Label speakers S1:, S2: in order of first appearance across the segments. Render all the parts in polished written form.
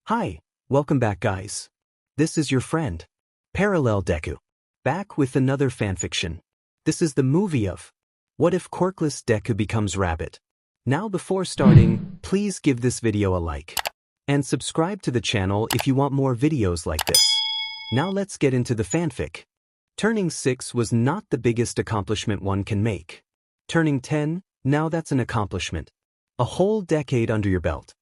S1: Hi, welcome back guys. This is your friend, Parallel Deku. Back with another fanfiction. This is the movie of What If Quirkless Deku Becomes Rabbit. Now before starting, please give this video a like. And subscribe to the channel if you want more videos like this. Now let's get into the fanfic. Turning 6 was not the biggest accomplishment one can make. Turning 10, now that's an accomplishment. A whole decade under your belt.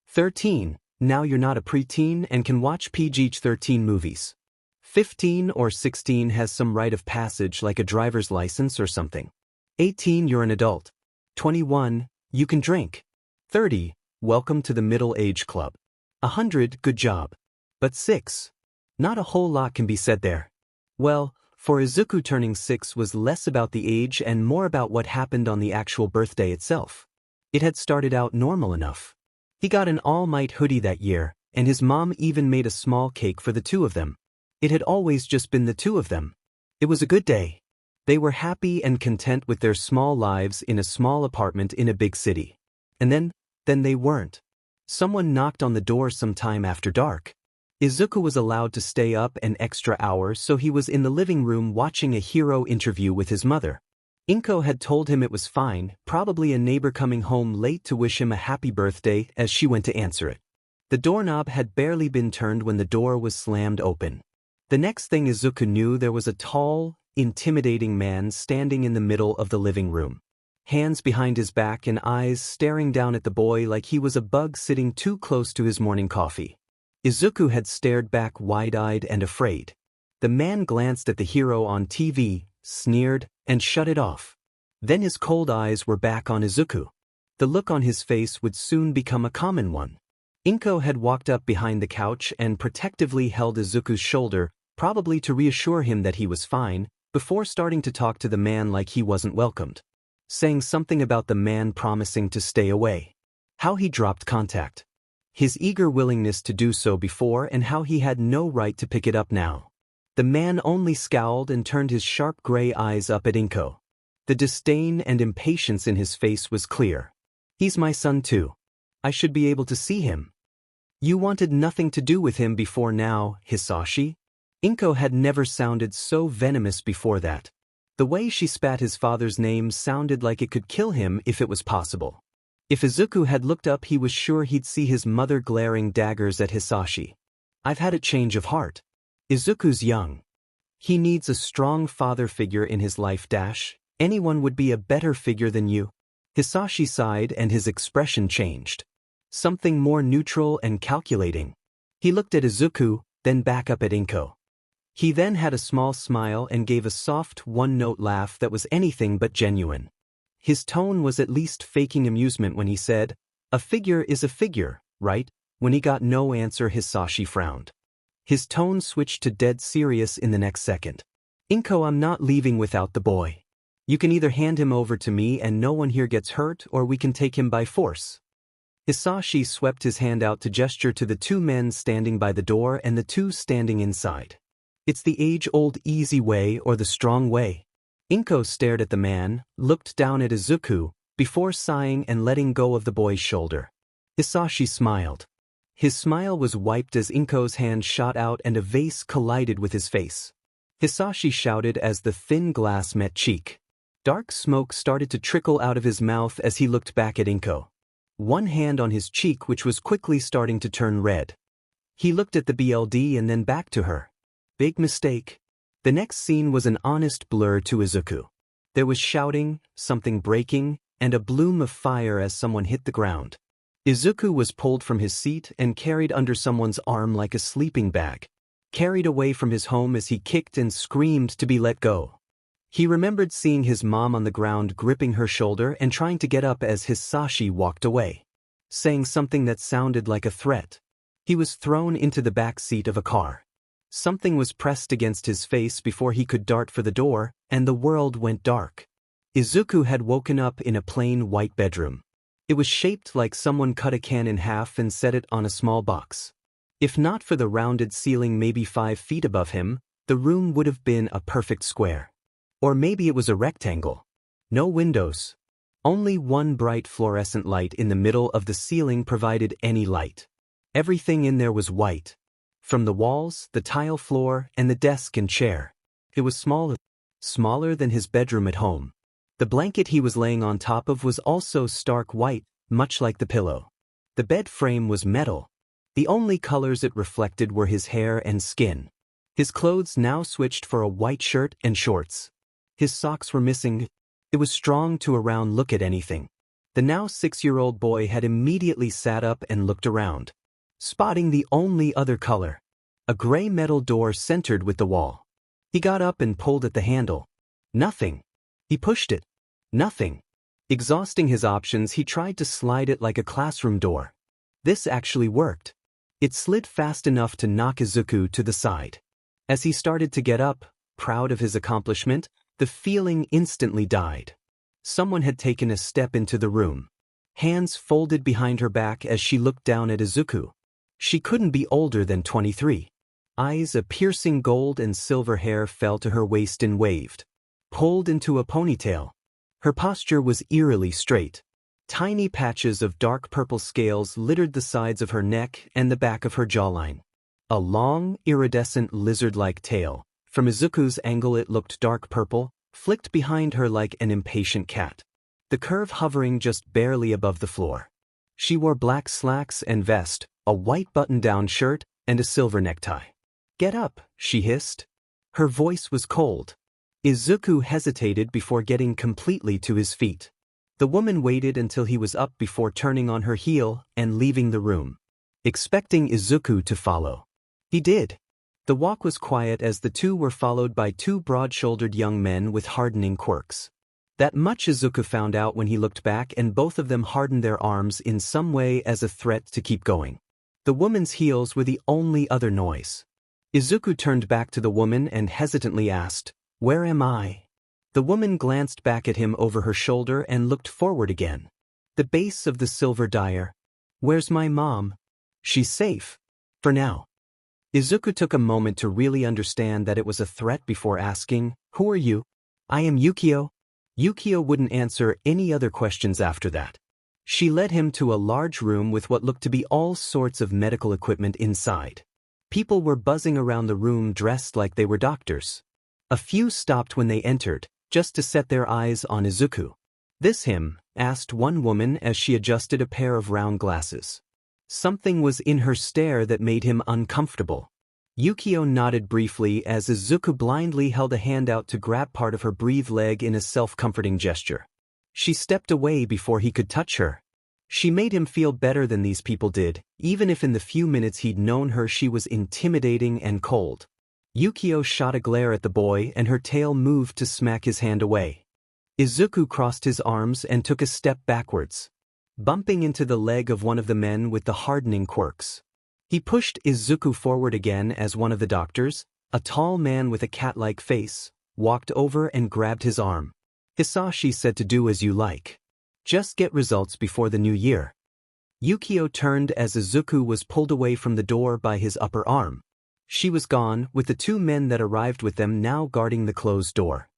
S1: 13, now you're not a preteen and can watch PG-13 movies. 15 or 16 has some rite of passage like a driver's license or something. 18, you're an adult. 21, you can drink. 30, welcome to the middle age club. 100, good job. But 6, not a whole lot can be said there. Well, for Izuku, turning 6 was less about the age and more about what happened on the actual birthday itself. It had started out normal enough. He got an All Might hoodie that year, and his mom even made a small cake for the two of them. It had always just been the two of them. It was a good day. They were happy and content with their small lives in a small apartment in a big city. And then they weren't. Someone knocked on the door sometime after dark. Izuku was allowed to stay up an extra hour, so he was in the living room watching a hero interview with his mother. Inko had told him it was fine, probably a neighbor coming home late to wish him a happy birthday, as she went to answer it. The doorknob had barely been turned when the door was slammed open. The next thing Izuku knew, there was a tall, intimidating man standing in the middle of the living room. Hands behind his back and eyes staring down at the boy like he was a bug sitting too close to his morning coffee. Izuku had stared back wide-eyed and afraid. The man glanced at the hero on TV, sneered, and shut it off. Then his cold eyes were back on Izuku. The look on his face would soon become a common one. Inko had walked up behind the couch and protectively held Izuku's shoulder, probably to reassure him that he was fine, before starting to talk to the man like he wasn't welcomed. Saying something about the man promising to stay away. How he dropped contact. His eager willingness to do so before, and how he had no right to pick it up now. The man only scowled and turned his sharp gray eyes up at Inko. The disdain and impatience in his face was clear. He's my son too. I should be able to see him. You wanted nothing to do with him before now, Hisashi? Inko had never sounded so venomous before that. The way she spat his father's name sounded like it could kill him if it was possible. If Izuku had looked up, he was sure he'd see his mother glaring daggers at Hisashi. I've had a change of heart. Izuku's young. He needs a strong father figure in his life. Anyone would be a better figure than you. Hisashi sighed and his expression changed. Something more neutral and calculating. He looked at Izuku, then back up at Inko. He then had a small smile and gave a soft one-note laugh that was anything but genuine. His tone was at least faking amusement when he said, "A figure is a figure, right?" When he got no answer, Hisashi frowned. His tone switched to dead serious in the next second. Inko, I'm not leaving without the boy. You can either hand him over to me and no one here gets hurt, or we can take him by force. Hisashi swept his hand out to gesture to the two men standing by the door and the two standing inside. It's the age-old easy way or the strong way. Inko stared at the man, looked down at Izuku, before sighing and letting go of the boy's shoulder. Hisashi smiled. His smile was wiped as Inko's hand shot out and a vase collided with his face. Hisashi shouted as the thin glass met cheek. Dark smoke started to trickle out of his mouth as he looked back at Inko. One hand on his cheek, which was quickly starting to turn red. He looked at the BLD and then back to her. Big mistake. The next scene was an honest blur to Izuku. There was shouting, something breaking, and a bloom of fire as someone hit the ground. Izuku was pulled from his seat and carried under someone's arm like a sleeping bag. Carried away from his home as he kicked and screamed to be let go. He remembered seeing his mom on the ground gripping her shoulder and trying to get up as Hisashi walked away. Saying something that sounded like a threat. He was thrown into the back seat of a car. Something was pressed against his face before he could dart for the door, and the world went dark. Izuku had woken up in a plain white bedroom. It was shaped like someone cut a can in half and set it on a small box. If not for the rounded ceiling maybe 5 feet above him, the room would have been a perfect square. Or maybe it was a rectangle. No windows. Only one bright fluorescent light in the middle of the ceiling provided any light. Everything in there was white. From the walls, the tile floor, and the desk and chair. It was smaller than his bedroom at home. The blanket he was laying on top of was also stark white, much like the pillow. The bed frame was metal. The only colors it reflected were his hair and skin. His clothes now switched for a white shirt and shorts. His socks were missing. It was strong to around look at anything. The now 6-year-old boy had immediately sat up and looked around, spotting the only other color. A gray metal door centered with the wall. He got up and pulled at the handle. Nothing. He pushed it. Nothing. Exhausting his options, he tried to slide it like a classroom door. This actually worked. It slid fast enough to knock Izuku to the side. As he started to get up, proud of his accomplishment, the feeling instantly died. Someone had taken a step into the room. Hands folded behind her back as she looked down at Izuku. She couldn't be older than 23. Eyes of piercing gold and silver hair fell to her waist and waved, pulled into a ponytail. Her posture was eerily straight. Tiny patches of dark purple scales littered the sides of her neck and the back of her jawline. A long, iridescent lizard-like tail. From Izuku's angle it looked dark purple, flicked behind her like an impatient cat. The curve hovering just barely above the floor. She wore black slacks and vest, a white button-down shirt, and a silver necktie. "Get up," she hissed. Her voice was cold. Izuku hesitated before getting completely to his feet. The woman waited until he was up before turning on her heel and leaving the room, expecting Izuku to follow. He did. The walk was quiet as the two were followed by two broad-shouldered young men with hardening quirks. That much Izuku found out when he looked back, and both of them hardened their arms in some way as a threat to keep going. The woman's heels were the only other noise. Izuku turned back to the woman and hesitantly asked, "Where am I?" The woman glanced back at him over her shoulder and looked forward again. "The base of the silver dyer. Where's my mom?" "She's safe. For now." Izuku took a moment to really understand that it was a threat before asking, "Who are you?" "I am Yukio." Yukio wouldn't answer any other questions after that. She led him to a large room with what looked to be all sorts of medical equipment inside. People were buzzing around the room dressed like they were doctors. A few stopped when they entered, just to set their eyes on Izuku. "This him?" asked one woman as she adjusted a pair of round glasses. Something was in her stare that made him uncomfortable. Yukio nodded briefly as Izuku blindly held a hand out to grab part of her breathed leg in a self-comforting gesture. She stepped away before he could touch her. She made him feel better than these people did, even if in the few minutes he'd known her she was intimidating and cold. Yukio shot a glare at the boy and her tail moved to smack his hand away. Izuku crossed his arms and took a step backwards, bumping into the leg of one of the men with the hardening quirks. He pushed Izuku forward again as one of the doctors, a tall man with a cat-like face, walked over and grabbed his arm. "Hisashi said to do as you like. Just get results before the new year." Yukio turned as Izuku was pulled away from the door by his upper arm. She was gone, with the two men that arrived with them now guarding the closed door.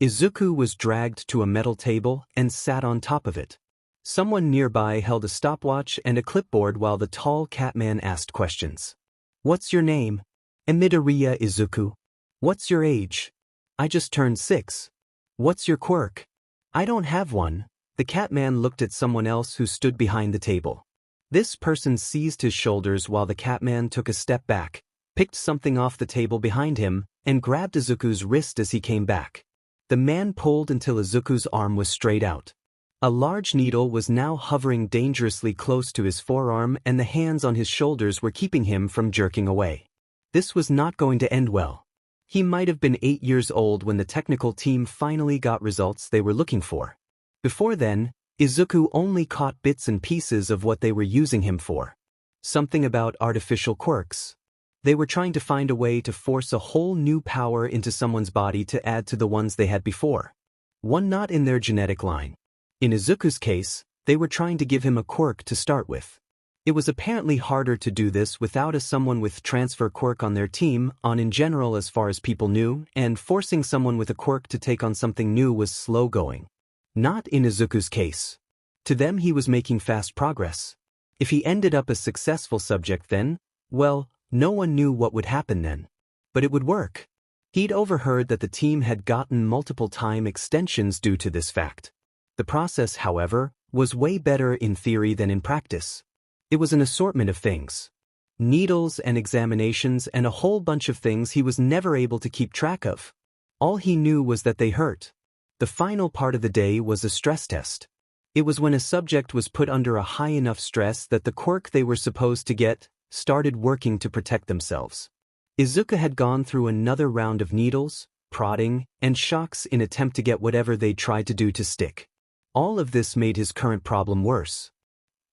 S1: Izuku was dragged to a metal table and sat on top of it. Someone nearby held a stopwatch and a clipboard while the tall catman asked questions. "What's your name?" "Midoriya Izuku." "What's your age?" "I just turned 6. "What's your quirk?" "I don't have one." The catman looked at someone else who stood behind the table. This person seized his shoulders while the catman took a step back, picked something off the table behind him, and grabbed Izuku's wrist as he came back. The man pulled until Izuku's arm was straight out. A large needle was now hovering dangerously close to his forearm, and the hands on his shoulders were keeping him from jerking away. This was not going to end well. He might have been 8 years old when the technical team finally got results they were looking for. Before then, Izuku only caught bits and pieces of what they were using him for. Something about artificial quirks. They were trying to find a way to force a whole new power into someone's body to add to the ones they had before. One not in their genetic line. In Izuku's case, they were trying to give him a quirk to start with. It was apparently harder to do this without someone with transfer quirk on their team in general as far as people knew, and forcing someone with a quirk to take on something new was slow going. Not in Izuku's case. To them he was making fast progress. If he ended up a successful subject then, well, no one knew what would happen then. But it would work. He'd overheard that the team had gotten multiple time extensions due to this fact. The process, however, was way better in theory than in practice. It was an assortment of things. Needles and examinations and a whole bunch of things he was never able to keep track of. All he knew was that they hurt. The final part of the day was a stress test. It was when a subject was put under a high enough stress that the quirk they were supposed to get started working to protect themselves. Izuku had gone through another round of needles, prodding, and shocks in attempt to get whatever they tried to do to stick. All of this made his current problem worse.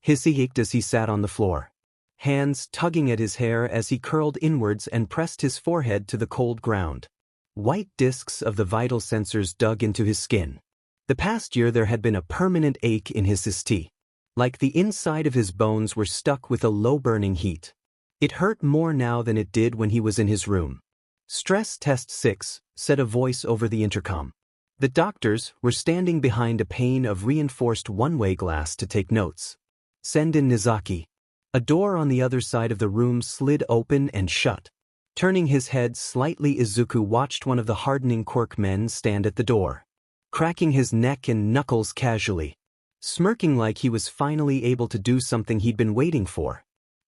S1: Hisashi ached as he sat on the floor, hands tugging at his hair as he curled inwards and pressed his forehead to the cold ground. White discs of the vital sensors dug into his skin. The past year there had been a permanent ache in his ST. Like the inside of his bones were stuck with a low burning heat. It hurt more now than it did when he was in his room. "Stress test 6, said a voice over the intercom. The doctors were standing behind a pane of reinforced one-way glass to take notes. "Send in Nizaki." A door on the other side of the room slid open and shut. Turning his head slightly, Izuku watched one of the hardening quirk men stand at the door, cracking his neck and knuckles casually, smirking like he was finally able to do something he'd been waiting for.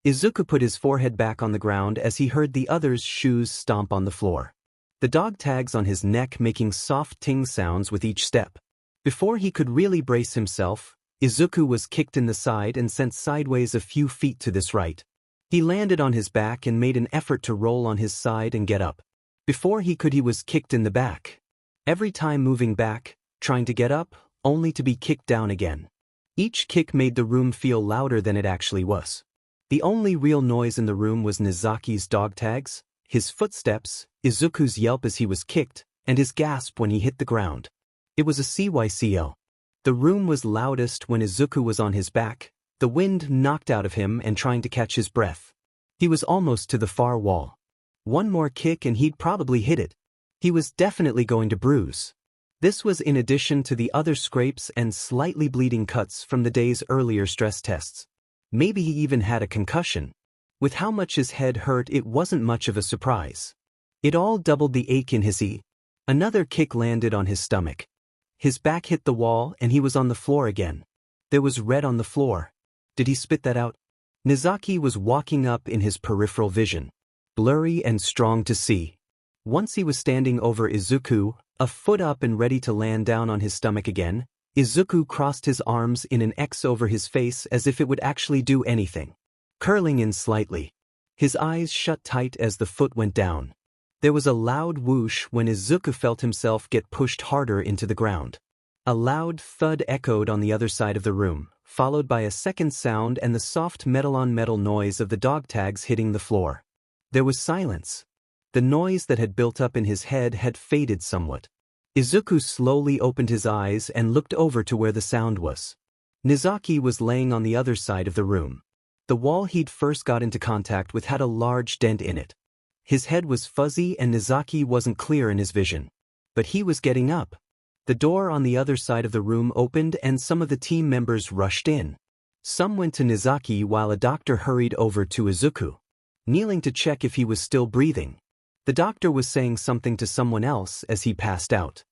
S1: Izuku put his forehead back on the ground as he heard the other's shoes stomp on the floor, the dog tags on his neck making soft ting sounds with each step. Before he could really brace himself, Izuku was kicked in the side and sent sideways a few feet to this right. He landed on his back and made an effort to roll on his side and get up. Before he could, he was kicked in the back. Every time moving back, trying to get up, only to be kicked down again. Each kick made the room feel louder than it actually was. The only real noise in the room was Nizaki's dog tags, his footsteps, Izuku's yelp as he was kicked, and his gasp when he hit the ground. It was a CYCL. The room was loudest when Izuku was on his back, the wind knocked out of him and trying to catch his breath. He was almost to the far wall. One more kick and he'd probably hit it. He was definitely going to bruise. This was in addition to the other scrapes and slightly bleeding cuts from the day's earlier stress tests. Maybe he even had a concussion. With how much his head hurt, it wasn't much of a surprise. It all doubled the ache in his ear. Another kick landed on his stomach. His back hit the wall and he was on the floor again. There was red on the floor. Did he spit that out? Nizaki was walking up in his peripheral vision, blurry and strong to see. Once he was standing over Izuku, a foot up and ready to land down on his stomach again. Izuku crossed his arms in an X over his face as if it would actually do anything, curling in slightly. His eyes shut tight as the foot went down. There was a loud whoosh when Izuku felt himself get pushed harder into the ground. A loud thud echoed on the other side of the room, followed by a second sound and the soft metal-on-metal noise of the dog tags hitting the floor. There was silence. The noise that had built up in his head had faded somewhat. Izuku slowly opened his eyes and looked over to where the sound was. Nizaki was laying on the other side of the room. The wall he'd first got into contact with had a large dent in it. His head was fuzzy and Nizaki wasn't clear in his vision. But he was getting up. The door on the other side of the room opened and some of the team members rushed in. Some went to Nizaki while a doctor hurried over to Izuku, kneeling to check if he was still breathing. The doctor was saying something to someone else as he passed out.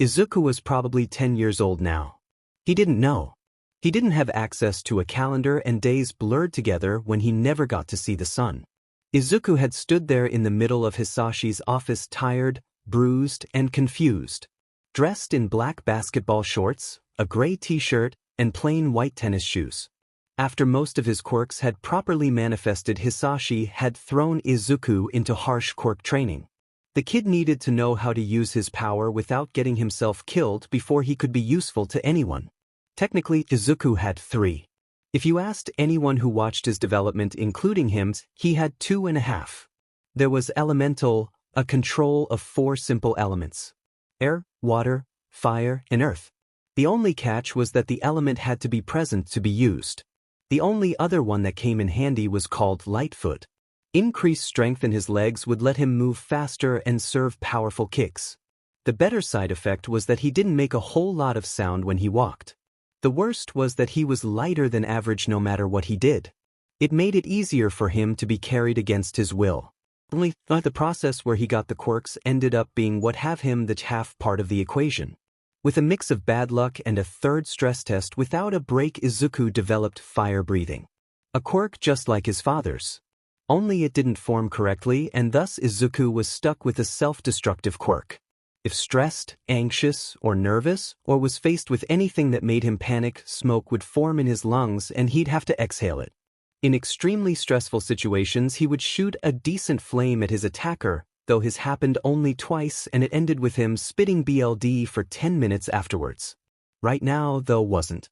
S1: Izuku was probably 10 years old now. He didn't know. He didn't have access to a calendar and days blurred together when he never got to see the sun. Izuku had stood there in the middle of Hisashi's office, tired, bruised, and confused. Dressed in black basketball shorts, a gray t-shirt, and plain white tennis shoes. After most of his quirks had properly manifested, Hisashi had thrown Izuku into harsh quirk training. The kid needed to know how to use his power without getting himself killed before he could be useful to anyone. Technically, Izuku had 3. If you asked anyone who watched his development, including him, he had 2.5. There was elemental, a control of 4 simple elements: air, water, fire, and earth. The only catch was that the element had to be present to be used. The only other one that came in handy was called Lightfoot. Increased strength in his legs would let him move faster and serve powerful kicks. The better side effect was that he didn't make a whole lot of sound when he walked. The worst was that he was lighter than average no matter what he did. It made it easier for him to be carried against his will. Only the process where he got the quirks ended up being what have him the half part of the equation. With a mix of bad luck and a third stress test without a break, Izuku developed fire breathing. A quirk just like his father's. Only it didn't form correctly, and thus Izuku was stuck with a self-destructive quirk. If stressed, anxious, or nervous, or was faced with anything that made him panic, smoke would form in his lungs and he'd have to exhale it. In extremely stressful situations, he would shoot a decent flame at his attacker, though his happened only twice and it ended with him spitting BLD for 10 minutes afterwards. Right now, though, wasn't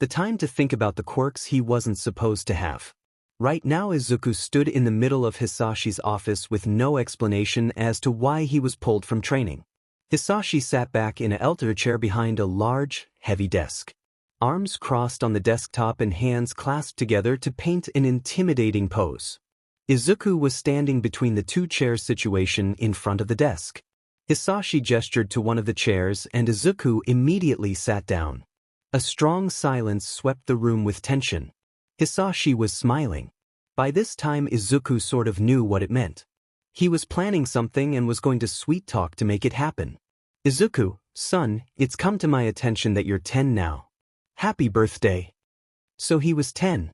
S1: the time to think about the quirks he wasn't supposed to have. Right now Izuku stood in the middle of Hisashi's office with no explanation as to why he was pulled from training. Hisashi sat back in an elder chair behind a large, heavy desk. Arms crossed on the desktop and hands clasped together to paint an intimidating pose. Izuku was standing between the two chairs situation in front of the desk. Hisashi gestured to one of the chairs and Izuku immediately sat down. A strong silence swept the room with tension. Hisashi was smiling. By this time Izuku sort of knew what it meant. He was planning something and was going to sweet-talk to make it happen. Izuku, son, it's come to my attention that you're 10 now. Happy birthday. So he was 10.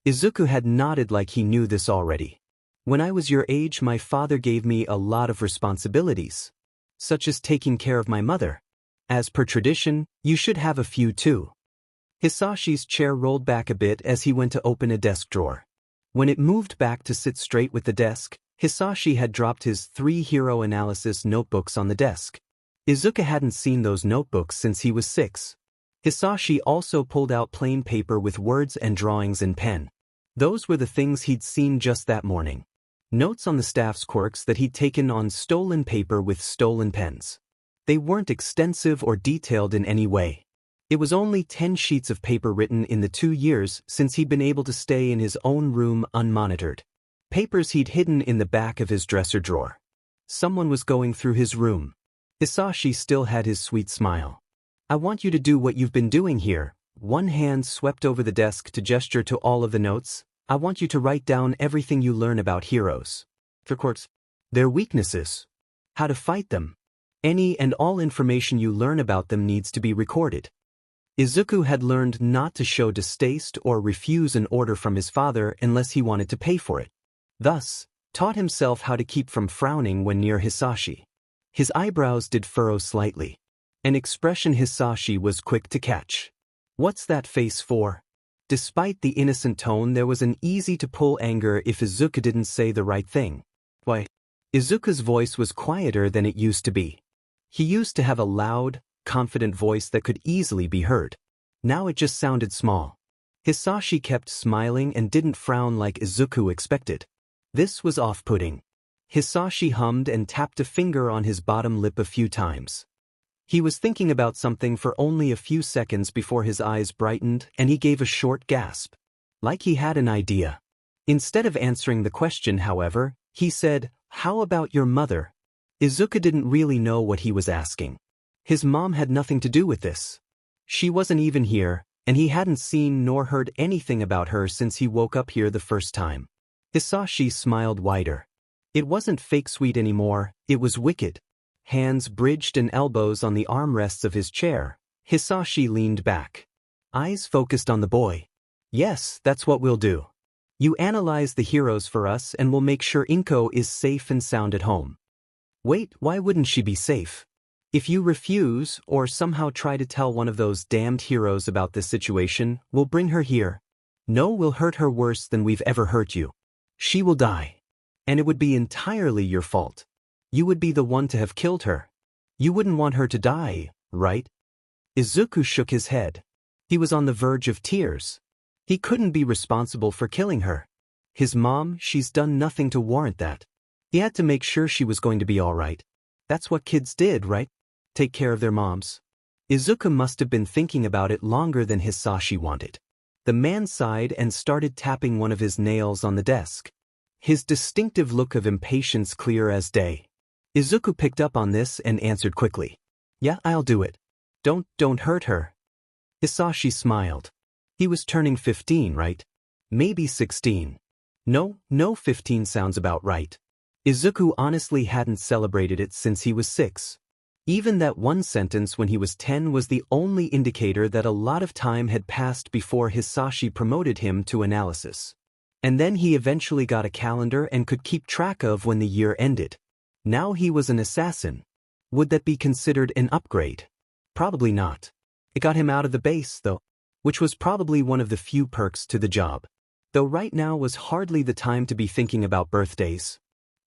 S1: Izuku had nodded like he knew this already. When I was your age, my father gave me a lot of responsibilities, such as taking care of my mother. As per tradition, you should have a few too. Hisashi's chair rolled back a bit as he went to open a desk drawer. When it moved back to sit straight with the desk, Hisashi had dropped his 3 hero analysis notebooks on the desk. Izuku hadn't seen those notebooks since he was 6. Hisashi also pulled out plain paper with words and drawings in pen. Those were the things he'd seen just that morning. Notes on the staff's quirks that he'd taken on stolen paper with stolen pens. They weren't extensive or detailed in any way. It was only 10 sheets of paper written in the 2 years since he'd been able to stay in his own room unmonitored. Papers he'd hidden in the back of his dresser drawer. Someone was going through his room. Hisashi still had his sweet smile. I want you to do what you've been doing here. One hand swept over the desk to gesture to all of the notes. I want you to write down everything you learn about heroes. Their quirks, their weaknesses, how to fight them. Any and all information you learn about them needs to be recorded. Izuku had learned not to show distaste or refuse an order from his father unless he wanted to pay for it. Thus, taught himself how to keep from frowning when near Hisashi. His eyebrows did furrow slightly. An expression Hisashi was quick to catch. What's that face for? Despite the innocent tone, there was an easy-to-pull anger if Izuku didn't say the right thing. Why? Izuku's voice was quieter than it used to be. He used to have a loud, confident voice that could easily be heard. Now it just sounded small. Hisashi kept smiling and didn't frown like Izuku expected. This was off-putting. Hisashi hummed and tapped a finger on his bottom lip a few times. He was thinking about something for only a few seconds before his eyes brightened and he gave a short gasp. Like he had an idea. Instead of answering the question, however, he said, "How about your mother?" Izuku didn't really know what he was asking. His mom had nothing to do with this. She wasn't even here, and he hadn't seen nor heard anything about her since he woke up here the first time. Hisashi smiled wider. It wasn't fake sweet anymore, it was wicked. Hands bridged and elbows on the armrests of his chair, Hisashi leaned back. Eyes focused on the boy. Yes, that's what we'll do. You analyze the heroes for us and we'll make sure Inko is safe and sound at home. Wait, why wouldn't she be safe? If you refuse or somehow try to tell one of those damned heroes about this situation, we'll bring her here. No, we'll hurt her worse than we've ever hurt you. She will die. And it would be entirely your fault. You would be the one to have killed her. You wouldn't want her to die, right? Izuku shook his head. He was on the verge of tears. He couldn't be responsible for killing her. His mom, she's done nothing to warrant that. He had to make sure she was going to be all right. That's what kids did, right? Take care of their moms. Izuku must have been thinking about it longer than Hisashi wanted. The man sighed and started tapping one of his nails on the desk. His distinctive look of impatience clear as day. Izuku picked up on this and answered quickly. Yeah, I'll do it. Don't hurt her. Hisashi smiled. He was turning 15, right? Maybe 16. No, 15 sounds about right. Izuku honestly hadn't celebrated it since he was 6. Even that one sentence when he was 10 was the only indicator that a lot of time had passed before Hisashi promoted him to analysis. And then he eventually got a calendar and could keep track of when the year ended. Now he was an assassin. Would that be considered an upgrade? Probably not. It got him out of the base, though, which was probably one of the few perks to the job. Though right now was hardly the time to be thinking about birthdays.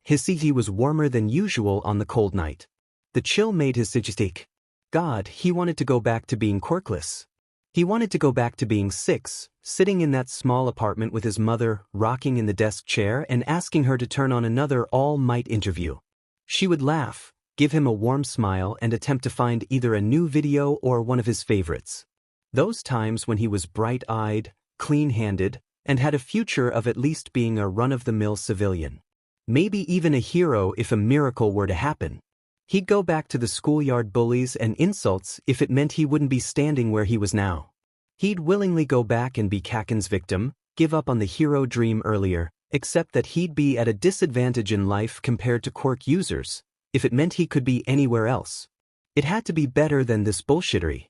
S1: His city was warmer than usual on the cold night. The chill made his sick. God, he wanted to go back to being quirkless. He wanted to go back to being 6, sitting in that small apartment with his mother, rocking in the desk chair and asking her to turn on another all-night interview. She would laugh, give him a warm smile and attempt to find either a new video or one of his favorites. Those times when he was bright-eyed, clean-handed, and had a future of at least being a run-of-the-mill civilian. Maybe even a hero if a miracle were to happen. He'd go back to the schoolyard bullies and insults if it meant he wouldn't be standing where he was now. He'd willingly go back and be Kaken's victim, give up on the hero dream earlier, except that he'd be at a disadvantage in life compared to quirk users, if it meant he could be anywhere else. It had to be better than this bullshittery.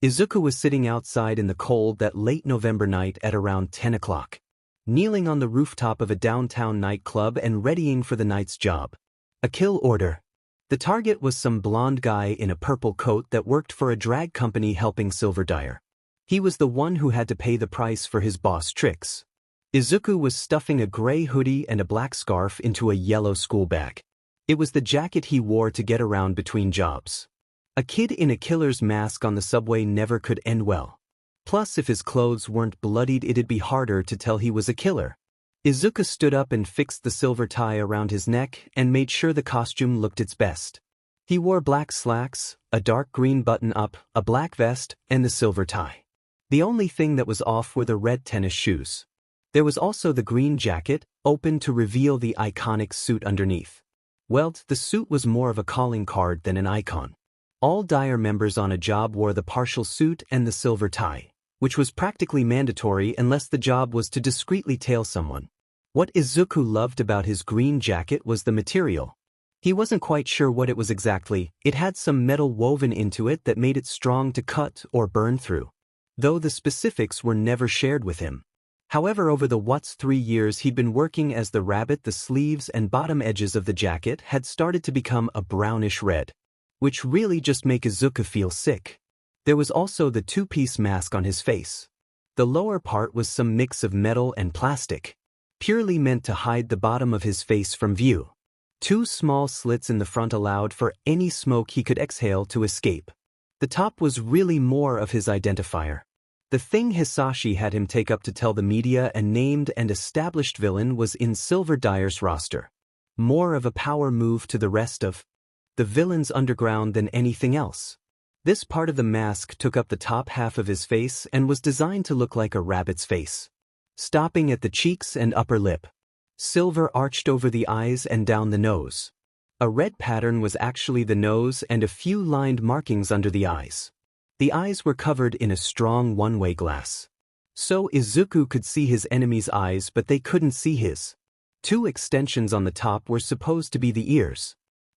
S1: Izuku was sitting outside in the cold that late November night at around 10 o'clock, kneeling on the rooftop of a downtown nightclub and readying for the night's job. A kill order. The target was some blonde guy in a purple coat that worked for a drag company helping Silver Dyer. He was the one who had to pay the price for his boss tricks. Izuku was stuffing a gray hoodie and a black scarf into a yellow school bag. It was the jacket he wore to get around between jobs. A kid in a killer's mask on the subway never could end well. Plus, if his clothes weren't bloodied, it'd be harder to tell he was a killer. Izuku stood up and fixed the silver tie around his neck and made sure the costume looked its best. He wore black slacks, a dark green button-up, a black vest, and the silver tie. The only thing that was off were the red tennis shoes. There was also the green jacket, open to reveal the iconic suit underneath. Well, the suit was more of a calling card than an icon. All Dyer members on a job wore the partial suit and the silver tie, which was practically mandatory unless the job was to discreetly tail someone. What Izuku loved about his green jacket was the material. He wasn't quite sure what it was exactly. It had some metal woven into it that made it strong to cut or burn through, though the specifics were never shared with him. However, over the 3 years he'd been working as the rabbit, the sleeves and bottom edges of the jacket had started to become a brownish red, which really just made Izuku feel sick. There was also the two-piece mask on his face. The lower part was some mix of metal and plastic, purely meant to hide the bottom of his face from view. 2 small slits in the front allowed for any smoke he could exhale to escape. The top was really more of his identifier. The thing Hisashi had him take up to tell the media a named and established villain was in Silver Dyer's roster. More of a power move to the rest of the villains underground than anything else. This part of the mask took up the top half of his face and was designed to look like a rabbit's face, stopping at the cheeks and upper lip. Silver arched over the eyes and down the nose. A red pattern was actually the nose and a few lined markings under the eyes. The eyes were covered in a strong one-way glass. So Izuku could see his enemy's eyes, but they couldn't see his. 2 extensions on the top were supposed to be the ears.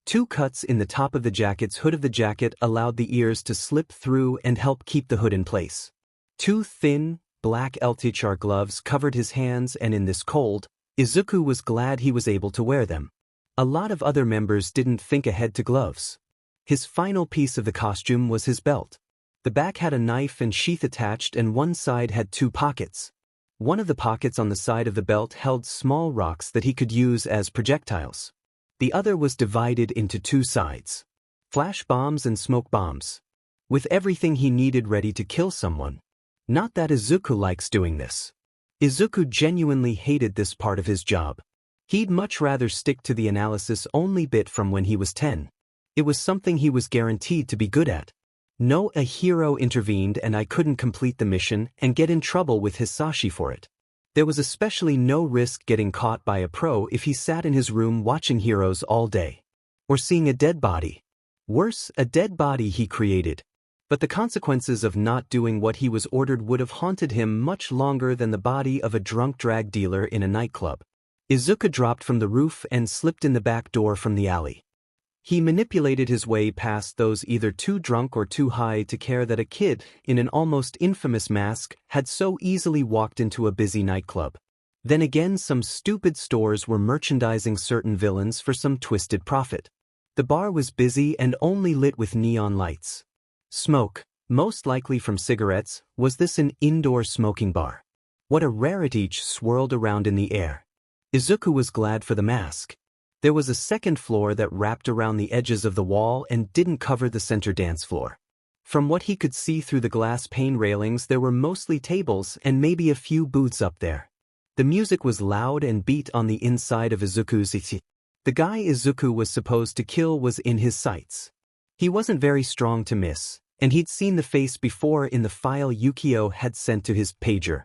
S1: 2 cuts in the top of the jacket's hood of the jacket allowed the ears to slip through and help keep the hood in place. 2 thin, black LTHR gloves covered his hands, and in this cold, Izuku was glad he was able to wear them. A lot of other members didn't think ahead to gloves. His final piece of the costume was his belt. The back had a knife and sheath attached, and one side had 2 pockets. One of the pockets on the side of the belt held small rocks that he could use as projectiles. The other was divided into 2 sides: flash bombs and smoke bombs, with everything he needed ready to kill someone. Not that Izuku likes doing this. Izuku genuinely hated this part of his job. He'd much rather stick to the analysis-only bit from when he was 10. It was something he was guaranteed to be good at. No, a hero intervened and I couldn't complete the mission and get in trouble with Hisashi for it. There was especially no risk getting caught by a pro if he sat in his room watching heroes all day. Or seeing a dead body. Worse, a dead body he created. But the consequences of not doing what he was ordered would have haunted him much longer than the body of a drunk drag dealer in a nightclub. Izuku dropped from the roof and slipped in the back door from the alley. He manipulated his way past those either too drunk or too high to care that a kid, in an almost infamous mask, had so easily walked into a busy nightclub. Then again, some stupid stores were merchandising certain villains for some twisted profit. The bar was busy and only lit with neon lights. Smoke, most likely from cigarettes, was this an indoor smoking bar? What a rarity! Each swirled around in the air. Izuku was glad for the mask. There was a second floor that wrapped around the edges of the wall and didn't cover the center dance floor. From what he could see through the glass pane railings, there were mostly tables and maybe a few booths up there. The music was loud and beat on the inside of Izuku's ichi. The guy Izuku was supposed to kill was in his sights. He wasn't very strong to miss, and he'd seen the face before in the file Yukio had sent to his pager,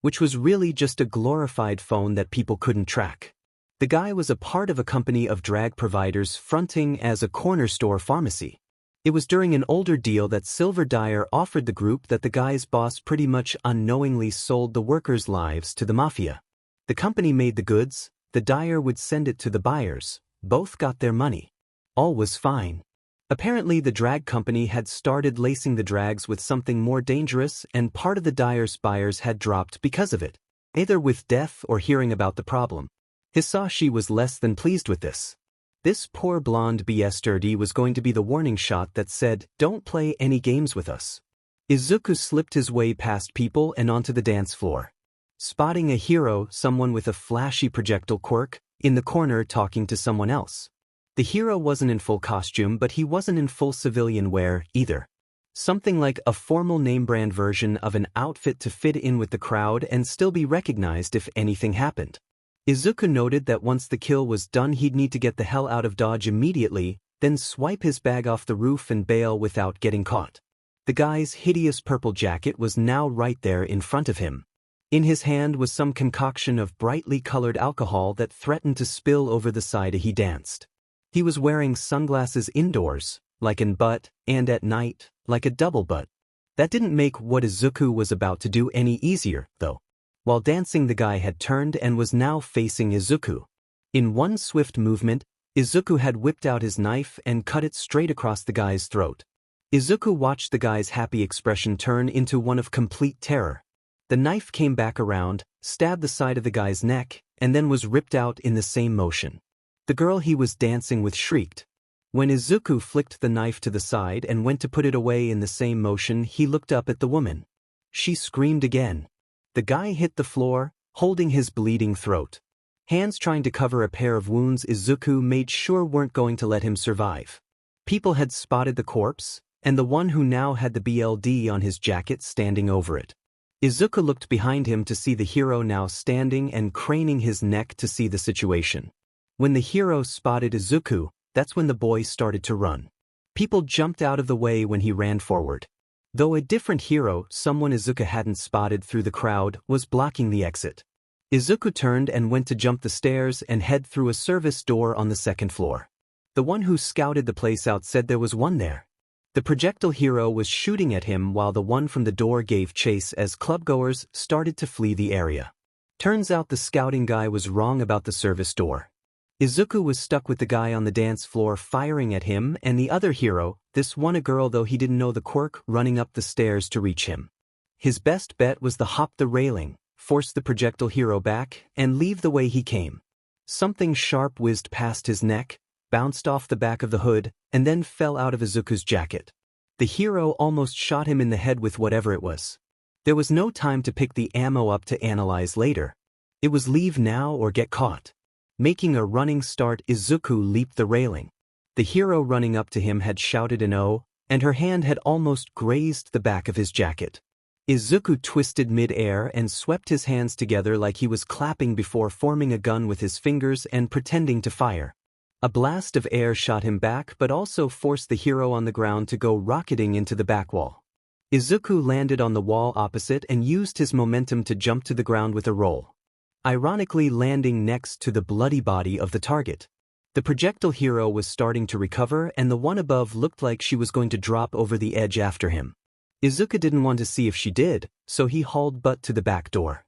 S1: which was really just a glorified phone that people couldn't track. The guy was a part of a company of drag providers fronting as a corner store pharmacy. It was during an older deal that Silver Dyer offered the group that the guy's boss pretty much unknowingly sold the workers' lives to the mafia. The company made the goods, the Dyer would send it to the buyers, both got their money. All was fine. Apparently the drag company had started lacing the drags with something more dangerous, and part of the Dyer's buyers had dropped because of it, either with death or hearing about the problem. Hisashi was less than pleased with this. This poor blonde bastard was going to be the warning shot that said, "Don't play any games with us." Izuku slipped his way past people and onto the dance floor. Spotting a hero, someone with a flashy projectile quirk, in the corner talking to someone else. The hero wasn't in full costume, but he wasn't in full civilian wear either. Something like a formal name-brand version of an outfit to fit in with the crowd and still be recognized if anything happened. Izuku noted that once the kill was done he'd need to get the hell out of Dodge immediately, then swipe his bag off the roof and bail without getting caught. The guy's hideous purple jacket was now right there in front of him. In his hand was some concoction of brightly colored alcohol that threatened to spill over the side he danced. He was wearing sunglasses indoors, like an butt, and at night, like a double butt. That didn't make what Izuku was about to do any easier, though. While dancing, the guy had turned and was now facing Izuku. In one swift movement, Izuku had whipped out his knife and cut it straight across the guy's throat. Izuku watched the guy's happy expression turn into one of complete terror. The knife came back around, stabbed the side of the guy's neck, and then was ripped out in the same motion. The girl he was dancing with shrieked. When Izuku flicked the knife to the side and went to put it away in the same motion, he looked up at the woman. She screamed again. The guy hit the floor, holding his bleeding throat. Hands trying to cover a pair of wounds Izuku made sure weren't going to let him survive. People had spotted the corpse, and the one who now had the BLD on his jacket standing over it. Izuku looked behind him to see the hero now standing and craning his neck to see the situation. When the hero spotted Izuku, that's when the boy started to run. People jumped out of the way when he ran forward. Though a different hero, someone Izuku hadn't spotted through the crowd, was blocking the exit. Izuku turned and went to jump the stairs and head through a service door on the second floor. The one who scouted the place out said there was one there. The projectile hero was shooting at him while the one from the door gave chase as clubgoers started to flee the area. Turns out the scouting guy was wrong about the service door. Izuku was stuck with the guy on the dance floor firing at him and the other hero, this one a girl though he didn't know the quirk, running up the stairs to reach him. His best bet was to hop the railing, force the projectile hero back, and leave the way he came. Something sharp whizzed past his neck, bounced off the back of the hood, and then fell out of Izuku's jacket. The hero almost shot him in the head with whatever it was. There was no time to pick the ammo up to analyze later. It was leave now or get caught. Making a running start, Izuku leaped the railing. The hero running up to him had shouted an "oh," and her hand had almost grazed the back of his jacket. Izuku twisted mid-air and swept his hands together like he was clapping before forming a gun with his fingers and pretending to fire. A blast of air shot him back but also forced the hero on the ground to go rocketing into the back wall. Izuku landed on the wall opposite and used his momentum to jump to the ground with a roll, ironically landing next to the bloody body of the target. The projectile hero was starting to recover and the one above looked like she was going to drop over the edge after him. Izuku didn't want to see if she did, so he hauled butt to the back door.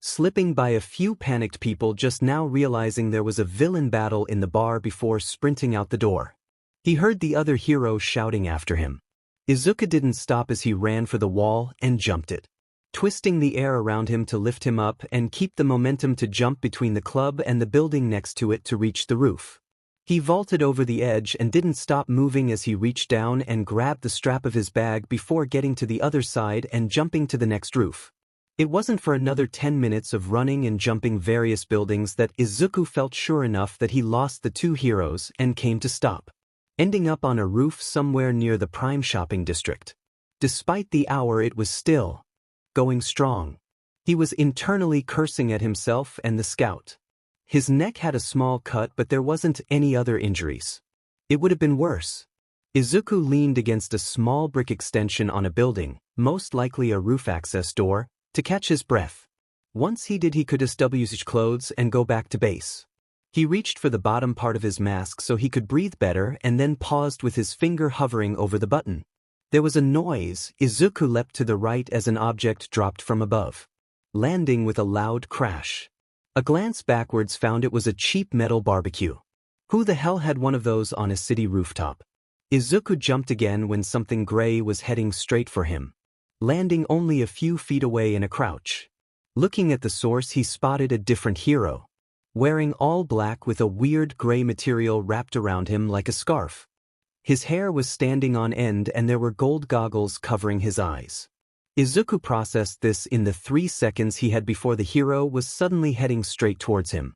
S1: Slipping by a few panicked people just now realizing there was a villain battle in the bar before sprinting out the door. He heard the other hero shouting after him. Izuku didn't stop as he ran for the wall and jumped it, twisting the air around him to lift him up and keep the momentum to jump between the club and the building next to it to reach the roof. He vaulted over the edge and didn't stop moving as he reached down and grabbed the strap of his bag before getting to the other side and jumping to the next roof. It wasn't for another 10 minutes of running and jumping various buildings that Izuku felt sure enough that he lost the two heroes and came to stop, ending up on a roof somewhere near the prime shopping district. Despite the hour, it was still going strong. He was internally cursing at himself and the scout. His neck had a small cut, but there wasn't any other injuries. It would have been worse. Izuku leaned against a small brick extension on a building, most likely a roof access door, to catch his breath. Once he did, he could establish his clothes and go back to base. He reached for the bottom part of his mask so he could breathe better and then paused with his finger hovering over the button. There was a noise. Izuku leapt to the right as an object dropped from above, landing with a loud crash. A glance backwards found it was a cheap metal barbecue. Who the hell had one of those on a city rooftop? Izuku jumped again when something gray was heading straight for him, landing only a few feet away in a crouch. Looking at the source, he spotted a different hero, wearing all black with a weird gray material wrapped around him like a scarf. His hair was standing on end and there were gold goggles covering his eyes. Izuku processed this in the 3 seconds he had before the hero was suddenly heading straight towards him,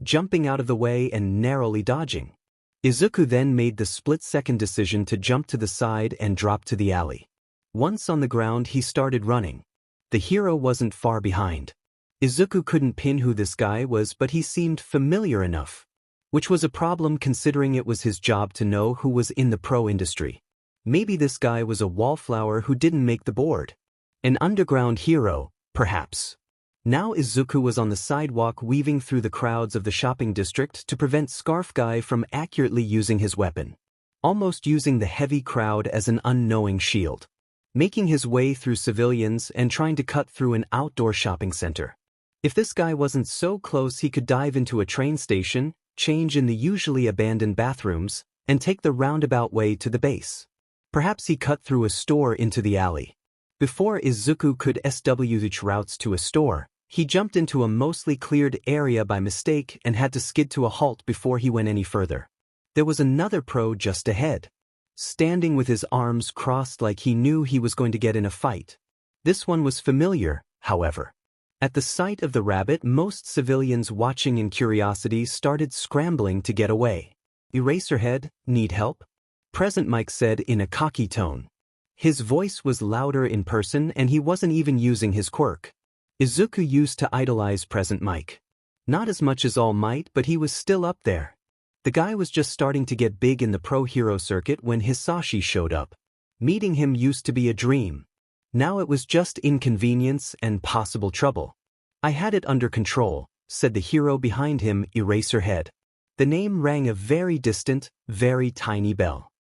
S1: jumping out of the way and narrowly dodging. Izuku then made the split-second decision to jump to the side and drop to the alley. Once on the ground, he started running. The hero wasn't far behind. Izuku couldn't pin who this guy was, but he seemed familiar enough, which was a problem considering it was his job to know who was in the pro industry. Maybe this guy was a wallflower who didn't make the board. An underground hero, perhaps. Now Izuku was on the sidewalk weaving through the crowds of the shopping district to prevent Scarf Guy from accurately using his weapon, almost using the heavy crowd as an unknowing shield, making his way through civilians and trying to cut through an outdoor shopping center. If this guy wasn't so close, he could dive into a train station, change in the usually abandoned bathrooms, and take the roundabout way to the base. Perhaps he cut through a store into the alley. Before Izuku could establish routes to a store, he jumped into a mostly cleared area by mistake and had to skid to a halt before he went any further. There was another pro just ahead, standing with his arms crossed like he knew he was going to get in a fight. This one was familiar, however. At the sight of the rabbit, most civilians watching in curiosity started scrambling to get away. Eraserhead, need help? Present Mike said in a cocky tone. His voice was louder in person and he wasn't even using his quirk. Izuku used to idolize Present Mike. Not as much as All Might, but he was still up there. The guy was just starting to get big in the pro hero circuit when Hisashi showed up. Meeting him used to be a dream. Now it was just inconvenience and possible trouble. I had it under control, said the hero behind him, Eraserhead. The name rang a very distant, very tiny bell.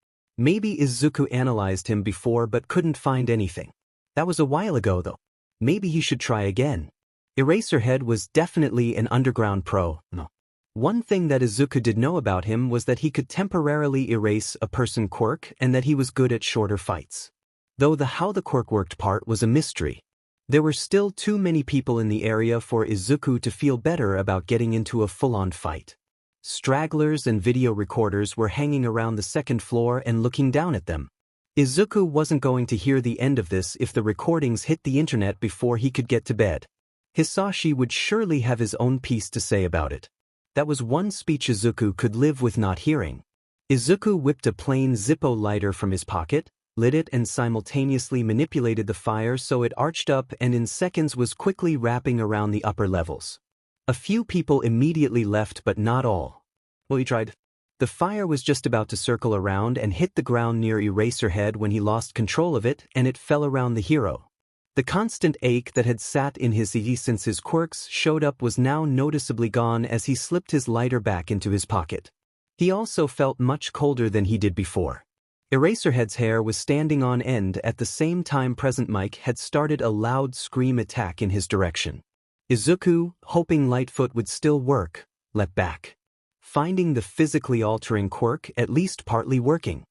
S1: Maybe Izuku analyzed him before but couldn't find anything. That was a while ago though. Maybe he should try again. Eraserhead was definitely an underground pro. No. One thing that Izuku did know about him was that he could temporarily erase a person quirk and that he was good at shorter fights. Though the how the quirk worked part was a mystery. There were still too many people in the area for Izuku to feel better about getting into a full-on fight. Stragglers and video recorders were hanging around the second floor and looking down at them. Izuku wasn't going to hear the end of this if the recordings hit the internet before he could get to bed. Hisashi would surely have his own piece to say about it. That was one speech Izuku could live with not hearing. Izuku whipped a plain Zippo lighter from his pocket, lit it and simultaneously manipulated the fire so it arched up and in seconds was quickly wrapping around the upper levels. A few people immediately left but not all. Well, he tried. The fire was just about to circle around and hit the ground near Eraserhead when he lost control of it and it fell around the hero. The constant ache that had sat in his eye since his quirks showed up was now noticeably gone as he slipped his lighter back into his pocket. He also felt much colder than he did before. Eraserhead's hair was standing on end at the same time Present Mike had started a loud scream attack in his direction. Izuku, hoping Lightfoot would still work, leapt back, finding the physically altering quirk at least partly working.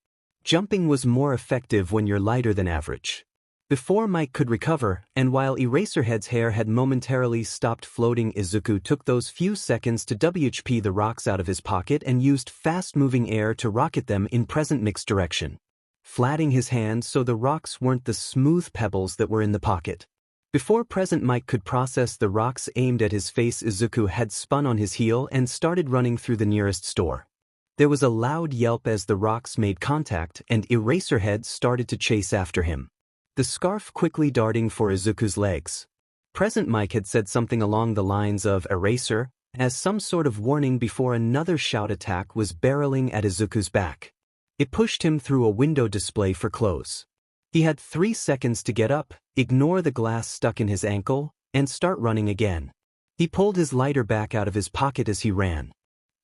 S1: Jumping was more effective when you're lighter than average. Before Mike could recover, and while Eraserhead's hair had momentarily stopped floating, Izuku took those few seconds to WHP the rocks out of his pocket and used fast-moving air to rocket them in Present Mike's direction, flattening his hand so the rocks weren't the smooth pebbles that were in the pocket. Before Present Mike could process the rocks aimed at his face, Izuku had spun on his heel and started running through the nearest store. There was a loud yelp as the rocks made contact and Eraserhead started to chase after him, the scarf quickly darting for Izuku's legs. Present Mike had said something along the lines of "Eraser" as some sort of warning before another shout attack was barreling at Izuku's back. It pushed him through a window display for clothes. He had 3 seconds to get up, ignore the glass stuck in his ankle, and start running again. He pulled his lighter back out of his pocket as he ran.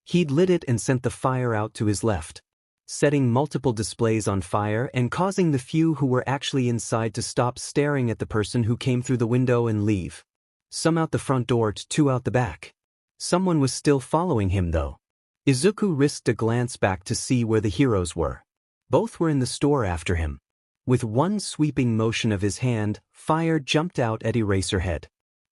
S1: He'd lit it and sent the fire out to his left, setting multiple displays on fire and causing the few who were actually inside to stop staring at the person who came through the window and leave. Some out the front door, 2 out the back. Someone was still following him though. Izuku risked a glance back to see where the heroes were. Both were in the store after him. With one sweeping motion of his hand, fire jumped out at Eraserhead.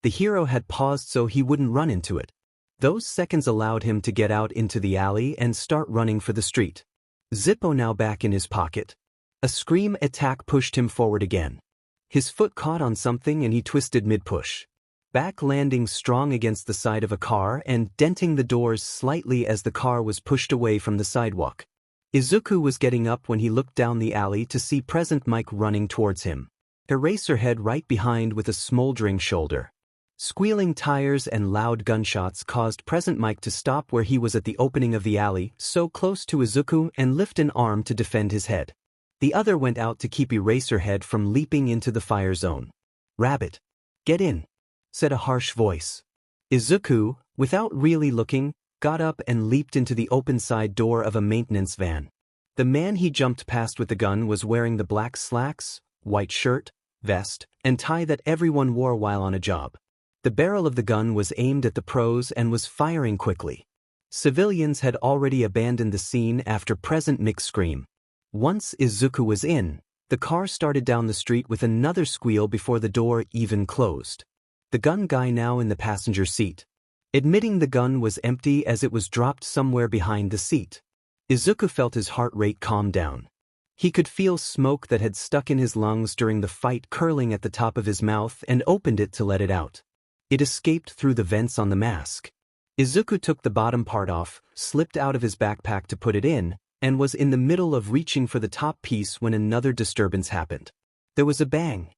S1: The hero had paused so he wouldn't run into it. Those seconds allowed him to get out into the alley and start running for the street. Zippo now back in his pocket. A scream attack pushed him forward again. His foot caught on something and he twisted mid-push, back landing strong against the side of a car and denting the doors slightly as the car was pushed away from the sidewalk. Izuku was getting up when he looked down the alley to see Present Mike running towards him, Eraserhead right behind with a smoldering shoulder. Squealing tires and loud gunshots caused Present Mike to stop where he was at the opening of the alley, so close to Izuku, and lift an arm to defend his head. The other went out to keep Eraserhead from leaping into the fire zone. "Rabbit, get in," said a harsh voice. Izuku, without really looking, got up and leaped into the open side door of a maintenance van. The man he jumped past with the gun was wearing the black slacks, white shirt, vest, and tie that everyone wore while on a job. The barrel of the gun was aimed at the pros and was firing quickly. Civilians had already abandoned the scene after Present Mike's scream. Once Izuku was in, the car started down the street with another squeal before the door even closed. The gun guy now in the passenger seat, admitting the gun was empty as it was dropped somewhere behind the seat. Izuku felt his heart rate calm down. He could feel smoke that had stuck in his lungs during the fight curling at the top of his mouth and opened it to let it out. It escaped through the vents on the mask. Izuku took the bottom part off, slipped out of his backpack to put it in, and was in the middle of reaching for the top piece when another disturbance happened. There was a bang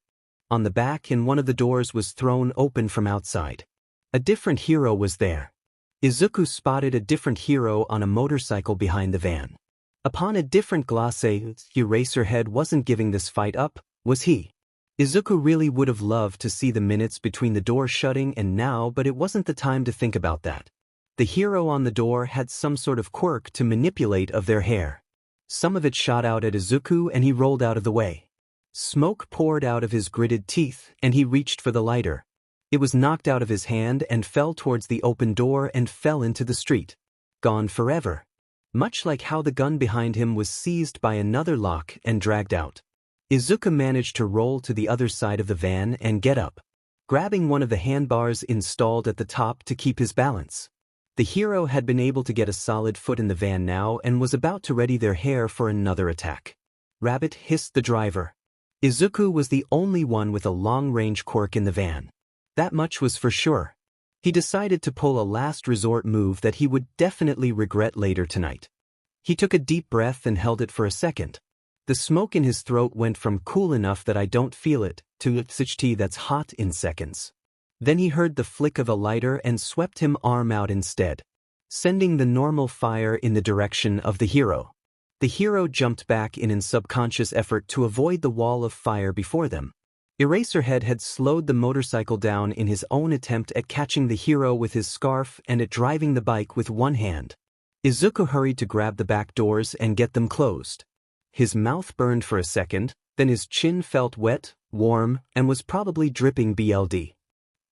S1: on the back and one of the doors was thrown open from outside. A different hero was there. Izuku spotted a different hero on a motorcycle behind the van. Upon a different glance, Eraserhead wasn't giving this fight up, was he? Izuku really would have loved to see the minutes between the door shutting and now, but it wasn't the time to think about that. The hero on the door had some sort of quirk to manipulate of their hair. Some of it shot out at Izuku and he rolled out of the way. Smoke poured out of his gritted teeth and he reached for the lighter. It was knocked out of his hand and fell towards the open door and fell into the street. Gone forever. Much like how the gun behind him was seized by another lock and dragged out. Izuku managed to roll to the other side of the van and get up, grabbing one of the handbars installed at the top to keep his balance. The hero had been able to get a solid foot in the van now and was about to ready their hair for another attack. "Rabbit," hissed the driver. Izuku was the only one with a long-range quirk in the van. That much was for sure. He decided to pull a last resort move that he would definitely regret later tonight. He took a deep breath and held it for a second. The smoke in his throat went from "cool enough that I don't feel it" to "tea that's hot" in seconds. Then he heard the flick of a lighter and swept him arm out instead, sending the normal fire in the direction of the hero. The hero jumped back in subconscious effort to avoid the wall of fire before them. Eraserhead had slowed the motorcycle down in his own attempt at catching the hero with his scarf and at driving the bike with one hand. Izuku hurried to grab the back doors and get them closed. His mouth burned for a second, then his chin felt wet, warm, and was probably dripping blood.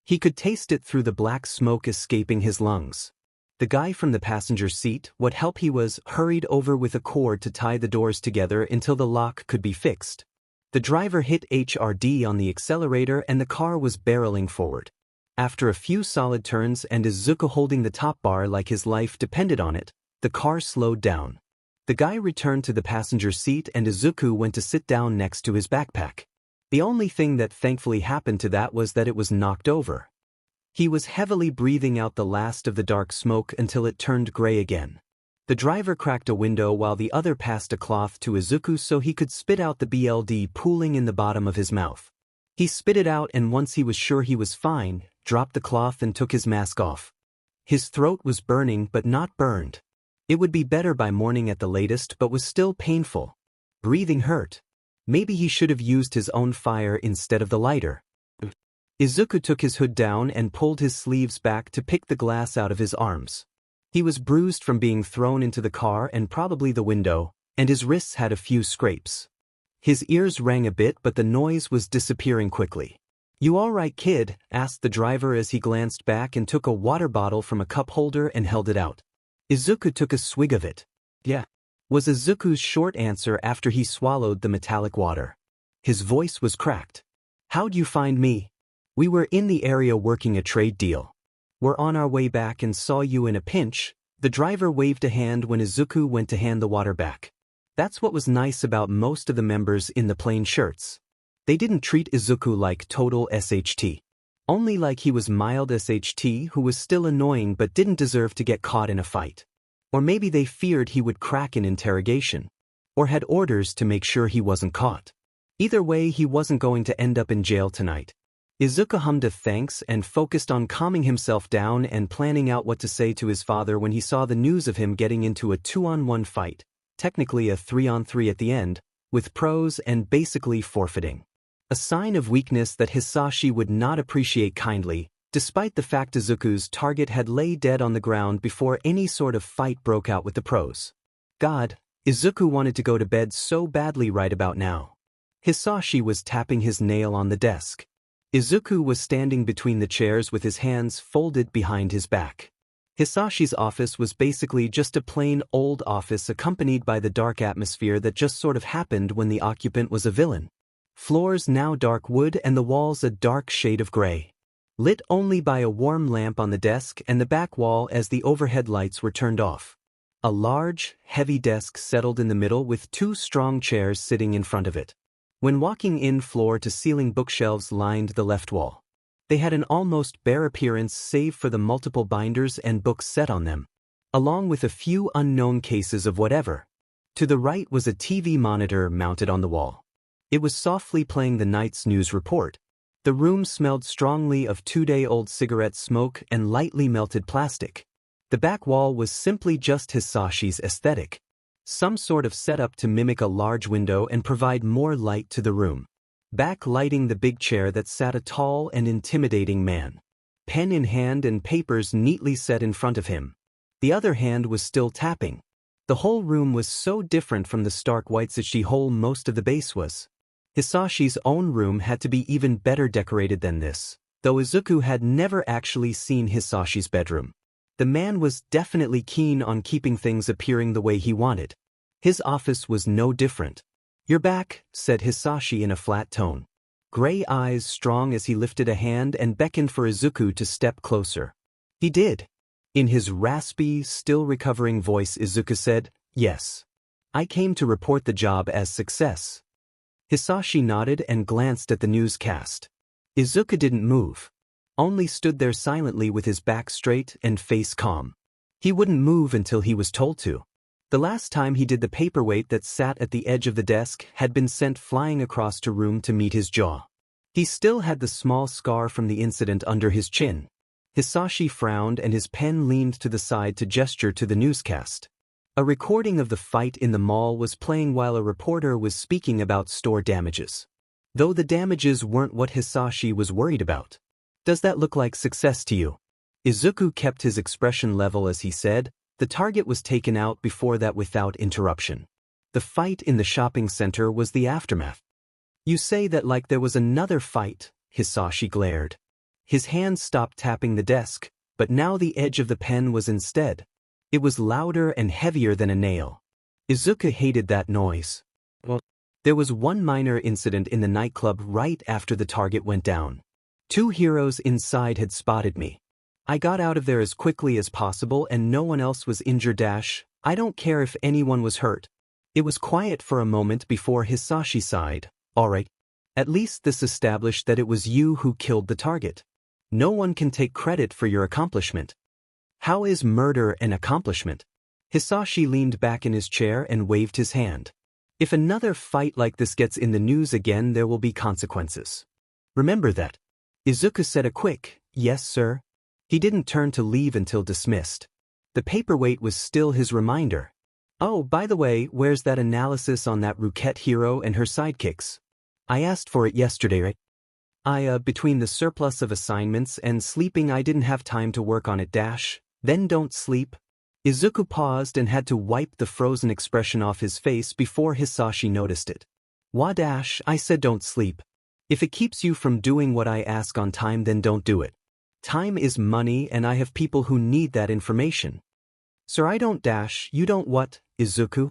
S1: He could taste it through the black smoke escaping his lungs. The guy from the passenger seat, what help he was, hurried over with a cord to tie the doors together until the lock could be fixed. The driver hit HRD on the accelerator and the car was barreling forward. After a few solid turns and Izuku holding the top bar like his life depended on it, the car slowed down. The guy returned to the passenger seat and Izuku went to sit down next to his backpack. The only thing that thankfully happened to that was that it was knocked over. He was heavily breathing out the last of the dark smoke until it turned gray again. The driver cracked a window while the other passed a cloth to Izuku so he could spit out the blood pooling in the bottom of his mouth. He spit it out and once he was sure he was fine, dropped the cloth and took his mask off. His throat was burning but not burned. It would be better by morning at the latest but was still painful. Breathing hurt. Maybe he should have used his own fire instead of the lighter. Izuku took his hood down and pulled his sleeves back to pick the glass out of his arms. He was bruised from being thrown into the car and probably the window, and his wrists had a few scrapes. His ears rang a bit but the noise was disappearing quickly. "You all right, kid?" asked the driver as he glanced back and took a water bottle from a cup holder and held it out. Izuku took a swig of it. "Yeah," was Izuku's short answer after he swallowed the metallic water. His voice was cracked. "How'd you find me?" "We were in the area working a trade deal. We're on our way back and saw you in a pinch." The driver waved a hand when Izuku went to hand the water back. That's what was nice about most of the members in the plain shirts. They didn't treat Izuku like total SHT. Only like he was mild SHT who was still annoying but didn't deserve to get caught in a fight. Or maybe they feared he would crack in interrogation. Or had orders to make sure he wasn't caught. Either way, he wasn't going to end up in jail tonight. Izuku hummed a thanks and focused on calming himself down and planning out what to say to his father when he saw the news of him getting into a 2-on-1 fight, technically a 3-on-3 at the end, with pros and basically forfeiting. A sign of weakness that Hisashi would not appreciate kindly, despite the fact Izuku's target had lay dead on the ground before any sort of fight broke out with the pros. God, Izuku wanted to go to bed so badly right about now. Hisashi was tapping his nail on the desk. Izuku was standing between the chairs with his hands folded behind his back. Hisashi's office was basically just a plain old office accompanied by the dark atmosphere that just sort of happened when the occupant was a villain. Floors now dark wood and the walls a dark shade of gray. Lit only by a warm lamp on the desk and the back wall as the overhead lights were turned off. A large, heavy desk settled in the middle with 2 strong chairs sitting in front of it. When walking in, floor-to-ceiling bookshelves lined the left wall. They had an almost bare appearance save for the multiple binders and books set on them, along with a few unknown cases of whatever. To the right was a TV monitor mounted on the wall. It was softly playing the night's news report. The room smelled strongly of 2-day-old cigarette smoke and lightly melted plastic. The back wall was simply just Hisashi's aesthetic. Some sort of setup to mimic a large window and provide more light to the room. Backlighting the big chair that sat a tall and intimidating man. Pen in hand and papers neatly set in front of him. The other hand was still tapping. The whole room was so different from the stark whitesy hole most of the base was. Hisashi's own room had to be even better decorated than this, though Izuku had never actually seen Hisashi's bedroom. The man was definitely keen on keeping things appearing the way he wanted. His office was no different. "You're back," said Hisashi in a flat tone. Gray eyes strong as he lifted a hand and beckoned for Izuku to step closer. He did. In his raspy, still recovering voice, Izuku said, "Yes. I came to report the job as success." Hisashi nodded and glanced at the newscast. Izuku didn't move. Only stood there silently with his back straight and face calm. He wouldn't move until he was told to. The last time he did, the paperweight that sat at the edge of the desk had been sent flying across the room to meet his jaw. He still had the small scar from the incident under his chin. Hisashi frowned and his pen leaned to the side to gesture to the newscast. A recording of the fight in the mall was playing while a reporter was speaking about store damages. Though the damages weren't what Hisashi was worried about. "Does that look like success to you?" Izuku kept his expression level as he said, The target was taken out before that without interruption. The fight in the shopping center was the aftermath. You say that like there was another fight, Hisashi glared. His hands stopped tapping the desk, but now the edge of the pen was instead. It was louder and heavier than a nail. Izuku hated that noise. Well, there was one minor incident in the nightclub right after the target went down. 2 heroes inside had spotted me. I got out of there as quickly as possible and no one else was injured. I don't care if anyone was hurt. It was quiet for a moment before Hisashi sighed. Alright. At least this established that it was you who killed the target. No one can take credit for your accomplishment. How is murder an accomplishment? Hisashi leaned back in his chair and waved his hand. If another fight like this gets in the news again, there will be consequences. Remember that. Izuku said a quick, yes sir. He didn't turn to leave until dismissed. The paperweight was still his reminder. Oh, by the way, where's that analysis on that Roquette hero and her sidekicks? I asked for it yesterday, right? Between the surplus of assignments and sleeping I didn't have time to work on it. Then don't sleep. Izuku paused and had to wipe the frozen expression off his face before Hisashi noticed it. I said don't sleep. If it keeps you from doing what I ask on time, then don't do it. Time is money and I have people who need that information. Sir, I don't. You don't what, Izuku?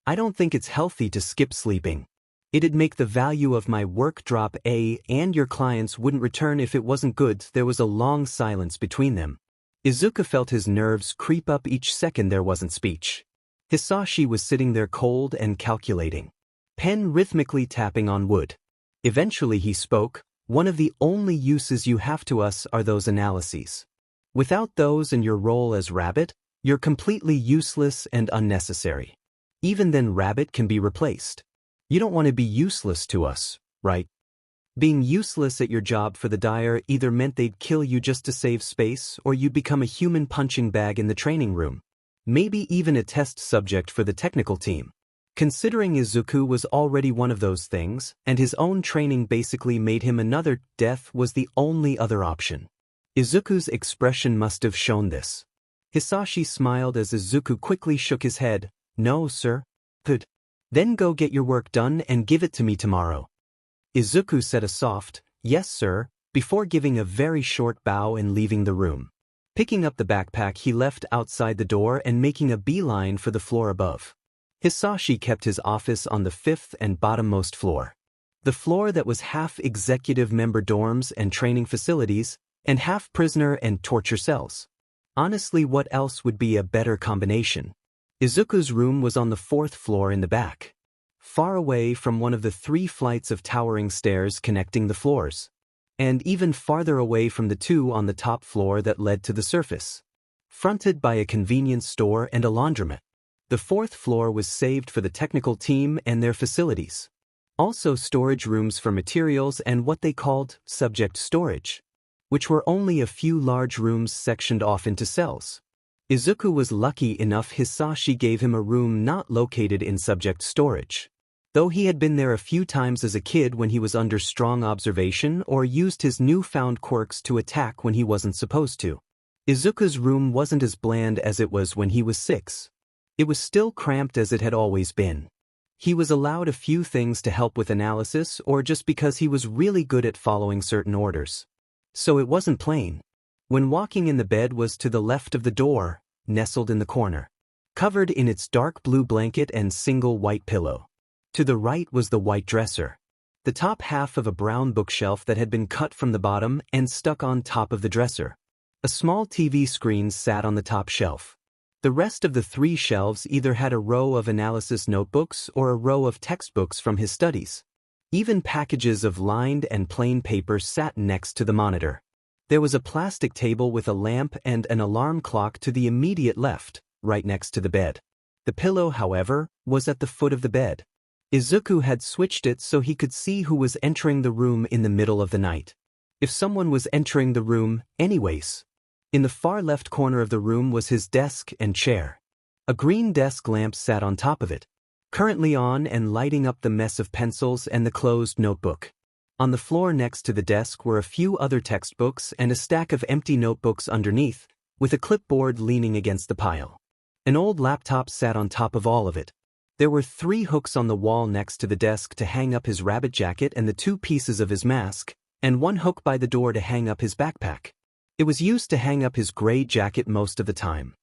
S1: I don't think it's healthy to skip sleeping. It'd make the value of my work drop, and your clients wouldn't return if it wasn't good. There was a long silence between them. Izuku felt his nerves creep up each second there wasn't speech. Hisashi was sitting there cold and calculating. Pen rhythmically tapping on wood. Eventually he spoke. One of the only uses you have to us are those analyses. Without those and your role as Rabbit, you're completely useless and unnecessary. Even then Rabbit can be replaced. You don't want to be useless to us, right? Being useless at your job for the Dire either meant they'd kill you just to save space or you'd become a human punching bag in the training room. Maybe even a test subject for the technical team. Considering Izuku was already one of those things, and his own training basically made him another, death was the only other option. Izuku's expression must have shown this. Hisashi smiled as Izuku quickly shook his head. No, sir. Good. Then go get your work done and give it to me tomorrow. Izuku said a soft, yes sir, before giving a very short bow and leaving the room. Picking up the backpack he left outside the door and making a beeline for the floor above. Hisashi kept his office on the 5th and bottommost floor. The floor that was half executive member dorms and training facilities, and half prisoner and torture cells. Honestly, what else would be a better combination? Izuku's room was on the 4th floor in the back, far away from one of the 3 flights of towering stairs connecting the floors, and even farther away from the 2 on the top floor that led to the surface. Fronted by a convenience store and a laundromat. The 4th floor was saved for the technical team and their facilities. Also storage rooms for materials and what they called subject storage, which were only a few large rooms sectioned off into cells. Izuku was lucky enough Hisashi gave him a room not located in subject storage, though he had been there a few times as a kid when he was under strong observation or used his newfound quirks to attack when he wasn't supposed to. Izuku's room wasn't as bland as it was when he was 6. It was still cramped as it had always been. He was allowed a few things to help with analysis or just because he was really good at following certain orders. So it wasn't plain. When walking in, the bed was to the left of the door, nestled in the corner, covered in its dark blue blanket and single white pillow. To the right was the white dresser, the top half of a brown bookshelf that had been cut from the bottom and stuck on top of the dresser. A small TV screen sat on the top shelf. The rest of the 3 shelves either had a row of analysis notebooks or a row of textbooks from his studies. Even packages of lined and plain paper sat next to the monitor. There was a plastic table with a lamp and an alarm clock to the immediate left, right next to the bed. The pillow, however, was at the foot of the bed. Izuku had switched it so he could see who was entering the room in the middle of the night. If someone was entering the room, anyways. In the far left corner of the room was his desk and chair. A green desk lamp sat on top of it, currently on and lighting up the mess of pencils and the closed notebook. On the floor next to the desk were a few other textbooks and a stack of empty notebooks underneath, with a clipboard leaning against the pile. An old laptop sat on top of all of it. There were 3 hooks on the wall next to the desk to hang up his rabbit jacket and the 2 pieces of his mask, and 1 hook by the door to hang up his backpack. It was used to hang up his gray jacket most of the time.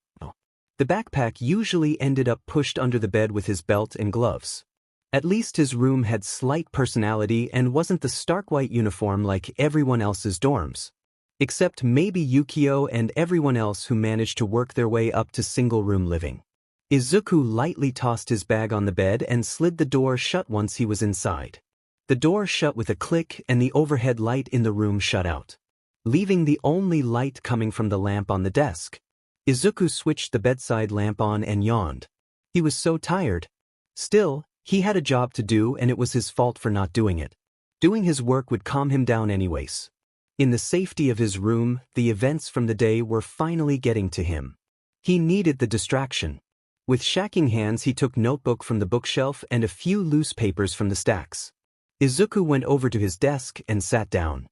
S1: The backpack usually ended up pushed under the bed with his belt and gloves. At least his room had slight personality and wasn't the stark white uniform like everyone else's dorms. Except maybe Yukio and everyone else who managed to work their way up to single-room living. Izuku lightly tossed his bag on the bed and slid the door shut once he was inside. The door shut with a click and the overhead light in the room shut out, leaving the only light coming from the lamp on the desk. Izuku switched the bedside lamp on and yawned. He was so tired. Still, he had a job to do and it was his fault for not doing it. Doing his work would calm him down anyways. In the safety of his room, the events from the day were finally getting to him. He needed the distraction. With shaking hands he took notebook from the bookshelf and a few loose papers from the stacks. Izuku went over to his desk and sat down.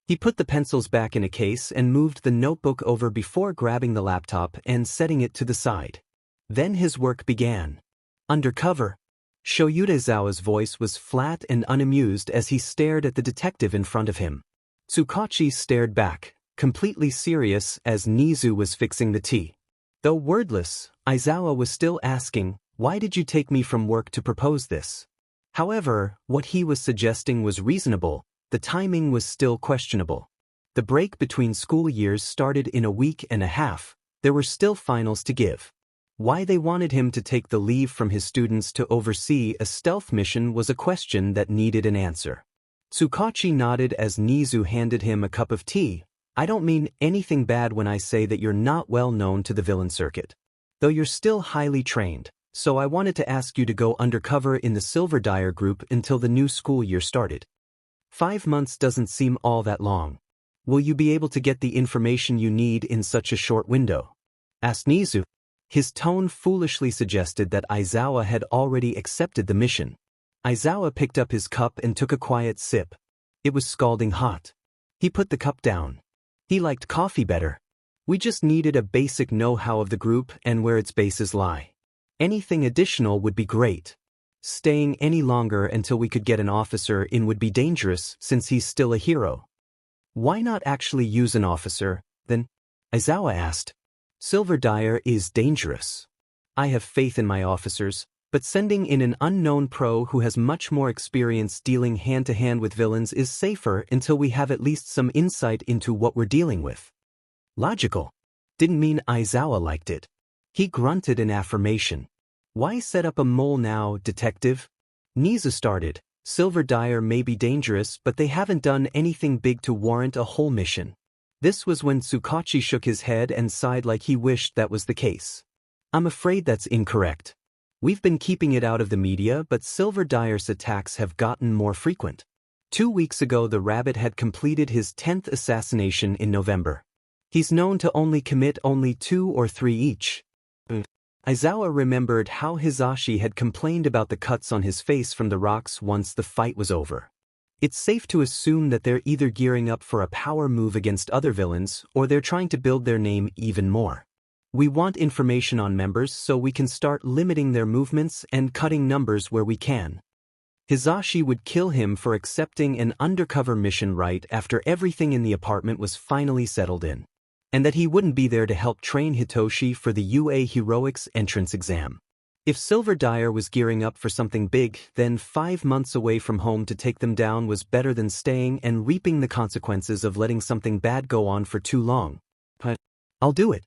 S1: He put the pencils back in a case and moved the notebook over before grabbing the laptop and setting it to the side. Then his work began. Undercover. Shouta Aizawa's voice was flat and unamused as he stared at the detective in front of him. Tsukachi stared back, completely serious as Nizu was fixing the tea. Though wordless, Aizawa was still asking, "Why did you take me from work to propose this?" However, what he was suggesting was reasonable. The timing was still questionable. The break between school years started in a week and a half. There were still finals to give. Why they wanted him to take the leave from his students to oversee a stealth mission was a question that needed an answer. Tsukachi nodded as Nizu handed him a cup of tea. "I don't mean anything bad when I say that you're not well known to the villain circuit. Though you're still highly trained, so I wanted to ask you to go undercover in the Silver Dyer group until the new school year started. 5 months doesn't seem all that long. Will you be able to get the information you need in such a short window?" asked Nizu. His tone foolishly suggested that Aizawa had already accepted the mission. Aizawa picked up his cup and took a quiet sip. It was scalding hot. He put the cup down. He liked coffee better. "We just needed a basic know-how of the group and where its bases lie. Anything additional would be great. Staying any longer until we could get an officer in would be dangerous since he's still a hero." "Why not actually use an officer, then?" Aizawa asked. "Silver Dyer is dangerous. I have faith in my officers, but sending in an unknown pro who has much more experience dealing hand-to-hand with villains is safer until we have at least some insight into what we're dealing with." Logical. Didn't mean Aizawa liked it. He grunted in affirmation. "Why set up a mole now, detective?" Nizu started. "Silver Dyer may be dangerous, but they haven't done anything big to warrant a whole mission." This was when Tsukachi shook his head and sighed like he wished that was the case. "I'm afraid that's incorrect. We've been keeping it out of the media, but Silver Dyer's attacks have gotten more frequent. 2 weeks ago the rabbit had completed his 10th assassination in November. He's known to only commit 2 or 3 each." Aizawa remembered how Hisashi had complained about the cuts on his face from the rocks once the fight was over. It's safe to assume that they're either gearing up for a power move against other villains or they're trying to build their name even more. We want information on members so we can start limiting their movements and cutting numbers where we can. Hisashi would kill him for accepting an undercover mission right after everything in the apartment was finally settled in. And that he wouldn't be there to help train Hitoshi for the UA Heroics entrance exam. If Silver Dyer was gearing up for something big, then 5 months away from home to take them down was better than staying and reaping the consequences of letting something bad go on for too long. "But I'll do it."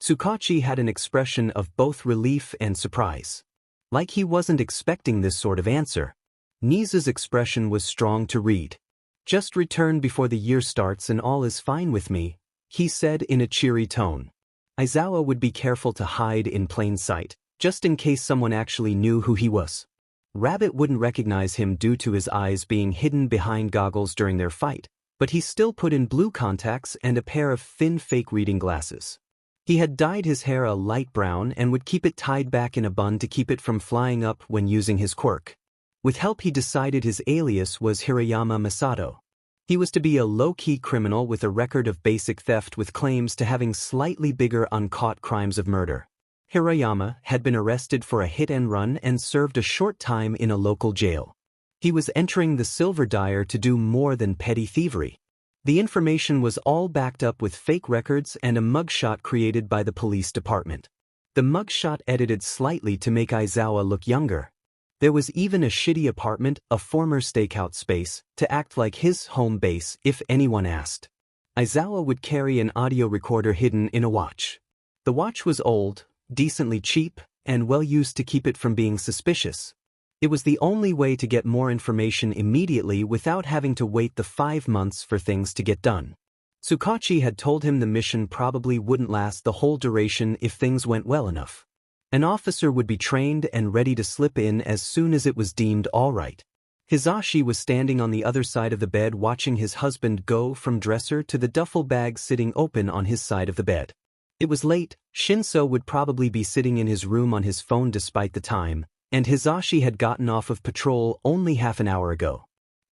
S1: Tsukachi had an expression of both relief and surprise. Like he wasn't expecting this sort of answer. Nizu's expression was strong to read. "Just return before the year starts and all is fine with me," he said in a cheery tone. Aizawa would be careful to hide in plain sight, just in case someone actually knew who he was. Rabbit wouldn't recognize him due to his eyes being hidden behind goggles during their fight, but he still put in blue contacts and a pair of thin fake reading glasses. He had dyed his hair a light brown and would keep it tied back in a bun to keep it from flying up when using his quirk. With help he decided his alias was Hirayama Masato. He was to be a low-key criminal with a record of basic theft with claims to having slightly bigger uncaught crimes of murder. Hirayama had been arrested for a hit-and-run and served a short time in a local jail. He was entering the silver dyer to do more than petty thievery. The information was all backed up with fake records and a mugshot created by the police department. The mugshot edited slightly to make Aizawa look younger. There was even a shitty apartment, a former stakeout space, to act like his home base if anyone asked. Aizawa would carry an audio recorder hidden in a watch. The watch was old, decently cheap, and well used to keep it from being suspicious. It was the only way to get more information immediately without having to wait the 5 months for things to get done. Tsukachi had told him the mission probably wouldn't last the whole duration if things went well enough. An officer would be trained and ready to slip in as soon as it was deemed all right. Hisashi was standing on the other side of the bed watching his husband go from dresser to the duffel bag sitting open on his side of the bed. It was late, Shinso would probably be sitting in his room on his phone despite the time, and Hisashi had gotten off of patrol only half an hour ago.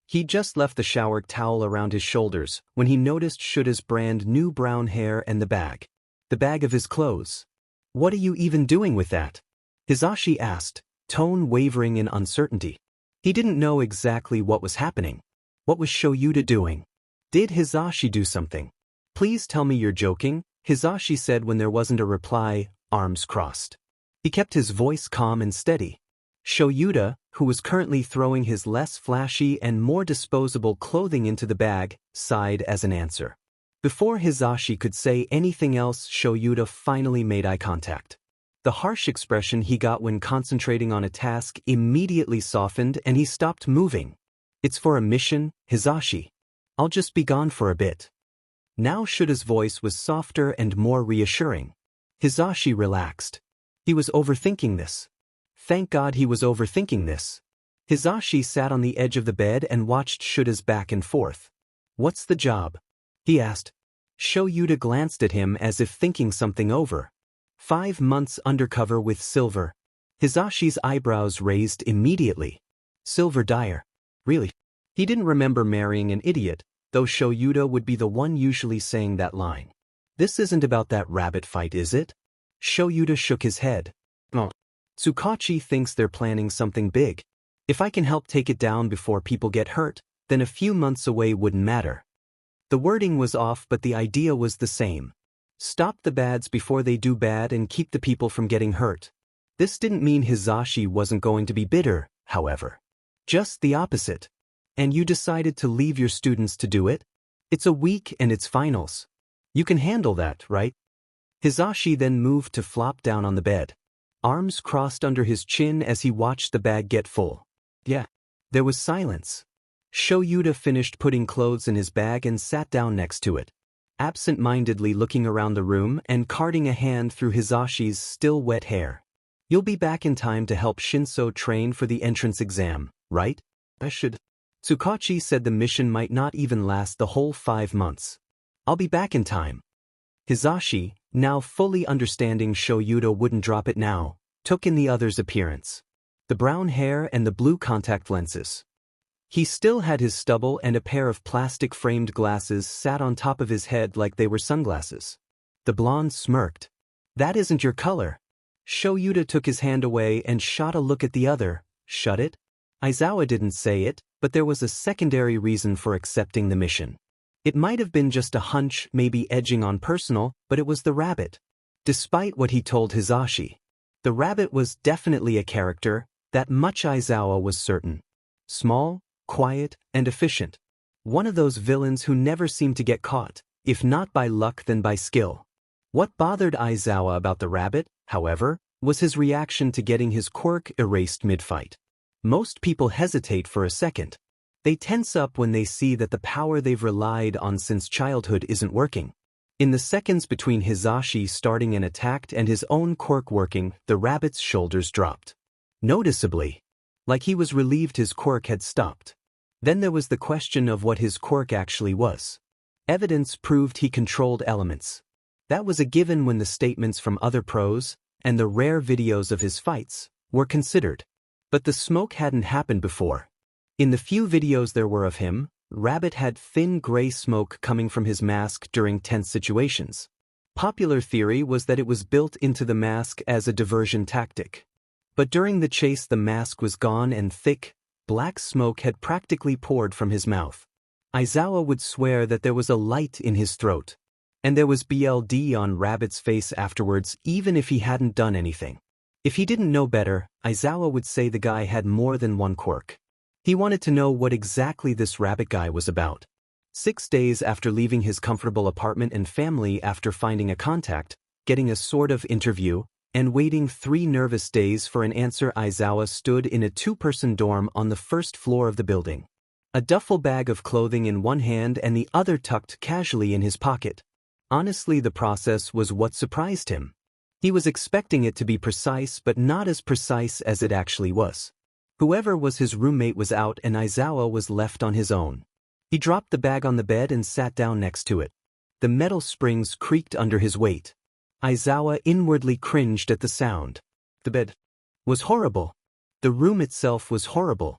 S1: He'd just left the shower towel around his shoulders when he noticed Shouta's brand new brown hair and the bag. The bag of his clothes. "What are you even doing with that?" Hisashi asked, tone wavering in uncertainty. He didn't know exactly what was happening. What was Shouta doing? Did Hisashi do something? "Please tell me you're joking," Hisashi said when there wasn't a reply, arms crossed. He kept his voice calm and steady. Shouta, who was currently throwing his less flashy and more disposable clothing into the bag, sighed as an answer. Before Hisashi could say anything else, Shouta finally made eye contact. The harsh expression he got when concentrating on a task immediately softened and he stopped moving. "It's for a mission, Hisashi. I'll just be gone for a bit." Now Shouta's voice was softer and more reassuring. Hisashi relaxed. He was overthinking this. Thank God he was overthinking this. Hisashi sat on the edge of the bed and watched Shouta's back and forth. "What's the job?" he asked. Shouta glanced at him as if thinking something over. 5 months undercover with silver. Hisashi's eyebrows raised immediately. Silver dyer. Really? He didn't remember marrying an idiot, though Shouta would be the one usually saying that line. "This isn't about that rabbit fight, is it?" Shouta shook his head. "No. Tsukachi thinks they're planning something big. If I can help take it down before people get hurt, then a few months away wouldn't matter." The wording was off, but the idea was the same. Stop the bads before they do bad and keep the people from getting hurt. This didn't mean Hisashi wasn't going to be bitter, however. Just the opposite. "And you decided to leave your students to do it? It's a week and it's finals. You can handle that, right?" Hisashi then moved to flop down on the bed. Arms crossed under his chin as he watched the bag get full. "Yeah." There was silence. Shouta finished putting clothes in his bag and sat down next to it, absent-mindedly looking around the room and carting a hand through Hisashi's still wet hair. "You'll be back in time to help Shinso train for the entrance exam, right?" "I should." Tsukachi said the mission might not even last the whole 5 months. "I'll be back in time." Hisashi, now fully understanding Shouta wouldn't drop it now, took in the other's appearance. The brown hair and the blue contact lenses. He still had his stubble and a pair of plastic-framed glasses sat on top of his head like they were sunglasses. The blonde smirked. "That isn't your color." Shouta took his hand away and shot a look at the other. "Shut it?" Aizawa didn't say it, but there was a secondary reason for accepting the mission. It might have been just a hunch, maybe edging on personal, but it was the rabbit. Despite what he told Hisashi, the rabbit was definitely a character, that much Aizawa was certain. Small, quiet, and efficient. One of those villains who never seemed to get caught, if not by luck then by skill. What bothered Aizawa about the rabbit, however, was his reaction to getting his quirk erased mid-fight. Most people hesitate for a second. They tense up when they see that the power they've relied on since childhood isn't working. In the seconds between Hisashi starting an attack and his own quirk working, the rabbit's shoulders dropped. Noticeably. Like he was relieved his quirk had stopped. Then there was the question of what his quirk actually was. Evidence proved he controlled elements. That was a given when the statements from other pros, and the rare videos of his fights, were considered. But the smoke hadn't happened before. In the few videos there were of him, Rabbit had thin gray smoke coming from his mask during tense situations. Popular theory was that it was built into the mask as a diversion tactic. But during the chase the mask was gone and thick, black smoke had practically poured from his mouth. Aizawa would swear that there was a light in his throat. And there was BLD on Rabbit's face afterwards even if he hadn't done anything. If he didn't know better, Aizawa would say the guy had more than one quirk. He wanted to know what exactly this Rabbit guy was about. 6 days after leaving his comfortable apartment and family after finding a contact, getting a sort of interview, and waiting 3 nervous days for an answer, Aizawa stood in a 2-person dorm on the first floor of the building. A duffel bag of clothing in one hand and the other tucked casually in his pocket. Honestly, the process was what surprised him. He was expecting it to be precise but not as precise as it actually was. Whoever was his roommate was out and Aizawa was left on his own. He dropped the bag on the bed and sat down next to it. The metal springs creaked under his weight. Aizawa inwardly cringed at the sound. The bed was horrible. The room itself was horrible.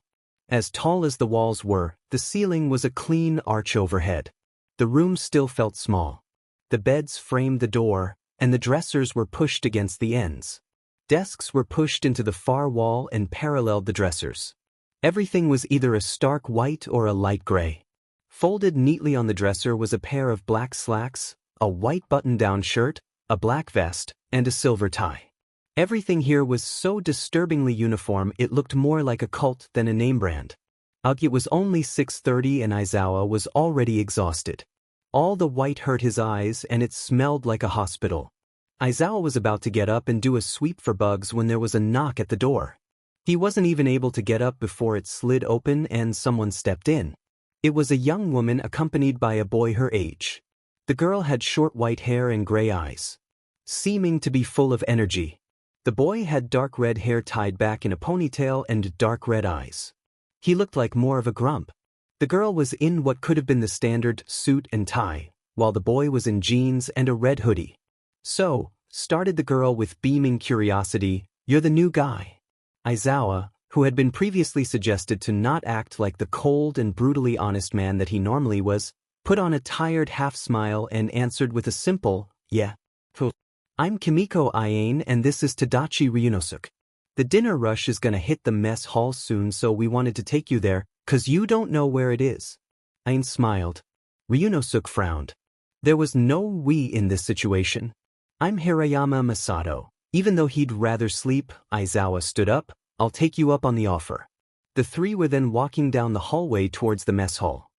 S1: As tall as the walls were, the ceiling was a clean arch overhead. The room still felt small. The beds framed the door, and the dressers were pushed against the ends. Desks were pushed into the far wall and paralleled the dressers. Everything was either a stark white or a light gray. Folded neatly on the dresser was a pair of black slacks, a white button-down shirt, a black vest, and a silver tie. Everything here was so disturbingly uniform it looked more like a cult than a name brand. It was only 6:30 and Aizawa was already exhausted. All the white hurt his eyes and it smelled like a hospital. Aizawa was about to get up and do a sweep for bugs when there was a knock at the door. He wasn't even able to get up before it slid open and someone stepped in. It was a young woman accompanied by a boy her age. The girl had short white hair and gray eyes, seeming to be full of energy. The boy had dark red hair tied back in a ponytail and dark red eyes. He looked like more of a grump. The girl was in what could have been the standard suit and tie, while the boy was in jeans and a red hoodie. "So," started the girl with beaming curiosity, "you're the new guy." Aizawa, who had been previously suggested to not act like the cold and brutally honest man that he normally was, put on a tired half-smile and answered with a simple, "Yeah." "I'm Kimiko Ayane and this is Tadachi Ryunosuke. The dinner rush is gonna hit the mess hall soon so we wanted to take you there, 'cause you don't know where it is." Ayane smiled. Ryunosuke frowned. There was no we in this situation. "I'm Hirayama Masato." Even though he'd rather sleep, Aizawa stood up. "I'll take you up on the offer." The three were then walking down the hallway towards the mess hall.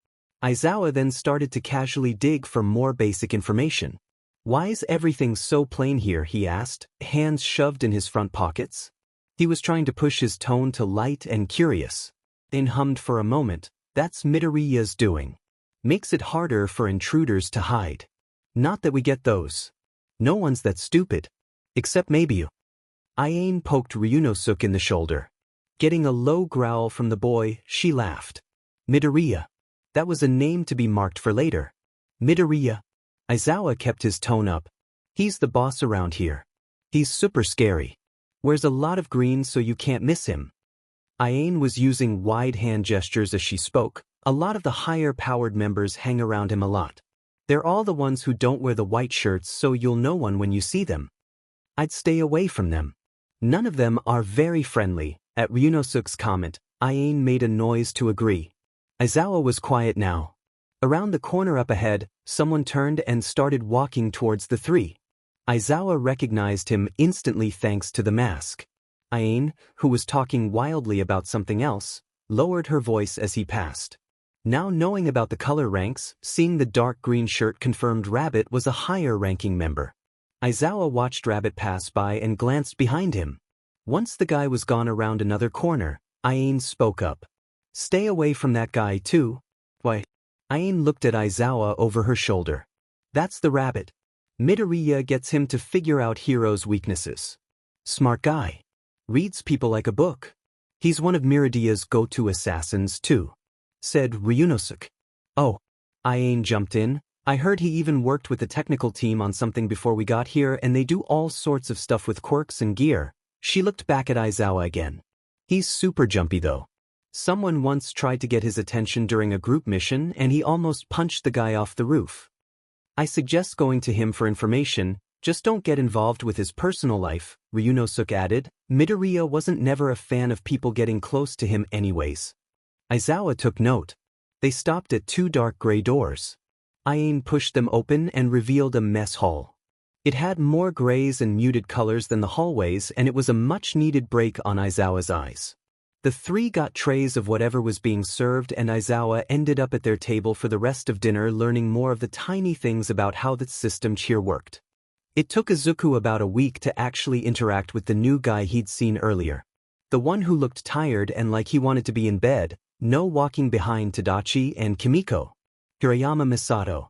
S1: Aizawa then started to casually dig for more basic information. "Why is everything so plain here?" he asked, hands shoved in his front pockets. He was trying to push his tone to light and curious. Then hummed for a moment, "That's Midoriya's doing. Makes it harder for intruders to hide. Not that we get those. No one's that stupid. Except maybe you." Ayane poked Ryunosuke in the shoulder. Getting a low growl from the boy, she laughed. "Midoriya. That was a name to be marked for later." "Midoriya." Aizawa kept his tone up. "He's the boss around here. He's super scary. Wears a lot of green so you can't miss him." Ayane was using wide hand gestures as she spoke. A lot of the higher-powered members hang around him a lot. They're all the ones who don't wear the white shirts so you'll know one when you see them. I'd stay away from them. None of them are very friendly. At Ryunosuke's comment, Ayane made a noise to agree. Aizawa was quiet now. Around the corner up ahead, someone turned and started walking towards the three. Aizawa recognized him instantly thanks to the mask. Ayane, who was talking wildly about something else, lowered her voice as he passed. Now knowing about the color ranks, seeing the dark green shirt confirmed Rabbit was a higher-ranking member. Aizawa watched Rabbit pass by and glanced behind him. Once the guy was gone around another corner, Ayane spoke up. "Stay away from that guy too." "Why?" Ayane looked at Aizawa over her shoulder. "That's the Rabbit. Midoriya gets him to figure out heroes' weaknesses. Smart guy. Reads people like a book. He's one of Midoriya's go-to assassins too," said Ryunosuke. "Oh." Ayane jumped in. "I heard he even worked with the technical team on something before we got here and they do all sorts of stuff with quirks and gear." She looked back at Aizawa again. "He's super jumpy though. Someone once tried to get his attention during a group mission and he almost punched the guy off the roof. I suggest going to him for information, just don't get involved with his personal life, Ryunosuke added. Midoriya wasn't never a fan of people getting close to him anyways. Aizawa took note. They stopped at 2 dark gray doors. Aine pushed them open and revealed a mess hall. It had more grays and muted colors than the hallways and it was a much-needed break on Aizawa's eyes. The 3 got trays of whatever was being served and Aizawa ended up at their table for the rest of dinner learning more of the tiny things about how the system here worked. It took Izuku about a week to actually interact with the new guy he'd seen earlier. The one who looked tired and like he wanted to be in bed, no walking behind Tadachi and Kimiko. Hirayama Misato.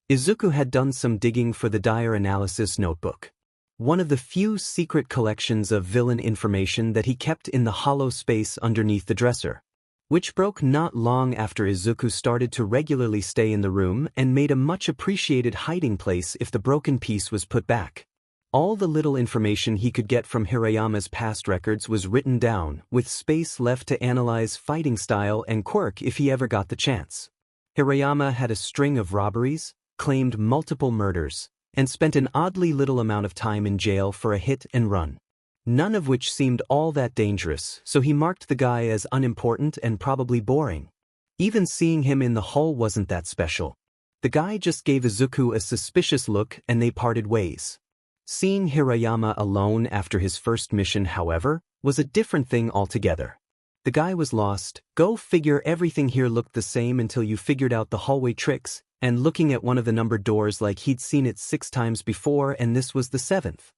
S1: Izuku had done some digging for the dire analysis notebook. One of the few secret collections of villain information that he kept in the hollow space underneath the dresser, which broke not long after Izuku started to regularly stay in the room and made a much appreciated hiding place if the broken piece was put back. All the little information he could get from Hirayama's past records was written down, with space left to analyze fighting style and quirk if he ever got the chance. Hirayama had a string of robberies, claimed multiple murders, and spent an oddly little amount of time in jail for a hit and run. None of which seemed all that dangerous, so he marked the guy as unimportant and probably boring. Even seeing him in the hall wasn't that special. The guy just gave Izuku a suspicious look and they parted ways. Seeing Hirayama alone after his first mission, however, was a different thing altogether. The guy was lost. Go figure. Everything here looked the same until you figured out the hallway tricks, and looking at one of the numbered doors like he'd seen it 6 times before and this was the 7th.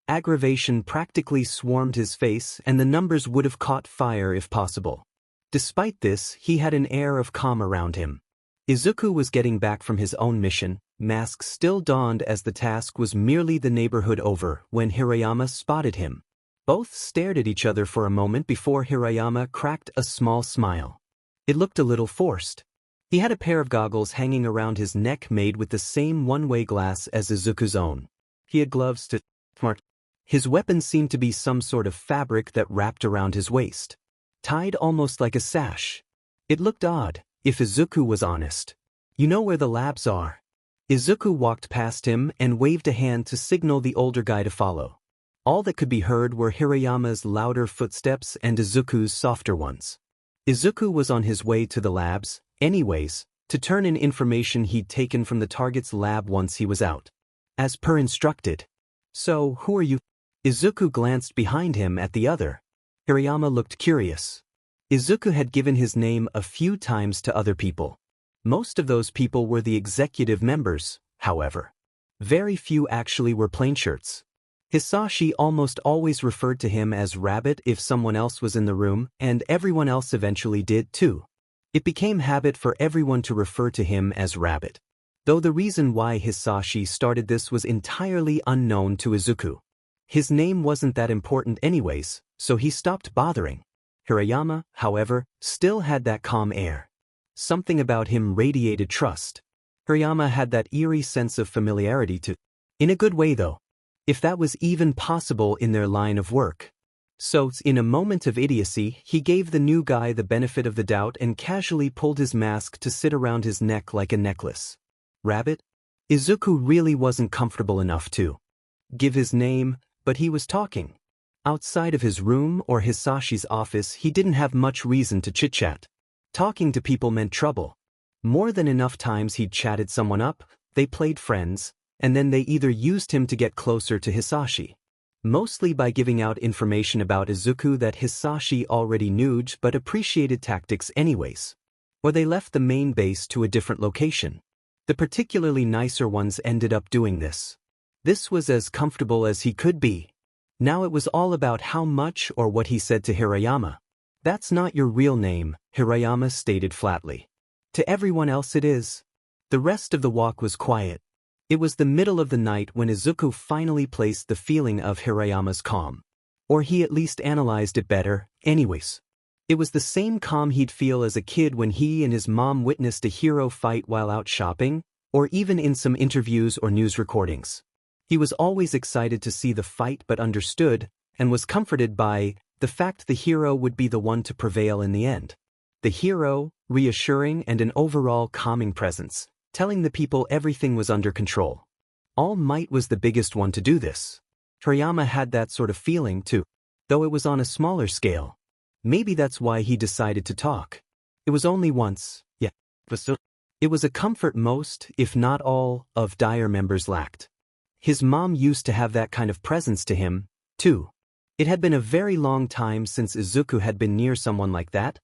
S1: Aggravation practically swarmed his face and the numbers would have caught fire if possible. Despite this, he had an air of calm around him. Izuku was getting back from his own mission, mask still donned as the task was merely the neighborhood over, when Hirayama spotted him. Both stared at each other for a moment before Hirayama cracked a small smile. It looked a little forced. He had a pair of goggles hanging around his neck made with the same one-way glass as Izuku's own. He had gloves to smart. His weapon seemed to be some sort of fabric that wrapped around his waist, tied almost like a sash. It looked odd, if Izuku was honest. You know where the labs are? Izuku walked past him and waved a hand to signal the older guy to follow. All that could be heard were Hirayama's louder footsteps and Izuku's softer ones. Izuku was on his way to the labs, anyways, to turn in information he'd taken from the target's lab once he was out. As per instructed. So, who are you? Izuku glanced behind him at the other. Hirayama looked curious. Izuku had given his name a few times to other people. Most of those people were the executive members, however. Very few actually were plainshirts. Hisashi almost always referred to him as Rabbit if someone else was in the room, and everyone else eventually did too. It became habit for everyone to refer to him as Rabbit. Though the reason why Hisashi started this was entirely unknown to Izuku. His name wasn't that important anyways, so he stopped bothering. Hirayama, however, still had that calm air. Something about him radiated trust. Hirayama had that eerie sense of familiarity too. In a good way though. If that was even possible in their line of work. So, in a moment of idiocy, he gave the new guy the benefit of the doubt and casually pulled his mask to sit around his neck like a necklace. Rabbit? Izuku really wasn't comfortable enough to give his name, but he was talking. Outside of his room or Hisashi's office, he didn't have much reason to chit-chat. Talking to people meant trouble. More than enough times he'd chatted someone up, they played friends, and then they either used him to get closer to Hisashi. Mostly by giving out information about Izuku that Hisashi already knew but appreciated tactics anyways. Or they left the main base to a different location. The particularly nicer ones ended up doing this. This was as comfortable as he could be. Now it was all about how much or what he said to Hirayama. That's not your real name, Hirayama stated flatly. To everyone else it is. The rest of the walk was quiet. It was the middle of the night when Izuku finally placed the feeling of Hirayama's calm. Or he at least analyzed it better, anyways. It was the same calm he'd feel as a kid when he and his mom witnessed a hero fight while out shopping, or even in some interviews or news recordings. He was always excited to see the fight but understood, and was comforted by the fact the hero would be the one to prevail in the end. The hero, reassuring and an overall calming presence, telling the people everything was under control. All Might was the biggest one to do this. Toriyama had that sort of feeling too, though it was on a smaller scale. Maybe that's why he decided to talk. It was only once, yeah, but still. It was a comfort most, if not all, of Dire members lacked. His mom used to have that kind of presence to him, too. It had been a very long time since Izuku had been near someone like that.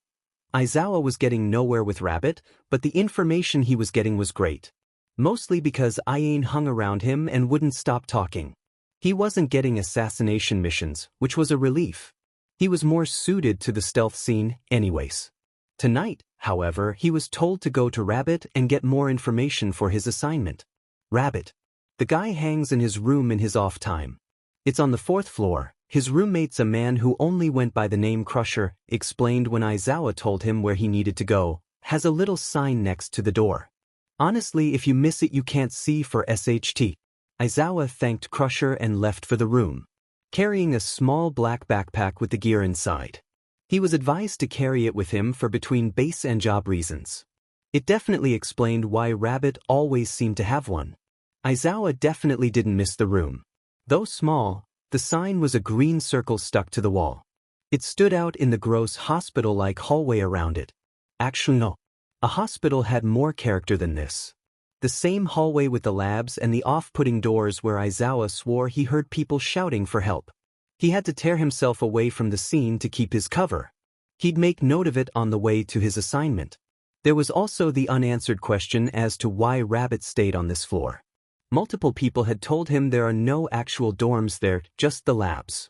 S1: Aizawa was getting nowhere with Rabbit, but the information he was getting was great. Mostly because Iane hung around him and wouldn't stop talking. He wasn't getting assassination missions, which was a relief. He was more suited to the stealth scene anyways. Tonight, however, he was told to go to Rabbit and get more information for his assignment. Rabbit. The guy hangs in his room in his off time. It's on the 4th floor. His roommate's a man who only went by the name Crusher, explained when Aizawa told him where he needed to go, has a little sign next to the door. Honestly, if you miss it you can't see for SHT. Aizawa thanked Crusher and left for the room, carrying a small black backpack with the gear inside. He was advised to carry it with him for between base and job reasons. It definitely explained why Rabbit always seemed to have one. Aizawa definitely didn't miss the room. Though small, the sign was a green circle stuck to the wall. It stood out in the gross hospital-like hallway around it. Actually no. A hospital had more character than this. The same hallway with the labs and the off-putting doors where Aizawa swore he heard people shouting for help. He had to tear himself away from the scene to keep his cover. He'd make note of it on the way to his assignment. There was also the unanswered question as to why Rabbit stayed on this floor. Multiple people had told him there are no actual dorms there, just the labs.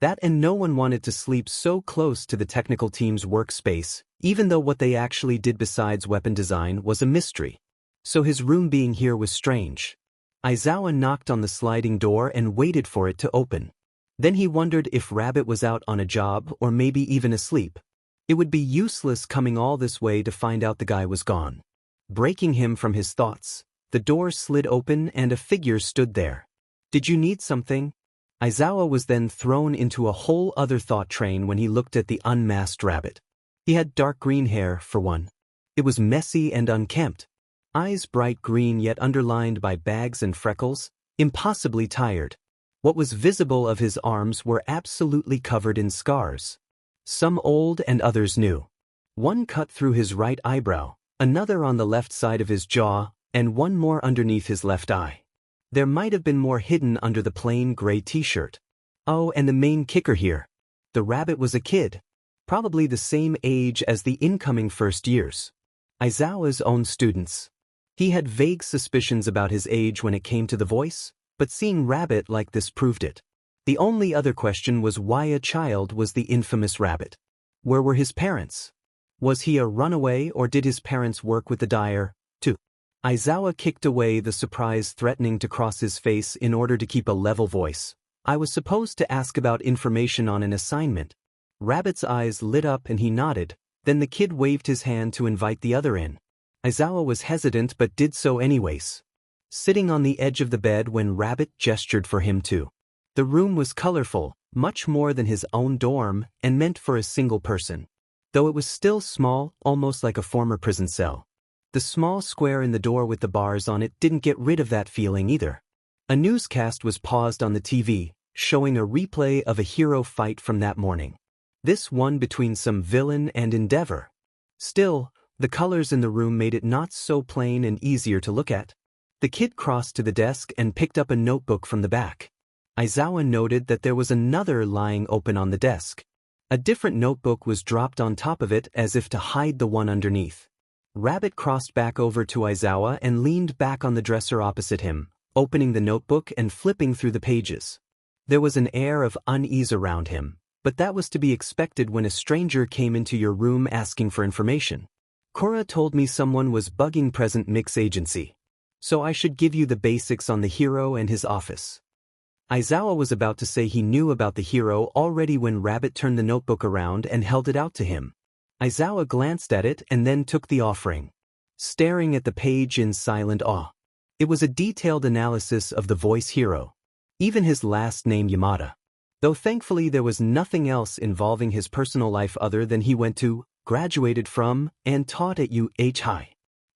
S1: That and no one wanted to sleep so close to the technical team's workspace, even though what they actually did besides weapon design was a mystery. So his room being here was strange. Aizawa knocked on the sliding door and waited for it to open. Then he wondered if Rabbit was out on a job or maybe even asleep. It would be useless coming all this way to find out the guy was gone. Breaking him from his thoughts, the door slid open and a figure stood there. "Did you need something?" Aizawa was then thrown into a whole other thought train when he looked at the unmasked Rabbit. He had dark green hair, for one. It was messy and unkempt. Eyes bright green yet underlined by bags and freckles, impossibly tired. What was visible of his arms were absolutely covered in scars. Some old and others new. One cut through his right eyebrow, another on the left side of his jaw, and one more underneath his left eye. There might have been more hidden under the plain gray t-shirt. Oh, and the main kicker here. The Rabbit was a kid. Probably the same age as the incoming first years. Aizawa's own students. He had vague suspicions about his age when it came to the voice, but seeing Rabbit like this proved it. The only other question was why a child was the infamous Rabbit. Where were his parents? Was he a runaway or did his parents work with the Dire, too? Aizawa kicked away the surprise threatening to cross his face in order to keep a level voice. "I was supposed to ask about information on an assignment." Rabbit's eyes lit up and he nodded, then the kid waved his hand to invite the other in. Aizawa was hesitant but did so anyways. Sitting on the edge of the bed when Rabbit gestured for him too. The room was colorful, much more than his own dorm, and meant for a single person. Though it was still small, almost like a former prison cell. The small square in the door with the bars on it didn't get rid of that feeling either. A newscast was paused on the TV, showing a replay of a hero fight from that morning. This one between some villain and Endeavor. Still, the colors in the room made it not so plain and easier to look at. The kid crossed to the desk and picked up a notebook from the back. Aizawa noted that there was another lying open on the desk. A different notebook was dropped on top of it as if to hide the one underneath. Rabbit crossed back over to Aizawa and leaned back on the dresser opposite him, opening the notebook and flipping through the pages. There was an air of unease around him, but that was to be expected when a stranger came into your room asking for information. "Cora told me someone was bugging Present Mix Agency. So I should give you the basics on the hero and his office." Aizawa was about to say he knew about the hero already when Rabbit turned the notebook around and held it out to him. Aizawa glanced at it and then took the offering, staring at the page in silent awe. It was a detailed analysis of the voice hero, even his last name Yamada. Though thankfully there was nothing else involving his personal life other than he went to graduated from, and taught at UH.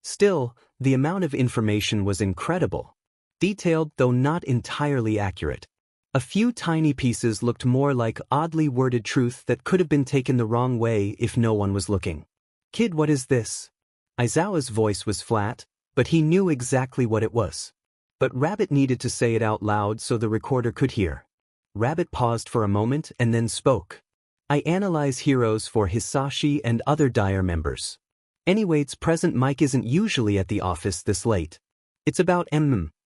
S1: Still, the amount of information was incredible. Detailed though not entirely accurate. A few tiny pieces looked more like oddly worded truth that could have been taken the wrong way if no one was looking. "Kid, what is this?" Aizawa's voice was flat, but he knew exactly what it was. But Rabbit needed to say it out loud so the recorder could hear. Rabbit paused for a moment and then spoke. "I analyze heroes for Hisashi and other Dire members. Anyways, present Mike isn't usually at the office this late. It's about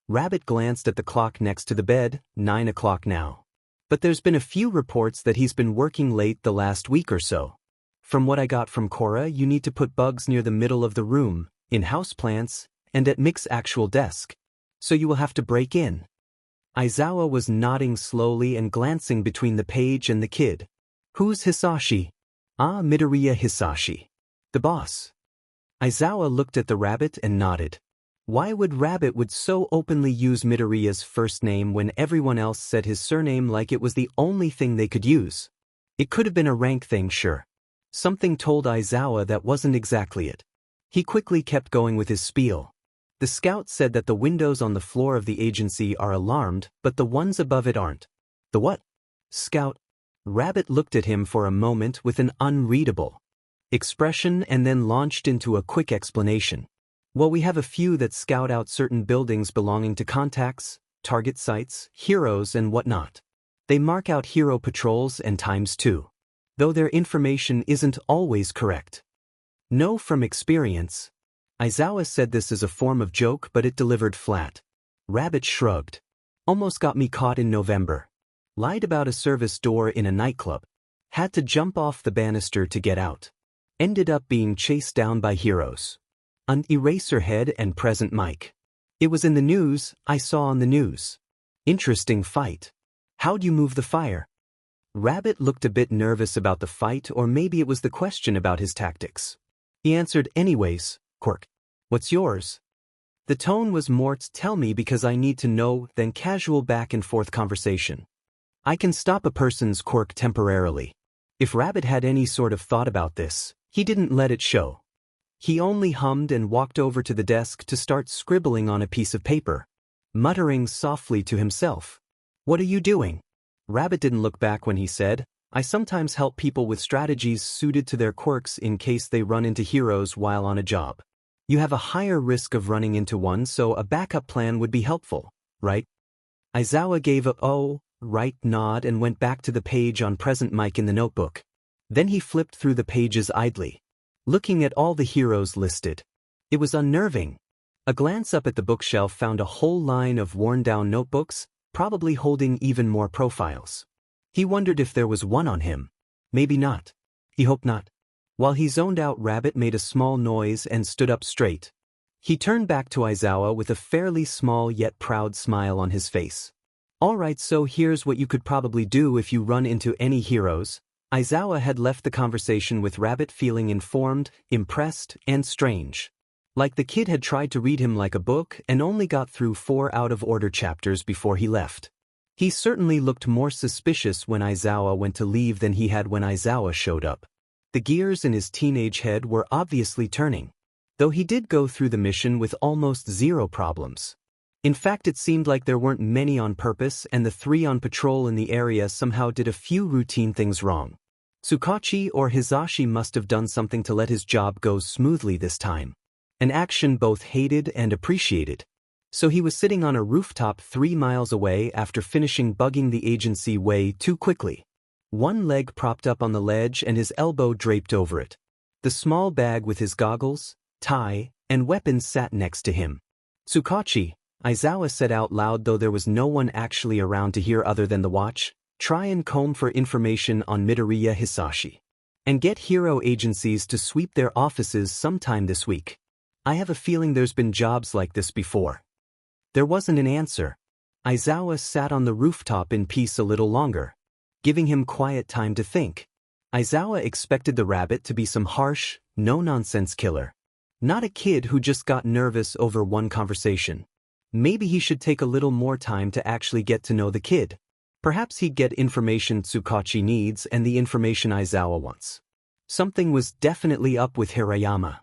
S1: Rabbit glanced at the clock next to the bed, 9 o'clock now. But there's been a few reports that he's been working late the last week or so. From what I got from Cora, you need to put bugs near the middle of the room, in houseplants, and at Mick's actual desk. So you will have to break in." Aizawa was nodding slowly and glancing between the page and the kid. "Who's Hisashi?" "Ah, Midoriya Hisashi. The boss." Aizawa looked at the rabbit and nodded. Why would Rabbit would so openly use Midoriya's first name when everyone else said his surname like it was the only thing they could use? It could have been a rank thing, sure. Something told Aizawa that wasn't exactly it. He quickly kept going with his spiel. "The scout said that the windows on the floor of the agency are alarmed, but the ones above it aren't." "The what?" "Scout." Rabbit looked at him for a moment with an unreadable expression and then launched into a quick explanation. "Well, we have a few that scout out certain buildings belonging to contacts, target sites, heroes and whatnot. They mark out hero patrols and times too. Though their information isn't always correct. Know from experience." Aizawa said this as a form of joke, but it delivered flat. Rabbit shrugged. "Almost got me caught in November. Lied about a service door in a nightclub. Had to jump off the banister to get out. Ended up being chased down by heroes. An Eraserhead and Present Mike. It was in the news, I saw on the news. Interesting fight. How'd you move the fire?" Rabbit looked a bit nervous about the fight, or maybe it was the question about his tactics. He answered, "Anyways, Quirk. What's yours?" The tone was more "tell me because I need to know" than casual back and forth conversation. I can stop a person's quirk temporarily. If Rabbit had any sort of thought about this, he didn't let it show. He only hummed and walked over to the desk to start scribbling on a piece of paper, muttering softly to himself. "What are you doing?" Rabbit didn't look back when he said, "I sometimes help people with strategies suited to their quirks in case they run into heroes while on a job. You have a higher risk of running into one, so a backup plan would be helpful, right?" Aizawa gave a "oh, right" nod and went back to the page on Present Mike in the notebook. Then he flipped through the pages idly, looking at all the heroes listed. It was unnerving. A glance up at the bookshelf found a whole line of worn-down notebooks, probably holding even more profiles. He wondered if there was one on him. Maybe not. He hoped not. While he zoned out, Rabbit made a small noise and stood up straight. He turned back to Aizawa with a fairly small yet proud smile on his face. "Alright, so here's what you could probably do if you run into any heroes." Aizawa had left the conversation with Rabbit feeling informed, impressed, and strange. Like the kid had tried to read him like a book and only got through 4 out-of-order chapters before he left. He certainly looked more suspicious when Aizawa went to leave than he had when Aizawa showed up. The gears in his teenage head were obviously turning, though he did go through the mission with almost zero problems. In fact, it seemed like there weren't many on purpose, and the 3 on patrol in the area somehow did a few routine things wrong. Tsukachi or Hisashi must have done something to let his job go smoothly this time. An action both hated and appreciated. So he was sitting on a rooftop 3 miles away after finishing bugging the agency way too quickly. One leg propped up on the ledge and his elbow draped over it. The small bag with his goggles, tie, and weapons sat next to him. "Tsukachi," Aizawa said out loud, though there was no one actually around to hear other than the watch, "try and comb for information on Midoriya Hisashi. And get hero agencies to sweep their offices sometime this week. I have a feeling there's been jobs like this before." There wasn't an answer. Aizawa sat on the rooftop in peace a little longer, giving him quiet time to think. Aizawa expected the rabbit to be some harsh, no-nonsense killer. Not a kid who just got nervous over one conversation. Maybe he should take a little more time to actually get to know the kid. Perhaps he'd get information Tsukachi needs and the information Aizawa wants. Something was definitely up with Hirayama.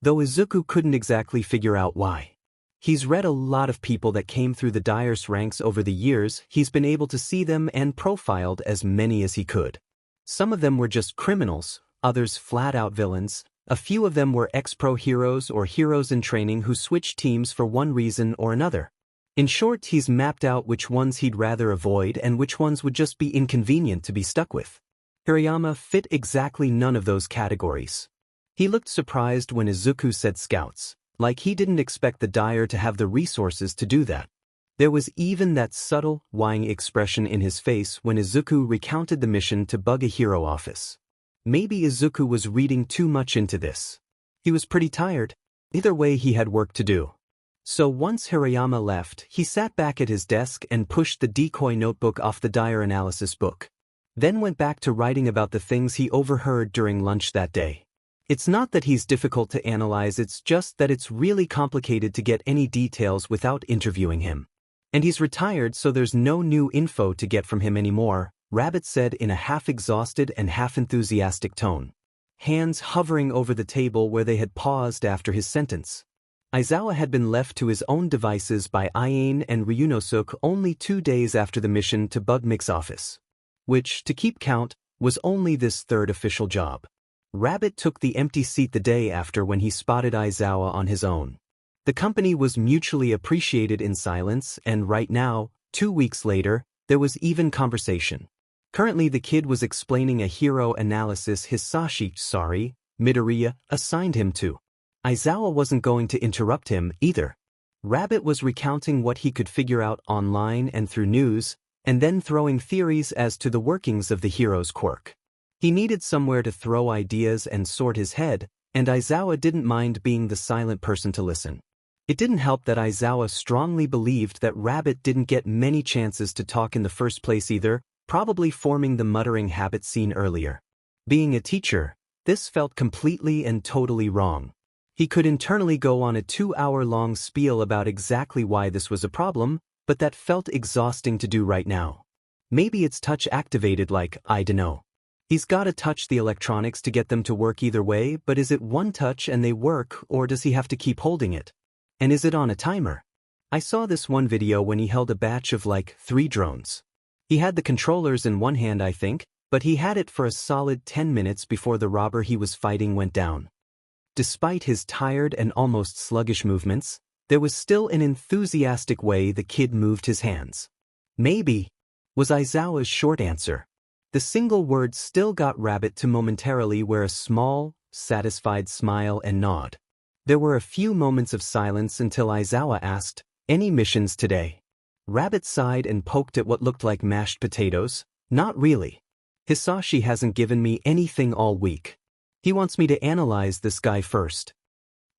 S1: Though Izuku couldn't exactly figure out why. He's read a lot of people that came through the Dyer's ranks over the years. He's been able to see them and profiled as many as he could. Some of them were just criminals, others flat-out villains. A few of them were ex-pro heroes or heroes in training who switched teams for one reason or another. In short, he's mapped out which ones he'd rather avoid and which ones would just be inconvenient to be stuck with. Hirayama fit exactly none of those categories. He looked surprised when Izuku said scouts, like he didn't expect the Dyer to have the resources to do that. There was even that subtle, whining expression in his face when Izuku recounted the mission to bug a hero office. Maybe Izuku was reading too much into this. He was pretty tired. Either way, he had work to do. So once Hirayama left, he sat back at his desk and pushed the decoy notebook off the Dyer analysis book. Then went back to writing about the things he overheard during lunch that day. It's not that he's difficult to analyze, it's just that it's really complicated to get any details without interviewing him. And he's retired, so there's no new info to get from him anymore, Rabbit said in a half-exhausted and half-enthusiastic tone. Hands hovering over the table where they had paused after his sentence. Aizawa had been left to his own devices by Iane and Ryunosuke only 2 days after the mission to bug Mick's office. Which, to keep count, was only this third official job. Rabbit took the empty seat the day after when he spotted Aizawa on his own. The company was mutually appreciated in silence, and right now, 2 weeks later, there was even conversation. Currently the kid was explaining a hero analysis Hisashi, Midoriya, assigned him to. Aizawa wasn't going to interrupt him either. Rabbit was recounting what he could figure out online and through news, and then throwing theories as to the workings of the hero's quirk. He needed somewhere to throw ideas and sort his head, and Aizawa didn't mind being the silent person to listen. It didn't help that Aizawa strongly believed that Rabbit didn't get many chances to talk in the first place either, probably forming the muttering habit seen earlier. Being a teacher, this felt completely and totally wrong. He could internally go on a 2-hour-long spiel about exactly why this was a problem, but that felt exhausting to do right now. Maybe it's touch-activated like, I dunno. He's gotta touch the electronics to get them to work either way, but is it one touch and they work, or does he have to keep holding it? And is it on a timer? I saw this one video when he held a batch of like 3 drones. He had the controllers in one hand, I think, but he had it for a solid 10 minutes before the robber he was fighting went down. Despite his tired and almost sluggish movements, there was still an enthusiastic way the kid moved his hands. Maybe, was Aizawa's short answer. The single word still got Rabbit to momentarily wear a small, satisfied smile and nod. There were a few moments of silence until Aizawa asked, "Any missions today?" Rabbit sighed and poked at what looked like mashed potatoes. "Not really. Hisashi hasn't given me anything all week. He wants me to analyze this guy first."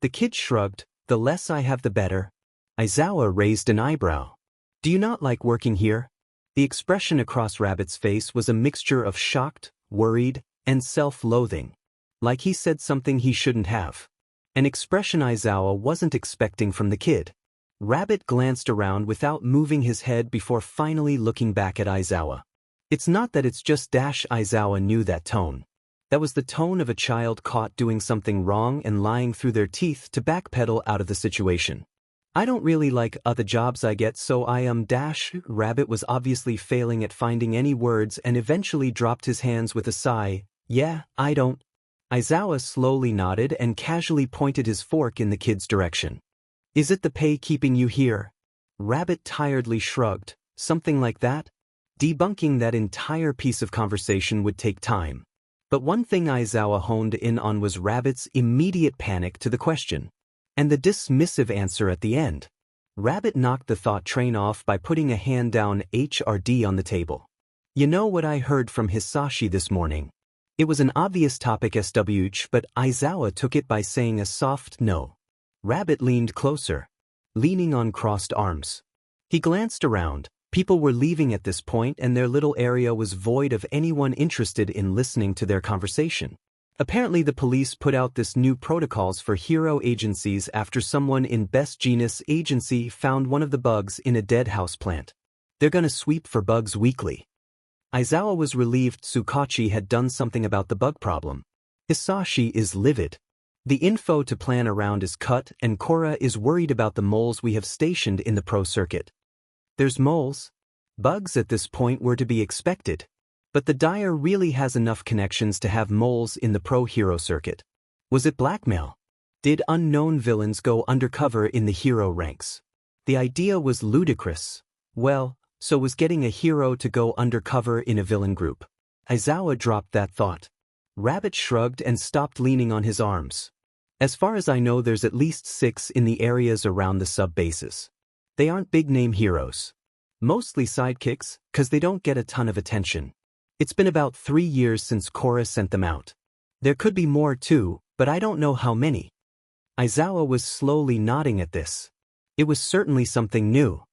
S1: The kid shrugged. "The less I have the better." Aizawa raised an eyebrow. "Do you not like working here?" The expression across Rabbit's face was a mixture of shocked, worried, and self-loathing. Like he said something he shouldn't have. An expression Aizawa wasn't expecting from the kid. Rabbit glanced around without moving his head before finally looking back at Aizawa. It's not that it's just Aizawa knew that tone. That was the tone of a child caught doing something wrong and lying through their teeth to backpedal out of the situation. "I don't really like other jobs I get, so I am Rabbit was obviously failing at finding any words and eventually dropped his hands with a sigh. "Yeah, I don't." Aizawa slowly nodded and casually pointed his fork in the kid's direction. "Is it the pay keeping you here?" Rabbit tiredly shrugged. "Something like that?" Debunking that entire piece of conversation would take time. But one thing Aizawa honed in on was Rabbit's immediate panic to the question. And the dismissive answer at the end. Rabbit knocked the thought train off by putting a hand down HRD on the table. "You know what I heard from Hisashi this morning?" It was an obvious topic SWH, but Aizawa took it by saying a soft no. Rabbit leaned closer, leaning on crossed arms. He glanced around. People were leaving at this point and their little area was void of anyone interested in listening to their conversation. Apparently the police put out this new protocols for hero agencies after someone in Best Genus Agency found one of the bugs in a dead houseplant. They're gonna sweep for bugs weekly. Aizawa was relieved Tsukachi had done something about the bug problem. Hisashi is livid. The info to plan around is cut and Korra is worried about the moles we have stationed in the pro circuit. There's moles. Bugs at this point were to be expected. But the Dyer really has enough connections to have moles in the pro hero circuit. Was it blackmail? Did unknown villains go undercover in the hero ranks? The idea was ludicrous. Well, so was getting a hero to go undercover in a villain group. Aizawa dropped that thought. Rabbit shrugged and stopped leaning on his arms. As far as I know, there's at least 6 in the areas around the sub-bases. They aren't big-name heroes. Mostly sidekicks, 'cause they don't get a ton of attention. It's been about 3 years since Korra sent them out. There could be more too, but I don't know how many. Aizawa was slowly nodding at this. It was certainly something new.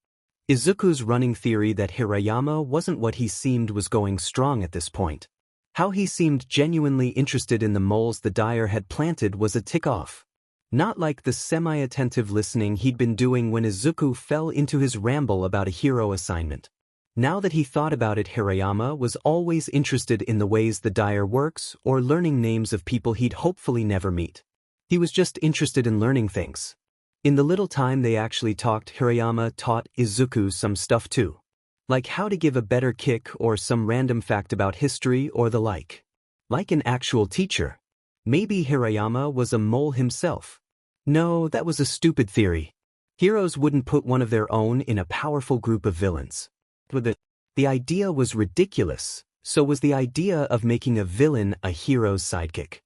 S1: Izuku's running theory that Hirayama wasn't what he seemed was going strong at this point. How he seemed genuinely interested in the moles the Dyer had planted was a tick-off. Not like the semi-attentive listening he'd been doing when Izuku fell into his ramble about a hero assignment. Now that he thought about it, Hirayama was always interested in the ways the Dyer works or learning names of people he'd hopefully never meet. He was just interested in learning things. In the little time they actually talked, Hirayama taught Izuku some stuff too. Like how to give a better kick or some random fact about history or the like. Like an actual teacher. Maybe Hirayama was a mole himself. No, that was a stupid theory. Heroes wouldn't put one of their own in a powerful group of villains. The idea was ridiculous, so was the idea of making a villain a hero's sidekick.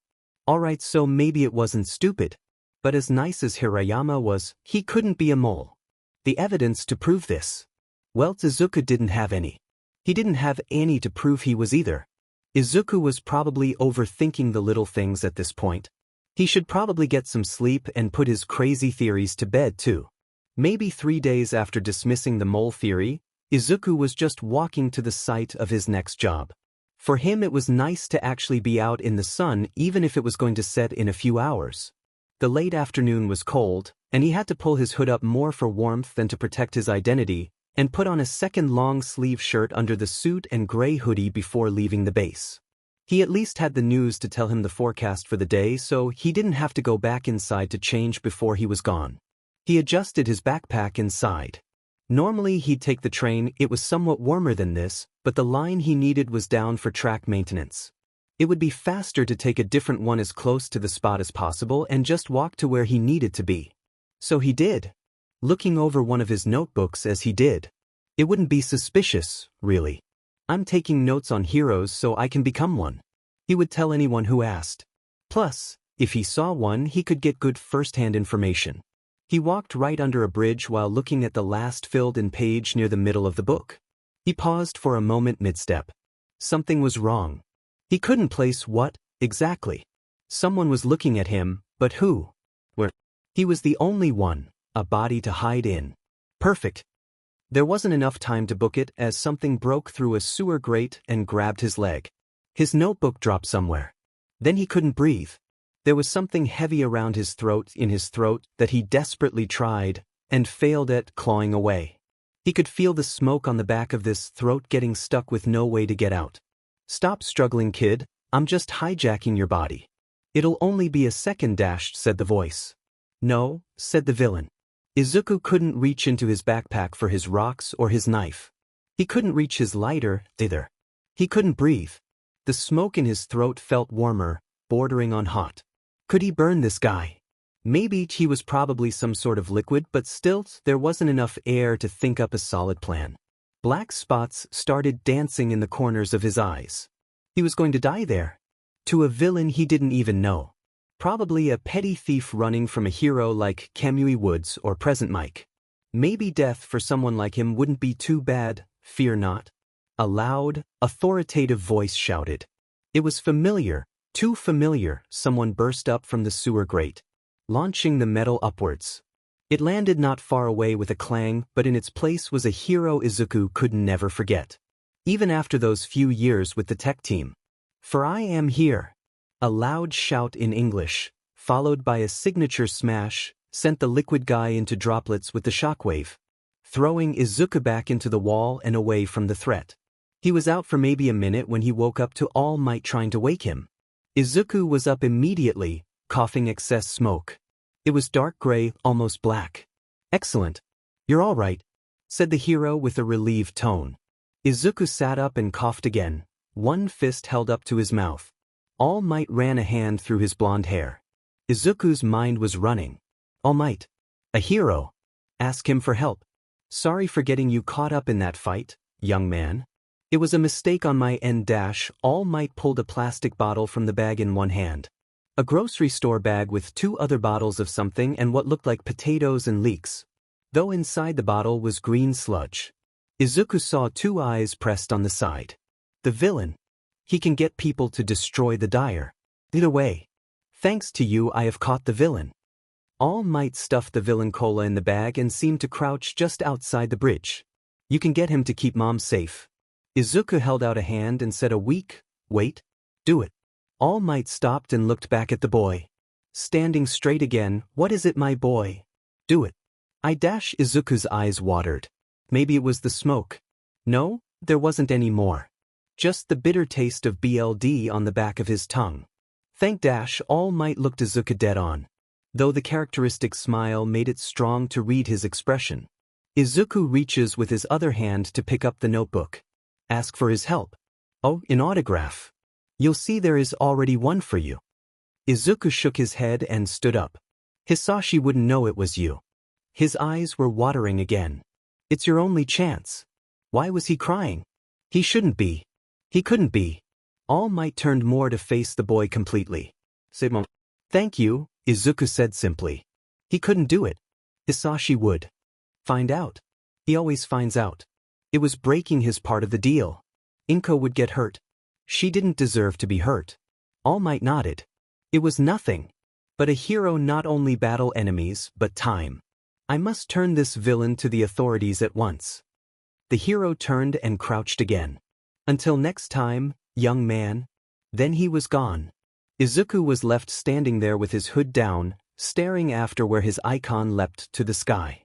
S1: Alright, so maybe it wasn't stupid. But as nice as Hirayama was, he couldn't be a mole. The evidence to prove this? Well, Izuku didn't have any. He didn't have any to prove he was either. Izuku was probably overthinking the little things at this point. He should probably get some sleep and put his crazy theories to bed too. Maybe 3 days after dismissing the mole theory, Izuku was just walking to the site of his next job. For him it was nice to actually be out in the sun even if it was going to set in a few hours. The late afternoon was cold, and he had to pull his hood up more for warmth than to protect his identity, and put on a second long-sleeve shirt under the suit and gray hoodie before leaving the base. He at least had the news to tell him the forecast for the day, so he didn't have to go back inside to change before he was gone. He adjusted his backpack inside. Normally he'd take the train. It was somewhat warmer than this, but the line he needed was down for track maintenance. It would be faster to take a different one as close to the spot as possible and just walk to where he needed to be. So he did. Looking over one of his notebooks as he did. It wouldn't be suspicious, really. I'm taking notes on heroes so I can become one. He would tell anyone who asked. Plus, if he saw one, he could get good first-hand information. He walked right under a bridge while looking at the last filled-in page near the middle of the book. He paused for a moment mid-step. Something was wrong. He couldn't place what, exactly. Someone was looking at him, but who? Where? He was the only one, a body to hide in. Perfect. There wasn't enough time to book it as something broke through a sewer grate and grabbed his leg. His notebook dropped somewhere. Then he couldn't breathe. There was something heavy around his throat that he desperately tried and failed at clawing away. He could feel the smoke on the back of this throat getting stuck with no way to get out. Stop struggling, kid. I'm just hijacking your body. It'll only be a second, said the voice. No, said the villain. Izuku couldn't reach into his backpack for his rocks or his knife. He couldn't reach his lighter, either. He couldn't breathe. The smoke in his throat felt warmer, bordering on hot. Could he burn this guy? Maybe he was probably some sort of liquid, but still, there wasn't enough air to think up a solid plan. Black spots started dancing in the corners of his eyes. He was going to die there. To a villain he didn't even know. Probably a petty thief running from a hero like Kamui Woods or Present Mike. Maybe death for someone like him wouldn't be too bad, fear not. A loud, authoritative voice shouted. It was familiar, too familiar. Someone burst up from the sewer grate, launching the metal upwards. It landed not far away with a clang, but in its place was a hero Izuku could never forget. Even after those few years with the tech team. For I am here. A loud shout in English, followed by a signature smash, sent the liquid guy into droplets with the shockwave, throwing Izuku back into the wall and away from the threat. He was out for maybe a minute when he woke up to All Might trying to wake him. Izuku was up immediately, coughing excess smoke. It was dark gray, almost black. "Excellent. You're all right," said the hero with a relieved tone. Izuku sat up and coughed again, one fist held up to his mouth. All Might ran a hand through his blonde hair. Izuku's mind was running. All Might. A hero. Ask him for help. "Sorry for getting you caught up in that fight, young man. It was a mistake on my end." All Might pulled a plastic bottle from the bag in one hand. A grocery store bag with 2 other bottles of something and what looked like potatoes and leeks. Though inside the bottle was green sludge. Izuku saw 2 eyes pressed on the side. The villain. He can get people to destroy the dyer. Either way. Thanks to you I have caught the villain. All Might stuffed the villain cola in the bag and seemed to crouch just outside the bridge. "You can get him to keep Mom safe." Izuku held out a hand and said a weak, "Wait. Do it." All Might stopped and looked back at the boy. Standing straight again, "What is it, my boy? Do it." Izuku's eyes watered. Maybe it was the smoke. No, there wasn't any more. Just the bitter taste of BLD on the back of his tongue. Thank All Might looked Izuku dead on. Though the characteristic smile made it strong to read his expression. Izuku reaches with his other hand to pick up the notebook. Ask for his help. "Oh, an autograph. You'll see there is already one for you." Izuku shook his head and stood up. "Hisashi wouldn't know it was you." His eyes were watering again. "It's your only chance." Why was he crying? He shouldn't be. He couldn't be. All Might turned more to face the boy completely. "Thank you," Izuku said simply. He couldn't do it. Hisashi would. Find out. He always finds out. It was breaking his part of the deal. Inko would get hurt. She didn't deserve to be hurt. All Might nodded. It was nothing. But a hero not only battle enemies, but time. "I must turn this villain to the authorities at once." The hero turned and crouched again. "Until next time, young man." Then he was gone. Izuku was left standing there with his hood down, staring after where his icon leapt to the sky.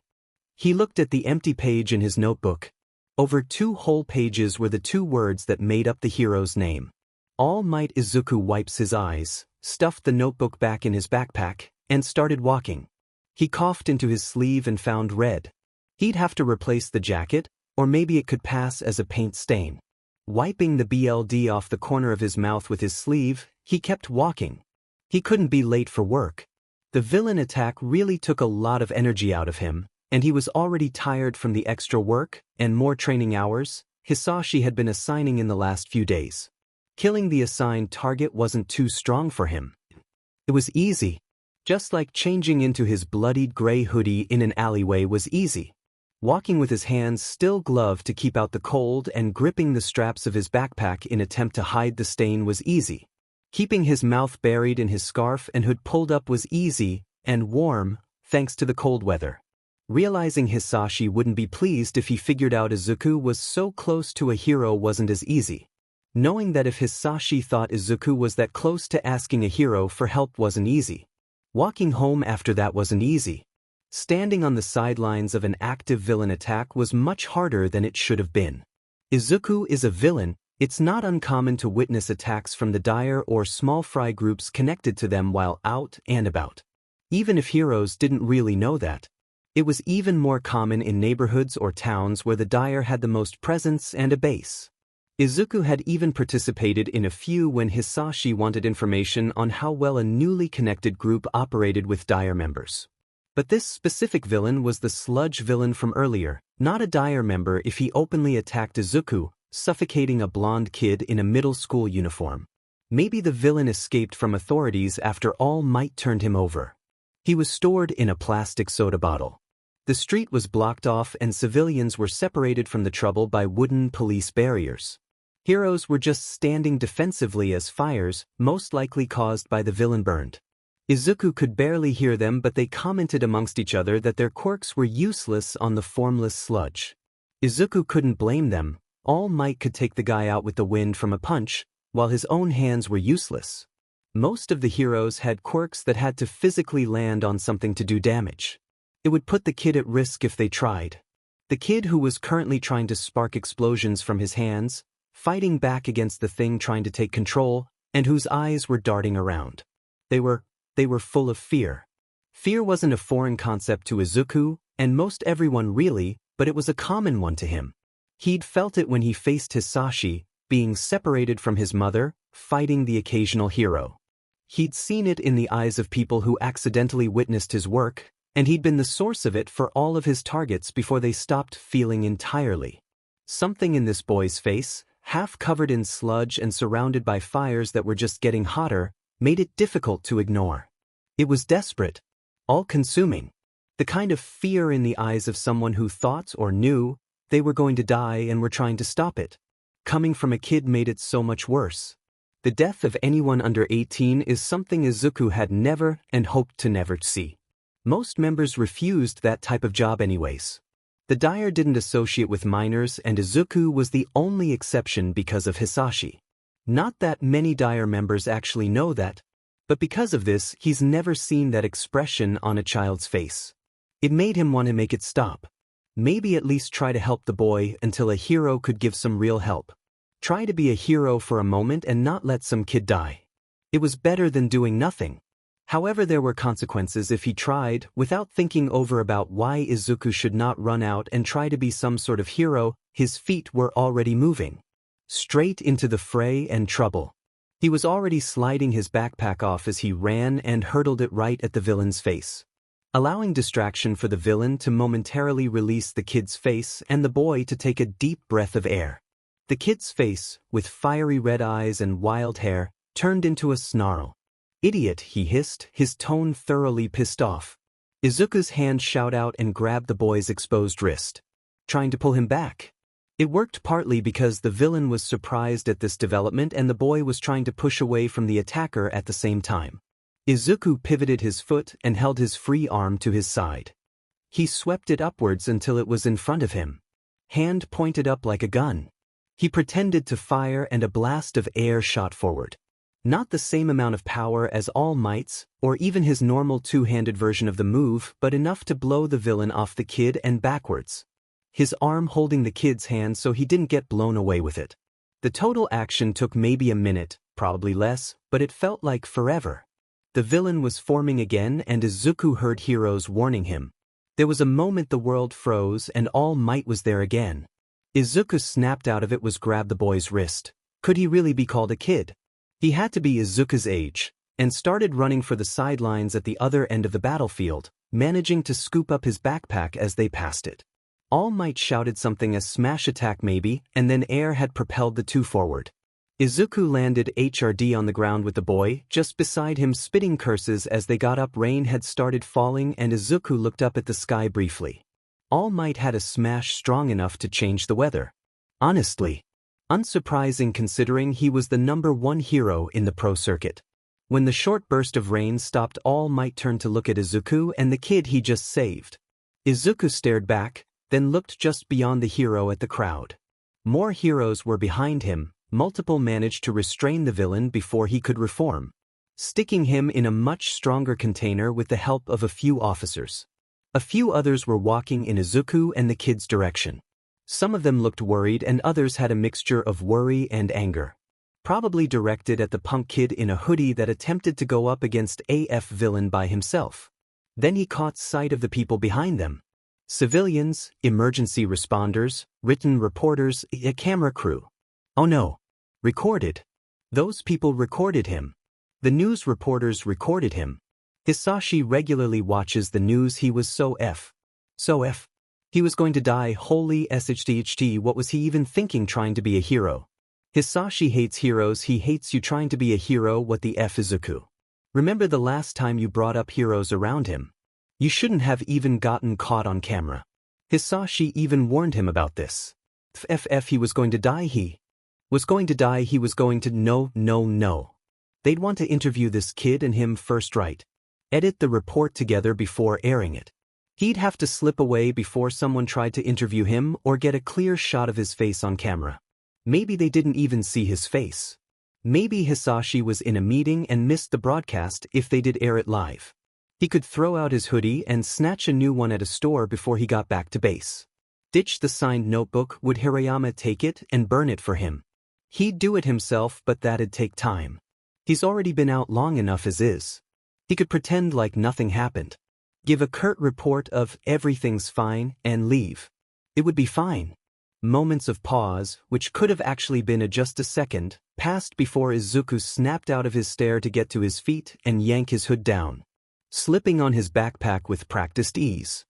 S1: He looked at the empty page in his notebook. Over 2 whole pages were the 2 words that made up the hero's name. All Might. Izuku wipes his eyes, stuffed the notebook back in his backpack, and started walking. He coughed into his sleeve and found red. He'd have to replace the jacket, or maybe it could pass as a paint stain. Wiping the BLD off the corner of his mouth with his sleeve, he kept walking. He couldn't be late for work. The villain attack really took a lot of energy out of him, and he was already tired from the extra work and more training hours Hisashi had been assigning in the last few days. Killing the assigned target wasn't too strong for him. It was easy. Just like changing into his bloodied gray hoodie in an alleyway was easy. Walking with his hands still gloved to keep out the cold and gripping the straps of his backpack in attempt to hide the stain was easy. Keeping his mouth buried in his scarf and hood pulled up was easy and warm, thanks to the cold weather. Realizing Hisashi wouldn't be pleased if he figured out Izuku was so close to a hero wasn't as easy. Knowing that if Hisashi thought Izuku was that close to asking a hero for help wasn't easy. Walking home after that wasn't easy. Standing on the sidelines of an active villain attack was much harder than it should have been. Izuku is a villain. It's not uncommon to witness attacks from the Dire or small fry groups connected to them while out and about. Even if heroes didn't really know that. It was even more common in neighborhoods or towns where the Dire had the most presence and a base. Izuku had even participated in a few when Hisashi wanted information on how well a newly connected group operated with Dire members. But this specific villain was the sludge villain from earlier, not a Dire member if he openly attacked Izuku, suffocating a blonde kid in a middle school uniform. Maybe the villain escaped from authorities after All Might turned him over. He was stored in a plastic soda bottle. The street was blocked off and civilians were separated from the trouble by wooden police barriers. Heroes were just standing defensively as fires, most likely caused by the villain, burned. Izuku could barely hear them, but they commented amongst each other that their quirks were useless on the formless sludge. Izuku couldn't blame them. All Might could take the guy out with the wind from a punch, while his own hands were useless. Most of the heroes had quirks that had to physically land on something to do damage. It would put the kid at risk if they tried. The kid who was currently trying to spark explosions from his hands, fighting back against the thing trying to take control, and whose eyes were darting around. They were full of fear. Fear wasn't a foreign concept to Izuku, and most everyone really, but it was a common one to him. He'd felt it when he faced Hisashi, being separated from his mother, fighting the occasional hero. He'd seen it in the eyes of people who accidentally witnessed his work, and he'd been the source of it for all of his targets before they stopped feeling entirely. Something in this boy's face, half covered in sludge and surrounded by fires that were just getting hotter, made it difficult to ignore. It was desperate, all-consuming, the kind of fear in the eyes of someone who thought or knew they were going to die and were trying to stop it. Coming from a kid made it so much worse. The death of anyone under 18 is something Izuku had never and hoped to never see. Most members refused that type of job anyways. The dyer didn't associate with minors, and Izuku was the only exception because of Hisashi. Not that many dyer members actually know that, but because of this, he's never seen that expression on a child's face. It made him want to make it stop. Maybe at least try to help the boy until a hero could give some real help. Try to be a hero for a moment and not let some kid die. It was better than doing nothing. However, there were consequences if he tried, without thinking over about why Izuku should not run out and try to be some sort of hero. His feet were already moving. Straight into the fray and trouble. He was already sliding his backpack off as he ran and hurled it right at the villain's face, allowing distraction for the villain to momentarily release the kid's face and the boy to take a deep breath of air. The kid's face, with fiery red eyes and wild hair, turned into a snarl. "Idiot," he hissed, his tone thoroughly pissed off. Izuku's hand shot out and grabbed the boy's exposed wrist, trying to pull him back. It worked partly because the villain was surprised at this development and the boy was trying to push away from the attacker at the same time. Izuku pivoted his foot and held his free arm to his side. He swept it upwards until it was in front of him. Hand pointed up like a gun. He pretended to fire and a blast of air shot forward. Not the same amount of power as All Might's, or even his normal two-handed version of the move, but enough to blow the villain off the kid and backwards. His arm holding the kid's hand so he didn't get blown away with it. The total action took maybe a minute, probably less, but it felt like forever. The villain was forming again and Izuku heard heroes warning him. There was a moment the world froze and All Might was there again. Izuku snapped out of it was grab the boy's wrist. Could he really be called a kid? He had to be Izuku's age, and started running for the sidelines at the other end of the battlefield, managing to scoop up his backpack as they passed it. All Might shouted something as smash attack maybe, and then air had propelled the two forward. Izuku landed HRD on the ground with the boy, just beside him spitting curses as they got up. Rain had started falling and Izuku looked up at the sky briefly. All Might had a smash strong enough to change the weather. Honestly. Unsurprising considering he was the #1 hero in the pro circuit. When the short burst of rain stopped, All Might turned to look at Izuku and the kid he just saved. Izuku stared back, then looked just beyond the hero at the crowd. More heroes were behind him, multiple managed to restrain the villain before he could reform, sticking him in a much stronger container with the help of a few officers. A few others were walking in Izuku and the kid's direction. Some of them looked worried and others had a mixture of worry and anger. Probably directed at the punk kid in a hoodie that attempted to go up against AF villain by himself. Then he caught sight of the people behind them. Civilians, emergency responders, written reporters, a camera crew. Oh no. Recorded. Those people recorded him. The news reporters recorded him. Hisashi regularly watches the news. He was so F. He was going to die. Holy SHTHT, what was he even thinking trying to be a hero? Hisashi hates heroes. He hates you trying to be a hero. What the F, Izuku? Remember the last time you brought up heroes around him? You shouldn't have even gotten caught on camera. Hisashi even warned him about this. He was going to die. He was going to no. They'd want to interview this kid and him first, right? Edit the report together before airing it. He'd have to slip away before someone tried to interview him or get a clear shot of his face on camera. Maybe they didn't even see his face. Maybe Hisashi was in a meeting and missed the broadcast if they did air it live. He could throw out his hoodie and snatch a new one at a store before he got back to base. Ditch the signed notebook. Would Hirayama take it and burn it for him? He'd do it himself, but that'd take time. He's already been out long enough as is. He could pretend like nothing happened. Give a curt report of everything's fine and leave. It would be fine. Moments of pause, which could have actually been just a second, passed before Izuku snapped out of his stare to get to his feet and yank his hood down, slipping on his backpack with practiced ease.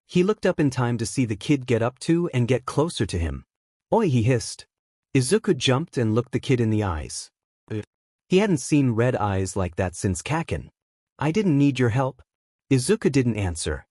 S1: He looked up in time to see the kid get up to and get closer to him. "Oi," he hissed. Izuku jumped and looked the kid in the eyes. He hadn't seen red eyes like that since Kaken. "I didn't need your help." Izuku didn't answer.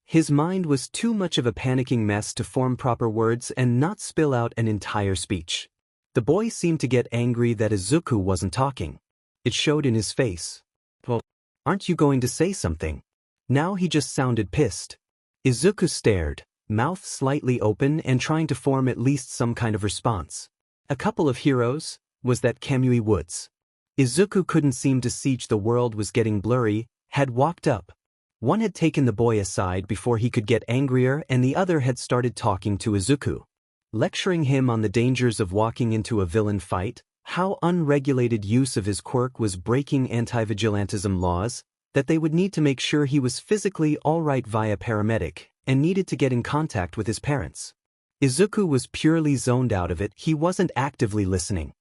S1: His mind was too much of a panicking mess to form proper words and not spill out an entire speech. The boy seemed to get angry that Izuku wasn't talking. It showed in his face. "Well, aren't you going to say something?" Now he just sounded pissed. Izuku stared, mouth slightly open and trying to form at least some kind of response. A couple of heroes? Was that Kamui Woods? Izuku couldn't seem to siege. The world was getting blurry, had walked up. One had taken the boy aside before he could get angrier and the other had started talking to Izuku, lecturing him on the dangers of walking into a villain fight, how unregulated use of his quirk was breaking anti-vigilantism laws, that they would need to make sure he was physically alright via paramedic, and needed to get in contact with his parents. Izuku was purely zoned out of it. He wasn't actively listening.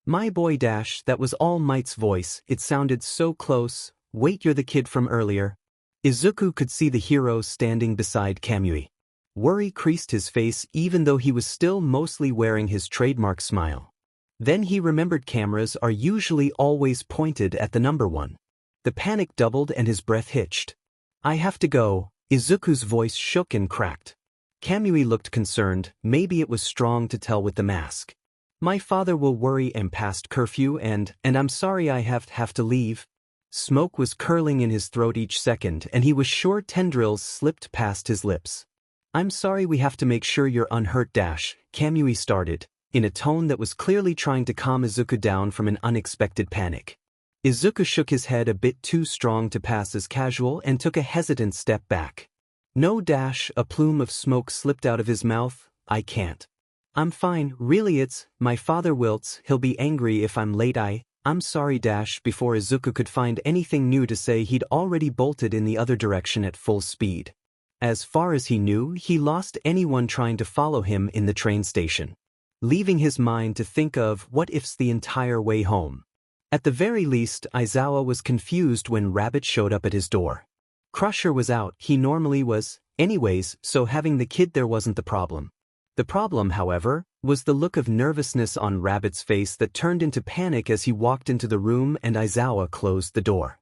S1: "My boy dash," that was All Might's voice. It sounded so close. "Wait, you're the kid from earlier." Izuku could see the hero standing beside Kamui. Worry creased his face even though he was still mostly wearing his trademark smile. Then he remembered cameras are usually always pointed at the number one. The panic doubled and his breath hitched. "I have to go." Izuku's voice shook and cracked. Kamui looked concerned. Maybe it was strong to tell with the mask. "My father will worry. I'm past curfew and I'm sorry I have to leave." Smoke was curling in his throat each second and he was sure tendrils slipped past his lips. "I'm sorry, we have to make sure you're unhurt dash," Kamui started, in a tone that was clearly trying to calm Izuku down from an unexpected panic. Izuku shook his head, a bit too strong to pass as casual, and took a hesitant step back. "No dash," a plume of smoke slipped out of his mouth. "I can't. I'm fine, really. It's my father wilts. He'll be angry if I'm late. I'm sorry dash." Before Izuku could find anything new to say, he'd already bolted in the other direction at full speed. As far as he knew, he lost anyone trying to follow him in the train station, leaving his mind to think of what-ifs the entire way home. At the very least, Aizawa was confused when Rabbit showed up at his door. Crusher was out. He normally was, anyways, so having the kid there wasn't the problem. The problem, however, was the look of nervousness on Rabbit's face that turned into panic as he walked into the room and Aizawa closed the door,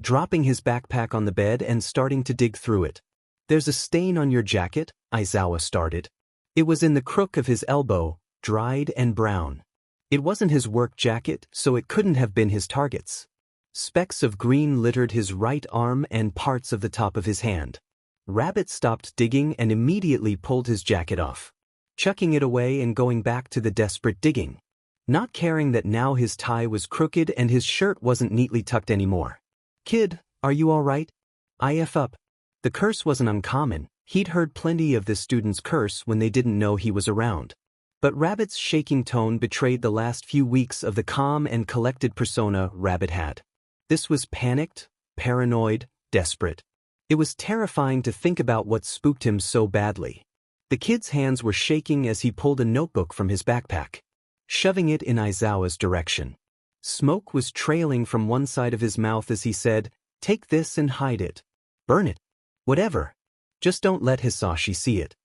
S1: dropping his backpack on the bed and starting to dig through it. "There's a stain on your jacket," Aizawa started. It was in the crook of his elbow, dried and brown. It wasn't his work jacket, so it couldn't have been his target's. Specks of green littered his right arm and parts of the top of his hand. Rabbit stopped digging and immediately pulled his jacket off, chucking it away and going back to the desperate digging, not caring that now his tie was crooked and his shirt wasn't neatly tucked anymore. "Kid, are you all right?" "I F up." The curse wasn't uncommon. He'd heard plenty of the students curse when they didn't know he was around. But Rabbit's shaking tone betrayed the last few weeks of the calm and collected persona Rabbit had. This was panicked, paranoid, desperate. It was terrifying to think about what spooked him so badly. The kid's hands were shaking as he pulled a notebook from his backpack, shoving it in Aizawa's direction. Smoke was trailing from one side of his mouth as he said, "Take this and hide it. Burn it. Whatever. Just don't let Hisashi see it."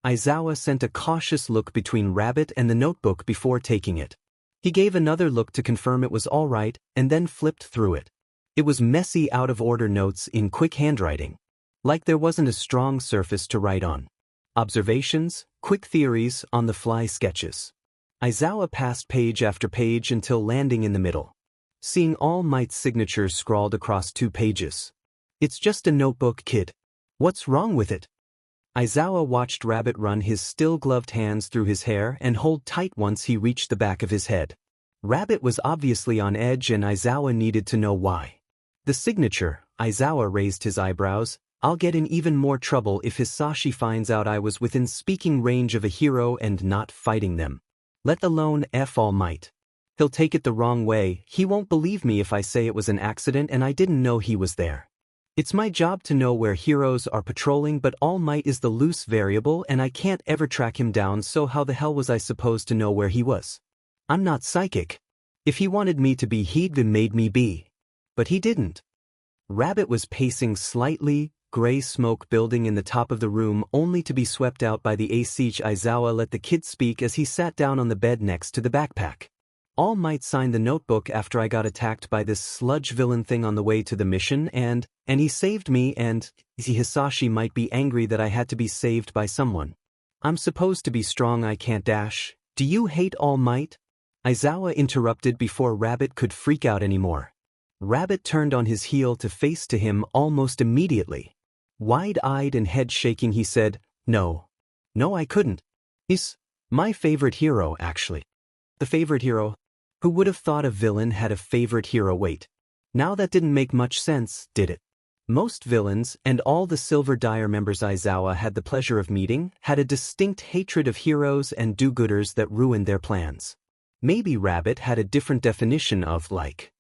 S1: Aizawa sent a cautious look between Rabbit and the notebook before taking it. He gave another look to confirm it was all right and then flipped through it. It was messy, out-of-order notes in quick handwriting, like there wasn't a strong surface to write on. Observations, quick theories, on-the-fly sketches. Aizawa passed page after page until landing in the middle, seeing All Might's signature scrawled across 2 pages. "It's just a notebook, kid. What's wrong with it?" Aizawa watched Rabbit run his still-gloved hands through his hair and hold tight once he reached the back of his head. Rabbit was obviously on edge and Aizawa needed to know why. "The signature," Aizawa raised his eyebrows. "I'll get in even more trouble if Hisashi finds out I was within speaking range of a hero and not fighting them. Let alone All Might." He'll take it the wrong way, he won't believe me if I say it was an accident and I didn't know he was there. It's my job to know where heroes are patrolling, but All Might is the loose variable and I can't ever track him down, so how the hell was I supposed to know where he was? I'm not psychic. If he wanted me to be, he'd made me be. But he didn't. Rabbit was pacing slightly, gray smoke building in the top of the room, only to be swept out by the Shouta Aizawa. Let the kid speak as he sat down on the bed next to the backpack. All Might signed the notebook after I got attacked by this sludge villain thing on the way to the mission, and he saved me, and Hisashi might be angry that I had to be saved by someone. I'm supposed to be strong, I can't dash. Do you hate All Might? Aizawa interrupted before Rabbit could freak out anymore. Rabbit turned on his heel to face to him almost immediately. Wide-eyed and head-shaking, he said, No, I couldn't. He's my favorite hero, actually. The favorite hero? Who would have thought a villain had a favorite hero? Wait. Now that didn't make much sense, did it? Most villains, and all the Silver Dire members Aizawa had the pleasure of meeting, had a distinct hatred of heroes and do-gooders that ruined their plans. Maybe Rabbit had a different definition of like.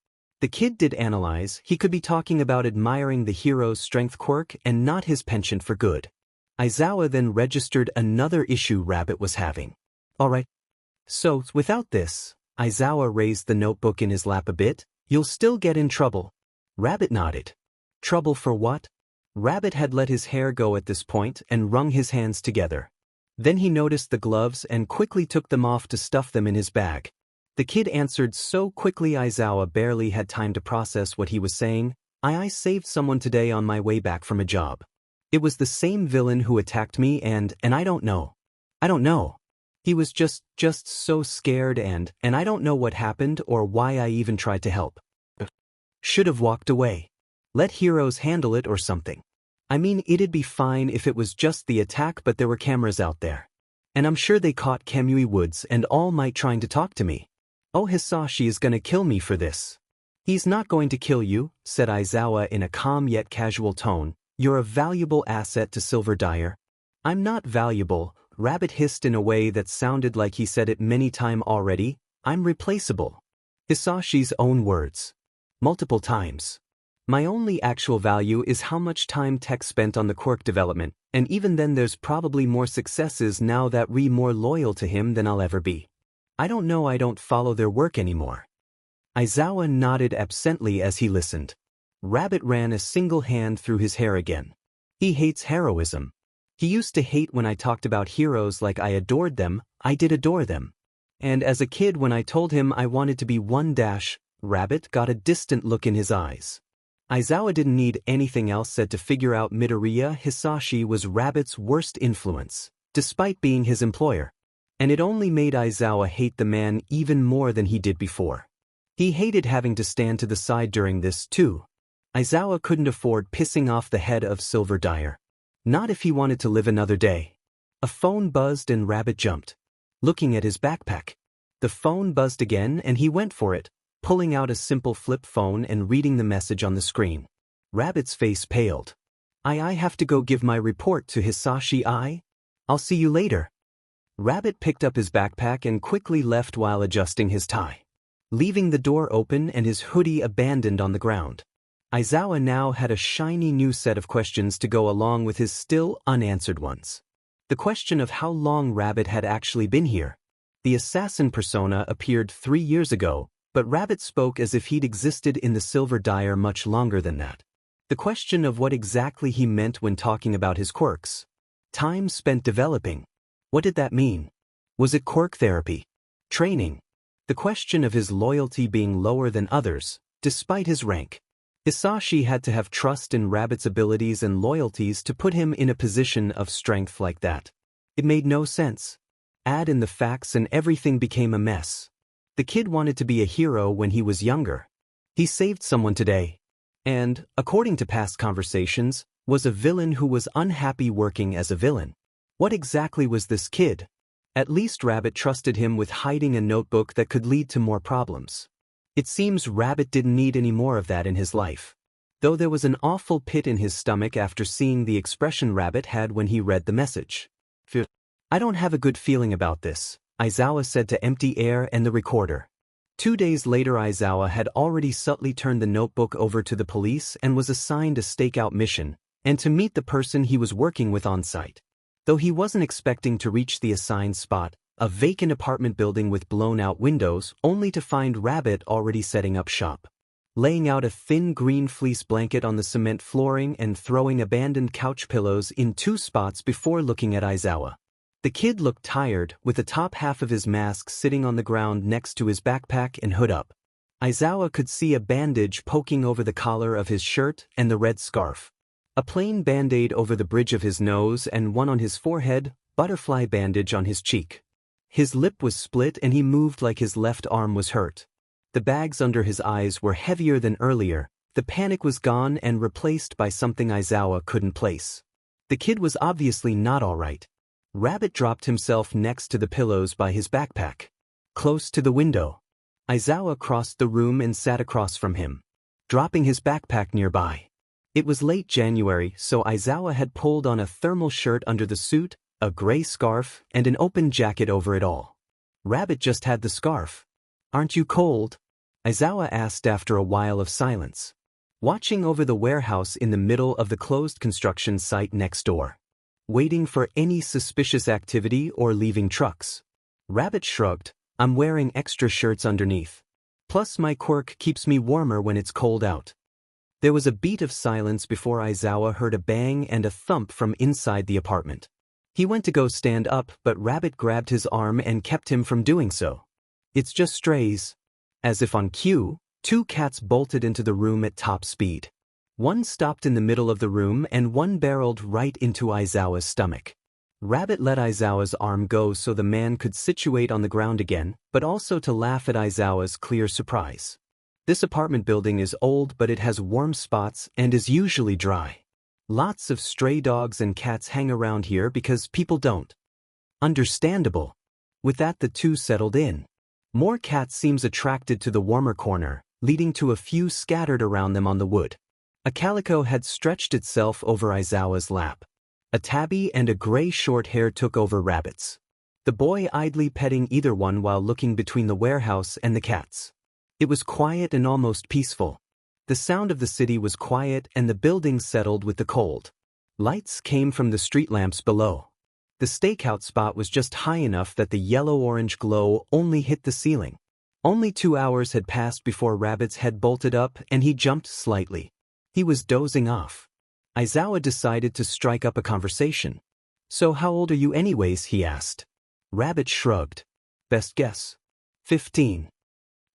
S1: The kid did analyze, he could be talking about admiring the hero's strength quirk and not his penchant for good. Aizawa then registered another issue Rabbit was having. Alright. So, without this, Aizawa raised the notebook in his lap a bit, you'll still get in trouble. Rabbit nodded. Trouble for what? Rabbit had let his hair go at this point and wrung his hands together. Then he noticed the gloves and quickly took them off to stuff them in his bag. The kid answered so quickly Aizawa barely had time to process what he was saying. I saved someone today on my way back from a job. It was the same villain who attacked me and I don't know. I don't know. He was just so scared and I don't know what happened or why I even tried to help. Should have walked away. Let heroes handle it or something. I mean, it'd be fine if it was just the attack, but there were cameras out there. And I'm sure they caught Kamui Woods and All Might trying to talk to me. Oh, Hisashi is gonna kill me for this. He's not going to kill you, said Aizawa in a calm yet casual tone. You're a valuable asset to Silver Dire. I'm not valuable, Rabbit hissed in a way that sounded like he said it many times already. I'm replaceable. Hisashi's own words. Multiple times. My only actual value is how much time tech spent on the quirk development, and even then there's probably more successes now that we're more loyal to him than I'll ever be. I don't know, I don't follow their work anymore. Aizawa nodded absently as he listened. Rabbit ran a single hand through his hair again. He hates heroism. He used to hate when I talked about heroes like I adored them. I did adore them. And as a kid when I told him I wanted to be one dash, Rabbit got a distant look in his eyes. Aizawa didn't need anything else said to figure out Midoriya Hisashi was Rabbit's worst influence, despite being his employer. And it only made Aizawa hate the man even more than he did before. He hated having to stand to the side during this, too. Aizawa couldn't afford pissing off the head of Silver Dire. Not if he wanted to live another day. A phone buzzed and Rabbit jumped, looking at his backpack. The phone buzzed again and he went for it, pulling out a simple flip phone and reading the message on the screen. Rabbit's face paled. I have to go give my report to Hisashi. I'll see you later. Rabbit picked up his backpack and quickly left while adjusting his tie, leaving the door open and his hoodie abandoned on the ground. Aizawa now had a shiny new set of questions to go along with his still unanswered ones. The question of how long Rabbit had actually been here. The assassin persona appeared 3 years ago, but Rabbit spoke as if he'd existed in the Silver Dire much longer than that. The question of what exactly he meant when talking about his quirks. Time spent developing. What did that mean? Was it quirk therapy? Training? The question of his loyalty being lower than others, despite his rank. Hisashi had to have trust in Rabbit's abilities and loyalties to put him in a position of strength like that. It made no sense. Add in the facts and everything became a mess. The kid wanted to be a hero when he was younger. He saved someone today. And, according to past conversations, was a villain who was unhappy working as a villain. What exactly was this kid? At least Rabbit trusted him with hiding a notebook that could lead to more problems. It seems Rabbit didn't need any more of that in his life. Though there was an awful pit in his stomach after seeing the expression Rabbit had when he read the message. I don't have a good feeling about this, Aizawa said to empty air and the recorder. 2 days later, Aizawa had already subtly turned the notebook over to the police and was assigned a stakeout mission, and to meet the person he was working with on site. Though he wasn't expecting to reach the assigned spot, a vacant apartment building with blown-out windows, only to find Rabbit already setting up shop. Laying out a thin green fleece blanket on the cement flooring and throwing abandoned couch pillows in 2 spots before looking at Aizawa. The kid looked tired, with the top half of his mask sitting on the ground next to his backpack and hood up. Aizawa could see a bandage poking over the collar of his shirt and the red scarf. A plain band-aid over the bridge of his nose and one on his forehead, butterfly bandage on his cheek. His lip was split and he moved like his left arm was hurt. The bags under his eyes were heavier than earlier, the panic was gone and replaced by something Aizawa couldn't place. The kid was obviously not alright. Rabbit dropped himself next to the pillows by his backpack. Close to the window. Aizawa crossed the room and sat across from him, dropping his backpack nearby. It was late January, so Aizawa had pulled on a thermal shirt under the suit, a gray scarf, and an open jacket over it all. Rabbit just had the scarf. "Aren't you cold?" Aizawa asked after a while of silence, watching over the warehouse in the middle of the closed construction site next door, waiting for any suspicious activity or leaving trucks. Rabbit shrugged. "I'm wearing extra shirts underneath. Plus my quirk keeps me warmer when it's cold out." There was a beat of silence before Aizawa heard a bang and a thump from inside the apartment. He went to go stand up, but Rabbit grabbed his arm and kept him from doing so. "It's just strays." As if on cue, 2 cats bolted into the room at top speed. One stopped in the middle of the room and one barreled right into Aizawa's stomach. Rabbit let Aizawa's arm go so the man could situate on the ground again, but also to laugh at Aizawa's clear surprise. This apartment building is old, but it has warm spots and is usually dry. Lots of stray dogs and cats hang around here because people don't. Understandable. With that, the 2 settled in. More cats seems attracted to the warmer corner, leading to a few scattered around them on the wood. A calico had stretched itself over Aizawa's lap. A tabby and a gray short hair took over Rabbit's. The boy idly petting either one while looking between the warehouse and the cats. It was quiet and almost peaceful. The sound of the city was quiet and the building settled with the cold. Lights came from the street lamps below. The stakeout spot was just high enough that the yellow-orange glow only hit the ceiling. Only 2 hours had passed before Rabbit's head bolted up and he jumped slightly. He was dozing off. Aizawa decided to strike up a conversation. "So how old are you anyways?" he asked. Rabbit shrugged. "Best guess." 15.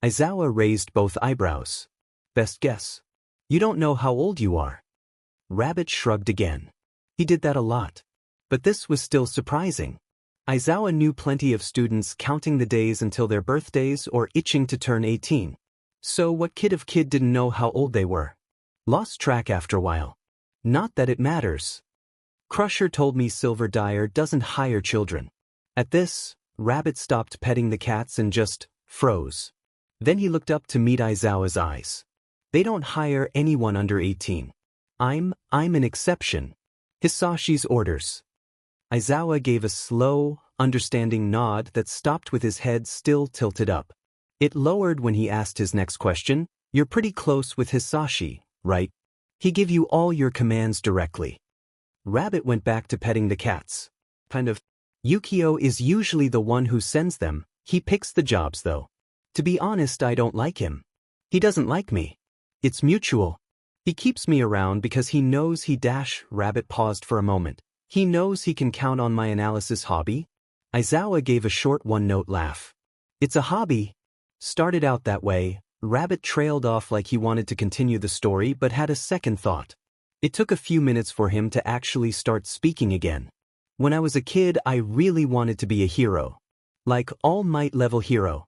S1: Aizawa raised both eyebrows. "Best guess. You don't know how old you are." Rabbit shrugged again. He did that a lot. But this was still surprising. Aizawa knew plenty of students counting the days until their birthdays or itching to turn 18. So what kid didn't know how old they were? Lost track after a while. Not that it matters. Crusher told me Silver Dyer doesn't hire children. At this, Rabbit stopped petting the cats and just froze. Then he looked up to meet Aizawa's eyes. "They don't hire anyone under 18. I'm an exception. Hisashi's orders." Aizawa gave a slow, understanding nod that stopped with his head still tilted up. It lowered when he asked his next question. "You're pretty close with Hisashi, right? He give you all your commands directly?" Rabbit went back to petting the cats. "Kind of. Yukio is usually the one who sends them. He picks the jobs though. To be honest, I don't like him. He doesn't like me. It's mutual. He keeps me around because he knows Rabbit paused for a moment. "He knows he can count on my analysis hobby?" Aizawa gave a short one-note laugh. "It's a hobby. Started out that way." Rabbit trailed off like he wanted to continue the story but had a second thought. It took a few minutes for him to actually start speaking again. "When I was a kid, I really wanted to be a hero. Like All Might level hero."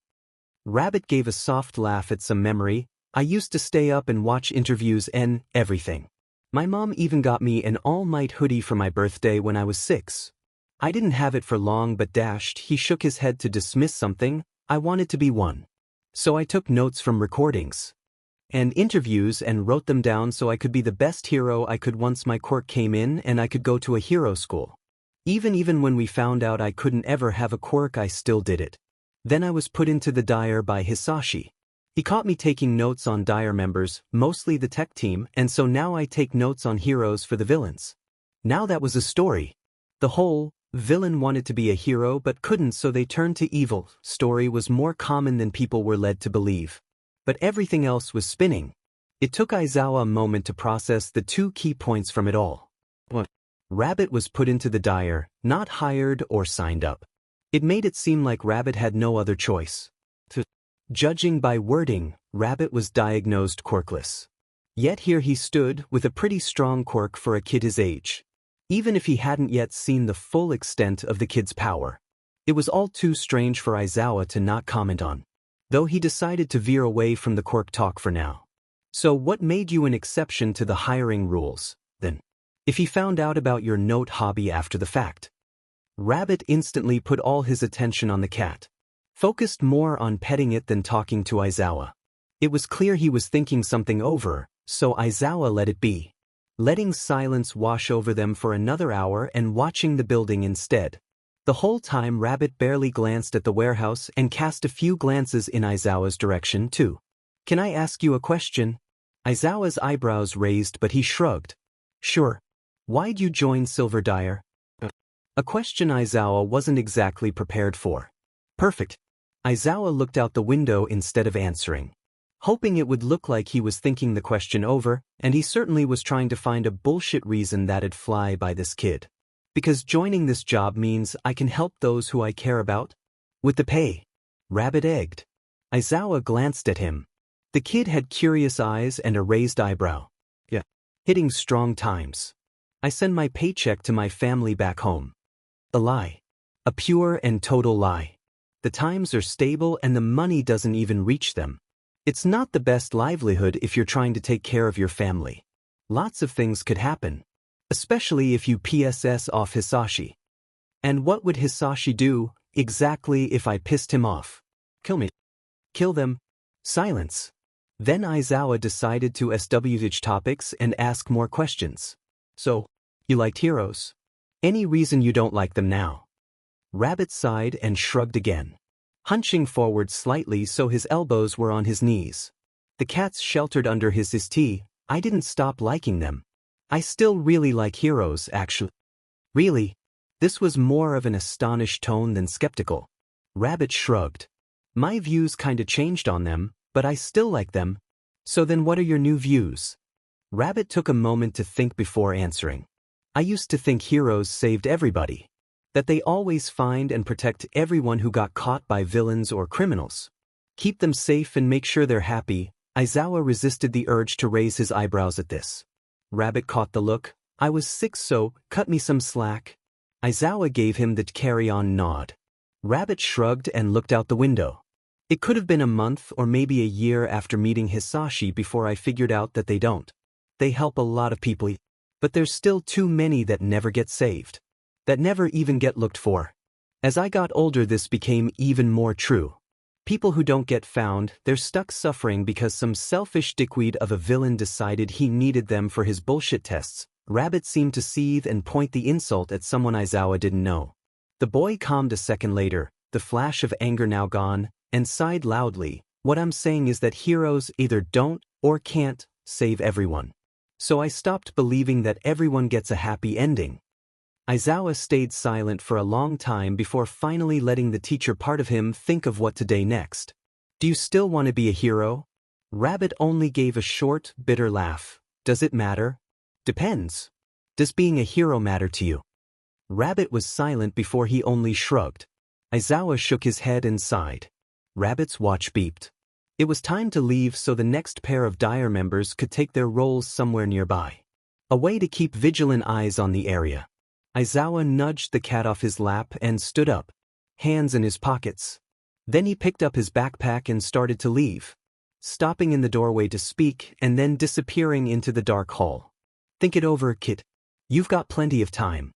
S1: Rabbit gave a soft laugh at some memory. "I used to stay up and watch interviews and everything. My mom even got me an All Might hoodie for my birthday when I was 6. I didn't have it for long but he shook his head to dismiss something. I wanted to be one. So I took notes from recordings and interviews and wrote them down so I could be the best hero I could once my quirk came in and I could go to a hero school. Even when we found out I couldn't ever have a quirk, I still did it. Then I was put into the dyer by Hisashi. He caught me taking notes on dyer members, mostly the tech team, and so now I take notes on heroes for the villains. Now that was a story. The whole villain wanted to be a hero but couldn't, so they turned to evil story was more common than people were led to believe. But everything else was spinning. It took Aizawa a moment to process the two key points from it all. What? Rabbit was put into the dyer, not hired or signed up. It made it seem like Rabbit had no other choice. Judging by wording, Rabbit was diagnosed quirkless. Yet here he stood with a pretty strong quirk for a kid his age. Even if he hadn't yet seen the full extent of the kid's power. It was all too strange for Aizawa to not comment on. Though he decided to veer away from the quirk talk for now. So what made you an exception to the hiring rules, then? If he found out about your note hobby after the fact. Rabbit instantly put all his attention on the cat. Focused more on petting it than talking to Aizawa. It was clear he was thinking something over, so Aizawa let it be. Letting silence wash over them for another hour and watching the building instead. The whole time Rabbit barely glanced at the warehouse and cast a few glances in Aizawa's direction too. Can I ask you a question? Aizawa's eyebrows raised but he shrugged. Sure. Why'd you join Silver Dyer? A question Aizawa wasn't exactly prepared for. Perfect. Aizawa looked out the window instead of answering. Hoping it would look like he was thinking the question over, and he certainly was trying to find a bullshit reason that'd fly by this kid. Because joining this job means I can help those who I care about? With the pay. Rabbit egged. Aizawa glanced at him. The kid had curious eyes and a raised eyebrow. Yeah. Hitting strong times. I send my paycheck to my family back home. A lie. A pure and total lie. The times are stable and the money doesn't even reach them. It's not the best livelihood if you're trying to take care of your family. Lots of things could happen. Especially if you PSS off Hisashi. And what would Hisashi do, exactly, if I pissed him off? Kill me. Kill them. Silence. Then Aizawa decided to switch topics and ask more questions. So, you liked heroes? Any reason you don't like them now? Rabbit sighed and shrugged again. Hunching forward slightly so his elbows were on his knees. The cats sheltered under his tea. I didn't stop liking them. I still really like heroes, actually. Really? This was more of an astonished tone than skeptical. Rabbit shrugged. My views kinda changed on them, but I still like them. So then what are your new views? Rabbit took a moment to think before answering. I used to think heroes saved everybody. That they always find and protect everyone who got caught by villains or criminals. Keep them safe and make sure they're happy. Aizawa resisted the urge to raise his eyebrows at this. Rabbit caught the look. I was sick, so cut me some slack. Aizawa gave him the carry-on nod. Rabbit shrugged and looked out the window. It could have been a month or maybe a year after meeting Hisashi before I figured out that they don't. They help a lot of people, but there's still too many that never get saved. That never even get looked for. As I got older, this became even more true. People who don't get found, they're stuck suffering because some selfish dickweed of a villain decided he needed them for his bullshit tests. Rabbit seemed to seethe and point the insult at someone Aizawa didn't know. The boy calmed a second later, the flash of anger now gone, and sighed loudly. What I'm saying is that heroes either don't or can't save everyone. So I stopped believing that everyone gets a happy ending. Aizawa stayed silent for a long time before finally letting the teacher part of him think of what to do next. Do you still want to be a hero? Rabbit only gave a short, bitter laugh. Does it matter? Depends. Does being a hero matter to you? Rabbit was silent before he only shrugged. Aizawa shook his head and sighed. Rabbit's watch beeped. It was time to leave so the next pair of Dyer members could take their roles somewhere nearby. A way to keep vigilant eyes on the area. Aizawa nudged the cat off his lap and stood up, hands in his pockets. Then he picked up his backpack and started to leave, stopping in the doorway to speak and then disappearing into the dark hall. Think it over, kid. You've got plenty of time.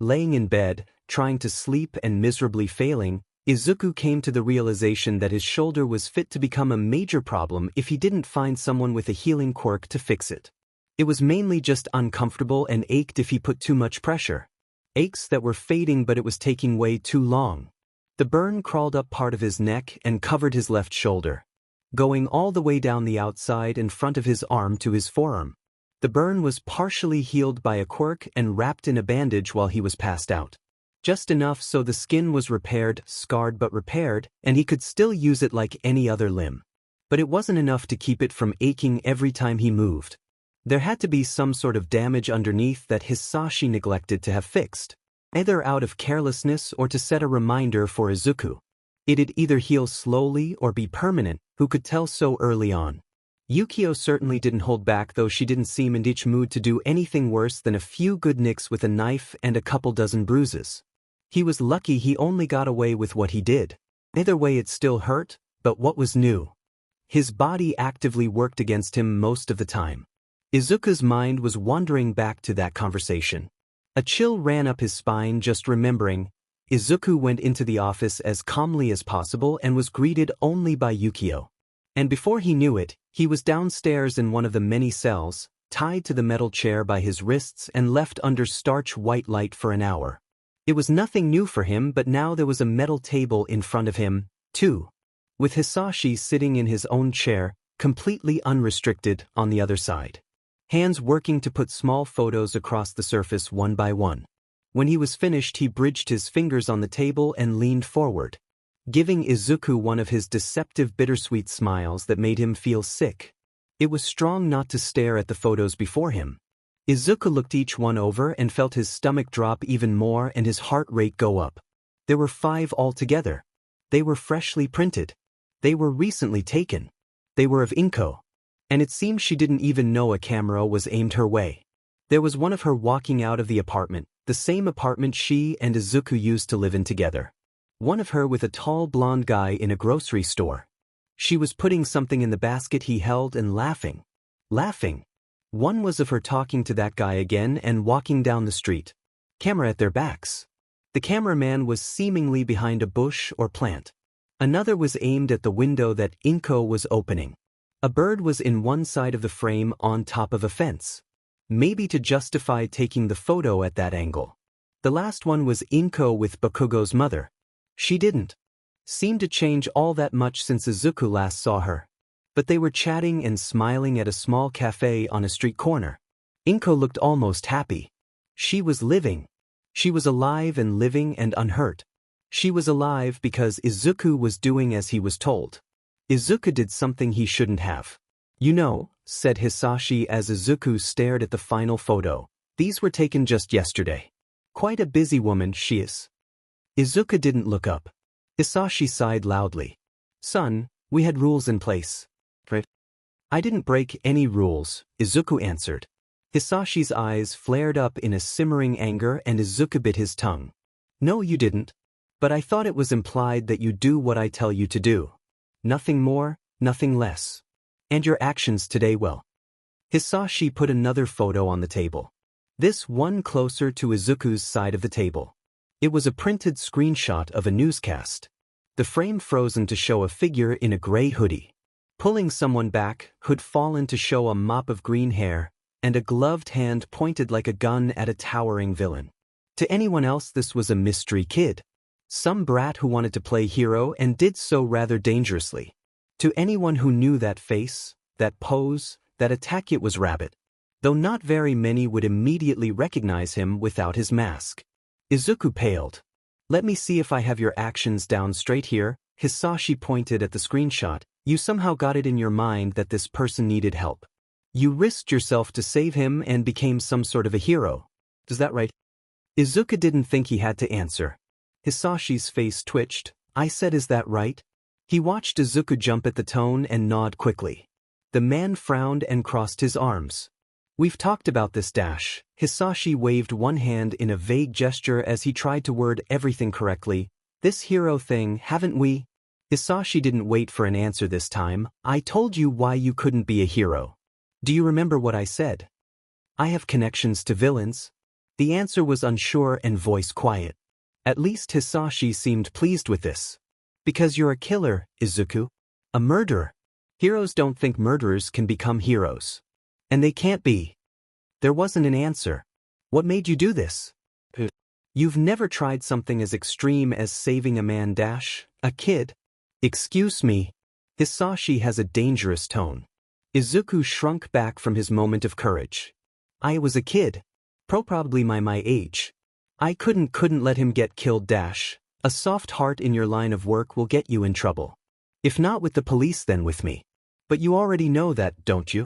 S1: Laying in bed, trying to sleep and miserably failing, Izuku came to the realization that his shoulder was fit to become a major problem if he didn't find someone with a healing quirk to fix it. It was mainly just uncomfortable and ached if he put too much pressure. Aches that were fading, but it was taking way too long. The burn crawled up part of his neck and covered his left shoulder, going all the way down the outside in front of his arm to his forearm. The burn was partially healed by a quirk and wrapped in a bandage while he was passed out. Just enough so the skin was repaired, scarred but repaired, and he could still use it like any other limb. But it wasn't enough to keep it from aching every time he moved. There had to be some sort of damage underneath that Hisashi neglected to have fixed, either out of carelessness or to set a reminder for Izuku. It'd either heal slowly or be permanent, who could tell so early on. Yukio certainly didn't hold back, though she didn't seem in each mood to do anything worse than a few good nicks with a knife and a couple dozen bruises. He was lucky he only got away with what he did. Either way it still hurt, but what was new? His body actively worked against him most of the time. Izuku's mind was wandering back to that conversation. A chill ran up his spine just remembering. Izuku went into the office as calmly as possible and was greeted only by Yukio. And before he knew it, he was downstairs in one of the many cells, tied to the metal chair by his wrists and left under starch white light for an hour. It was nothing new for him, but now there was a metal table in front of him, too, with Hisashi sitting in his own chair, completely unrestricted, on the other side. Hands working to put small photos across the surface one by one. When he was finished, he bridged his fingers on the table and leaned forward, giving Izuku one of his deceptive bittersweet smiles that made him feel sick. It was strong not to stare at the photos before him. Izuku looked each one over and felt his stomach drop even more and his heart rate go up. There were 5 altogether. They were freshly printed. They were recently taken. They were of Inko. And it seemed she didn't even know a camera was aimed her way. There was one of her walking out of the apartment, the same apartment she and Izuku used to live in together. One of her with a tall blonde guy in a grocery store. She was putting something in the basket he held and laughing. Laughing. One was of her talking to that guy again and walking down the street. Camera at their backs. The cameraman was seemingly behind a bush or plant. Another was aimed at the window that Inko was opening. A bird was in one side of the frame on top of a fence. Maybe to justify taking the photo at that angle. The last one was Inko with Bakugo's mother. She didn't seem to change all that much since Izuku last saw her. But they were chatting and smiling at a small cafe on a street corner. Inko looked almost happy. She was living. She was alive and living and unhurt. She was alive because Izuku was doing as he was told. Izuku did something he shouldn't have. You know, said Hisashi as Izuku stared at the final photo. These were taken just yesterday. Quite a busy woman she is. Izuku didn't look up. Hisashi sighed loudly. Son, we had rules in place. Right? I didn't break any rules, Izuku answered. Hisashi's eyes flared up in a simmering anger and Izuku bit his tongue. No, you didn't. But I thought it was implied that you do what I tell you to do. Nothing more, nothing less. And your actions today, well. Hisashi put another photo on the table. This one closer to Izuku's side of the table. It was a printed screenshot of a newscast. The frame frozen to show a figure in a gray hoodie. Pulling someone back, hood fallen to show a mop of green hair, and a gloved hand pointed like a gun at a towering villain. To anyone else this was a mystery kid. Some brat who wanted to play hero and did so rather dangerously. To anyone who knew that face, that pose, that attack, it was Rabbit. Though not very many would immediately recognize him without his mask. Izuku paled. Let me see if I have your actions down straight here. Hisashi pointed at the screenshot. You somehow got it in your mind that this person needed help. You risked yourself to save him and became some sort of a hero. Is that right? Izuku didn't think he had to answer. Hisashi's face twitched. I said, is that right? He watched Izuku jump at the tone and nod quickly. The man frowned and crossed his arms. We've talked about this dash. Hisashi waved one hand in a vague gesture as he tried to word everything correctly. This hero thing, haven't we? Hisashi didn't wait for an answer this time. I told you why you couldn't be a hero. Do you remember what I said? I have connections to villains. The answer was unsure and voice quiet. At least Hisashi seemed pleased with this. Because you're a killer, Izuku. A murderer. Heroes don't think murderers can become heroes. And they can't be. There wasn't an answer. What made you do this? You've never tried something as extreme as saving a man dash, a kid? Excuse me. Hisashi has a dangerous tone. Izuku shrunk back from his moment of courage. I was a kid. Probably my age. I couldn't let him get killed dash. A soft heart in your line of work will get you in trouble. If not with the police then with me. But you already know that, don't you?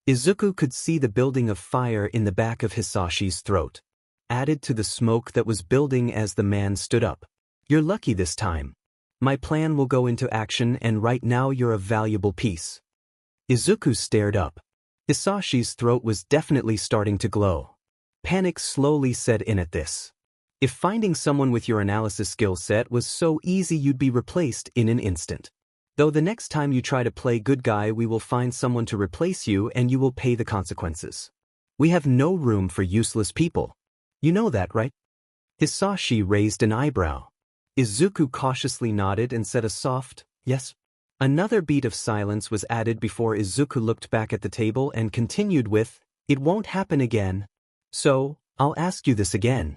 S1: Izuku could see the building of fire in the back of Hisashi's throat, added to the smoke that was building as the man stood up. You're lucky this time. My plan will go into action and right now you're a valuable piece. Izuku stared up. Hisashi's throat was definitely starting to glow. Panic slowly set in at this. If finding someone with your analysis skill set was so easy you'd be replaced in an instant. Though the next time you try to play good guy we will find someone to replace you and you will pay the consequences. We have no room for useless people. You know that, right? Hisashi raised an eyebrow. Izuku cautiously nodded and said a soft, yes. Another beat of silence was added before Izuku looked back at the table and continued with, it won't happen again. So, I'll ask you this again.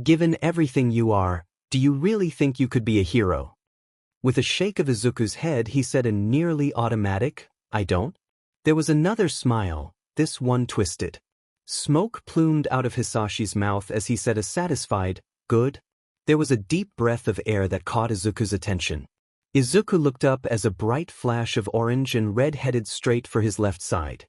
S1: Given everything you are, do you really think you could be a hero? With a shake of Izuku's head he said a nearly automatic, I don't. There was another smile, this one twisted. Smoke plumed out of Hisashi's mouth as he said a satisfied, good. There was a deep breath of air that caught Izuku's attention. Izuku looked up as a bright flash of orange and red headed straight for his left side.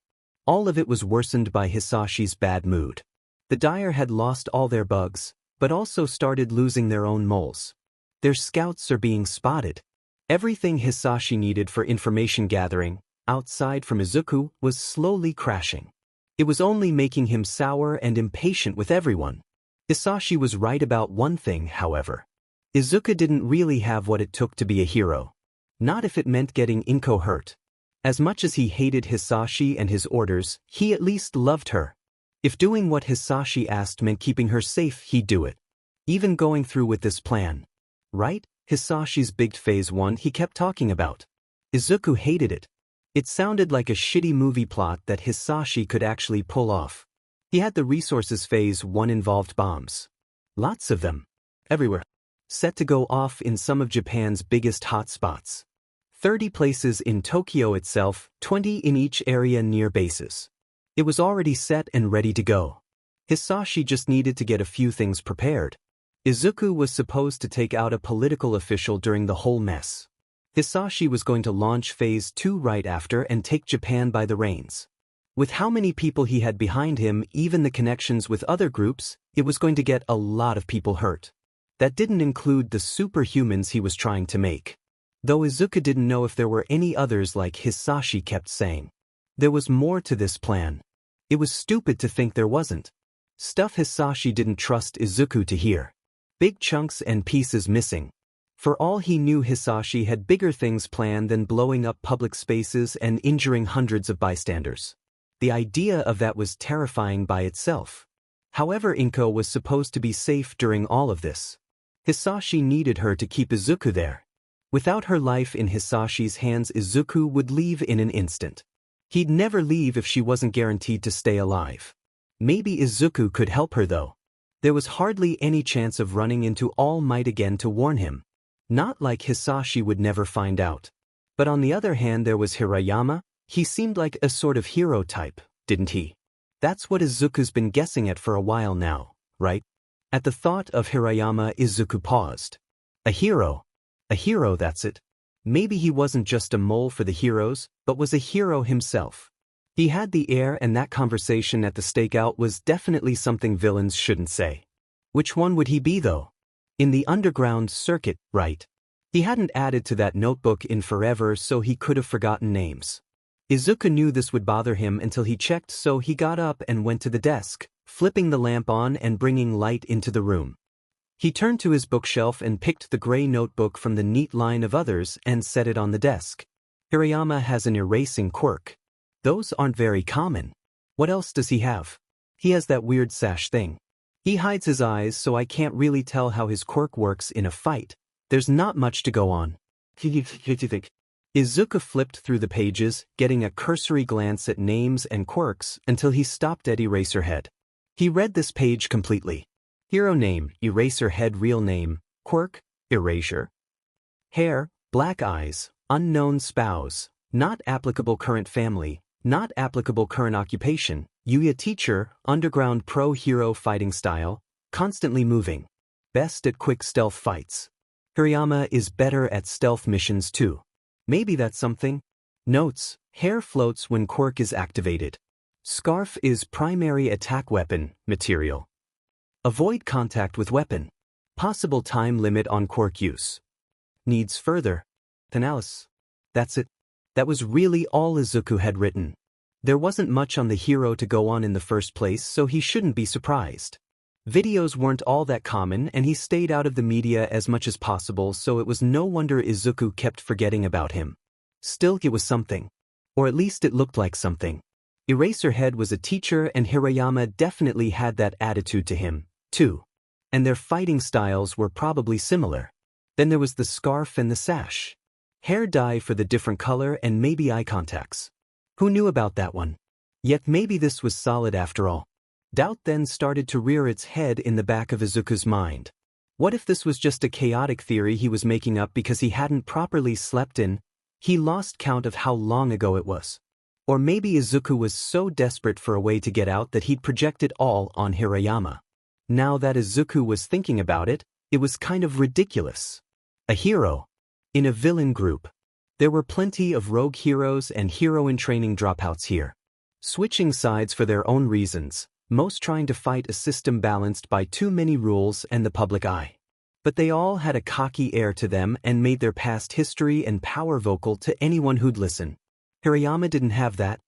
S1: All of it was worsened by Hisashi's bad mood. The Dire had lost all their bugs, but also started losing their own moles. Their scouts are being spotted. Everything Hisashi needed for information gathering, outside from Izuku, was slowly crashing. It was only making him sour and impatient with everyone. Hisashi was right about one thing, however. Izuku didn't really have what it took to be a hero. Not if it meant getting Inko hurt. As much as he hated Hisashi and his orders, he at least loved her. If doing what Hisashi asked meant keeping her safe, he'd do it. Even going through with this plan. Right? Hisashi's big phase 1 he kept talking about. Izuku hated it. It sounded like a shitty movie plot that Hisashi could actually pull off. He had the resources phase 1 involved bombs. Lots of them. Everywhere. Set to go off in some of Japan's biggest hotspots. 30 places in Tokyo itself, 20 in each area near bases. It was already set and ready to go. Hisashi just needed to get a few things prepared. Izuku was supposed to take out a political official during the whole mess. Hisashi was going to launch phase 2 right after and take Japan by the reins. With how many people he had behind him, even the connections with other groups, it was going to get a lot of people hurt. That didn't include the superhumans he was trying to make. Though Izuku didn't know if there were any others like Hisashi kept saying. There was more to this plan. It was stupid to think there wasn't. Stuff Hisashi didn't trust Izuku to hear. Big chunks and pieces missing. For all he knew, Hisashi had bigger things planned than blowing up public spaces and injuring hundreds of bystanders. The idea of that was terrifying by itself. However, Inko was supposed to be safe during all of this. Hisashi needed her to keep Izuku there. Without her life in Hisashi's hands, Izuku would leave in an instant. He'd never leave if she wasn't guaranteed to stay alive. Maybe Izuku could help her though. There was hardly any chance of running into All Might again to warn him. Not like Hisashi would never find out. But on the other hand there was Hirayama. He seemed like a sort of hero type, didn't he? That's what Izuku's been guessing at for a while now, right? At the thought of Hirayama, Izuku paused. A hero. A hero, that's it. Maybe he wasn't just a mole for the heroes, but was a hero himself. He had the air, and that conversation at the stakeout was definitely something villains shouldn't say. Which one would he be though? In the underground circuit, right? He hadn't added to that notebook in forever, so he could have forgotten names. Izuku knew this would bother him until he checked, so he got up and went to the desk, flipping the lamp on and bringing light into the room. He turned to his bookshelf and picked the gray notebook from the neat line of others and set it on the desk. Hirayama has an erasing quirk. Those aren't very common. What else does he have? He has that weird sash thing. He hides his eyes, so I can't really tell how his quirk works in a fight. There's not much to go on. Izuku flipped through the pages, getting a cursory glance at names and quirks until he stopped at Eraserhead. He read this page completely. Hero name, Eraserhead. Real name, Quirk, Erasure. Hair, black eyes, unknown spouse, not applicable current family, not applicable current occupation, Yuya teacher, underground pro-hero fighting style, constantly moving. Best at quick stealth fights. Hirayama is better at stealth missions too. Maybe that's something? Notes, hair floats when quirk is activated. Scarf is primary attack weapon, material. Avoid contact with weapon. Possible time limit on quirk use. Needs further analysis. That's it. That was really all Izuku had written. There wasn't much on the hero to go on in the first place, so he shouldn't be surprised. Videos weren't all that common and he stayed out of the media as much as possible, so it was no wonder Izuku kept forgetting about him. Still, it was something. Or at least it looked like something. Eraserhead was a teacher and Hirayama definitely had that attitude to him, too. And their fighting styles were probably similar. Then there was the scarf and the sash. Hair dye for the different color and maybe eye contacts. Who knew about that one? Yet maybe this was solid after all. Doubt then started to rear its head in the back of Izuku's mind. What if this was just a chaotic theory he was making up because he hadn't properly slept in? He lost count of how long ago it was. Or maybe Izuku was so desperate for a way to get out that he'd project it all on Hirayama. Now that Izuku was thinking about it, it was kind of ridiculous. A hero. In a villain group. There were plenty of rogue heroes and hero-in-training dropouts here. Switching sides for their own reasons, most trying to fight a system balanced by too many rules and the public eye. But they all had a cocky air to them and made their past history and power vocal to anyone who'd listen. Hirayama didn't have that.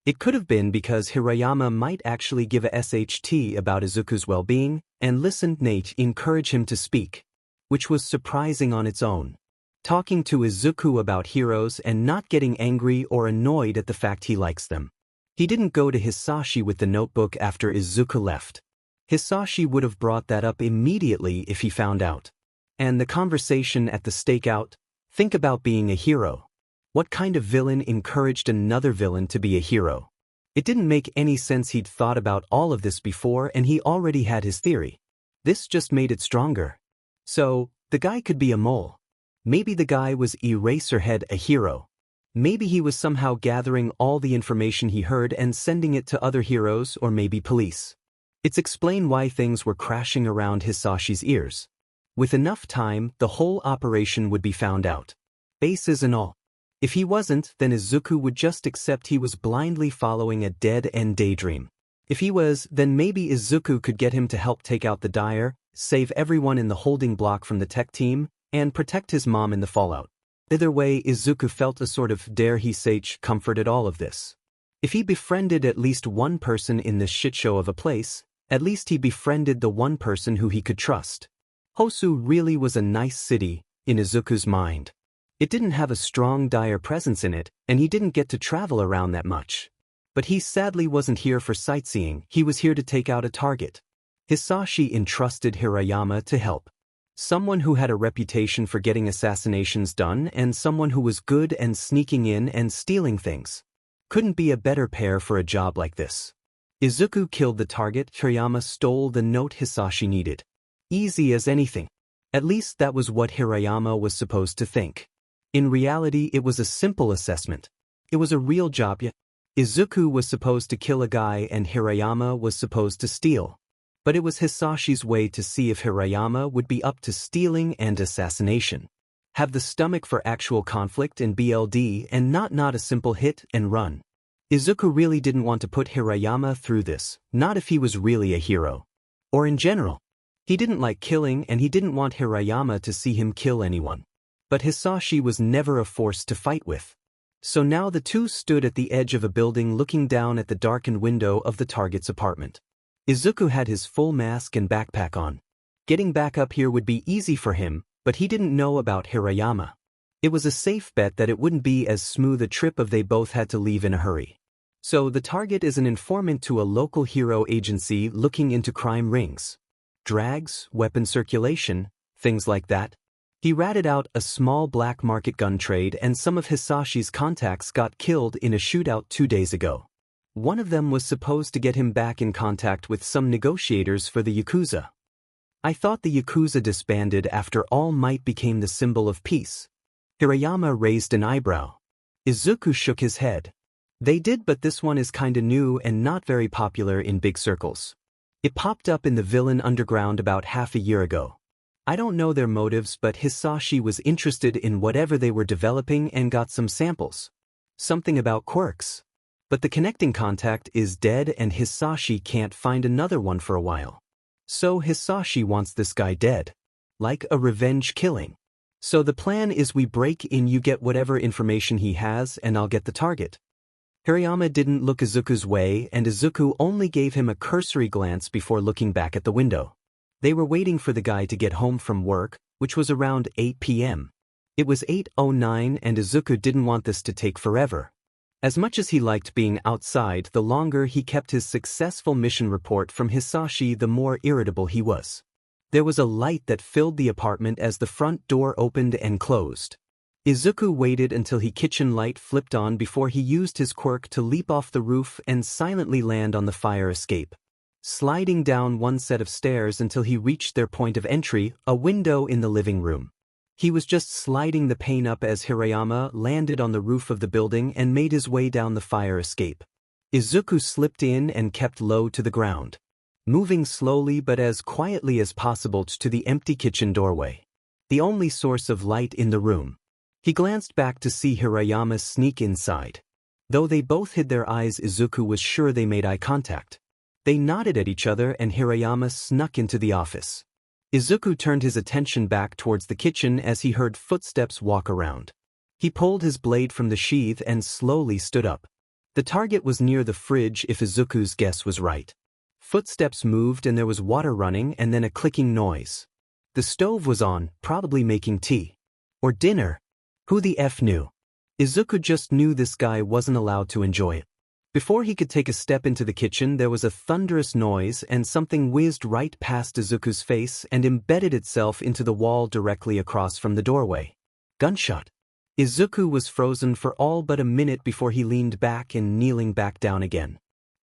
S1: It could have been because Hirayama might actually give a SHT about Izuku's well-being and listened Nate encourage him to speak, which was surprising on its own. Talking to Izuku about heroes and not getting angry or annoyed at the fact he likes them. He didn't go to Hisashi with the notebook after Izuku left. Hisashi would have brought that up immediately if he found out. And the conversation at the stakeout, think about being a hero. What kind of villain encouraged another villain to be a hero? It didn't make any sense. He'd thought about all of this before and he already had his theory. This just made it stronger. So, the guy could be a mole. Maybe the guy was Eraserhead, a hero. Maybe he was somehow gathering all the information he heard and sending it to other heroes or maybe police. It's explained why things were crashing around Hisashi's ears. With enough time, the whole operation would be found out. Bases and all. If he wasn't, then Izuku would just accept he was blindly following a dead-end daydream. If he was, then maybe Izuku could get him to help take out the Dyer, save everyone in the holding block from the tech team, and protect his mom in the fallout. Either way, Izuku felt a sort of dare Hisashi comfort at all of this. If he befriended at least one person in this shitshow of a place, at least he befriended the one person who he could trust. Hosu really was a nice city, in Izuku's mind. It didn't have a strong Dyer presence in it, and he didn't get to travel around that much. But he sadly wasn't here for sightseeing, he was here to take out a target. Hisashi entrusted Hirayama to help. Someone who had a reputation for getting assassinations done and someone who was good and sneaking in and stealing things. Couldn't be a better pair for a job like this. Izuku killed the target, Hirayama stole the note Hisashi needed. Easy as anything. At least that was what Hirayama was supposed to think. In reality, it was a simple assessment. It was a real job. Izuku was supposed to kill a guy and Hirayama was supposed to steal. But it was Hisashi's way to see if Hirayama would be up to stealing and assassination. Have the stomach for actual conflict and BLD and not a simple hit and run. Izuku really didn't want to put Hirayama through this, not if he was really a hero. Or in general. He didn't like killing and he didn't want Hirayama to see him kill anyone. But Hisashi was never a force to fight with. So now the two stood at the edge of a building looking down at the darkened window of the target's apartment. Izuku had his full mask and backpack on. Getting back up here would be easy for him, but he didn't know about Hirayama. It was a safe bet that it wouldn't be as smooth a trip if they both had to leave in a hurry. So the target is an informant to a local hero agency looking into crime rings. Drags, weapon circulation, things like that. He ratted out a small black market gun trade and some of Hisashi's contacts got killed in a shootout 2 days ago. One of them was supposed to get him back in contact with some negotiators for the Yakuza. I thought the Yakuza disbanded after All Might became the symbol of peace. Hirayama raised an eyebrow. Izuku shook his head. They did, but this one is kinda new and not very popular in big circles. It popped up in the villain underground about half a year ago. I don't know their motives, but Hisashi was interested in whatever they were developing and got some samples. Something about Quirks. But the connecting contact is dead and Hisashi can't find another one for a while. So Hisashi wants this guy dead. Like a revenge killing. So the plan is we break in, you get whatever information he has, and I'll get the target. Hirayama didn't look Izuku's way, and Izuku only gave him a cursory glance before looking back at the window. They were waiting for the guy to get home from work, which was around 8 p.m. It was 8:09 and Izuku didn't want this to take forever. As much as he liked being outside, the longer he kept his successful mission report from Hisashi, the more irritable he was. There was a light that filled the apartment as the front door opened and closed. Izuku waited until the kitchen light flipped on before he used his quirk to leap off the roof and silently land on the fire escape. Sliding down one set of stairs until he reached their point of entry, a window in the living room. He was just sliding the pane up as Hirayama landed on the roof of the building and made his way down the fire escape. Izuku slipped in and kept low to the ground, moving slowly but as quietly as possible to the empty kitchen doorway, the only source of light in the room. He glanced back to see Hirayama sneak inside. Though they both hid their eyes, Izuku was sure they made eye contact. They nodded at each other and Hirayama snuck into the office. Izuku turned his attention back towards the kitchen as he heard footsteps walk around. He pulled his blade from the sheath and slowly stood up. The target was near the fridge if Izuku's guess was right. Footsteps moved and there was water running and then a clicking noise. The stove was on, probably making tea. Or dinner. Who the F knew? Izuku just knew this guy wasn't allowed to enjoy it. Before he could take a step into the kitchen, there was a thunderous noise and something whizzed right past Izuku's face and embedded itself into the wall directly across from the doorway. Gunshot. Izuku was frozen for all but a minute before he leaned back and kneeling back down again.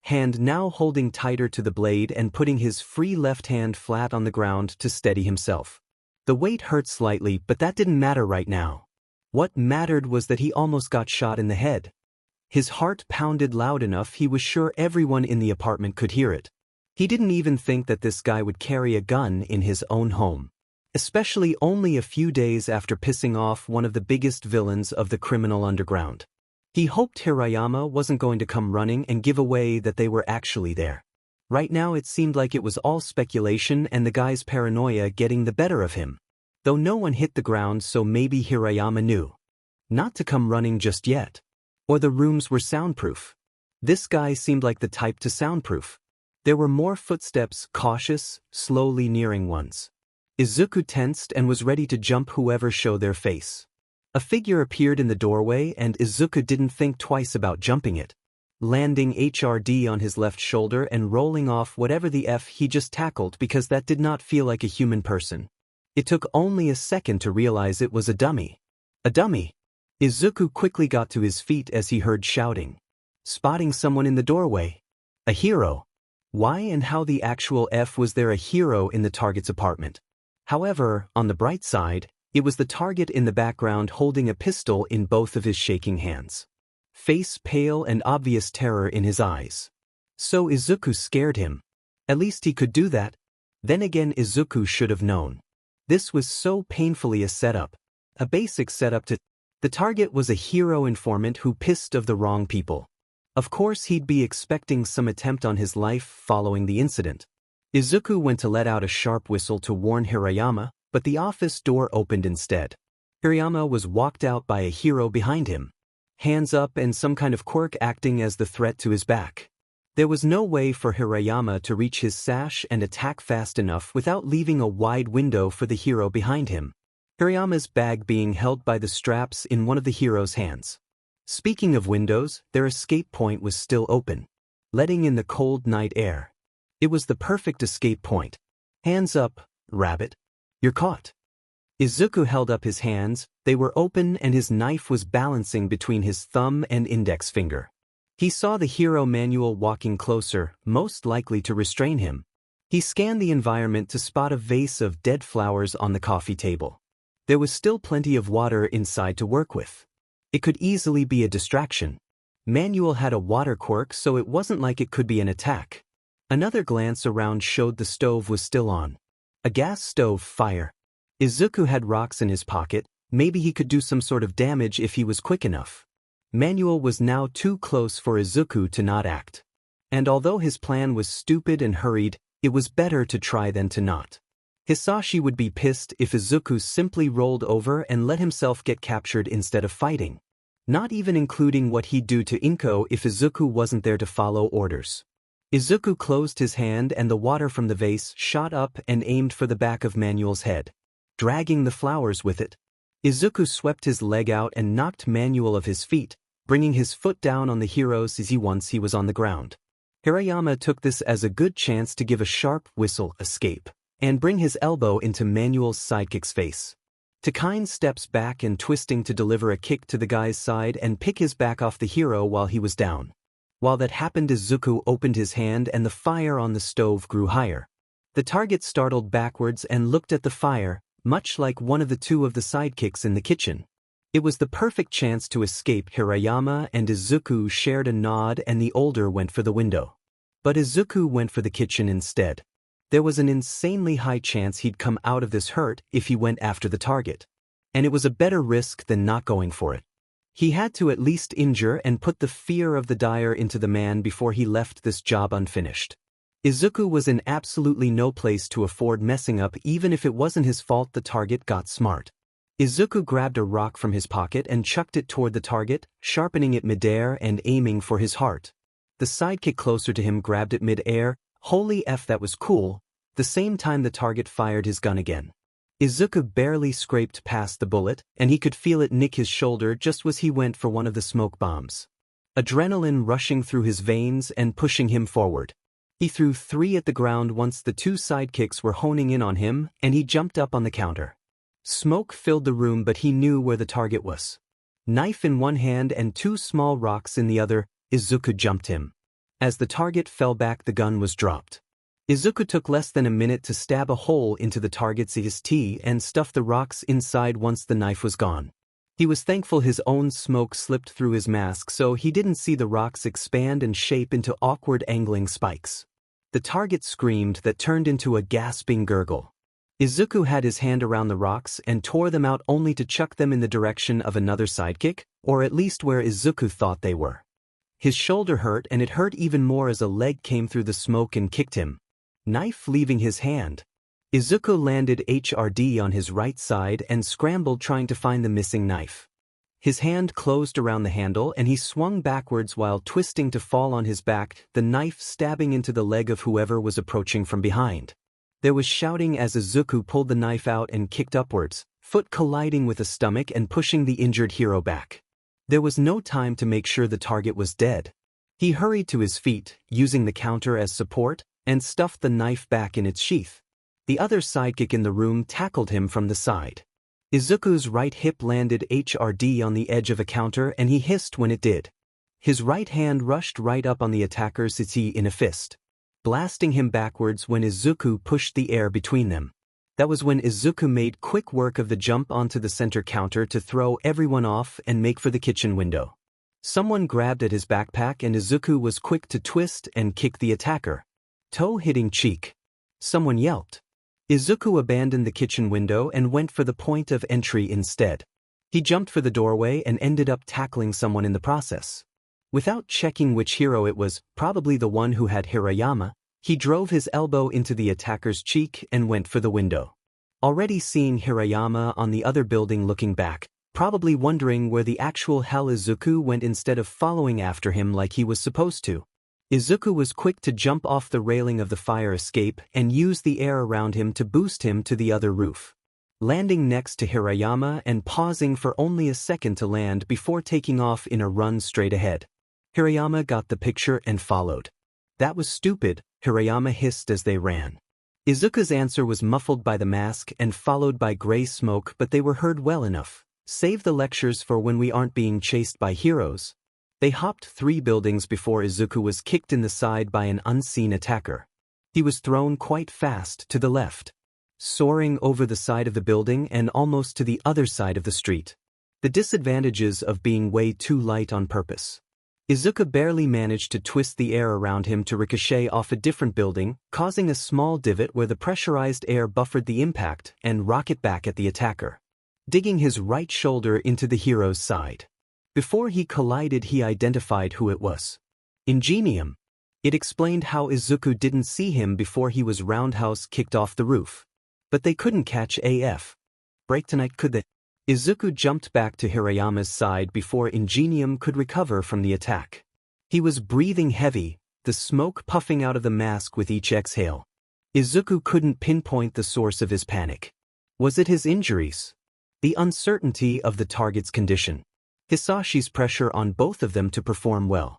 S1: Hand now holding tighter to the blade and putting his free left hand flat on the ground to steady himself. The weight hurt slightly, but that didn't matter right now. What mattered was that he almost got shot in the head. His heart pounded loud enough he was sure everyone in the apartment could hear it. He didn't even think that this guy would carry a gun in his own home. Especially only a few days after pissing off one of the biggest villains of the criminal underground. He hoped Hirayama wasn't going to come running and give away that they were actually there. Right now it seemed like it was all speculation and the guy's paranoia getting the better of him. Though no one hit the ground, so maybe Hirayama knew not to come running just yet. Or the rooms were soundproof. This guy seemed like the type to soundproof. There were more footsteps, cautious, slowly nearing ones. Izuku tensed and was ready to jump whoever showed their face. A figure appeared in the doorway and Izuku didn't think twice about jumping it. Landing HRD on his left shoulder and rolling off whatever the F he just tackled because that did not feel like a human person. It took only a second to realize it was a dummy. A dummy. Izuku quickly got to his feet as he heard shouting. Spotting someone in the doorway. A hero. Why and how the actual F was there a hero in the target's apartment? However, on the bright side, it was the target in the background holding a pistol in both of his shaking hands. Face pale and obvious terror in his eyes. So Izuku scared him. At least he could do that. Then again, Izuku should have known. This was so painfully a setup. A basic setup to... The target was a hero informant who pissed of the wrong people. Of course he'd be expecting some attempt on his life following the incident. Izuku went to let out a sharp whistle to warn Hirayama, but the office door opened instead. Hirayama was walked out by a hero behind him. Hands up and some kind of quirk acting as the threat to his back. There was no way for Hirayama to reach his sash and attack fast enough without leaving a wide window for the hero behind him. Hirayama's bag being held by the straps in one of the hero's hands. Speaking of windows, their escape point was still open, letting in the cold night air. It was the perfect escape point. Hands up, rabbit. You're caught. Izuku held up his hands, they were open and his knife was balancing between his thumb and index finger. He saw the hero manual walking closer, most likely to restrain him. He scanned the environment to spot a vase of dead flowers on the coffee table. There was still plenty of water inside to work with. It could easily be a distraction. Manuel had a water quirk, so it wasn't like it could be an attack. Another glance around showed the stove was still on. A gas stove fire. Izuku had rocks in his pocket, maybe he could do some sort of damage if he was quick enough. Manuel was now too close for Izuku to not act. And although his plan was stupid and hurried, it was better to try than to not. Hisashi would be pissed if Izuku simply rolled over and let himself get captured instead of fighting. Not even including what he'd do to Inko if Izuku wasn't there to follow orders. Izuku closed his hand and the water from the vase shot up and aimed for the back of Manuel's head, dragging the flowers with it. Izuku swept his leg out and knocked Manuel off his feet, bringing his foot down on the hero's as he was on the ground. Hirayama took this as a good chance to give a sharp whistle escape, and bring his elbow into Manuel's sidekick's face. Takine steps back and twisting to deliver a kick to the guy's side and pick his back off the hero while he was down. While that happened, Izuku opened his hand and the fire on the stove grew higher. The target startled backwards and looked at the fire, much like one of the two of the sidekicks in the kitchen. It was the perfect chance to escape. Hirayama and Izuku shared a nod and the older went for the window. But Izuku went for the kitchen instead. There was an insanely high chance he'd come out of this hurt if he went after the target. And it was a better risk than not going for it. He had to at least injure and put the fear of the dire into the man before he left this job unfinished. Izuku was in absolutely no place to afford messing up. Even if it wasn't his fault, the target got smart. Izuku grabbed a rock from his pocket and chucked it toward the target, sharpening it midair and aiming for his heart. The sidekick closer to him grabbed it midair. Holy F, that was cool. The same time the target fired his gun again. Izuku barely scraped past the bullet, and he could feel it nick his shoulder just as he went for one of the smoke bombs. Adrenaline rushing through his veins and pushing him forward. He threw 3 at the ground once the 2 sidekicks were honing in on him, and he jumped up on the counter. Smoke filled the room, but he knew where the target was. Knife in one hand and 2 small rocks in the other, Izuku jumped him. As the target fell back, the gun was dropped. Izuku took less than a minute to stab a hole into the target's EST and stuff the rocks inside once the knife was gone. He was thankful his own smoke slipped through his mask so he didn't see the rocks expand and shape into awkward angling spikes. The target screamed that turned into a gasping gurgle. Izuku had his hand around the rocks and tore them out only to chuck them in the direction of another sidekick, or at least where Izuku thought they were. His shoulder hurt, and it hurt even more as a leg came through the smoke and kicked him. Knife leaving his hand. Izuku landed HRD on his right side and scrambled trying to find the missing knife. His hand closed around the handle and he swung backwards while twisting to fall on his back, the knife stabbing into the leg of whoever was approaching from behind. There was shouting as Izuku pulled the knife out and kicked upwards, foot colliding with the stomach and pushing the injured hero back. There was no time to make sure the target was dead. He hurried to his feet, using the counter as support, and stuffed the knife back in its sheath. The other sidekick in the room tackled him from the side. Izuku's right hip landed HRD on the edge of a counter and he hissed when it did. His right hand rushed right up on the attacker's tee in a fist, blasting him backwards when Izuku pushed the air between them. That was when Izuku made quick work of the jump onto the center counter to throw everyone off and make for the kitchen window. Someone grabbed at his backpack and Izuku was quick to twist and kick the attacker. Toe hitting cheek. Someone yelped. Izuku abandoned the kitchen window and went for the point of entry instead. He jumped for the doorway and ended up tackling someone in the process. Without checking which hero it was, probably the one who had Hirayama, he drove his elbow into the attacker's cheek and went for the window. Already seeing Hirayama on the other building looking back, probably wondering where the actual hell Izuku went instead of following after him like he was supposed to. Izuku was quick to jump off the railing of the fire escape and use the air around him to boost him to the other roof, landing next to Hirayama and pausing for only a second to land before taking off in a run straight ahead. Hirayama got the picture and followed. That was stupid, Hirayama hissed as they ran. Izuku's answer was muffled by the mask and followed by gray smoke, but they were heard well enough. Save the lectures for when we aren't being chased by heroes. They hopped 3 buildings before Izuku was kicked in the side by an unseen attacker. He was thrown quite fast to the left, soaring over the side of the building and almost to the other side of the street. The disadvantages of being way too light on purpose. Izuku barely managed to twist the air around him to ricochet off a different building, causing a small divot where the pressurized air buffered the impact and rocket back at the attacker, digging his right shoulder into the hero's side. Before he collided, he identified who it was. Ingenium. It explained how Izuku didn't see him before he was roundhouse kicked off the roof. But they couldn't catch AF. Break tonight, could they? Izuku jumped back to Hirayama's side before Ingenium could recover from the attack. He was breathing heavy, the smoke puffing out of the mask with each exhale. Izuku couldn't pinpoint the source of his panic. Was it his injuries? The uncertainty of the target's condition? Hisashi's pressure on both of them to perform well?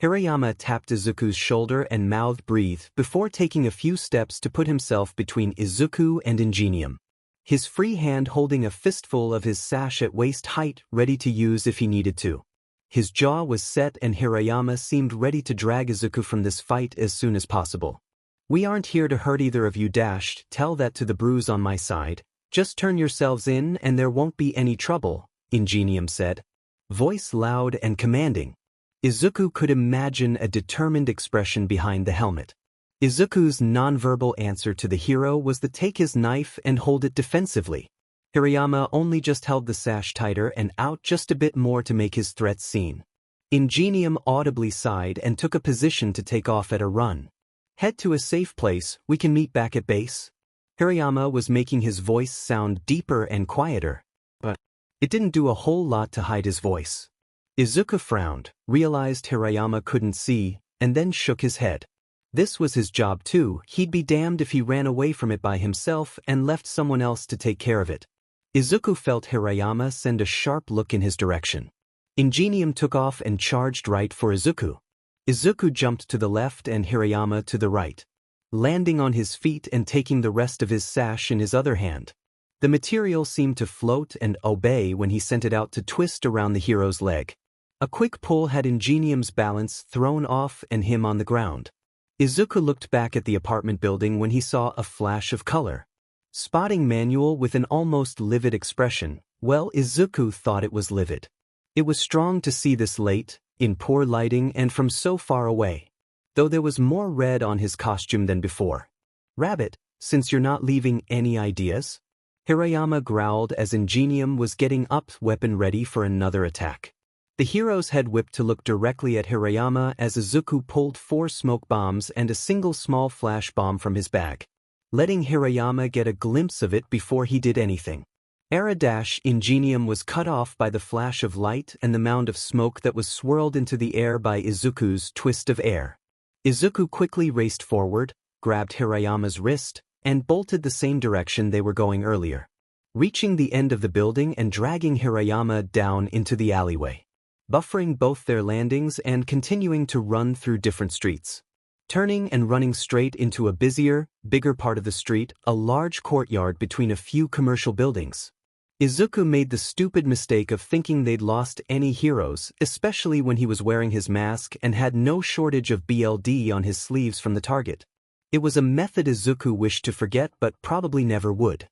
S1: Hirayama tapped Izuku's shoulder and mouthed breathe before taking a few steps to put himself between Izuku and Ingenium, his free hand holding a fistful of his sash at waist height ready to use if he needed to. His jaw was set and Hirayama seemed ready to drag Izuku from this fight as soon as possible. We aren't here to hurt either of you. Tell that to the bruise on my side. Just turn yourselves in and there won't be any trouble, Ingenium said. Voice loud and commanding. Izuku could imagine a determined expression behind the helmet. Izuku's nonverbal answer to the hero was to take his knife and hold it defensively. Hirayama only just held the sash tighter and out just a bit more to make his threat seen. Ingenium audibly sighed and took a position to take off at a run. Head to a safe place, we can meet back at base. Hirayama was making his voice sound deeper and quieter, but it didn't do a whole lot to hide his voice. Izuku frowned, realized Hirayama couldn't see, and then shook his head. This was his job too. He'd be damned if he ran away from it by himself and left someone else to take care of it. Izuku felt Hirayama send a sharp look in his direction. Ingenium took off and charged right for Izuku. Izuku jumped to the left and Hirayama to the right, landing on his feet and taking the rest of his sash in his other hand. The material seemed to float and obey when he sent it out to twist around the hero's leg. A quick pull had Ingenium's balance thrown off and him on the ground. Izuku looked back at the apartment building when he saw a flash of color. Spotting manual with an almost livid expression. Well, Izuku thought it was livid. It was strong to see this late, in poor lighting and from so far away. Though there was more red on his costume than before. Rabbit, since you're not leaving any ideas? Hirayama growled as Ingenium was getting up, weapon ready for another attack. The hero's head whipped to look directly at Hirayama as Izuku pulled 4 smoke bombs and a single small flash bomb from his bag, letting Hirayama get a glimpse of it before he did anything. Ingenium was cut off by the flash of light and the mound of smoke that was swirled into the air by Izuku's twist of air. Izuku quickly raced forward, grabbed Hirayama's wrist, and bolted the same direction they were going earlier, reaching the end of the building and dragging Hirayama down into the alleyway, buffering both their landings and continuing to run through different streets. Turning and running straight into a busier, bigger part of the street, a large courtyard between a few commercial buildings. Izuku made the stupid mistake of thinking they'd lost any heroes, especially when he was wearing his mask and had no shortage of BLD on his sleeves from the target. It was a method Izuku wished to forget but probably never would.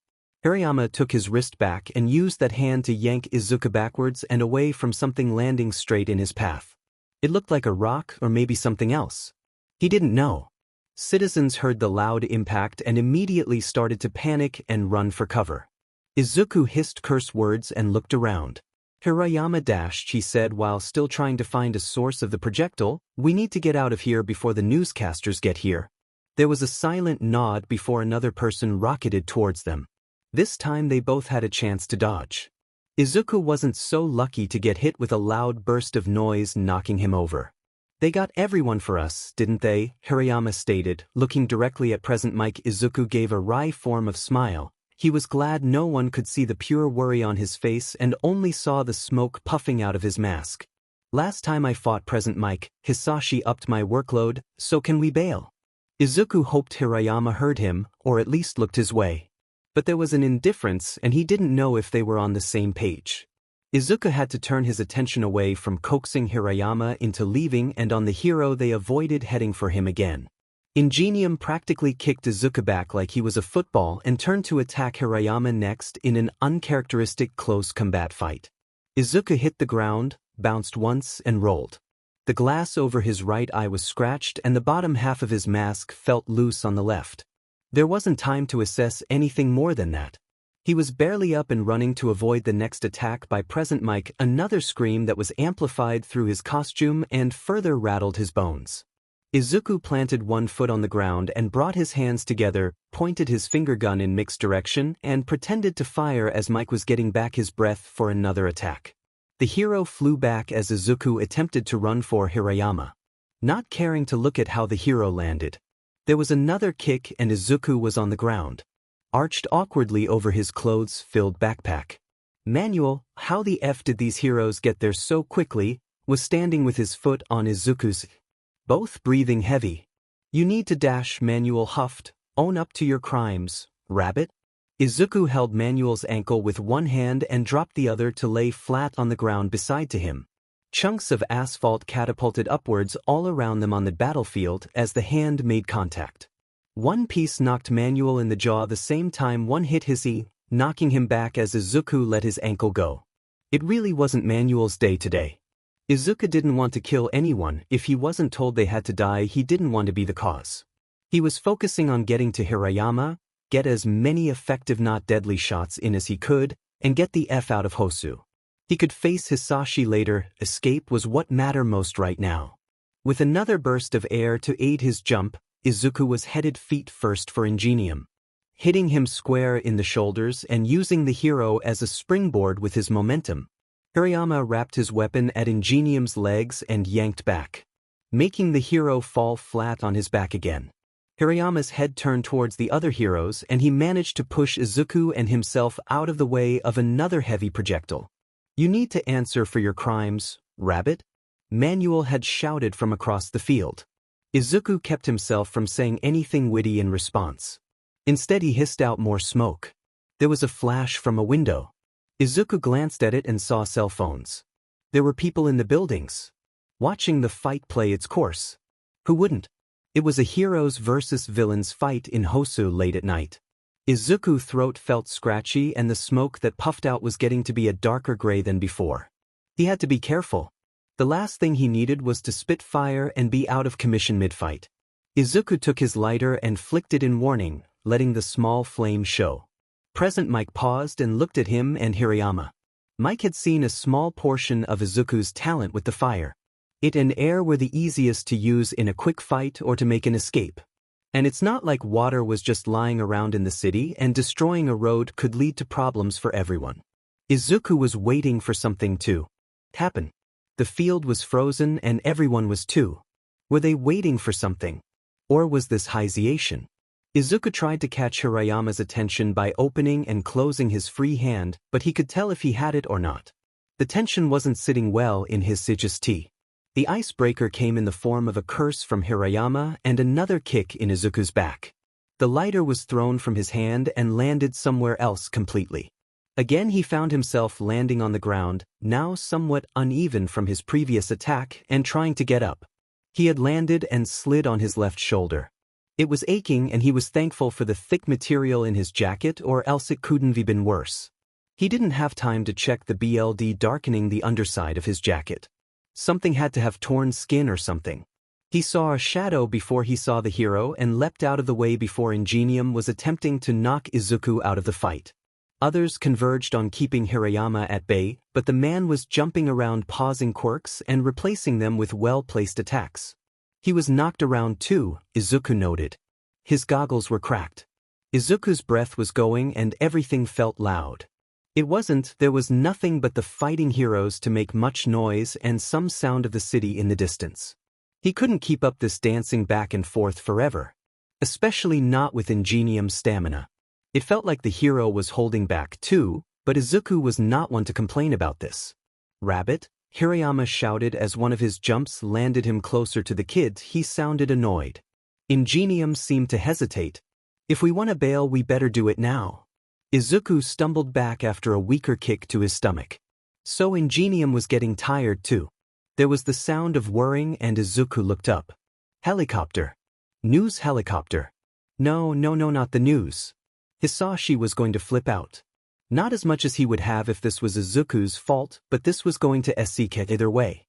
S1: Hirayama took his wrist back and used that hand to yank Izuku backwards and away from something landing straight in his path. It looked like a rock or maybe something else. He didn't know. Citizens heard the loud impact and immediately started to panic and run for cover. Izuku hissed curse words and looked around. Hirayama dashed, he said while still trying to find a source of the projectile, we need to get out of here before the newscasters get here. There was a silent nod before another person rocketed towards them. This time they both had a chance to dodge. Izuku wasn't so lucky to get hit with a loud burst of noise knocking him over. They got everyone for us, didn't they? Hirayama stated, looking directly at present Mike. Izuku gave a wry form of smile. He was glad no one could see the pure worry on his face and only saw the smoke puffing out of his mask. Last time I fought present Mike, Hisashi upped my workload, so can we bail? Izuku hoped Hirayama heard him, or at least looked his way. But there was an indifference and he didn't know if they were on the same page. Izuku had to turn his attention away from coaxing Hirayama into leaving and on the hero they avoided heading for him again. Ingenium practically kicked Izuku back like he was a football and turned to attack Hirayama next in an uncharacteristic close combat fight. Izuku hit the ground, bounced once and rolled. The glass over his right eye was scratched and the bottom half of his mask felt loose on the left. There wasn't time to assess anything more than that. He was barely up and running to avoid the next attack by Present Mike, another scream that was amplified through his costume and further rattled his bones. Izuku planted one foot on the ground and brought his hands together, pointed his finger gun in Mike's direction, and pretended to fire as Mike was getting back his breath for another attack. The hero flew back as Izuku attempted to run for Hirayama. Not caring to look at how the hero landed. There was another kick and Izuku was on the ground, arched awkwardly over his clothes-filled backpack. Manuel, how the F did these heroes get there so quickly, was standing with his foot on Izuku's, both breathing heavy. You need to dash, Manuel huffed. Own up to your crimes, rabbit. Izuku held Manuel's ankle with one hand and dropped the other to lay flat on the ground beside to him. Chunks of asphalt catapulted upwards all around them on the battlefield as the hand made contact. One piece knocked Manuel in the jaw the same time one hit Hisashi, knocking him back as Izuku let his ankle go. It really wasn't Manuel's day today. Izuku didn't want to kill anyone. If he wasn't told they had to die, he didn't want to be the cause. He was focusing on getting to Hirayama, get as many effective not deadly shots in as he could, and get the F out of Hosu. He could face Hisashi later. Escape was what mattered most right now. With another burst of air to aid his jump, Izuku was headed feet first for Ingenium, hitting him square in the shoulders and using the hero as a springboard with his momentum. Hirayama wrapped his weapon at Ingenium's legs and yanked back, making the hero fall flat on his back again. Hirayama's head turned towards the other heroes and he managed to push Izuku and himself out of the way of another heavy projectile. You need to answer for your crimes, rabbit? Manuel had shouted from across the field. Izuku kept himself from saying anything witty in response. Instead he hissed out more smoke. There was a flash from a window. Izuku glanced at it and saw cell phones. There were people in the buildings, watching the fight play its course. Who wouldn't? It was a heroes versus villains fight in Hosu late at night. Izuku's throat felt scratchy and the smoke that puffed out was getting to be a darker gray than before. He had to be careful. The last thing he needed was to spit fire and be out of commission mid-fight. Izuku took his lighter and flicked it in warning, letting the small flame show. Present Mike paused and looked at him and Hirayama. Mike had seen a small portion of Izuku's talent with the fire. It and air were the easiest to use in a quick fight or to make an escape. And it's not like water was just lying around in the city and destroying a road could lead to problems for everyone. Izuku was waiting for something to happen. The field was frozen and everyone was too. Were they waiting for something? Or was this hysiation? Izuku tried to catch Hirayama's attention by opening and closing his free hand, but he could tell if he had it or not. The tension wasn't sitting well in his sagacity. The icebreaker came in the form of a curse from Hirayama and another kick in Izuku's back. The lighter was thrown from his hand and landed somewhere else completely. Again he found himself landing on the ground, now somewhat uneven from his previous attack, and trying to get up. He had landed and slid on his left shoulder. It was aching and he was thankful for the thick material in his jacket or else it couldn't have been worse. He didn't have time to check the BLD darkening the underside of his jacket. Something had to have torn skin or something. He saw a shadow before he saw the hero and leapt out of the way before Ingenium was attempting to knock Izuku out of the fight. Others converged on keeping Hirayama at bay, but the man was jumping around pausing quirks and replacing them with well-placed attacks. He was knocked around too, Izuku noted. His goggles were cracked. Izuku's breath was going and everything felt loud. There was nothing but the fighting heroes to make much noise and some sound of the city in the distance. He couldn't keep up this dancing back and forth forever. Especially not with Ingenium's stamina. It felt like the hero was holding back too, but Izuku was not one to complain about this. Rabbit? Hirayama shouted as one of his jumps landed him closer to the kid. He sounded annoyed. Ingenium seemed to hesitate. If we want to bail, we better do it now. Izuku stumbled back after a weaker kick to his stomach. So Ingenium was getting tired too. There was the sound of whirring and Izuku looked up. Helicopter. News helicopter. No, not the news. Hisashi was going to flip out. Not as much as he would have if this was Izuku's fault, but this was going to SCK either way.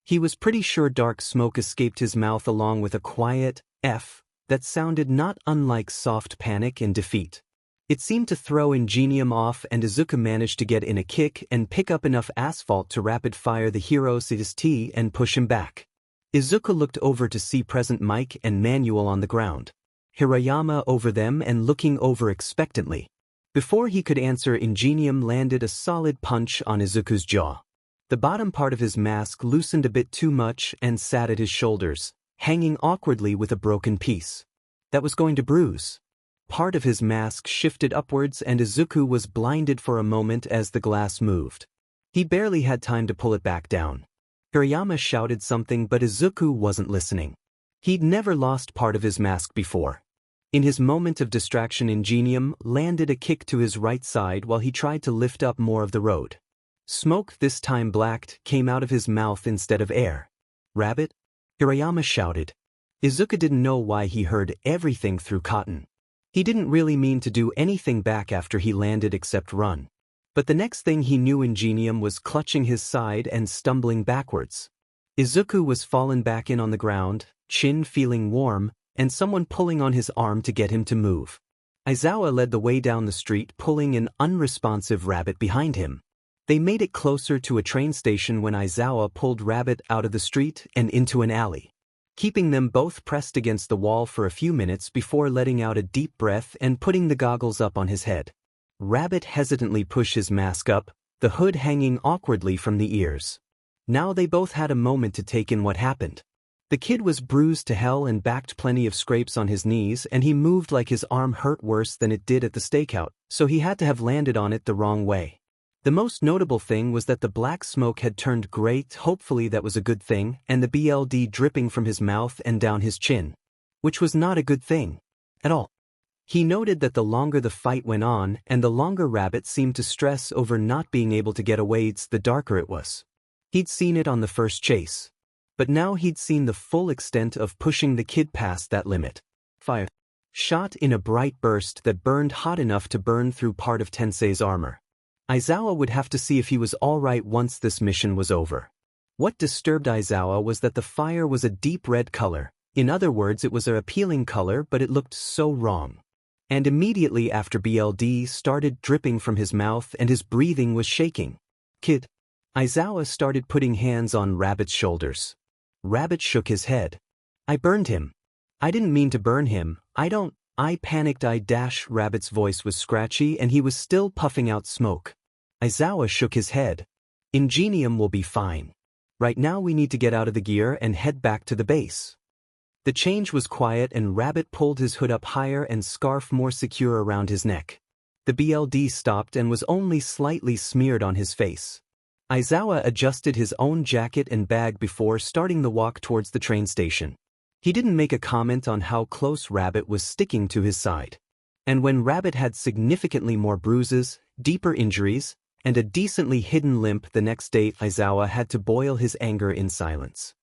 S1: He was pretty sure dark smoke escaped his mouth along with a quiet F that sounded not unlike soft panic and defeat. It seemed to throw Ingenium off, and Izuku managed to get in a kick and pick up enough asphalt to rapid-fire the hero's T and push him back. Izuku looked over to see present Mike and Manuel on the ground. Hirayama over them and looking over expectantly. Before he could answer, Ingenium landed a solid punch on Izuku's jaw. The bottom part of his mask loosened a bit too much and sat at his shoulders, hanging awkwardly with a broken piece. That was going to bruise. Part of his mask shifted upwards and Izuku was blinded for a moment as the glass moved. He barely had time to pull it back down. Hirayama shouted something, but Izuku wasn't listening. He'd never lost part of his mask before. In his moment of distraction, Ingenium landed a kick to his right side while he tried to lift up more of the road. Smoke, this time blacked, came out of his mouth instead of air. Rabbit? Hirayama shouted. Izuku didn't know why he heard everything through cotton. He didn't really mean to do anything back after he landed except run. But the next thing he knew, Ingenium was clutching his side and stumbling backwards. Izuku was fallen back in on the ground, chin feeling warm, and someone pulling on his arm to get him to move. Aizawa led the way down the street, pulling an unresponsive Rabbit behind him. They made it closer to a train station when Aizawa pulled Rabbit out of the street and into an alley, keeping them both pressed against the wall for a few minutes before letting out a deep breath and putting the goggles up on his head. Rabbit hesitantly pushed his mask up, the hood hanging awkwardly from the ears. Now they both had a moment to take in what happened. The kid was bruised to hell and backed plenty of scrapes on his knees, and he moved like his arm hurt worse than it did at the stakeout, so he had to have landed on it the wrong way. The most notable thing was that the black smoke had turned gray, hopefully that was a good thing, and the BLD dripping from his mouth and down his chin. Which was not a good thing. At all. He noted that the longer the fight went on, and the longer Rabbit seemed to stress over not being able to get away, the darker it was. He'd seen it on the first chase. But now he'd seen the full extent of pushing the kid past that limit. Fire. Shot in a bright burst that burned hot enough to burn through part of Tensei's armor. Aizawa would have to see if he was alright once this mission was over. What disturbed Aizawa was that the fire was a deep red color. In other words, it was an appealing color, but it looked so wrong. And immediately after, BLD started dripping from his mouth and his breathing was shaking. Kid. Aizawa started putting hands on Rabbit's shoulders. Rabbit shook his head. I burned him. I didn't mean to burn him. I panicked. Rabbit's voice was scratchy and he was still puffing out smoke. Aizawa shook his head. Ingenium will be fine. Right now we need to get out of the gear and head back to the base. The change was quiet and Rabbit pulled his hood up higher and scarf more secure around his neck. The BLD stopped and was only slightly smeared on his face. Aizawa adjusted his own jacket and bag before starting the walk towards the train station. He didn't make a comment on how close Rabbit was sticking to his side. And when Rabbit had significantly more bruises, deeper injuries, and a decently hidden limp the next day, Aizawa had to boil his anger in silence.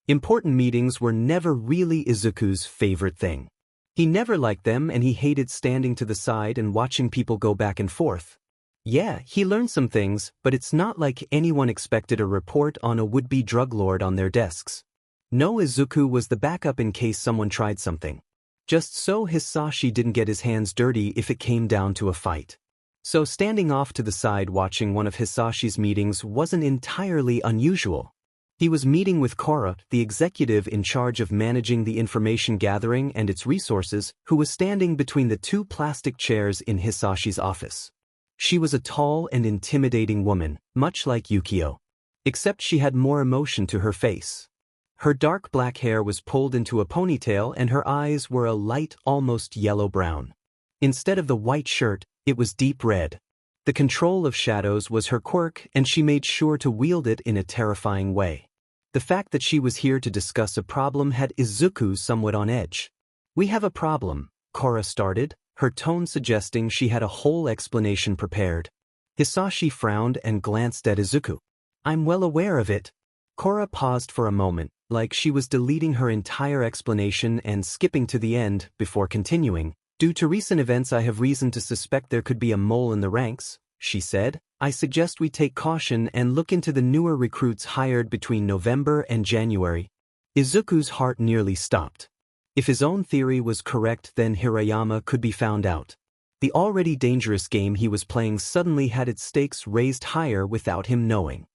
S1: Important meetings were never really Izuku's favorite thing. He never liked them and he hated standing to the side and watching people go back and forth. Yeah, he learned some things, but it's not like anyone expected a report on a would-be drug lord on their desks. No, Izuku was the backup in case someone tried something. Just so Hisashi didn't get his hands dirty if it came down to a fight. So standing off to the side watching one of Hisashi's meetings wasn't entirely unusual. He was meeting with Korra, the executive in charge of managing the information gathering and its resources, who was standing between the two plastic chairs in Hisashi's office. She was a tall and intimidating woman, much like Yukio. Except she had more emotion to her face. Her dark black hair was pulled into a ponytail and her eyes were a light, almost yellow-brown. Instead of the white shirt, it was deep red. The control of shadows was her quirk and she made sure to wield it in a terrifying way. The fact that she was here to discuss a problem had Izuku somewhat on edge. We have a problem, Korra started, her tone suggesting she had a whole explanation prepared. Hisashi frowned and glanced at Izuku. I'm well aware of it. Korra paused for a moment, like she was deleting her entire explanation and skipping to the end before continuing. Due to recent events, I have reason to suspect there could be a mole in the ranks, she said. I suggest we take caution and look into the newer recruits hired between November and January. Izuku's heart nearly stopped. If his own theory was correct, then Hirayama could be found out. The already dangerous game he was playing suddenly had its stakes raised higher without him knowing.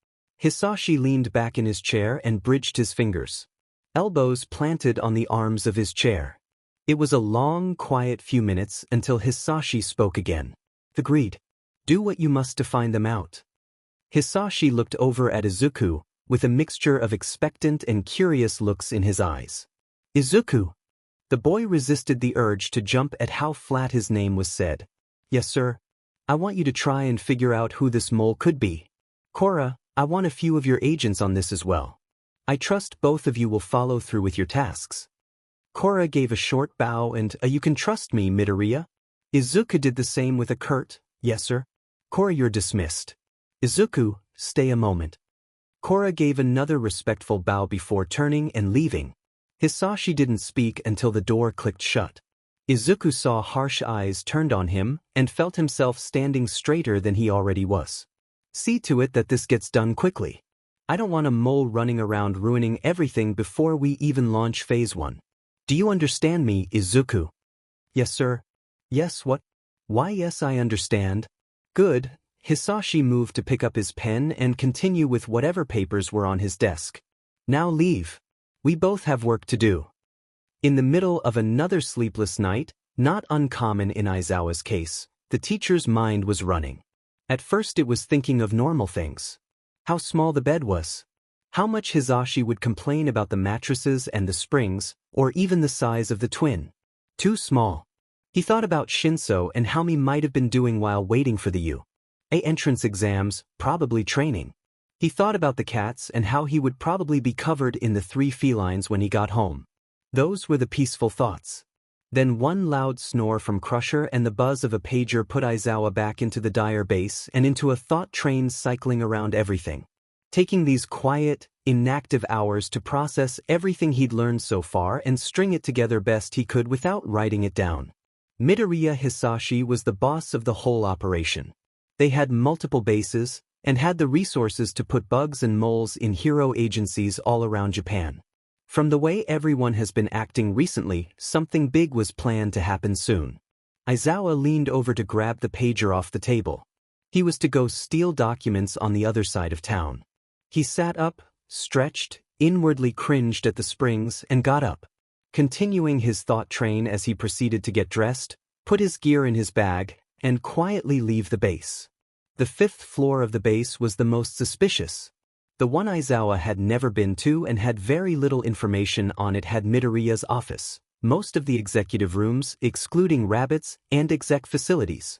S1: Hisashi leaned back in his chair and bridged his fingers, elbows planted on the arms of his chair. It was a long, quiet few minutes until Hisashi spoke again. Agreed. Do what you must to find them out. Hisashi looked over at Izuku, with a mixture of expectant and curious looks in his eyes. Izuku. The boy resisted the urge to jump at how flat his name was said. Yes, sir. I want you to try and figure out who this mole could be. Korra, I want a few of your agents on this as well. I trust both of you will follow through with your tasks. Korra gave a short bow and you can trust me, Midoriya. Izuku did the same with a curt, yes, sir. Korra, you're dismissed. Izuku, stay a moment. Korra gave another respectful bow before turning and leaving. Hisashi didn't speak until the door clicked shut. Izuku saw harsh eyes turned on him and felt himself standing straighter than he already was. See to it that this gets done quickly. I don't want a mole running around ruining everything before we even launch Phase 1. Do you understand me, Izuku? Yes, sir. Yes, what? Why, yes, I understand. Good. Hisashi moved to pick up his pen and continue with whatever papers were on his desk. Now leave. We both have work to do. In the middle of another sleepless night, not uncommon in Aizawa's case, the teacher's mind was running. At first it was thinking of normal things. How small the bed was. How much Hisashi would complain about the mattresses and the springs, or even the size of the twin. Too small. He thought about Shinso and how he might have been doing while waiting for the UA entrance exams, probably training. He thought about the cats and how he would probably be covered in the 3 felines when he got home. Those were the peaceful thoughts. Then one loud snore from Crusher and the buzz of a pager put Aizawa back into the dire base and into a thought train cycling around everything. Taking these quiet, inactive hours to process everything he'd learned so far and string it together best he could without writing it down. Midoriya Hisashi was the boss of the whole operation. They had multiple bases, and had the resources to put bugs and moles in hero agencies all around Japan. From the way everyone has been acting recently, something big was planned to happen soon. Aizawa leaned over to grab the pager off the table. He was to go steal documents on the other side of town. He sat up, stretched, inwardly cringed at the springs, and got up. Continuing his thought train as he proceeded to get dressed, put his gear in his bag, and quietly leave the base. The 5th floor of the base was the most suspicious. The one Aizawa had never been to and had very little information on it had Midoriya's office, most of the executive rooms, excluding rabbits, and exec facilities.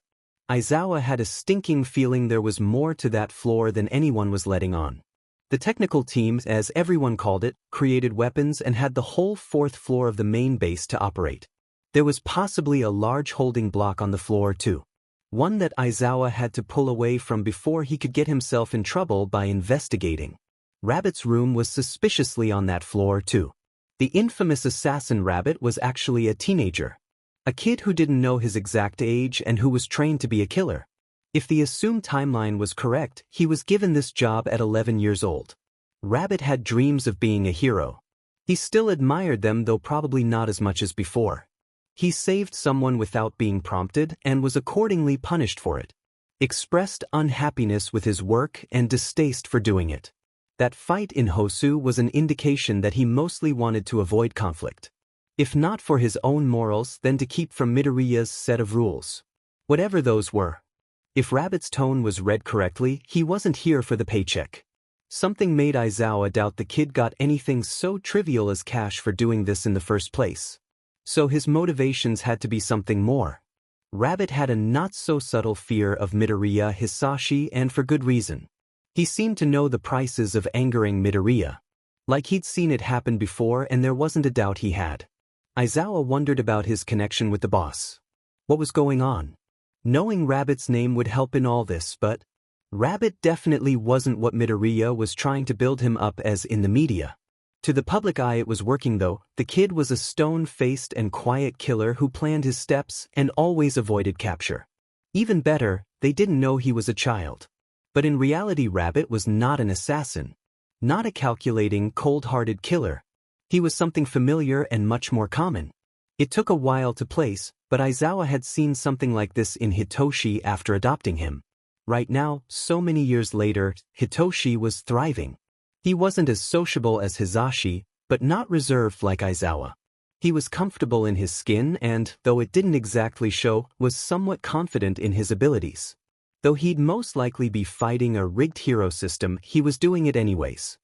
S1: Aizawa had a stinking feeling there was more to that floor than anyone was letting on. The technical team, as everyone called it, created weapons and had the whole 4th floor of the main base to operate. There was possibly a large holding block on the floor too. One that Aizawa had to pull away from before he could get himself in trouble by investigating. Rabbit's room was suspiciously on that floor too. The infamous assassin Rabbit was actually a teenager. A kid who didn't know his exact age and who was trained to be a killer. If the assumed timeline was correct, he was given this job at 11 years old. Rabbit had dreams of being a hero. He still admired them, though probably not as much as before. He saved someone without being prompted and was accordingly punished for it. Expressed unhappiness with his work and distaste for doing it. That fight in Hosu was an indication that he mostly wanted to avoid conflict. If not for his own morals, then to keep from Midoriya's set of rules. Whatever those were. If Rabbit's tone was read correctly, he wasn't here for the paycheck. Something made Aizawa doubt the kid got anything so trivial as cash for doing this in the first place. So his motivations had to be something more. Rabbit had a not-so-subtle fear of Midoriya Hisashi, and for good reason. He seemed to know the prices of angering Midoriya. Like he'd seen it happen before, and there wasn't a doubt he had. Aizawa wondered about his connection with the boss. What was going on? Knowing Rabbit's name would help in all this, but Rabbit definitely wasn't what Midoriya was trying to build him up as in the media. To the public eye it was working though. The kid was a stone-faced and quiet killer who planned his steps and always avoided capture. Even better, they didn't know he was a child. But in reality Rabbit was not an assassin. Not a calculating, cold-hearted killer. He was something familiar and much more common. It took a while to place, but Aizawa had seen something like this in Hitoshi after adopting him. Right now, so many years later, Hitoshi was thriving. He wasn't as sociable as Hisashi, but not reserved like Aizawa. He was comfortable in his skin and, though it didn't exactly show, was somewhat confident in his abilities. Though he'd most likely be fighting a rigged hero system, he was doing it anyways.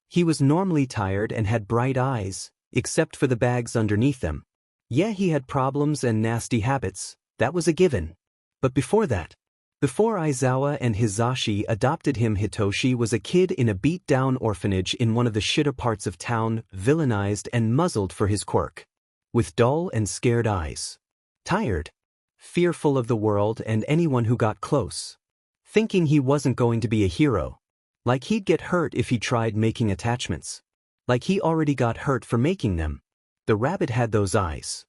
S1: He was normally tired and had bright eyes, except for the bags underneath them. Yeah, he had problems and nasty habits, that was a given. But before that, before Aizawa and Hisashi adopted him, Hitoshi was a kid in a beat-down orphanage in one of the shitter parts of town, villainized and muzzled for his quirk. With dull and scared eyes. Tired. Fearful of the world and anyone who got close. Thinking he wasn't going to be a hero. Like he'd get hurt if he tried making attachments. Like he already got hurt for making them. The rabbit had those eyes.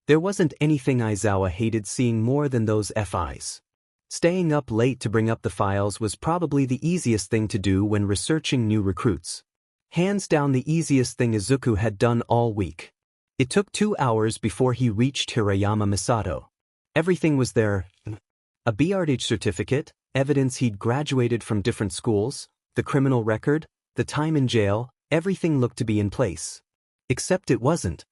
S1: There wasn't anything Aizawa hated seeing more than those eyes. Staying up late to bring up the files was probably the easiest thing to do when researching new recruits. Hands down the easiest thing Izuku had done all week. It took 2 hours before he reached Hirayama Misato. Everything was there. A BRH certificate, evidence he'd graduated from different schools, the criminal record, the time in jail, everything looked to be in place. Except it wasn't.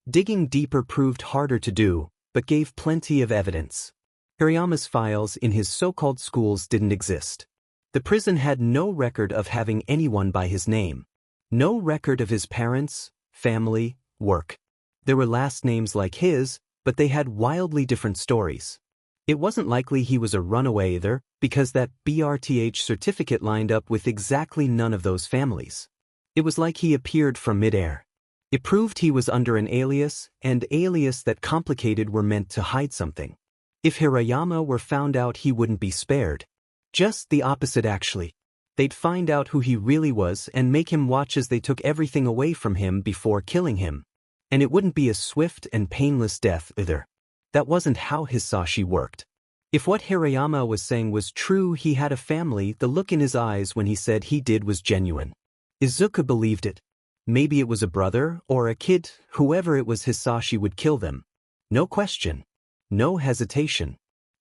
S1: Digging deeper proved harder to do, but gave plenty of evidence. Hirayama's files in his so-called schools didn't exist. The prison had no record of having anyone by his name. No record of his parents, family, work. There were last names like his, but they had wildly different stories. It wasn't likely he was a runaway either, because that BRTH certificate lined up with exactly none of those families. It was like he appeared from midair. It proved he was under an alias, and alias that complicated were meant to hide something. If Hirayama were found out, he wouldn't be spared. Just the opposite actually. They'd find out who he really was and make him watch as they took everything away from him before killing him. And it wouldn't be a swift and painless death either. That wasn't how Hisashi worked. If what Hirayama was saying was true, he had a family. The look in his eyes when he said he did was genuine. Izuku believed it. Maybe it was a brother or a kid, whoever it was, Hisashi would kill them. No question. No hesitation.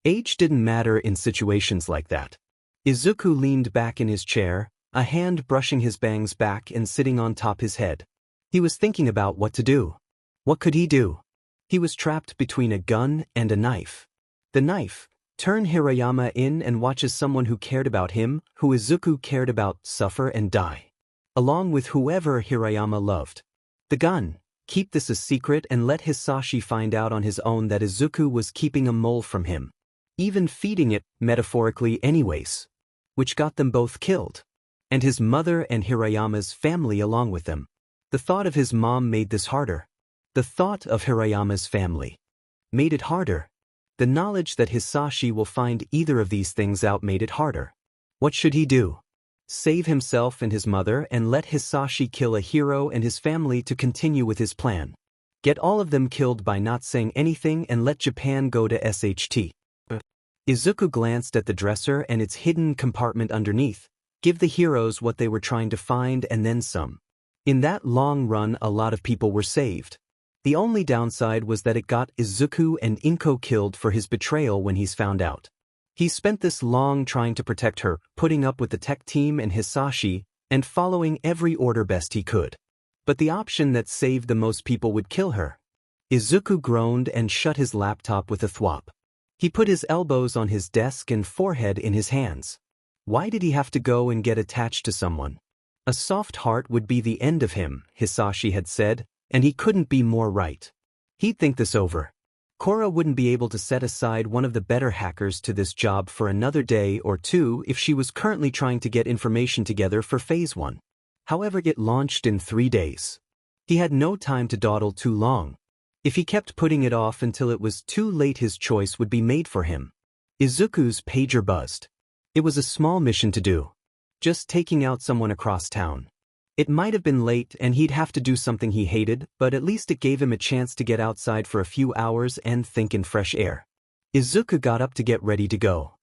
S1: Age didn't matter in situations like that. Izuku leaned back in his chair, a hand brushing his bangs back and sitting on top his head. He was thinking about what to do. What could he do? He was trapped between a gun and a knife. The knife, turn Hirayama in and watch as someone who cared about him, who Izuku cared about, suffer and die. Along with whoever Hirayama loved. The gun, keep this a secret and let Hisashi find out on his own that Izuku was keeping a mole from him. Even feeding it, metaphorically anyways. Which got them both killed. And his mother and Hirayama's family along with them. The thought of his mom made this harder. The thought of Hirayama's family made it harder. The knowledge that Hisashi will find either of these things out made it harder. What should he do? Save himself and his mother and let Hisashi kill a hero and his family to continue with his plan. Get all of them killed by not saying anything and let Japan go to SHT. Izuku glanced at the dresser and its hidden compartment underneath. Give the heroes what they were trying to find and then some. In that long run, a lot of people were saved. The only downside was that it got Izuku and Inko killed for his betrayal when he's found out. He spent this long trying to protect her, putting up with the tech team and Hisashi, and following every order best he could. But the option that saved the most people would kill her. Izuku groaned and shut his laptop with a thwop. He put his elbows on his desk and forehead in his hands. Why did he have to go and get attached to someone? A soft heart would be the end of him, Hisashi had said, and he couldn't be more right. He'd think this over. Korra wouldn't be able to set aside one of the better hackers to this job for another day or two if she was currently trying to get information together for Phase 1. However, it launched in 3 days. He had no time to dawdle too long. If he kept putting it off until it was too late, his choice would be made for him. Izuku's pager buzzed. It was a small mission to do. Just taking out someone across town. It might have been late and he'd have to do something he hated, but at least it gave him a chance to get outside for a few hours and think in fresh air. Izuku got up to get ready to go.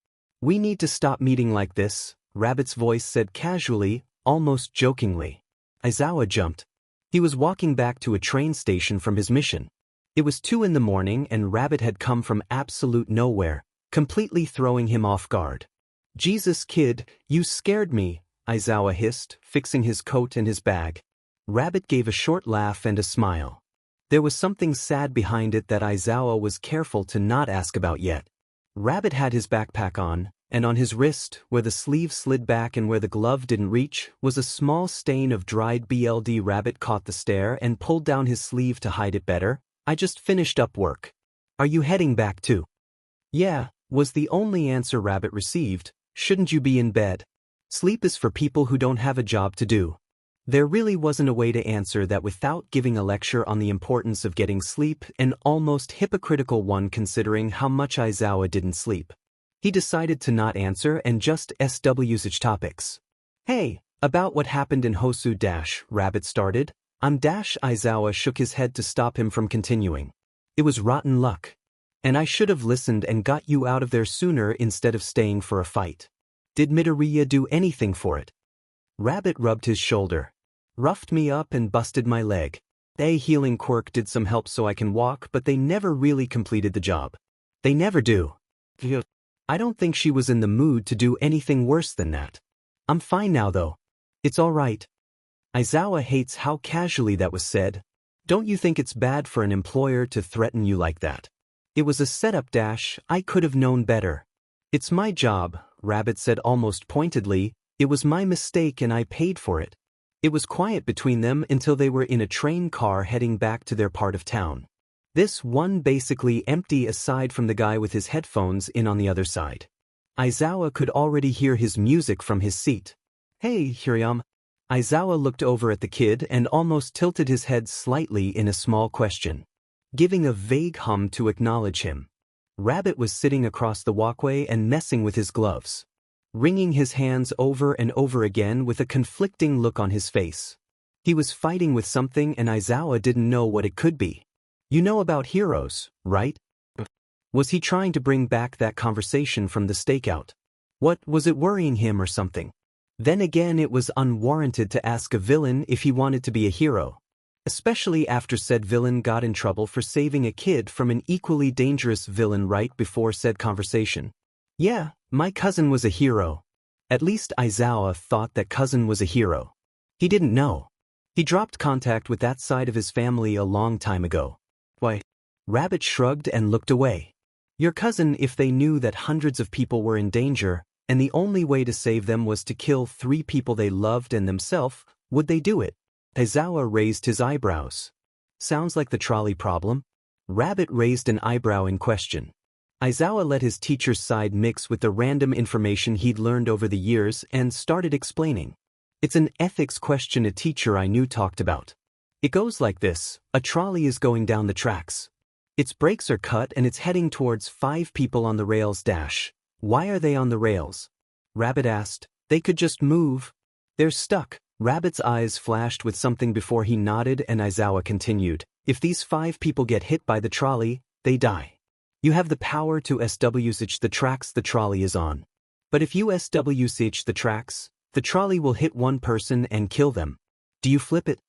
S1: "We need to stop meeting like this," Rabbit's voice said casually, almost jokingly. Aizawa jumped. He was walking back to a train station from his mission. It was 2 in the morning and Rabbit had come from absolute nowhere, completely throwing him off guard. "Jesus kid, you scared me," Aizawa hissed, fixing his coat and his bag. Rabbit gave a short laugh and a smile. There was something sad behind it that Aizawa was careful to not ask about yet. Rabbit had his backpack on, and on his wrist, where the sleeve slid back and where the glove didn't reach, was a small stain of dried blood. Rabbit caught the stare and pulled down his sleeve to hide it better. "I just finished up work. Are you heading back too?" "Yeah," was the only answer Rabbit received. "Shouldn't you be in bed? Sleep is for people who don't have a job to do." There really wasn't a way to answer that without giving a lecture on the importance of getting sleep, an almost hypocritical one considering how much Aizawa didn't sleep. He decided to not answer and just switch topics. "Hey, about what happened in Hosu dash," Rabbit started. Aizawa shook his head to stop him from continuing. "It was rotten luck. And I should have listened and got you out of there sooner instead of staying for a fight. Did Midoriya do anything for it?" Rabbit rubbed his shoulder. "Roughed me up and busted my leg. A healing quirk did some help so I can walk, but they never really completed the job. They never do. I don't think she was in the mood to do anything worse than that. I'm fine now though. It's all right." Aizawa hates how casually that was said. "Don't you think it's bad for an employer to threaten you like that?" "It was a setup dash, I could have known better." "It's my job," Rabbit said almost pointedly. "It was my mistake and I paid for it." It was quiet between them until they were in a train car heading back to their part of town. This one basically empty aside from the guy with his headphones in on the other side. Aizawa could already hear his music from his seat. "Hey, Hiriam." Aizawa looked over at the kid and almost tilted his head slightly in a small question, giving a vague hum to acknowledge him. Rabbit was sitting across the walkway and messing with his gloves, wringing his hands over and over again with a conflicting look on his face. He was fighting with something and Aizawa didn't know what it could be. "You know about heroes, right?" Was he trying to bring back that conversation from the stakeout? What, was it worrying him or something? Then again, it was unwarranted to ask a villain if he wanted to be a hero, especially after said villain got in trouble for saving a kid from an equally dangerous villain right before said conversation. "Yeah, my cousin was a hero." At least Aizawa thought that cousin was a hero. He didn't know. He dropped contact with that side of his family a long time ago. "Why?" Rabbit shrugged and looked away. "Your cousin, if they knew that hundreds of people were in danger, and the only way to save them was to kill 3 people they loved and themselves, would they do it?" Aizawa raised his eyebrows. "Sounds like the trolley problem." Rabbit raised an eyebrow in question. Aizawa let his teacher's side mix with the random information he'd learned over the years and started explaining. "It's an ethics question a teacher I knew talked about. It goes like this: a trolley is going down the tracks. Its brakes are cut and it's heading towards 5 people on the rails dash. Why are they on the rails?" Rabbit asked. "They could just move. They're stuck." Rabbit's eyes flashed with something before he nodded and Aizawa continued. "If these 5 people get hit by the trolley, they die. You have the power to switch the tracks the trolley is on. But if you switch the tracks, the trolley will hit 1 person and kill them. Do you flip it?"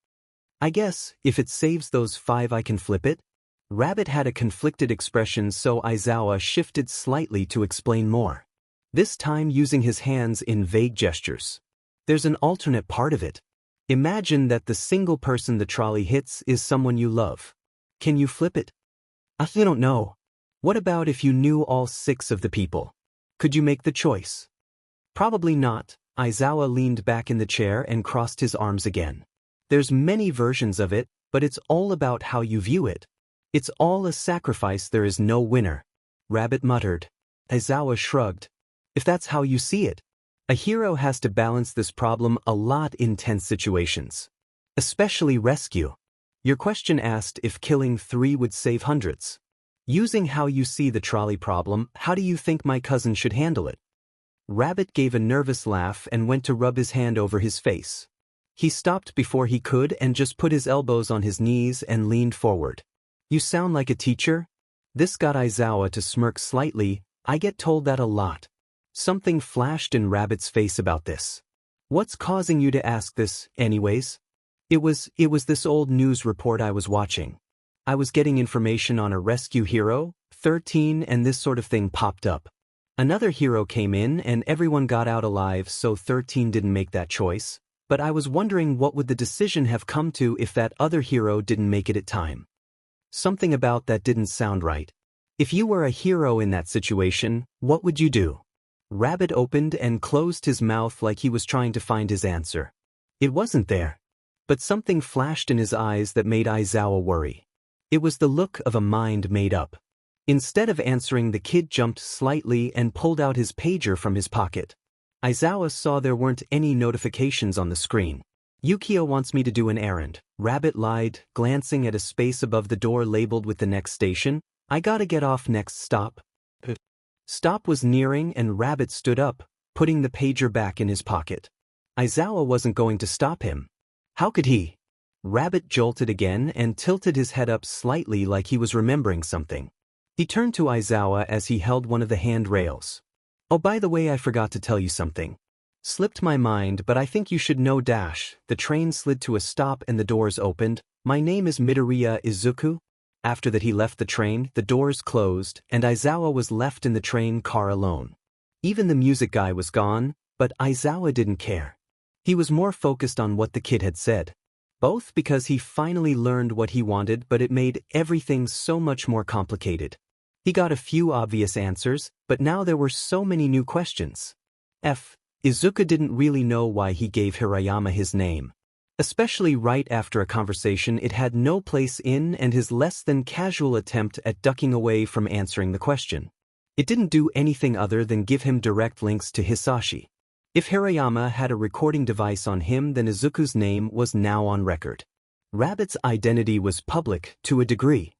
S1: "I guess, if it saves those 5 I can flip it." Rabbit had a conflicted expression, so Aizawa shifted slightly to explain more, this time using his hands in vague gestures. "There's an alternate part of it. Imagine that the single person the trolley hits is someone you love. Can you flip it?" "I don't know." "What about if you knew all 6 of the people? Could you make the choice?" "Probably not." Aizawa leaned back in the chair and crossed his arms again. "There's many versions of it, but it's all about how you view it. It's all a sacrifice, there is no winner." Rabbit muttered. Aizawa shrugged. "If that's how you see it, a hero has to balance this problem a lot in tense situations. Especially rescue. Your question asked if killing 3 would save hundreds. Using how you see the trolley problem, how do you think my cousin should handle it?" Rabbit gave a nervous laugh and went to rub his hand over his face. He stopped before he could and just put his elbows on his knees and leaned forward. "You sound like a teacher?" This got Aizawa to smirk slightly. "I get told that a lot." Something flashed in Rabbit's face about this. "What's causing you to ask this, anyways?" It was this old news report I was watching. I was getting information on a rescue hero, 13, and this sort of thing popped up. Another hero came in and everyone got out alive, so 13 didn't make that choice, but I was wondering what would the decision have come to if that other hero didn't make it at time. Something about that didn't sound right. If you were a hero in that situation, what would you do? Rabbit opened and closed his mouth like he was trying to find his answer. It wasn't there. But something flashed in his eyes that made Aizawa worry. It was the look of a mind made up. Instead of answering, the kid jumped slightly and pulled out his pager from his pocket. Aizawa saw there weren't any notifications on the screen. "Yukio wants me to do an errand," Rabbit lied, glancing at a space above the door labeled with the next station. "I gotta get off next stop." Stop was nearing and Rabbit stood up, putting the pager back in his pocket. Aizawa wasn't going to stop him. How could he? Rabbit jolted again and tilted his head up slightly like he was remembering something. He turned to Aizawa as he held one of the handrails. "Oh, by the way, I forgot to tell you something. Slipped my mind, but I think you should know dash." The train slid to a stop and the doors opened. "My name is Midoriya Izuku." After that he left the train, the doors closed, and Aizawa was left in the train car alone. Even the music guy was gone, but Aizawa didn't care. He was more focused on what the kid had said. Both because he finally learned what he wanted, but it made everything so much more complicated. He got a few obvious answers, but now there were so many new questions. Izuku didn't really know why he gave Hirayama his name. Especially right after a conversation it had no place in and his less than casual attempt at ducking away from answering the question. It didn't do anything other than give him direct links to Hisashi. If Hirayama had a recording device on him, then Izuku's name was now on record. Rabbit's identity was public to a degree.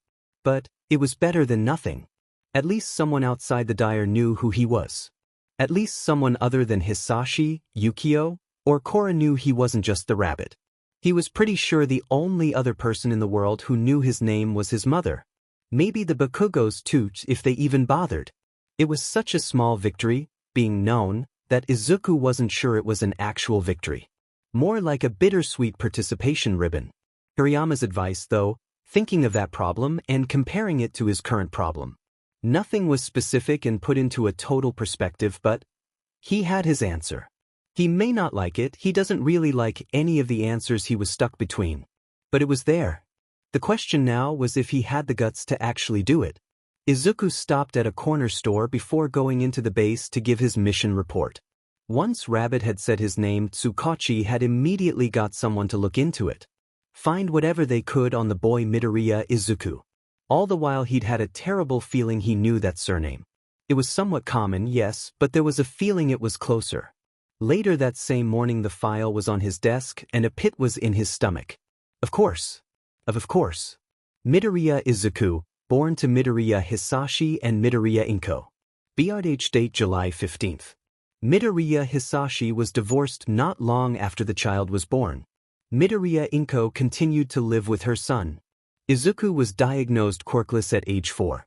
S1: But it was better than nothing. At least someone outside the Dire knew who he was. At least someone other than Hisashi, Yukio, or Korra knew he wasn't just the rabbit. He was pretty sure the only other person in the world who knew his name was his mother. Maybe the Bakugos too, if they even bothered. It was such a small victory, being known, that Izuku wasn't sure it was an actual victory. More like a bittersweet participation ribbon. Hirayama's advice, though, thinking of that problem and comparing it to his current problem. Nothing was specific and put into a total perspective, but he had his answer. He may not like it, he doesn't really like any of the answers he was stuck between. But it was there. The question now was if he had the guts to actually do it. Izuku stopped at a corner store before going into the base to give his mission report. Once Rabbit had said his name, Tsukachi had immediately got someone to look into it. Find whatever they could on the boy Midoriya Izuku. All the while he'd had a terrible feeling he knew that surname. It was somewhat common, yes, but there was a feeling it was closer. Later that same morning the file was on his desk and a pit was in his stomach. Of course. Midoriya Izuku, born to Midoriya Hisashi and Midoriya Inko. Birth date July 15th. Midoriya Hisashi was divorced not long after the child was born. Midoriya Inko continued to live with her son. Izuku was diagnosed quirkless at age 4.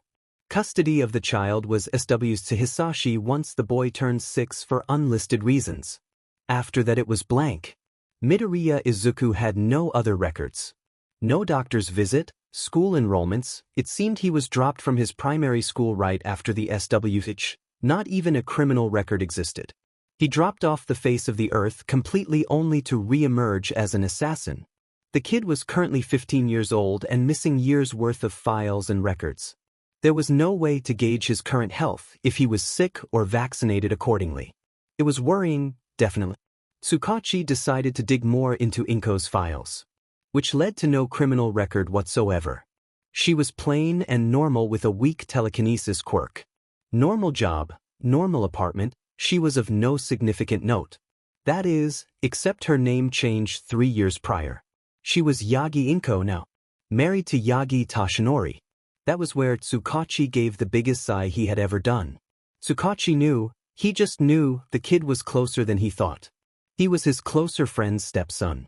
S1: Custody of the child was SW's to Hisashi once the boy turned 6 for unlisted reasons. After that it was blank. Midoriya Izuku had no other records. No doctor's visit, school enrollments. It seemed he was dropped from his primary school right after the SWH. Not even a criminal record existed. He dropped off the face of the earth completely only to re-emerge as an assassin. The kid was currently 15 years old and missing years' worth of files and records. There was no way to gauge his current health, if he was sick or vaccinated accordingly. It was worrying, definitely. Tsukachi decided to dig more into Inko's files, which led to no criminal record whatsoever. She was plain and normal with a weak telekinesis quirk. Normal job, normal apartment, she was of no significant note. That is, except her name changed 3 years prior. She was Yagi Inko now. Married to Yagi Toshinori. That was where Tsukachi gave the biggest sigh he had ever done. Tsukachi knew, he just knew, the kid was closer than he thought. He was his closer friend's stepson.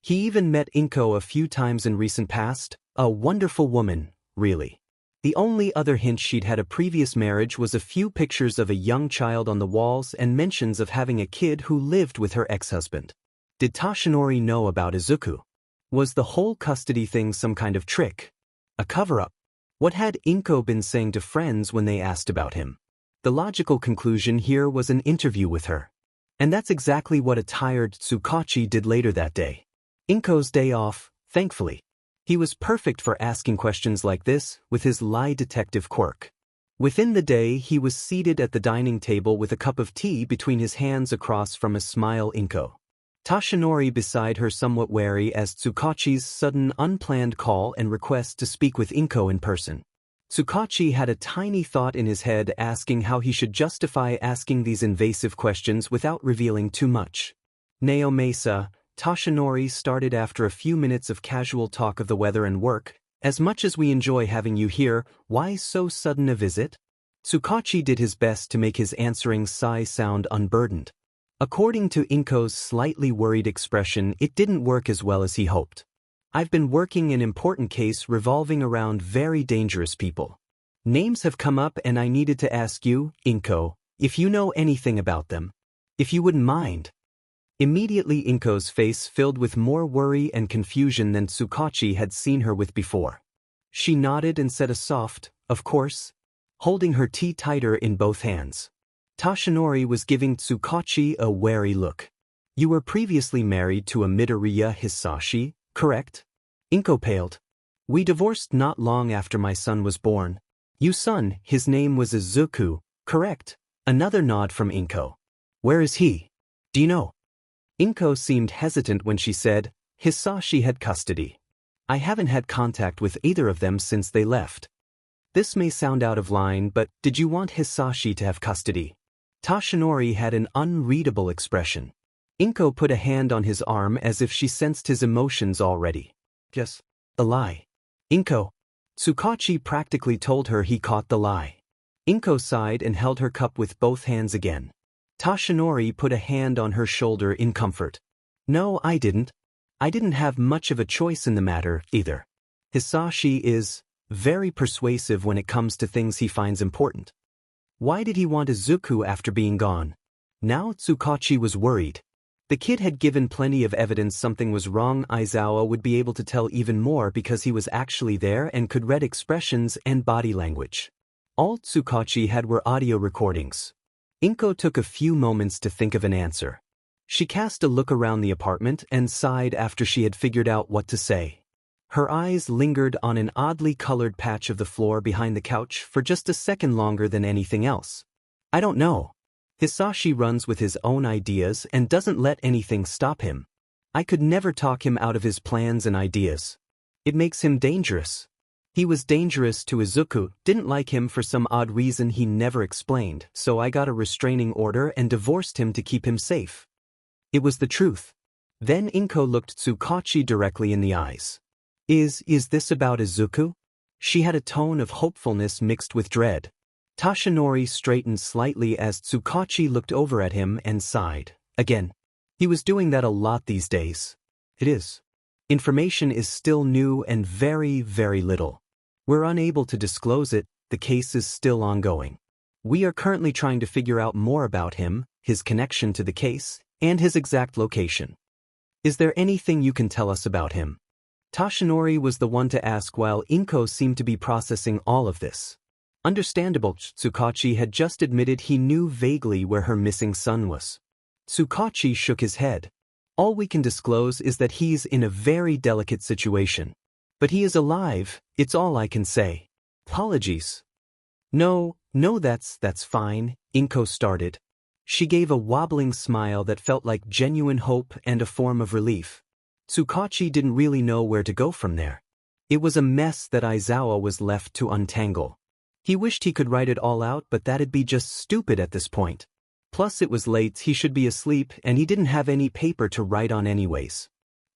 S1: He even met Inko a few times in recent past, a wonderful woman, really. The only other hint she'd had a previous marriage was a few pictures of a young child on the walls and mentions of having a kid who lived with her ex-husband. Did Toshinori know about Izuku? Was the whole custody thing some kind of trick? A cover-up? What had Inko been saying to friends when they asked about him? The logical conclusion here was an interview with her. And that's exactly what a tired Tsukachi did later that day. Inko's day off, thankfully. He was perfect for asking questions like this with his lie detective quirk. Within the day, he was seated at the dining table with a cup of tea between his hands across from a smile Inko. Toshinori beside her, somewhat wary as Tsukachi's sudden unplanned call and request to speak with Inko in person. Tsukachi had a tiny thought in his head asking how he should justify asking these invasive questions without revealing too much. Naomasa, Toshinori started after a few minutes of casual talk of the weather and work. As much as we enjoy having you here, why so sudden a visit? Tsukachi did his best to make his answering sigh sound unburdened. According to Inko's slightly worried expression, it didn't work as well as he hoped. I've been working an important case revolving around very dangerous people. Names have come up and I needed to ask you, Inko, if you know anything about them. If you wouldn't mind. Immediately Inko's face filled with more worry and confusion than Tsukachi had seen her with before. She nodded and said a soft, "Of course," holding her tea tighter in both hands. Toshinori was giving Tsukachi a wary look. You were previously married to a Midoriya Hisashi, correct? Inko paled. We divorced not long after my son was born. You son, his name was Izuku, correct? Another nod from Inko. Where is he? Do you know? Inko seemed hesitant when she said, Hisashi had custody. I haven't had contact with either of them since they left. This may sound out of line, but did you want Hisashi to have custody? Toshinori had an unreadable expression. Inko put a hand on his arm as if she sensed his emotions already. Yes, a lie. Inko. Tsukachi practically told her he caught the lie. Inko sighed and held her cup with both hands again. Toshinori put a hand on her shoulder in comfort. No, I didn't. I didn't have much of a choice in the matter, either. Hisashi is very persuasive when it comes to things he finds important. Why did he want Izuku after being gone? Now Tsukachi was worried. The kid had given plenty of evidence something was wrong. Aizawa would be able to tell even more because he was actually there and could read expressions and body language. All Tsukachi had were audio recordings. Inko took a few moments to think of an answer. She cast a look around the apartment and sighed after she had figured out what to say. Her eyes lingered on an oddly colored patch of the floor behind the couch for just a second longer than anything else. I don't know. Hisashi runs with his own ideas and doesn't let anything stop him. I could never talk him out of his plans and ideas. It makes him dangerous. He was dangerous to Izuku, didn't like him for some odd reason he never explained, so I got a restraining order and divorced him to keep him safe. It was the truth. Then Inko looked Tsukachi directly in the eyes. Is this about Izuku? She had a tone of hopefulness mixed with dread. Toshinori straightened slightly as Tsukachi looked over at him and sighed. Again. He was doing that a lot these days. It is. Information is still new and very, very little. We're unable to disclose it, the case is still ongoing. We are currently trying to figure out more about him, his connection to the case, and his exact location. Is there anything you can tell us about him? Toshinori was the one to ask while Inko seemed to be processing all of this. Understandable, Tsukachi had just admitted he knew vaguely where her missing son was. Tsukachi shook his head. All we can disclose is that he's in a very delicate situation. But he is alive, it's all I can say. Apologies. No, that's fine, Inko started. She gave a wobbling smile that felt like genuine hope and a form of relief. Tsukachi didn't really know where to go from there. It was a mess that Aizawa was left to untangle. He wished he could write it all out, but that'd be just stupid at this point. Plus it was late, he should be asleep, and he didn't have any paper to write on anyways.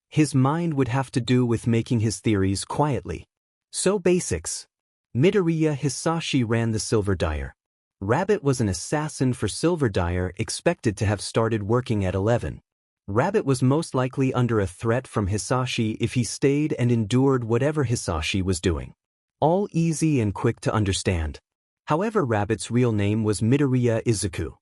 S1: His mind would have to do with making his theories quietly. So basics. Midoriya Hisashi ran the silver dyer. Rabbit was an assassin for silver dyer expected to have started working at 11. Rabbit was most likely under a threat from Hisashi if he stayed and endured whatever Hisashi was doing. All easy and quick to understand. However, Rabbit's real name was Midoriya Izuku.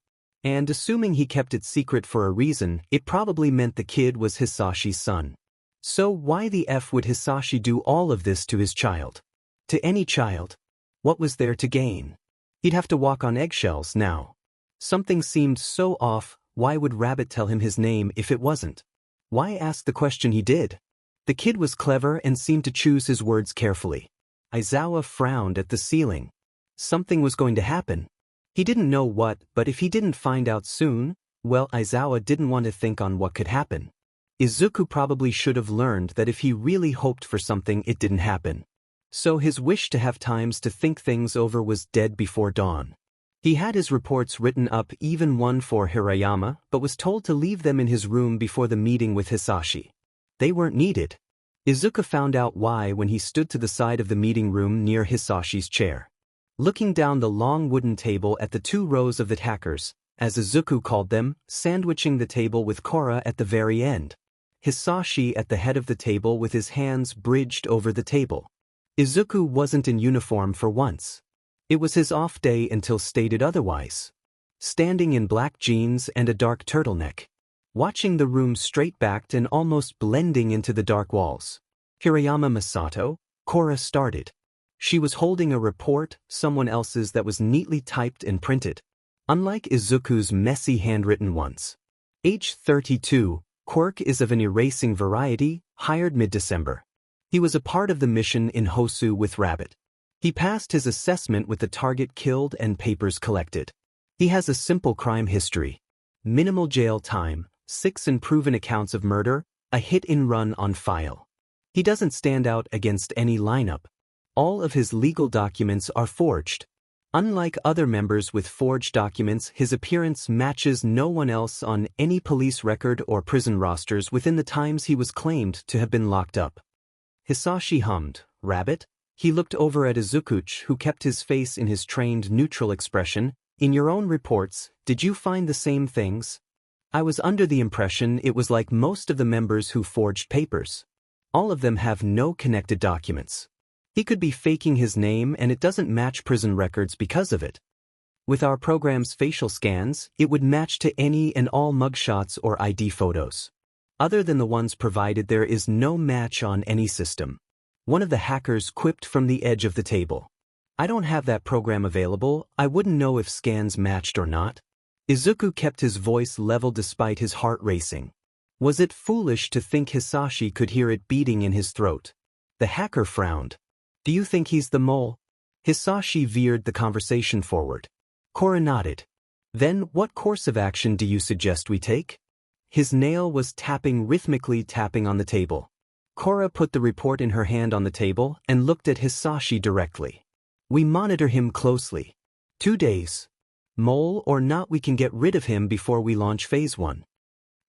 S1: And assuming he kept it secret for a reason, it probably meant the kid was Hisashi's son. So why the F would Hisashi do all of this to his child? To any child? What was there to gain? He'd have to walk on eggshells now. Something seemed so off. Why would Rabbit tell him his name if it wasn't? Why ask the question he did? The kid was clever and seemed to choose his words carefully. Aizawa frowned at the ceiling. Something was going to happen. He didn't know what, but if he didn't find out soon, well, Aizawa didn't want to think on what could happen. Izuku probably should have learned that if he really hoped for something, it didn't happen. So his wish to have times to think things over was dead before dawn. He had his reports written up, even one for Hirayama, but was told to leave them in his room before the meeting with Hisashi. They weren't needed. Izuku found out why when he stood to the side of the meeting room near Hisashi's chair. Looking down the long wooden table at the 2 rows of the hackers, as Izuku called them, sandwiching the table with Korra at the very end. Hisashi at the head of the table with his hands bridged over the table. Izuku wasn't in uniform for once. It was his off day until stated otherwise. Standing in black jeans and a dark turtleneck. Watching the room straight-backed and almost blending into the dark walls. Hirayama Masato, Korra started. She was holding a report, someone else's that was neatly typed and printed. Unlike Izuku's messy handwritten ones. Age 32, Quirk is of an erasing variety, hired mid-December. He was a part of the mission in Hosu with Rabbit. He passed his assessment with the target killed and papers collected. He has a simple crime history. Minimal jail time, 6 unproven accounts of murder, a hit-and-run on file. He doesn't stand out against any lineup. All of his legal documents are forged. Unlike other members with forged documents, his appearance matches no one else on any police record or prison rosters within the times he was claimed to have been locked up. Hisashi hummed, "Rabbit?" He looked over at Izuku, who kept his face in his trained neutral expression. "In your own reports, did you find the same things?" "I was under the impression it was like most of the members who forged papers. All of them have no connected documents. He could be faking his name and it doesn't match prison records because of it. With our program's facial scans, it would match to any and all mugshots or ID photos. Other than the ones provided, there is no match on any system." One of the hackers quipped from the edge of the table. "I don't have that program available. I wouldn't know if scans matched or not." Izuku kept his voice level despite his heart racing. Was it foolish to think Hisashi could hear it beating in his throat? The hacker frowned. "Do you think he's the mole?" Hisashi veered the conversation forward. Korra nodded. "Then what course of action do you suggest we take?" His nail was rhythmically tapping on the table. Korra put the report in her hand on the table and looked at Hisashi directly. "We monitor him closely. 2 days. Mole or not, we can get rid of him before we launch Phase 1.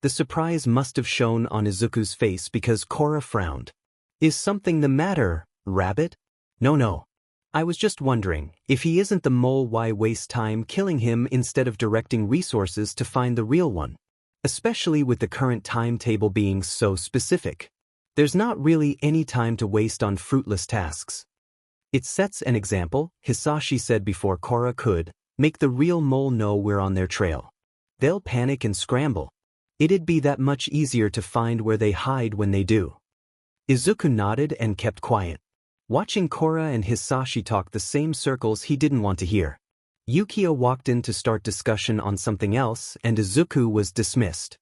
S1: The surprise must have shown on Izuku's face because Korra frowned. "Is something the matter, Rabbit?" No. I was just wondering, if he isn't the mole, why waste time killing him instead of directing resources to find the real one? Especially with the current timetable being so specific. There's not really any time to waste on fruitless tasks. It sets an example, Hisashi said before Korra could make the real mole know we're on their trail. They'll panic and scramble. It'd be that much easier to find where they hide when they do. Izuku nodded and kept quiet. Watching Korra and Hisashi talk the same circles he didn't want to hear. Yukio walked in to start discussion on something else and Izuku was dismissed.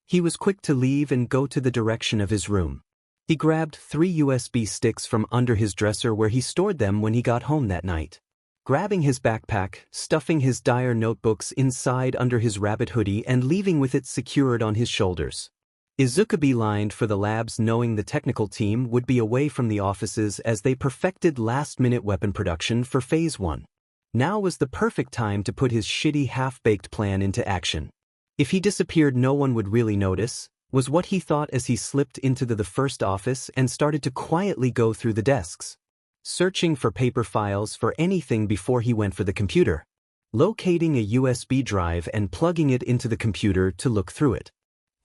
S1: He was quick to leave and go to the direction of his room. He grabbed 3 USB sticks from under his dresser where he stored them when he got home that night. Grabbing his backpack, stuffing his dire notebooks inside under his rabbit hoodie and leaving with it secured on his shoulders. Izuku beelined for the labs, knowing the technical team would be away from the offices as they perfected last-minute weapon production for Phase 1. Now was the perfect time to put his shitty half-baked plan into action. If he disappeared, no one would really notice, was what he thought as he slipped into the first office and started to quietly go through the desks, searching for paper files, for anything before he went for the computer, locating a USB drive and plugging it into the computer to look through it.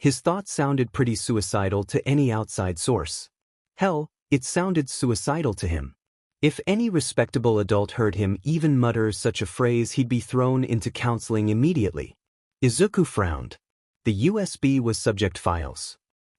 S1: His thoughts sounded pretty suicidal to any outside source. Hell, it sounded suicidal to him. If any respectable adult heard him even mutter such a phrase, he'd be thrown into counseling immediately. Izuku frowned. The USB was subject files.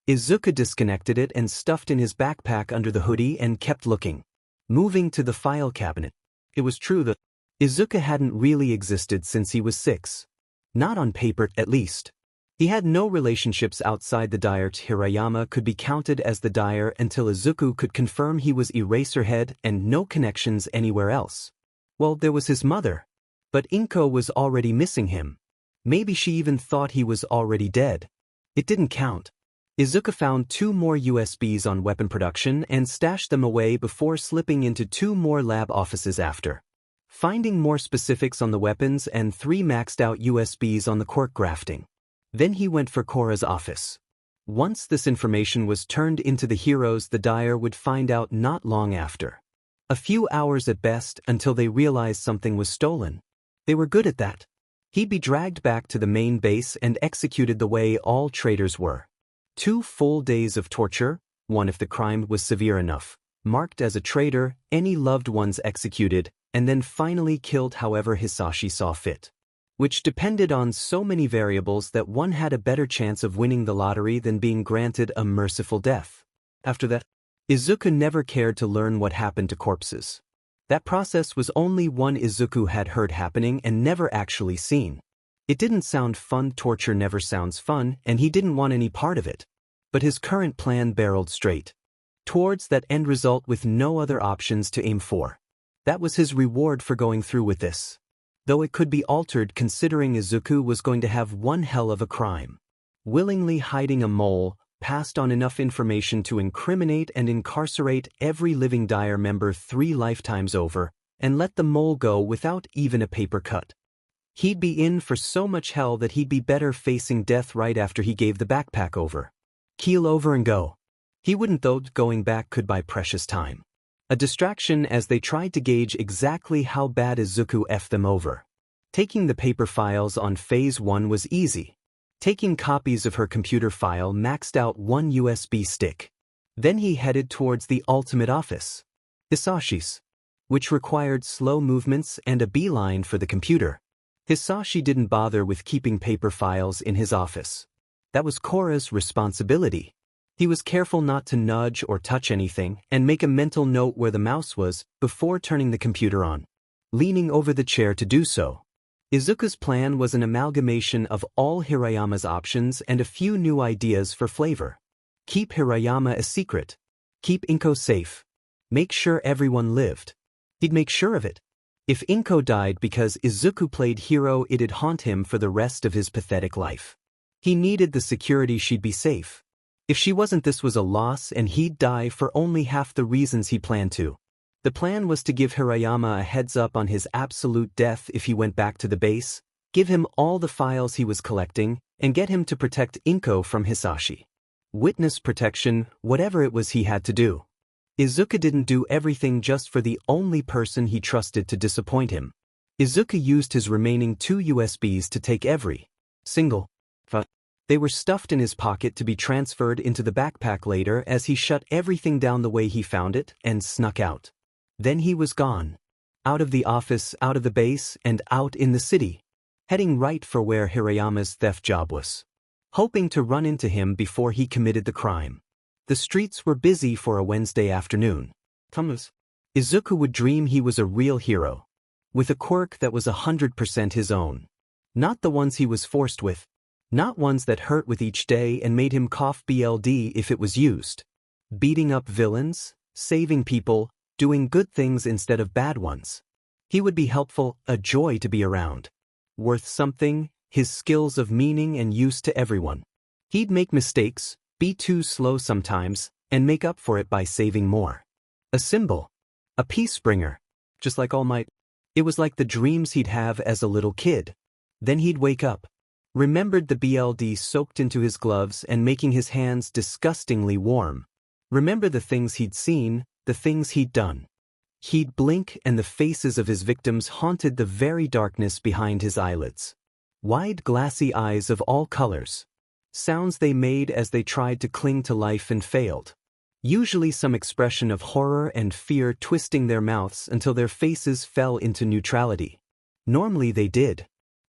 S1: Izuku disconnected it and stuffed in his backpack under the hoodie and kept looking. Moving to the file cabinet. It was true that Izuku hadn't really existed since he was 6. Not on paper, at least. He had no relationships outside the dyer. Hirayama could be counted as the dyer until Izuku could confirm he was Eraserhead, and no connections anywhere else. Well, there was his mother. But Inko was already missing him. Maybe she even thought he was already dead. It didn't count. Izuku found 2 more USBs on weapon production and stashed them away before slipping into 2 more lab offices after. Finding more specifics on the weapons and 3 maxed out USBs on the quirk grafting. Then he went for Korra's office. Once this information was turned into the heroes, the dyer would find out not long after. A few hours at best until they realized something was stolen. They were good at that. He'd be dragged back to the main base and executed the way all traitors were. 2 full days of torture, one if the crime was severe enough, marked as a traitor, any loved ones executed, and then finally killed however Hisashi saw fit. Which depended on so many variables that one had a better chance of winning the lottery than being granted a merciful death. After that, Izuku never cared to learn what happened to corpses. That process was only one Izuku had heard happening and never actually seen. It didn't sound fun. Torture never sounds fun, and he didn't want any part of it. But his current plan barreled straight towards that end result with no other options to aim for. That was his reward for going through with this. Though it could be altered considering Izuku was going to have one hell of a crime. Willingly hiding a mole, passed on enough information to incriminate and incarcerate every living dyer member 3 lifetimes over, and let the mole go without even a paper cut. He'd be in for so much hell that he'd be better facing death right after he gave the backpack over. Keel over and go. He wouldn't, though. Going back could buy precious time. A distraction as they tried to gauge exactly how bad Izuku effed them over. Taking the paper files on Phase 1 was easy. Taking copies of her computer file maxed out 1 USB stick. Then he headed towards the ultimate office. Hisashi's. Which required slow movements and a beeline for the computer. Hisashi didn't bother with keeping paper files in his office. That was Korra's responsibility. He was careful not to nudge or touch anything and make a mental note where the mouse was before turning the computer on, leaning over the chair to do so. Izuku's plan was an amalgamation of all Hirayama's options and a few new ideas for flavor. Keep Hirayama a secret. Keep Inko safe. Make sure everyone lived. He'd make sure of it. If Inko died because Izuku played hero, it'd haunt him for the rest of his pathetic life. He needed the security she'd be safe. If she wasn't, this was a loss and he'd die for only half the reasons he planned to. The plan was to give Hirayama a heads up on his absolute death if he went back to the base, give him all the files he was collecting, and get him to protect Inko from Hisashi. Witness protection, whatever it was he had to do. Izuku didn't do everything just for the only person he trusted to disappoint him. Izuku used his remaining 2 USBs to take every single. They were stuffed in his pocket to be transferred into the backpack later as he shut everything down the way he found it and snuck out. Then he was gone. Out of the office, out of the base, and out in the city. Heading right for where Hirayama's theft job was. Hoping to run into him before he committed the crime. The streets were busy for a Wednesday afternoon. Izuku would dream he was a real hero. With a quirk that was 100% his own. Not the ones he was forced with. Not ones that hurt with each day and made him cough BLD if it was used. Beating up villains, saving people, doing good things instead of bad ones. He would be helpful, a joy to be around. Worth something, his skills of meaning and use to everyone. He'd make mistakes, be too slow sometimes, and make up for it by saving more. A symbol. A peace bringer. Just like All Might. It was like the dreams he'd have as a little kid. Then he'd wake up. Remembered the BLD soaked into his gloves and making his hands disgustingly warm. Remember the things he'd seen, the things he'd done. He'd blink and the faces of his victims haunted the very darkness behind his eyelids. Wide glassy eyes of all colors. Sounds they made as they tried to cling to life and failed. Usually some expression of horror and fear twisting their mouths until their faces fell into neutrality. Normally they did.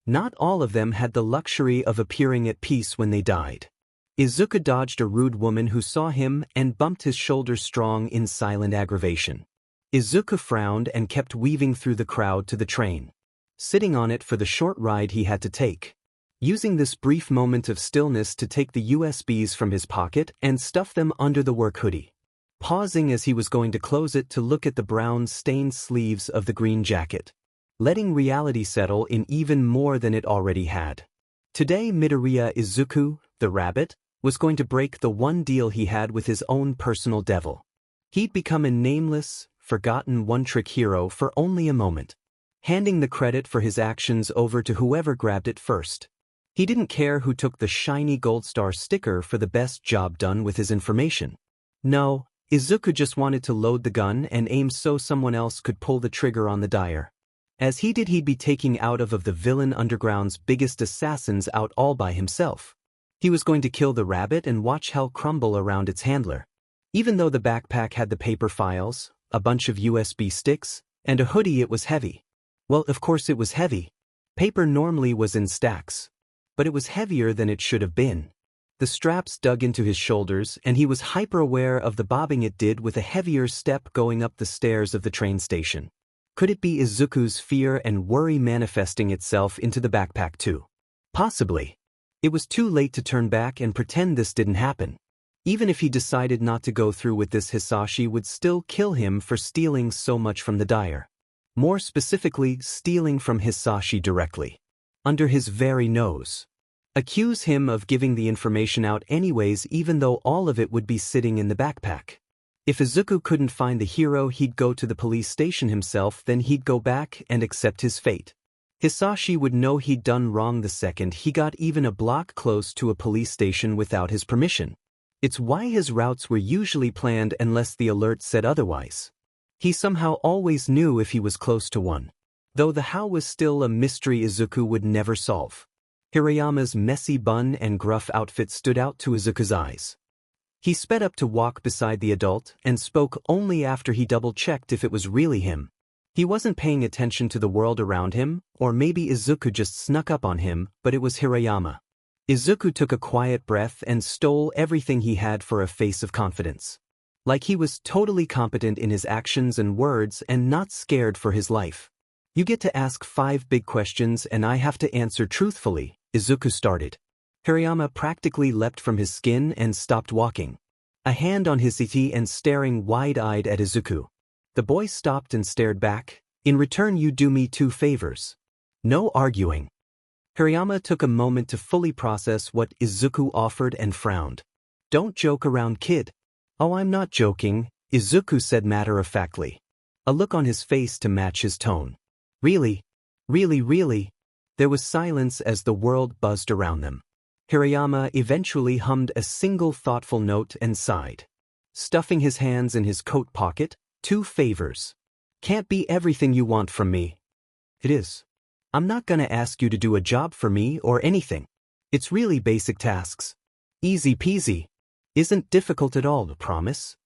S1: Not all of them had the luxury of appearing at peace when they died. Izuku dodged a rude woman who saw him and bumped his shoulders strong in silent aggravation. Izuku frowned and kept weaving through the crowd to the train, sitting on it for the short ride he had to take. Using this brief moment of stillness to take the USBs from his pocket and stuff them under the work hoodie, pausing as he was going to close it to look at the brown stained sleeves of the green jacket, letting reality settle in even more than it already had. Today Midoriya Izuku, the rabbit, was going to break the one deal he had with his own personal devil. He'd become a nameless, forgotten one-trick hero for only a moment, handing the credit for his actions over to whoever grabbed it first. He didn't care who took the shiny gold star sticker for the best job done with his information. No, Izuku just wanted to load the gun and aim so someone else could pull the trigger on the dyer. As he did, he'd be taking out of the villain underground's biggest assassins out all by himself. He was going to kill the rabbit and watch hell crumble around its handler. Even though the backpack had the paper files, a bunch of USB sticks, and a hoodie, it was heavy. Well, of course it was heavy. Paper normally was in stacks. But it was heavier than it should have been. The straps dug into his shoulders, and he was hyper-aware of the bobbing it did with a heavier step going up the stairs of the train station. Could it be Izuku's fear and worry manifesting itself into the backpack too? Possibly. It was too late to turn back and pretend this didn't happen. Even if he decided not to go through with this, Hisashi would still kill him for stealing so much from the dyer. More specifically, stealing from Hisashi directly. Under his very nose. Accuse him of giving the information out anyways, even though all of it would be sitting in the backpack. If Izuku couldn't find the hero, he'd go to the police station himself, then he'd go back and accept his fate. Hisashi would know he'd done wrong the second he got even a block close to a police station without his permission. It's why his routes were usually planned unless the alert said otherwise. He somehow always knew if he was close to one. Though the how was still a mystery Izuku would never solve. Hirayama's messy bun and gruff outfit stood out to Izuku's eyes. He sped up to walk beside the adult and spoke only after he double-checked if it was really him. He wasn't paying attention to the world around him, or maybe Izuku just snuck up on him, but it was Hirayama. Izuku took a quiet breath and stole everything he had for a face of confidence. Like he was totally competent in his actions and words and not scared for his life. You get to ask 5 big questions and I have to answer truthfully, Izuku started. Hirayama practically leapt from his skin and stopped walking. A hand on his seat and staring wide-eyed at Izuku. The boy stopped and stared back. In return, you do me 2 favors. No arguing. Hirayama took a moment to fully process what Izuku offered and frowned. Don't joke around, kid. Oh, I'm not joking, Izuku said matter-of-factly. A look on his face to match his tone. Really? Really? There was silence as the world buzzed around them. Hirayama eventually hummed a single thoughtful note and sighed. Stuffing his hands in his coat pocket, 2 favors. Can't be everything you want from me. It is. I'm not gonna ask you to do a job for me or anything. It's really basic tasks. Easy peasy. Isn't difficult at all, promise?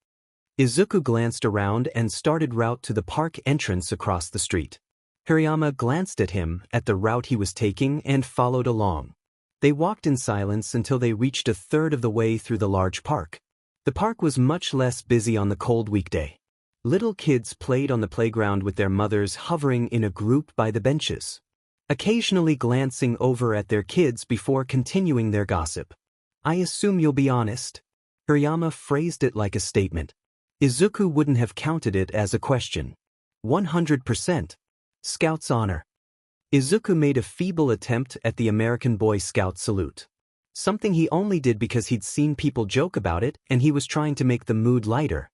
S1: Izuku glanced around and started route to the park entrance across the street. Hirayama glanced at him, at the route he was taking, and followed along. They walked in silence until they reached a third of the way through the large park. The park was much less busy on the cold weekday. Little kids played on the playground with their mothers hovering in a group by the benches, occasionally glancing over at their kids before continuing their gossip. I assume you'll be honest? Hirayama phrased it like a statement. Izuku wouldn't have counted it as a question. 100%. Scout's honor. Izuku made a feeble attempt at the American Boy Scout salute. Something he only did because he'd seen people joke about it and he was trying to make the mood lighter.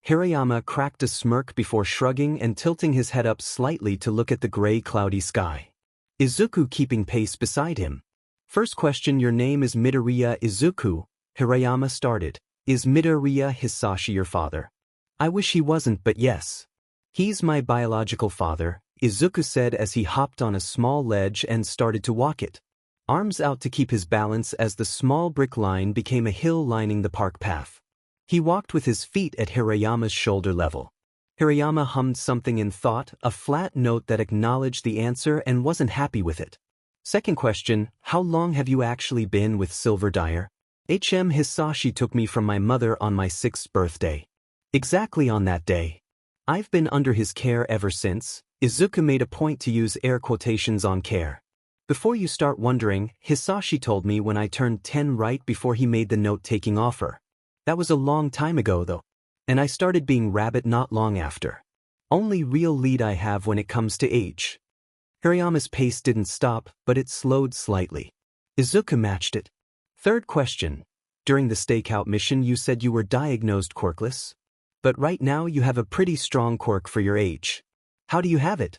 S1: Hirayama cracked a smirk before shrugging and tilting his head up slightly to look at the gray cloudy sky. Izuku keeping pace beside him. First question, your name is Midoriya Izuku, Hirayama started. Is Midoriya Hisashi your father? I wish he wasn't, but yes. He's my biological father, Izuku said as he hopped on a small ledge and started to walk it. arms out to keep his balance as the small brick line became a hill lining the park path. He walked with his feet at Hirayama's shoulder level. Hirayama hummed something in thought, a flat note that acknowledged the answer and wasn't happy with it. Second question, how long have you actually been with Silver Dyer? Hisashi took me from my mother on my 6th birthday. Exactly on that day. I've been under his care ever since. Izuku made a point to use air quotations on care. Before you start wondering, Hisashi told me when I turned 10 right before he made the note-taking offer. That was a long time ago though. And I started being rabbit not long after. Only real lead I have when it comes to age. Hirayama's pace didn't stop, but it slowed slightly. Izuku matched it. Third question. During the stakeout mission you said you were diagnosed quirkless. But right now you have a pretty strong quirk for your age. How do you have it?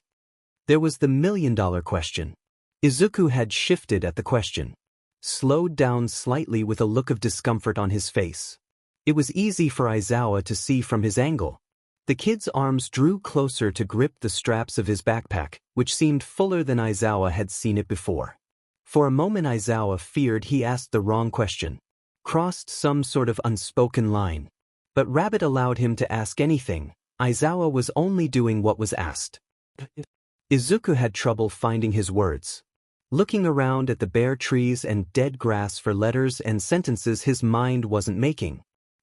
S1: There was the million-dollar question. Izuku had shifted at the question. Slowed down slightly with a look of discomfort on his face. It was easy for Aizawa to see from his angle. The kid's arms drew closer to grip the straps of his backpack, which seemed fuller than Aizawa had seen it before. For a moment Aizawa feared he asked the wrong question. Crossed some sort of unspoken line. But Rabbit allowed him to ask anything. Aizawa was only doing what was asked. Izuku had trouble finding his words. Looking around at the bare trees and dead grass for letters and sentences his mind wasn't making.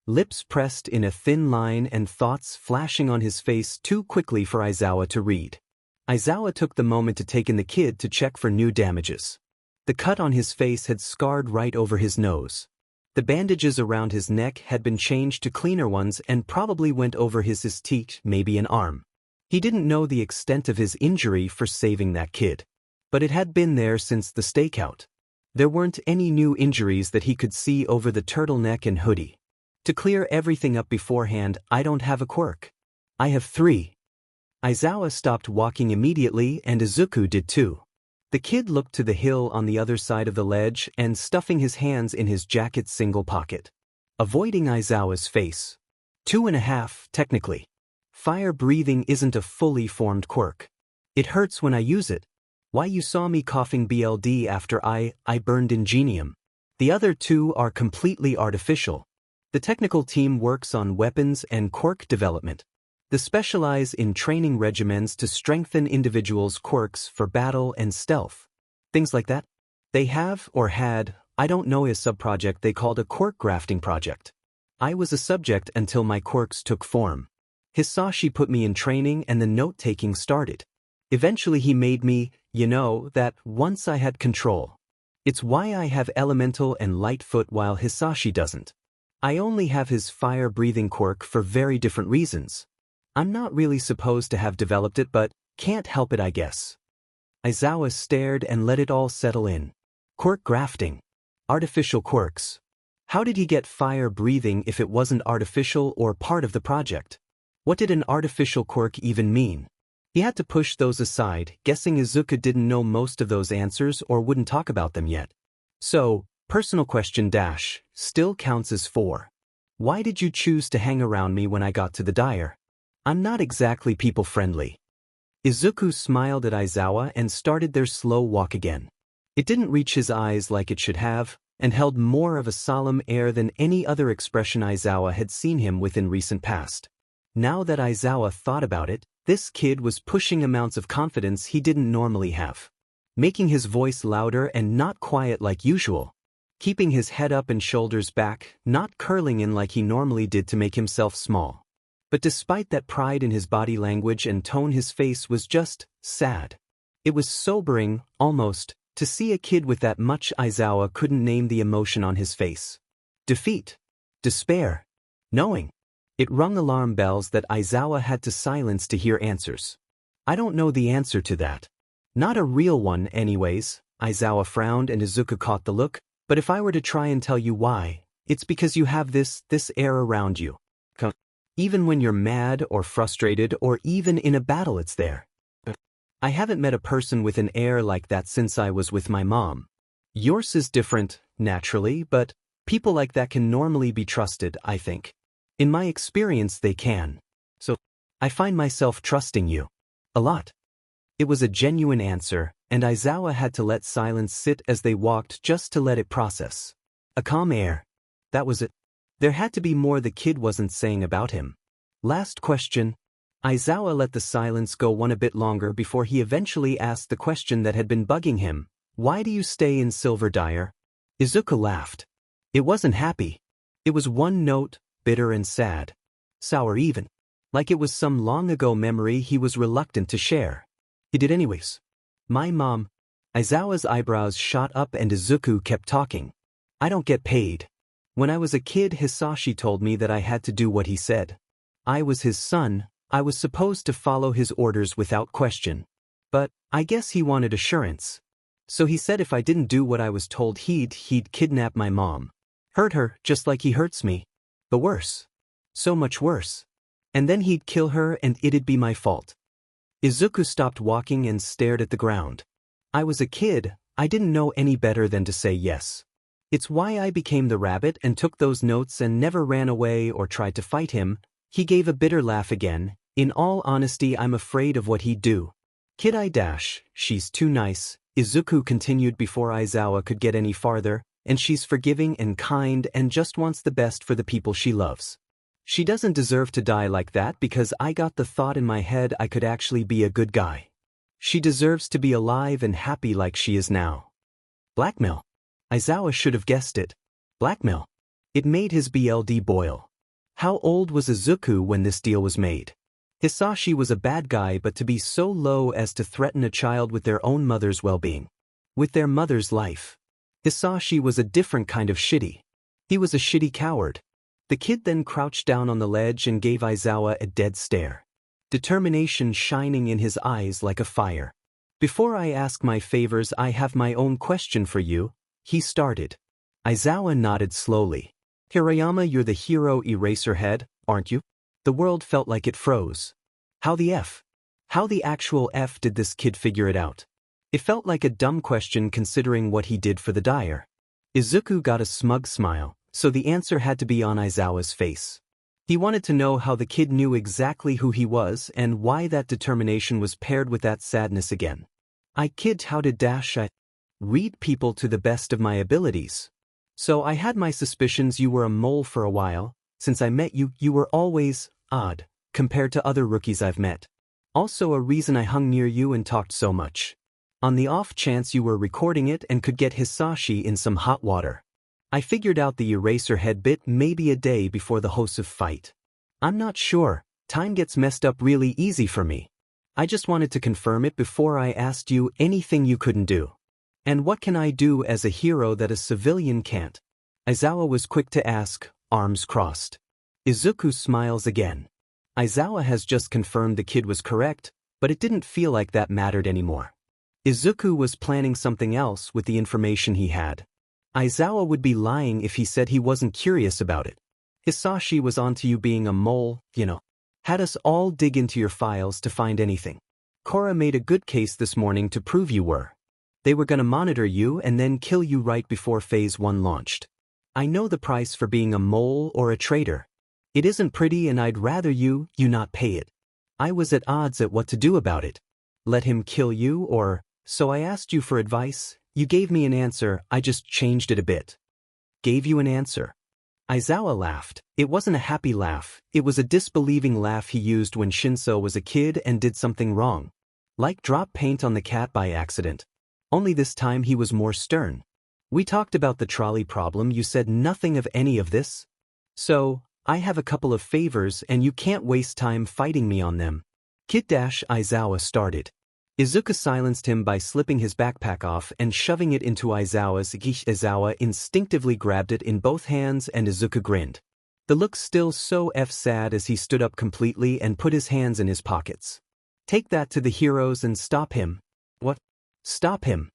S1: Lips pressed in a thin line and thoughts flashing on his face too quickly for Aizawa to read. Aizawa took the moment to take in the kid to check for new damages. The cut on his face had scarred right over his nose. The bandages around his neck had been changed to cleaner ones and probably went over his teeth, maybe an arm. He didn't know the extent of his injury for saving that kid. But it had been there since the stakeout. There weren't any new injuries that he could see over the turtleneck and hoodie. To clear everything up beforehand, I don't have a quirk. I have 3. Aizawa stopped walking immediately and Izuku did too. The kid looked to the hill on the other side of the ledge and stuffing his hands in his jacket's single pocket. Avoiding Aizawa's face. 2.5, technically. Fire breathing isn't a fully formed quirk. It hurts when I use it. Why you saw me coughing BLD after I burned ingenium. The other 2 are completely artificial. The technical team works on weapons and quirk development. They specialize in training regimens to strengthen individuals' quirks for battle and stealth. Things like that. They have, or had, I don't know, a sub-project they called a quirk grafting project. I was a subject until my quirks took form. Hisashi put me in training and the note-taking started. Eventually he made me, that once I had control. It's why I have elemental and light foot while Hisashi doesn't. I only have his fire-breathing quirk for very different reasons. I'm not really supposed to have developed it but can't help it I guess. Aizawa stared and let it all settle in. Quirk grafting. Artificial quirks. How did he get fire-breathing if it wasn't artificial or part of the project? What did an artificial quirk even mean? He had to push those aside, guessing Izuku didn't know most of those answers or wouldn't talk about them yet. So, personal question dash, still counts as 4. Why did you choose to hang around me when I got to the Dyer? I'm not exactly people-friendly. Izuku smiled at Aizawa and started their slow walk again. It didn't reach his eyes like it should have, and held more of a solemn air than any other expression Aizawa had seen him with in recent past. Now that Aizawa thought about it, this kid was pushing amounts of confidence he didn't normally have. Making his voice louder and not quiet like usual. Keeping his head up and shoulders back, not curling in like he normally did to make himself small. But despite that pride in his body language and tone, his face was just sad. It was sobering, almost, to see a kid with that much. Aizawa couldn't name the emotion on his face. Defeat. Despair. Knowing. It rung alarm bells that Aizawa had to silence to hear answers. I don't know the answer to that. Not a real one anyways. Aizawa frowned and Izuku caught the look, but if I were to try and tell you why, it's because you have this air around you. Even when you're mad or frustrated or even in a battle it's there. I haven't met a person with an air like that since I was with my mom. Yours is different, naturally, but people like that can normally be trusted, I think. In my experience they can. So, I find myself trusting you. A lot. It was a genuine answer, and Aizawa had to let silence sit as they walked just to let it process. A calm air. That was it. There had to be more the kid wasn't saying about him. Last question. Aizawa let the silence go on a bit longer before he eventually asked the question that had been bugging him. Why do you stay in Silver Dyer? Izuku laughed. It wasn't happy. It was one note, bitter and sad. Sour even. Like it was some long ago memory he was reluctant to share. He did anyways. My mom. Aizawa's eyebrows shot up and Izuku kept talking. I don't get paid. When I was a kid, Hisashi told me that I had to do what he said. I was his son, I was supposed to follow his orders without question. But I guess he wanted assurance. So he said if I didn't do what I was told he'd kidnap my mom. Hurt her, just like he hurts me. But worse. So much worse. And then he'd kill her and it'd be my fault. Izuku stopped walking and stared at the ground. I was a kid, I didn't know any better than to say yes. It's why I became the rabbit and took those notes and never ran away or tried to fight him. He gave a bitter laugh again. In all honesty, I'm afraid of what he'd do. Kid she's too nice, Izuku continued before Aizawa could get any farther, and she's forgiving and kind and just wants the best for the people she loves. She doesn't deserve to die like that because I got the thought in my head I could actually be a good guy. She deserves to be alive and happy like she is now. Blackmail. Aizawa should have guessed it. Blackmail. It made his BLD boil. How old was Izuku when this deal was made? Hisashi was a bad guy, but to be so low as to threaten a child with their own mother's well-being. With their mother's life. Hisashi was a different kind of shitty. He was a shitty coward. The kid then crouched down on the ledge and gave Aizawa a dead stare. Determination shining in his eyes like a fire. Before I ask my favors, I have my own question for you, he started. Aizawa nodded slowly. Hirayama, you're the hero Eraserhead, aren't you? The world felt like it froze. How the F? How the actual F did this kid figure it out? It felt like a dumb question considering what he did for the Dyer. Izuku got a smug smile, so the answer had to be on Aizawa's face. He wanted to know how the kid knew exactly who he was and why that determination was paired with that sadness again. I kid, how did I read people to the best of my abilities? So I had my suspicions you were a mole for a while. Since I met you, you were always odd compared to other rookies I've met. Also a reason I hung near you and talked so much. On the off chance you were recording it and could get Hisashi in some hot water. I figured out the Eraserhead bit maybe a day before the Hosuf fight. I'm not sure, time gets messed up really easy for me. I just wanted to confirm it before I asked you anything you couldn't do. And what can I do as a hero that a civilian can't? Aizawa was quick to ask, arms crossed. Izuku smiles again. Aizawa has just confirmed the kid was correct, but it didn't feel like that mattered anymore. Izuku was planning something else with the information he had. Aizawa would be lying if he said he wasn't curious about it. Hisashi was onto you being a mole, Had us all dig into your files to find anything. Korra made a good case this morning to prove you were. They were gonna monitor you and then kill you right before Phase 1 launched. I know the price for being a mole or a traitor. It isn't pretty and I'd rather you not pay it. I was at odds at what to do about it. Let him kill you or, so I asked you for advice, you gave me an answer, I just changed it a bit. Gave you an answer. Aizawa laughed. It wasn't a happy laugh, it was a disbelieving laugh he used when Shinso was a kid and did something wrong. Like drop paint on the cat by accident. Only this time he was more stern. We talked about the trolley problem, you said nothing of any of this. So, I have a couple of favors and you can't waste time fighting me on them. Kid Aizawa started. Izuku silenced him by slipping his backpack off and shoving it into Aizawa's. Aizawa instinctively grabbed it in both hands and Izuku grinned. The look still so sad as he stood up completely and put his hands in his pockets. Take that to the heroes and stop him. What? Stop him.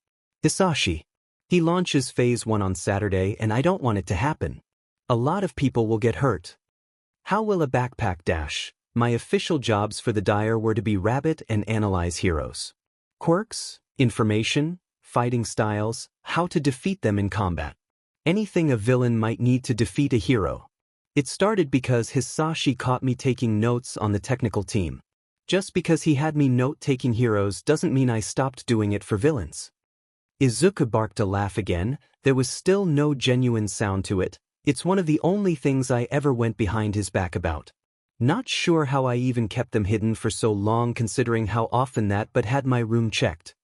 S1: Hisashi. He launches Phase 1 on Saturday and I don't want it to happen. A lot of people will get hurt. How will a backpack dash? My official jobs for the Dyer were to be rabbit and analyze heroes. Quirks, information, fighting styles, how to defeat them in combat. Anything a villain might need to defeat a hero. It started because Hisashi caught me taking notes on the technical team. Just because he had me note-taking heroes doesn't mean I stopped doing it for villains. Izuku barked a laugh again. There was still no genuine sound to it. It's one of the only things I ever went behind his back about. Not sure how I even kept them hidden for so long considering how often that but had my room checked.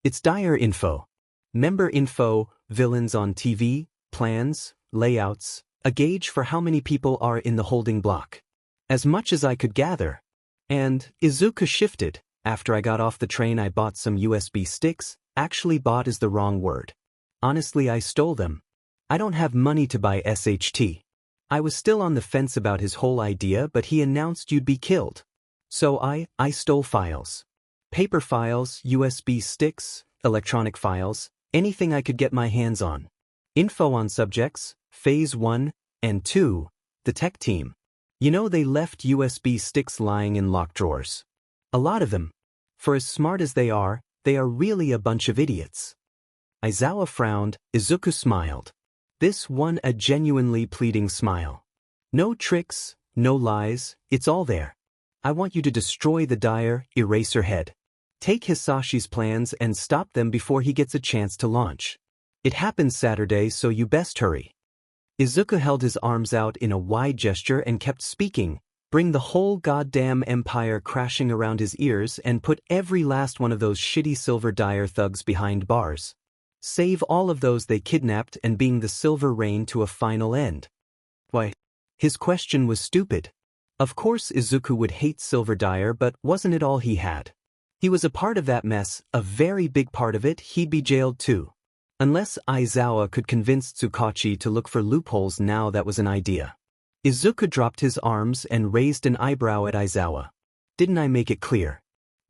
S1: It's dire info. Member info, villains on TV, plans, layouts, a gauge for how many people are in the holding block. As much as I could gather. And Izuku shifted. After I got off the train I bought some USB sticks. Actually bought is the wrong word. Honestly I stole them. I don't have money to buy SHT. I was still on the fence about his whole idea but he announced you'd be killed. So I stole files. Paper files, USB sticks, electronic files, anything I could get my hands on. Info on subjects, Phase 1 and 2, the tech team. You know they left USB sticks lying in locked drawers. A lot of them. For as smart as they are really a bunch of idiots. Aizawa frowned, Izuku smiled. This one a genuinely pleading smile. No tricks, no lies, it's all there. I want you to destroy the dire, erase her head. Take Hisashi's plans and stop them before he gets a chance to launch. It happens Saturday so you best hurry. Izuku held his arms out in a wide gesture and kept speaking. Bring the whole goddamn empire crashing around his ears and put every last one of those shitty silver dire thugs behind bars. Save all of those they kidnapped and bring the silver reign to a final end. Why? His question was stupid. Of course Izuku would hate silver dire but wasn't it all he had? He was a part of that mess, a very big part of it. He'd be jailed too. Unless Aizawa could convince Tsukachi to look for loopholes now that was an idea. Izuku dropped his arms and raised an eyebrow at Aizawa. Didn't I make it clear?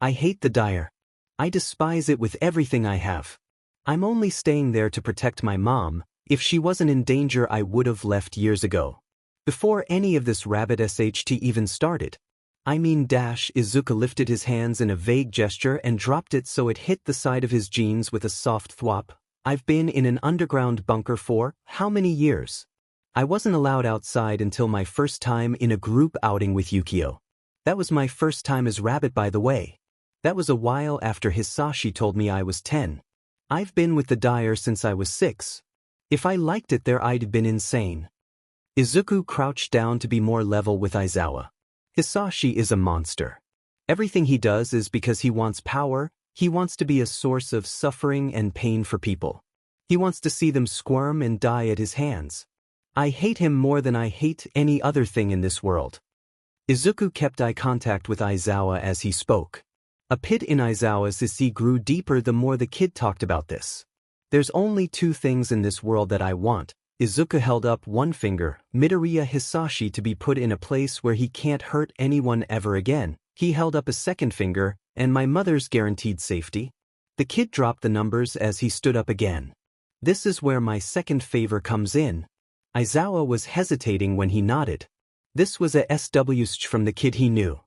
S1: I hate the dire. I despise it with everything I have. I'm only staying there to protect my mom. If she wasn't in danger I would have left years ago. Before any of this rabbit SHT even started. I mean Izuku lifted his hands in a vague gesture and dropped it so it hit the side of his jeans with a soft thwop. I've been in an underground bunker for how many years? I wasn't allowed outside until my first time in a group outing with Yukio. That was my first time as rabbit by the way. That was a while after Hisashi told me I was 10. I've been with the dire since I was 6. If I liked it there I'd been insane. Izuku crouched down to be more level with Aizawa. Hisashi is a monster. Everything he does is because he wants power, he wants to be a source of suffering and pain for people. He wants to see them squirm and die at his hands. I hate him more than I hate any other thing in this world. Izuku kept eye contact with Aizawa as he spoke. A pit in Aizawa's eye grew deeper the more the kid talked about this. There's only 2 things in this world that I want. Izuku held up one finger, Midoriya Hisashi to be put in a place where he can't hurt anyone ever again. He held up a second finger, and my mother's guaranteed safety. The kid dropped the numbers as he stood up again. This is where my second favor comes in. Aizawa was hesitating when he nodded. This was a SW from the kid he knew.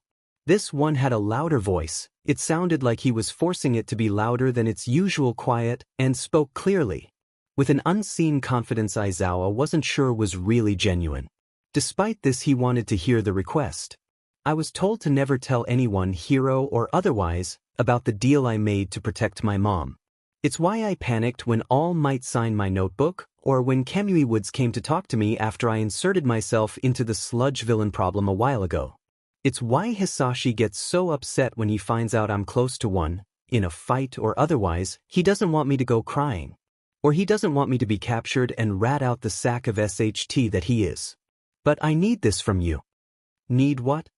S1: This one had a louder voice. It sounded like he was forcing it to be louder than its usual quiet, and spoke clearly. With an unseen confidence Aizawa wasn't sure was really genuine. Despite this he wanted to hear the request. I was told to never tell anyone, hero or otherwise, about the deal I made to protect my mom. It's why I panicked when All Might signed my notebook, or when Kamui Woods came to talk to me after I inserted myself into the sludge villain problem a while ago. It's why Hisashi gets so upset when he finds out I'm close to one, in a fight or otherwise. He doesn't want me to go crying. Or he doesn't want me to be captured and rat out the sack of SHT that he is. But I need this from you. Need what?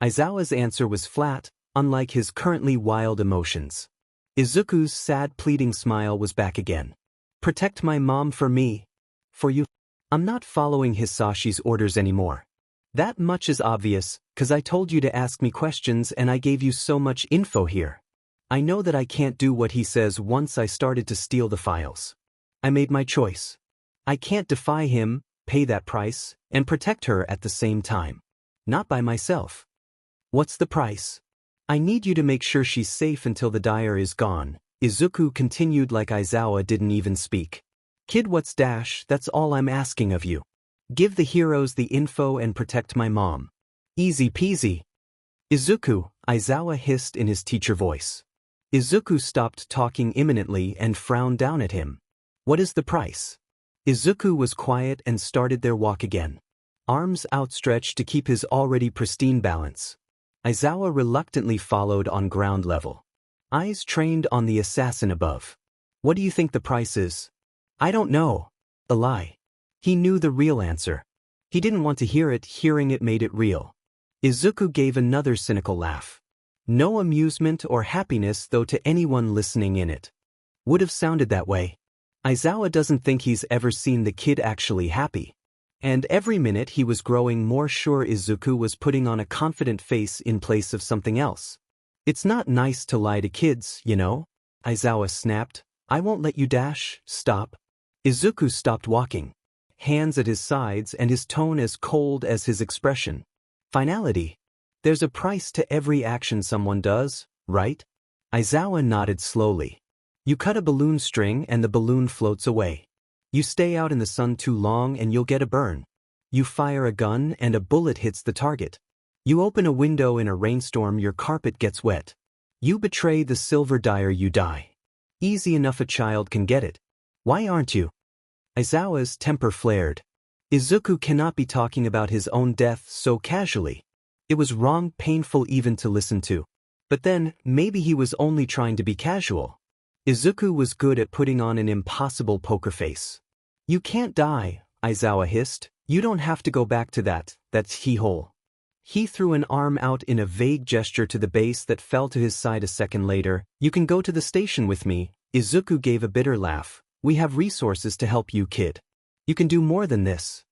S1: Aizawa's answer was flat, unlike his currently wild emotions. Izuku's sad pleading smile was back again. Protect my mom for me. For you. I'm not following Hisashi's orders anymore. That much is obvious, 'cause I told you to ask me questions and I gave you so much info here. I know that I can't do what he says once I started to steal the files. I made my choice. I can't defy him, pay that price, and protect her at the same time. Not by myself. What's the price? I need you to make sure she's safe until the dire is gone. Izuku continued like Aizawa didn't even speak. Kid, that's all I'm asking of you. Give the heroes the info and protect my mom. Easy peasy. Izuku, Aizawa hissed in his teacher voice. Izuku stopped talking imminently and frowned down at him. What is the price? Izuku was quiet and started their walk again. Arms outstretched to keep his already pristine balance. Aizawa reluctantly followed on ground level. Eyes trained on the assassin above. What do you think the price is? I don't know. A lie. He knew the real answer. He didn't want to hear it, hearing it made it real. Izuku gave another cynical laugh. No amusement or happiness though to anyone listening in it. Would have sounded that way. Aizawa doesn't think he's ever seen the kid actually happy. And every minute he was growing more sure Izuku was putting on a confident face in place of something else. It's not nice to lie to kids, you know? Aizawa snapped. I won't let you dash, stop. Izuku stopped walking. Hands at his sides and his tone as cold as his expression. Finality. There's a price to every action someone does, right? Aizawa nodded slowly. You cut a balloon string and the balloon floats away. You stay out in the sun too long and you'll get a burn. You fire a gun and a bullet hits the target. You open a window in a rainstorm, your carpet gets wet. You betray the silver dyer, you die. Easy enough, a child can get it. Why aren't you? Aizawa's temper flared. Izuku cannot be talking about his own death so casually. It was wrong, painful even to listen to. But then, maybe he was only trying to be casual. Izuku was good at putting on an impossible poker face. You can't die, Aizawa hissed. You don't have to go back to that's he-hole. He threw an arm out in a vague gesture to the base that fell to his side a second later. You can go to the station with me. Izuku gave a bitter laugh. We have resources to help you, kid. You can do more than this.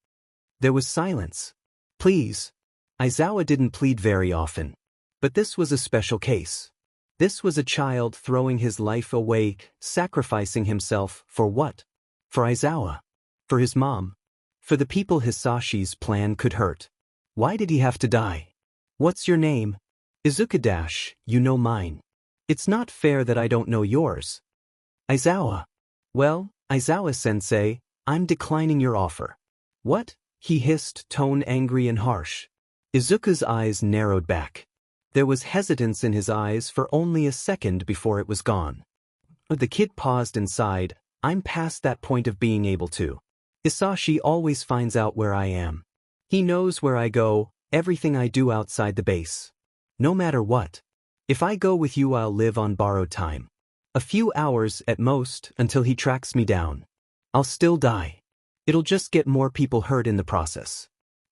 S1: There was silence. Please. Aizawa didn't plead very often. But this was a special case. This was a child throwing his life away, sacrificing himself for what? For Aizawa. For his mom. For the people Hisashi's plan could hurt. Why did he have to die? What's your name? Izuku. You know mine. It's not fair that I don't know yours. Aizawa. Well, Aizawa-sensei, I'm declining your offer. What? He hissed, tone angry and harsh. Izuku's eyes narrowed back. There was hesitance in his eyes for only a second before it was gone. The kid paused and sighed. I'm past that point of being able to. Hisashi always finds out where I am. He knows where I go, everything I do outside the base. No matter what. If I go with you, I'll live on borrowed time. A few hours at most until he tracks me down. I'll still die. It'll just get more people hurt in the process.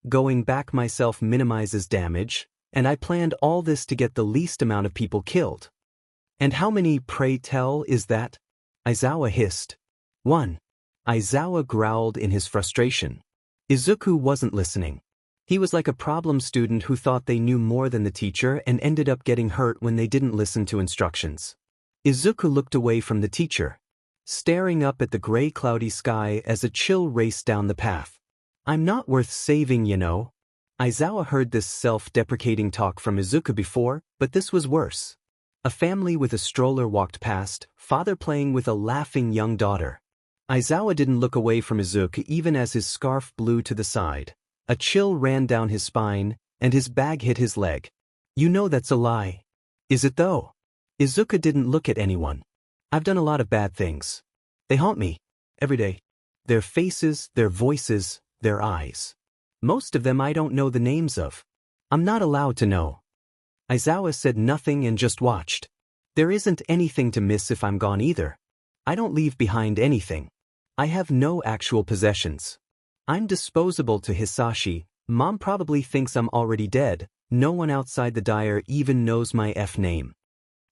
S1: Going back myself minimizes damage, and I planned all this to get the least amount of people killed. And how many, pray tell, is that? Aizawa hissed. 1. Aizawa growled in his frustration. Izuku wasn't listening. He was like a problem student who thought they knew more than the teacher and ended up getting hurt when they didn't listen to instructions. Izuku looked away from the teacher, staring up at the gray cloudy sky as a chill raced down the path. I'm not worth saving, you know. Aizawa heard this self-deprecating talk from Izuku before, but this was worse. A family with a stroller walked past, father playing with a laughing young daughter. Aizawa didn't look away from Izuku even as his scarf blew to the side. A chill ran down his spine, and his bag hit his leg. You know that's a lie. Is it though? Izuku didn't look at anyone. I've done a lot of bad things. They haunt me. Every day. Their faces, their voices, their eyes. Most of them I don't know the names of. I'm not allowed to know. Aizawa said nothing and just watched. There isn't anything to miss if I'm gone either. I don't leave behind anything. I have no actual possessions. I'm disposable to Hisashi. Mom probably thinks I'm already dead. No one outside the dyer even knows my name.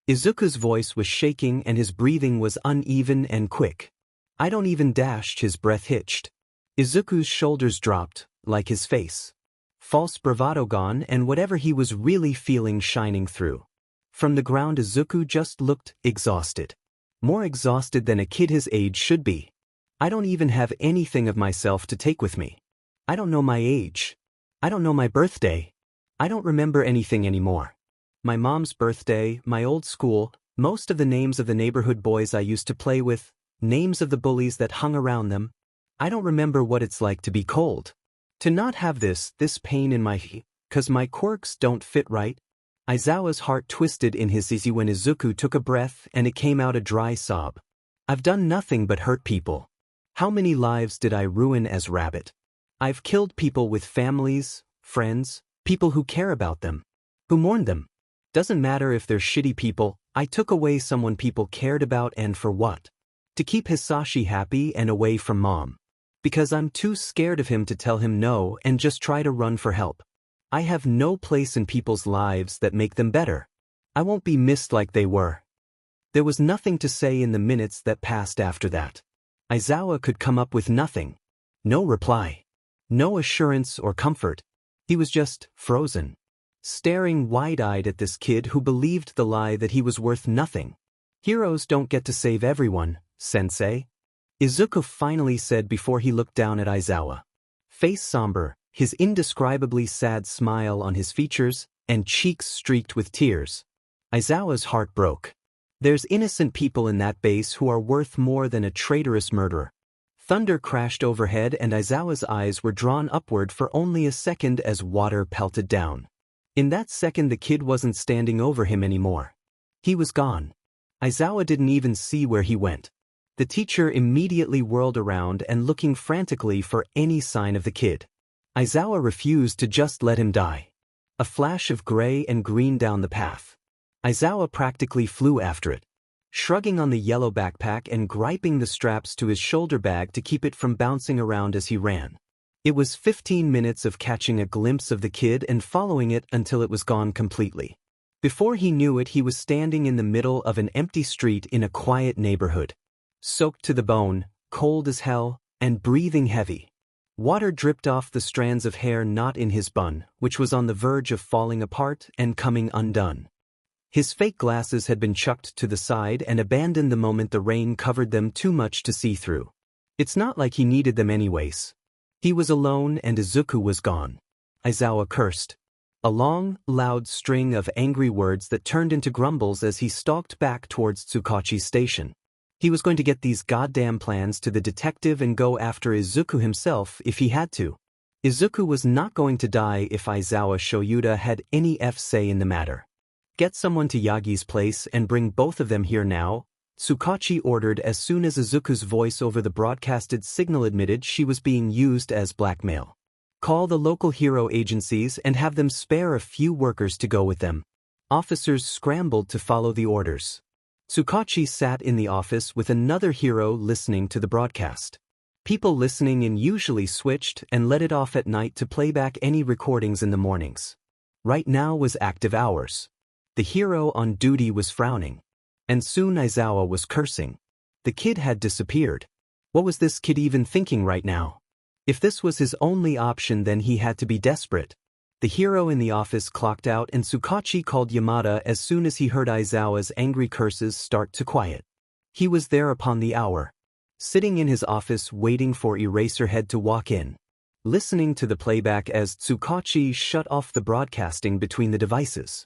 S1: Izuku's voice was shaking and his breathing was uneven and quick. I don't even dashed, his breath hitched. Izuku's shoulders dropped, like his face. False bravado gone and whatever he was really feeling shining through. From the ground Izuku just looked exhausted. More exhausted than a kid his age should be. I don't even have anything of myself to take with me. I don't know my age. I don't know my birthday. I don't remember anything anymore. My mom's birthday, my old school, most of the names of the neighborhood boys I used to play with, names of the bullies that hung around them. I don't remember what it's like to be cold. To not have this pain in my 'cause my quirks don't fit right. Aizawa's heart twisted in his easy when Izuku took a breath and it came out a dry sob. I've done nothing but hurt people. How many lives did I ruin as Rabbit? I've killed people with families, friends, people who care about them, who mourn them. Doesn't matter if they're shitty people, I took away someone people cared about and for what? To keep Hisashi happy and away from Mom. Because I'm too scared of him to tell him no and just try to run for help. I have no place in people's lives that make them better. I won't be missed like they were. There was nothing to say in the minutes that passed after that. Aizawa could come up with nothing. No reply. No assurance or comfort. He was just frozen. Staring wide-eyed at this kid who believed the lie that he was worth nothing. Heroes don't get to save everyone, sensei. Izuku finally said before he looked down at Aizawa. Face somber, his indescribably sad smile on his features, and cheeks streaked with tears. Aizawa's heart broke. There's innocent people in that base who are worth more than a traitorous murderer. Thunder crashed overhead and Aizawa's eyes were drawn upward for only a second as water pelted down. In that second the kid wasn't standing over him anymore. He was gone. Aizawa didn't even see where he went. The teacher immediately whirled around and looking frantically for any sign of the kid. Aizawa refused to just let him die. A flash of gray and green down the path. Aizawa practically flew after it, shrugging on the yellow backpack and griping the straps to his shoulder bag to keep it from bouncing around as he ran. It was 15 minutes of catching a glimpse of the kid and following it until it was gone completely. Before he knew it, he was standing in the middle of an empty street in a quiet neighborhood. Soaked to the bone, cold as hell, and breathing heavy. Water dripped off the strands of hair not in his bun, which was on the verge of falling apart and coming undone. His fake glasses had been chucked to the side and abandoned the moment the rain covered them too much to see through. It's not like he needed them anyways. He was alone and Izuku was gone. Aizawa cursed. A long, loud string of angry words that turned into grumbles as he stalked back towards Tsukachi's station. He was going to get these goddamn plans to the detective and go after Izuku himself if he had to. Izuku was not going to die if Aizawa Shouta had any say in the matter. Get someone to Yagi's place and bring both of them here now, Tsukachi ordered as soon as Izuku's voice over the broadcasted signal admitted she was being used as blackmail. Call the local hero agencies and have them spare a few workers to go with them. Officers scrambled to follow the orders. Tsukachi sat in the office with another hero listening to the broadcast. People listening in usually switched and let it off at night to play back any recordings in the mornings. Right now was active hours. The hero on duty was frowning. And soon Aizawa was cursing. The kid had disappeared. What was this kid even thinking right now? If this was his only option, then he had to be desperate. The hero in the office clocked out and Tsukachi called Yamada as soon as he heard Aizawa's angry curses start to quiet. He was there upon the hour. Sitting in his office waiting for Eraserhead to walk in. Listening to the playback as Tsukachi shut off the broadcasting between the devices.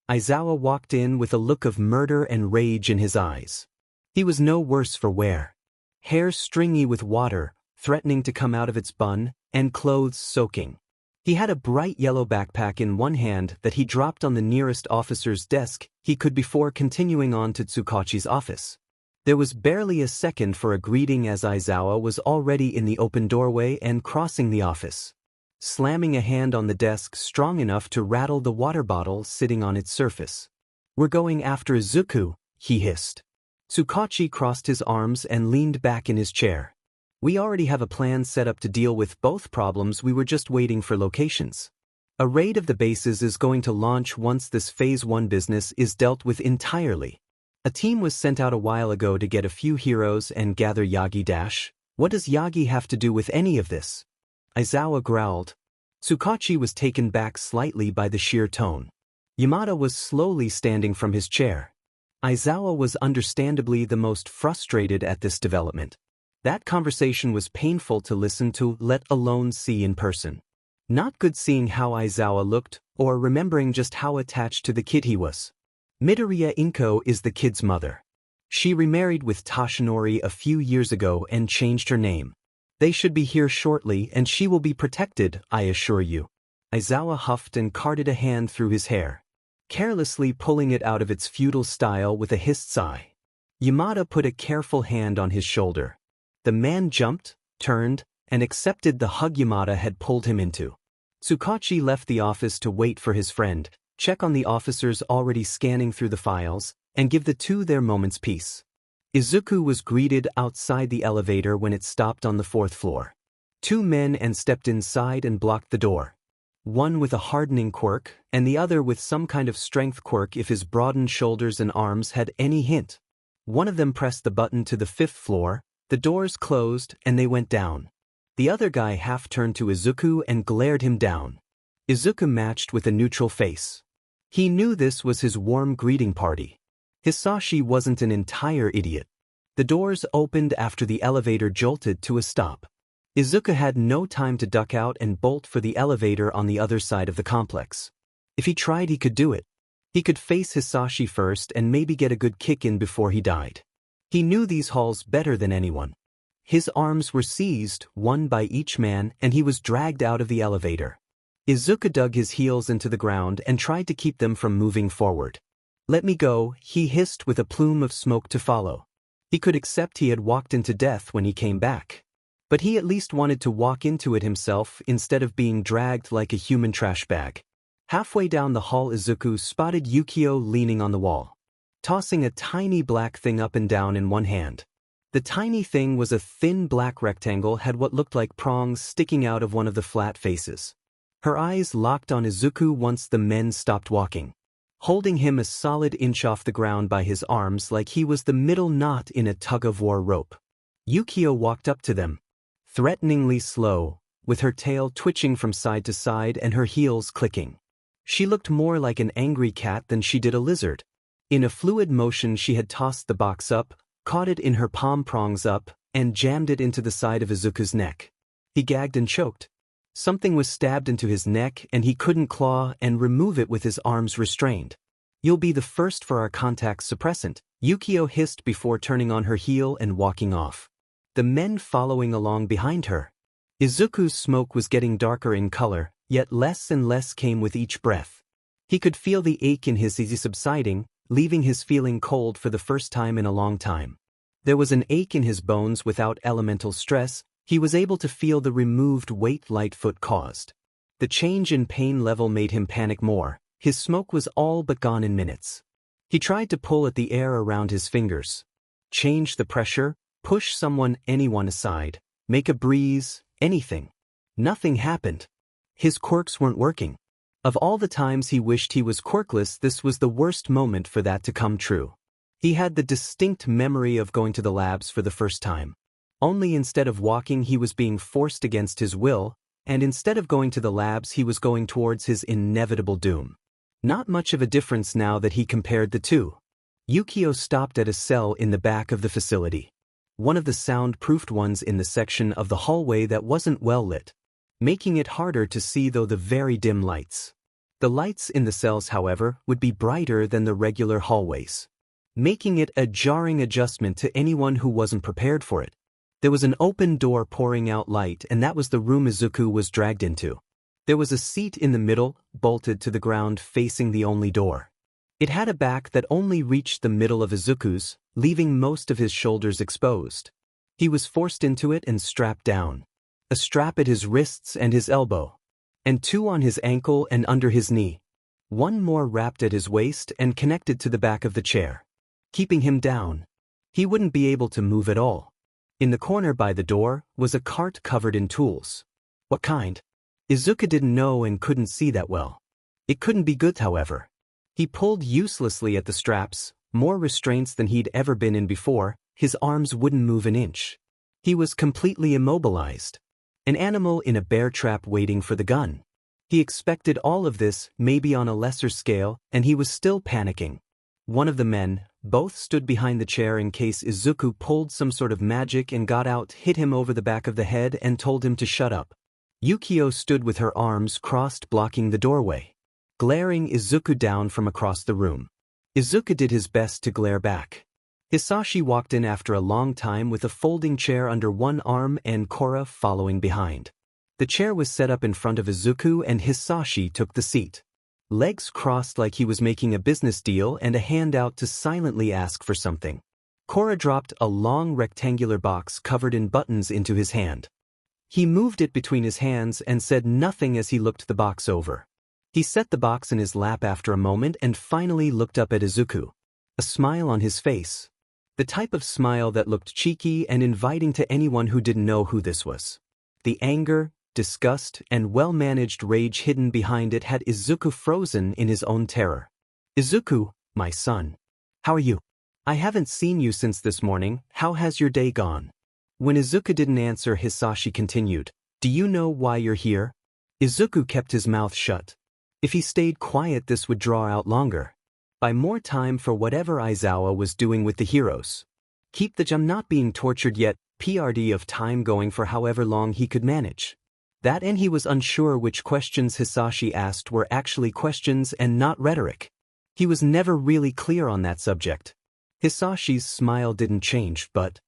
S1: Aizawa walked in with a look of murder and rage in his eyes. He was no worse for wear. Hair stringy with water, threatening to come out of its bun, and clothes soaking. He had a bright yellow backpack in one hand that he dropped on the nearest officer's desk he could before continuing on to Tsukachi's office. There was barely a second for a greeting as Aizawa was already in the open doorway and crossing the office. Slamming a hand on the desk strong enough to rattle the water bottle sitting on its surface. We're going after Izuku, he hissed. Tsukachi crossed his arms and leaned back in his chair. We already have a plan set up to deal with both problems, we were just waiting for locations. A raid of the bases is going to launch once this Phase 1 business is dealt with entirely. A team was sent out a while ago to get a few heroes and gather Yagi dash. What does Yagi have to do with any of this? Aizawa growled. Tsukachi was taken back slightly by the sheer tone. Yamada was slowly standing from his chair. Aizawa was understandably the most frustrated at this development. That conversation was painful to listen to, let alone see in person. Not good seeing how Aizawa looked, or remembering just how attached to the kid he was. Midoriya Inko is the kid's mother. She remarried with Toshinori a few years ago and changed her name. They should be here shortly and she will be protected, I assure you. Aizawa huffed and carted a hand through his hair. carelessly pulling it out of its feudal style with a hissed sigh. Yamada put a careful hand on his shoulder. The man jumped, turned, and accepted the hug Yamada had pulled him into. Tsukachi left the office to wait for his friend, check on the officers already scanning through the files, and give the two their moment's peace. Izuku was greeted outside the elevator when it stopped on the 4th floor. 2 men stepped inside and blocked the door. One with a hardening quirk, and the other with some kind of strength quirk if his broadened shoulders and arms had any hint. One of them pressed the button to the 5th floor, the doors closed, and they went down. The other guy half turned to Izuku and glared him down. Izuku matched with a neutral face. He knew this was his warm greeting party. Hisashi wasn't an entire idiot. The doors opened after the elevator jolted to a stop. Izuku had no time to duck out and bolt for the elevator on the other side of the complex. If he tried, he could do it. He could face Hisashi first and maybe get a good kick in before he died. He knew these halls better than anyone. His arms were seized, one by each man, and he was dragged out of the elevator. Izuku dug his heels into the ground and tried to keep them from moving forward. "Let me go," he hissed with a plume of smoke to follow. He could accept he had walked into death when he came back. But he at least wanted to walk into it himself instead of being dragged like a human trash bag. Halfway down the hall, Izuku spotted Yukio leaning on the wall, tossing a tiny black thing up and down in one hand. The tiny thing was a thin black rectangle, had what looked like prongs sticking out of one of the flat faces. Her eyes locked on Izuku once the men stopped walking, holding him a solid inch off the ground by his arms like he was the middle knot in a tug-of-war rope. Yukio walked up to them, threateningly slow, with her tail twitching from side to side and her heels clicking. She looked more like an angry cat than she did a lizard. In a fluid motion she had tossed the box up, caught it in her palm prongs up, and jammed it into the side of Izuku's neck. He gagged and choked. Something was stabbed into his neck and he couldn't claw and remove it with his arms restrained. "You'll be the first for our contact suppressant," Yukio hissed before turning on her heel and walking off. The men following along behind her. Izuku's smoke was getting darker in color, yet less and less came with each breath. He could feel the ache in his easy subsiding, leaving his feeling cold for the first time in a long time. There was an ache in his bones without elemental stress. He was able to feel the removed weight Lightfoot caused. The change in pain level made him panic more. His smoke was all but gone in minutes. He tried to pull at the air around his fingers. Change the pressure, push anyone aside, make a breeze, anything. Nothing happened. His quirks weren't working. Of all the times he wished he was quirkless, this was the worst moment for that to come true. He had the distinct memory of going to the labs for the first time. Only instead of walking he was being forced against his will, and instead of going to the labs he was going towards his inevitable doom. Not much of a difference now that he compared the two. Yukio stopped at a cell in the back of the facility. One of the sound-proofed ones in the section of the hallway that wasn't well lit, making it harder to see through the very dim lights. The lights in the cells, however, would be brighter than the regular hallways, making it a jarring adjustment to anyone who wasn't prepared for it. There was an open door pouring out light, and that was the room Izuku was dragged into. There was a seat in the middle, bolted to the ground facing the only door. It had a back that only reached the middle of Izuku's, leaving most of his shoulders exposed. He was forced into it and strapped down. A strap at his wrists and his elbow, and 2 on his ankle and under his knee. 1 more wrapped at his waist and connected to the back of the chair, keeping him down. He wouldn't be able to move at all. In the corner by the door was a cart covered in tools. What kind? Izuku didn't know and couldn't see that well. It couldn't be good, however. He pulled uselessly at the straps, more restraints than he'd ever been in before. His arms wouldn't move an inch. He was completely immobilized. An animal in a bear trap waiting for the gun. He expected all of this, maybe on a lesser scale, and he was still panicking. One of the men, both stood behind the chair in case Izuku pulled some sort of magic and got out, hit him over the back of the head and told him to shut up. Yukio stood with her arms crossed blocking the doorway, glaring Izuku down from across the room. Izuku did his best to glare back. Hisashi walked in after a long time with a folding chair under one arm and Korra following behind. The chair was set up in front of Izuku and Hisashi took the seat. legs crossed like he was making a business deal and a hand out to silently ask for something. Korra dropped a long rectangular box covered in buttons into his hand. He moved it between his hands and said nothing as he looked the box over. He set the box in his lap after a moment and finally looked up at Izuku. A smile on his face. The type of smile that looked cheeky and inviting to anyone who didn't know who this was. The anger, disgust, and well-managed rage hidden behind it had Izuku frozen in his own terror. "Izuku, my son. How are you? I haven't seen you since this morning. How has your day gone?" When Izuku didn't answer, Hisashi continued, "Do you know why you're here?" Izuku kept his mouth shut. If he stayed quiet, this would draw out longer. Buy more time for whatever Aizawa was doing with the heroes. Keep the I'm not being tortured yet PRD of time going for however long he could manage. That, and he was unsure which questions Hisashi asked were actually questions and not rhetoric. He was never really clear on that subject. Hisashi's smile didn't change but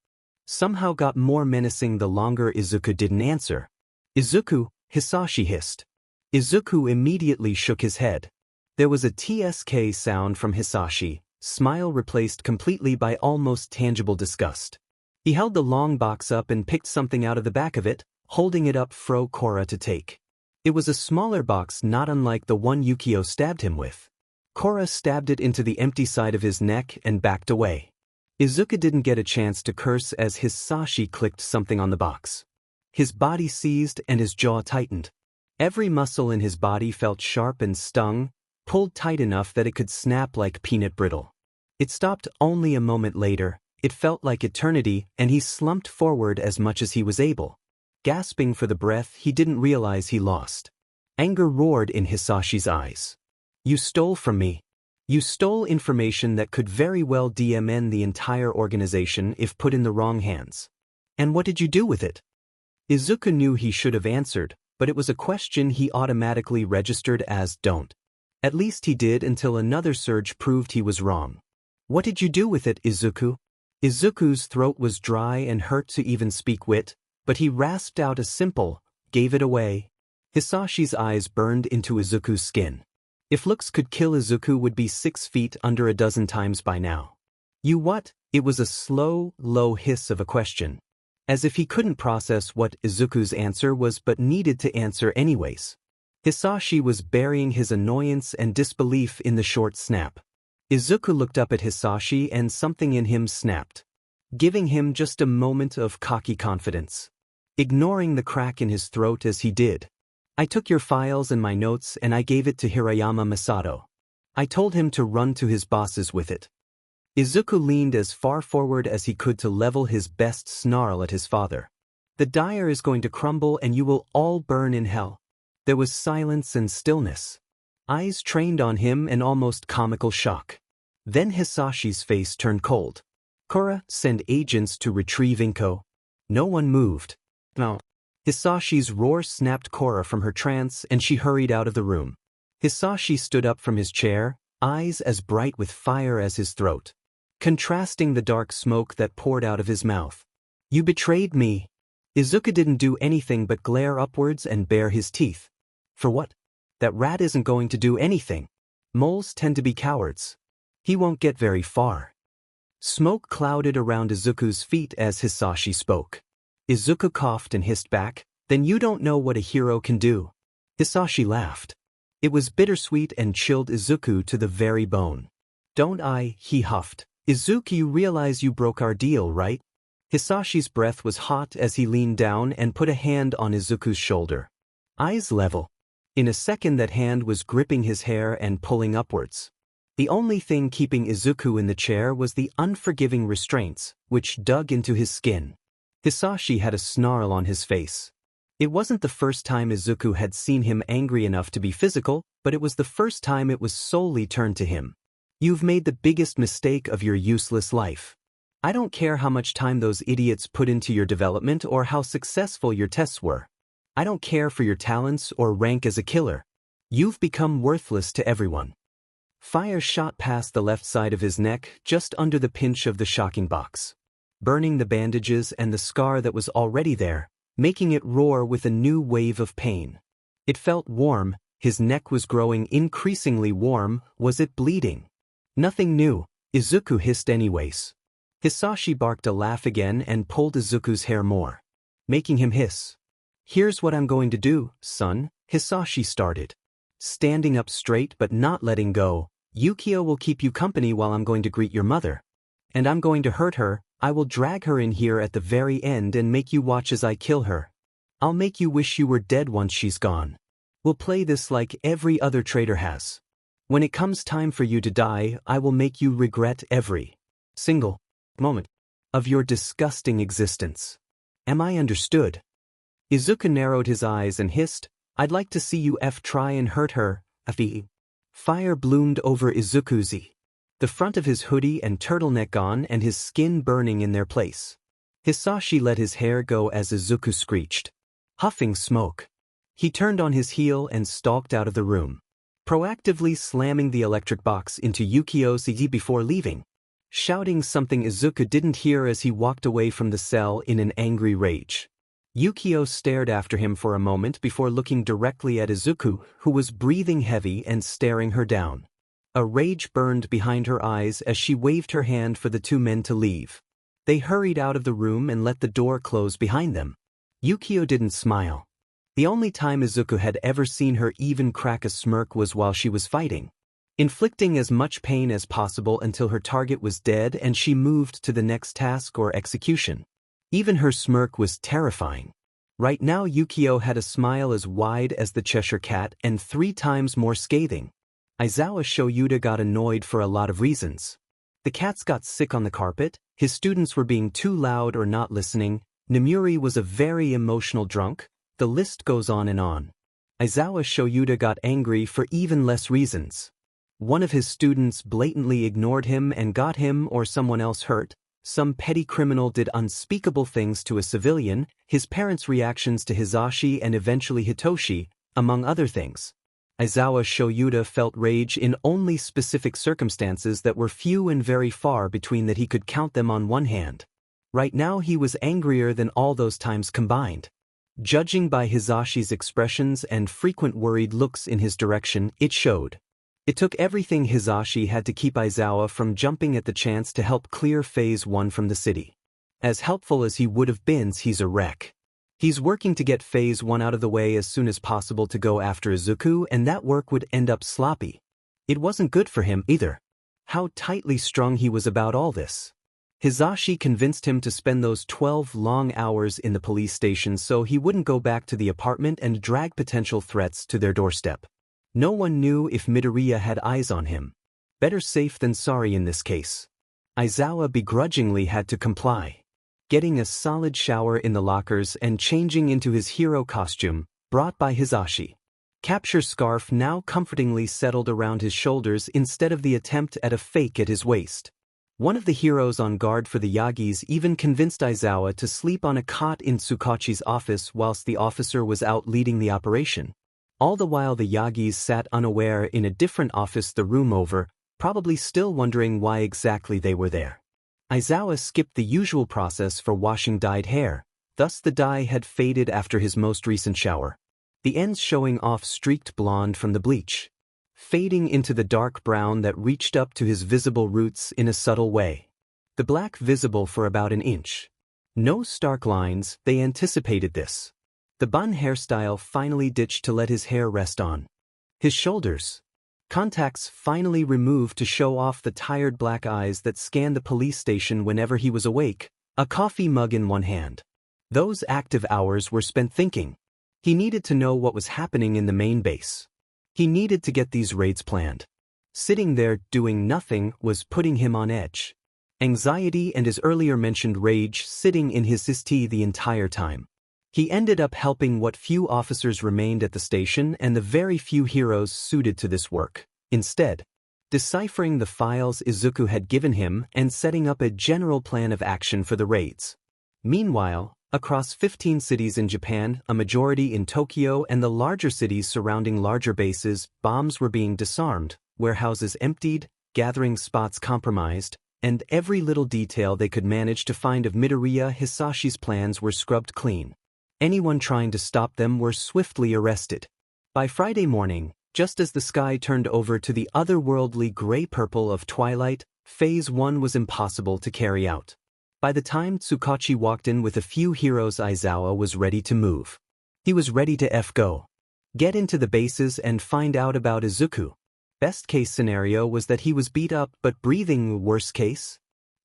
S1: somehow got more menacing the longer Izuku didn't answer. "Izuku," Hisashi hissed. Izuku immediately shook his head. There was a TSK sound from Hisashi, smile replaced completely by almost tangible disgust. He held the long box up and picked something out of the back of it, holding it up for Korra to take. It was a smaller box not unlike the one Yukio stabbed him with. Korra stabbed it into the empty side of his neck and backed away. Izuku didn't get a chance to curse as Hisashi clicked something on the box. His body seized and his jaw tightened. Every muscle in his body felt sharp and stung, pulled tight enough that it could snap like peanut brittle. It stopped only a moment later. It felt like eternity, and he slumped forward as much as he was able. Gasping for the breath he didn't realize he lost. Anger roared in Hisashi's eyes. "You stole from me. You stole information that could very well DMN the entire organization if put in the wrong hands. And what did you do with it?" Izuku knew he should have answered, but it was a question he automatically registered as don't. At least he did until another surge proved he was wrong. "What did you do with it, Izuku?" Izuku's throat was dry and hurt to even speak wit, but he rasped out a simple, "Gave it away." Hisashi's eyes burned into Izuku's skin. If looks could kill, Izuku would be 6 feet under a dozen times by now. "You what?" It was a slow, low hiss of a question. As if he couldn't process what Izuku's answer was but needed to answer anyways. Hisashi was burying his annoyance and disbelief in the short snap. Izuku looked up at Hisashi and something in him snapped, giving him just a moment of cocky confidence. Ignoring the crack in his throat as he did. "I took your files and my notes and I gave it to Hirayama Masato. I told him to run to his bosses with it." Izuku leaned as far forward as he could to level his best snarl at his father. "The Dire is going to crumble and you will all burn in hell." There was silence and stillness. Eyes trained on him and almost comical shock. Then Hisashi's face turned cold. "Korra, send agents to retrieve Inko." No one moved. "No." Hisashi's roar snapped Korra from her trance and she hurried out of the room. Hisashi stood up from his chair, eyes as bright with fire as his throat, contrasting the dark smoke that poured out of his mouth. "You betrayed me." Izuku didn't do anything but glare upwards and bare his teeth. "For what?" "That rat isn't going to do anything. Moles tend to be cowards. He won't get very far." Smoke clouded around Izuku's feet as Hisashi spoke. Izuku coughed and hissed back, "Then you don't know what a hero can do." Hisashi laughed. It was bittersweet and chilled Izuku to the very bone. "Don't I?" he huffed. "Izuku, you realize you broke our deal, right?" Hisashi's breath was hot as he leaned down and put a hand on Izuku's shoulder. Eyes level. In a second that hand was gripping his hair and pulling upwards. The only thing keeping Izuku in the chair was the unforgiving restraints, which dug into his skin. Hisashi had a snarl on his face. It wasn't the first time Izuku had seen him angry enough to be physical, but it was the first time it was solely turned to him. "You've made the biggest mistake of your useless life. I don't care how much time those idiots put into your development or how successful your tests were. I don't care for your talents or rank as a killer. You've become worthless to everyone." Fire shot past the left side of his neck, just under the pinch of the shocking box, burning the bandages and the scar that was already there, making it roar with a new wave of pain. It felt warm. His neck was growing increasingly warm. Was it bleeding? Nothing new, Izuku hissed anyways. Hisashi barked a laugh again and pulled Izuku's hair more, making him hiss. Here's what I'm going to do, son, Hisashi started. Standing up straight but not letting go, Yukio will keep you company while I'm going to greet your mother. And I'm going to hurt her. I will drag her in here at the very end and make you watch as I kill her. I'll make you wish you were dead once she's gone. We'll play this like every other traitor has. When it comes time for you to die, I will make you regret every single moment of your disgusting existence. Am I understood? Izuku narrowed his eyes and hissed, I'd like to see you try and hurt her, Fire bloomed over Izuku's the front of his hoodie and turtleneck on and his skin burning in their place. Hisashi let his hair go as Izuku screeched, huffing smoke. He turned on his heel and stalked out of the room, proactively slamming the electric box into Yukio's before leaving, shouting something Izuku didn't hear as he walked away from the cell in an angry rage. Yukio stared after him for a moment before looking directly at Izuku, who was breathing heavy and staring her down. A rage burned behind her eyes as she waved her hand for the two men to leave. They hurried out of the room and let the door close behind them. Yukio didn't smile. The only time Izuku had ever seen her even crack a smirk was while she was fighting, inflicting as much pain as possible until her target was dead and she moved to the next task or execution. Even her smirk was terrifying. Right now Yukio had a smile as wide as the Cheshire Cat and 3 times more scathing. Aizawa Shouta got annoyed for a lot of reasons. The cats got sick on the carpet, his students were being too loud or not listening, Nemuri was a very emotional drunk, the list goes on and on. Aizawa Shouta got angry for even less reasons. One of his students blatantly ignored him and got him or someone else hurt, some petty criminal did unspeakable things to a civilian, his parents' reactions to Hisashi and eventually Hitoshi, among other things. Aizawa Shouta felt rage in only specific circumstances that were few and very far between that he could count them on one hand. Right now he was angrier than all those times combined. Judging by Hisashi's expressions and frequent worried looks in his direction, it showed. It took everything Hisashi had to keep Aizawa from jumping at the chance to help clear Phase 1 from the city. As helpful as he would have been, he's a wreck. He's working to get Phase 1 out of the way as soon as possible to go after Izuku, and that work would end up sloppy. It wasn't good for him either. How tightly strung he was about all this. Hisashi convinced him to spend those 12 long hours in the police station so he wouldn't go back to the apartment and drag potential threats to their doorstep. No one knew if Midoriya had eyes on him. Better safe than sorry in this case. Aizawa begrudgingly had to comply. Getting a solid shower in the lockers and changing into his hero costume, brought by Hisashi. Capture scarf now comfortingly settled around his shoulders instead of the attempt at a fake at his waist. One of the heroes on guard for the Yagis even convinced Aizawa to sleep on a cot in Tsukachi's office whilst the officer was out leading the operation. All the while the Yagis sat unaware in a different office the room over, probably still wondering why exactly they were there. Aizawa skipped the usual process for washing dyed hair, thus the dye had faded after his most recent shower, the ends showing off streaked blonde from the bleach, fading into the dark brown that reached up to his visible roots in a subtle way. The black visible for about an inch. No stark lines, they anticipated this. The bun hairstyle finally ditched to let his hair rest on his shoulders. Contacts finally removed to show off the tired black eyes that scanned the police station whenever he was awake, a coffee mug in one hand. Those active hours were spent thinking. He needed to know what was happening in the main base. He needed to get these raids planned. Sitting there doing nothing was putting him on edge. Anxiety and his earlier mentioned rage sitting in his tea the entire time. He ended up helping what few officers remained at the station and the very few heroes suited to this work, instead, deciphering the files Izuku had given him and setting up a general plan of action for the raids. Meanwhile, across 15 cities in Japan, a majority in Tokyo and the larger cities surrounding larger bases, bombs were being disarmed, warehouses emptied, gathering spots compromised, and every little detail they could manage to find of Midoriya Hisashi's plans were scrubbed clean. Anyone trying to stop them were swiftly arrested. By Friday morning, Just as the sky turned over to the otherworldly gray-purple of twilight, Phase 1 was impossible to carry out. By the time Tsukachi walked in with a few heroes, Aizawa was ready to move. He was ready to go. Get into the bases and find out about Izuku. Best case scenario was that he was beat up but breathing. Worst case?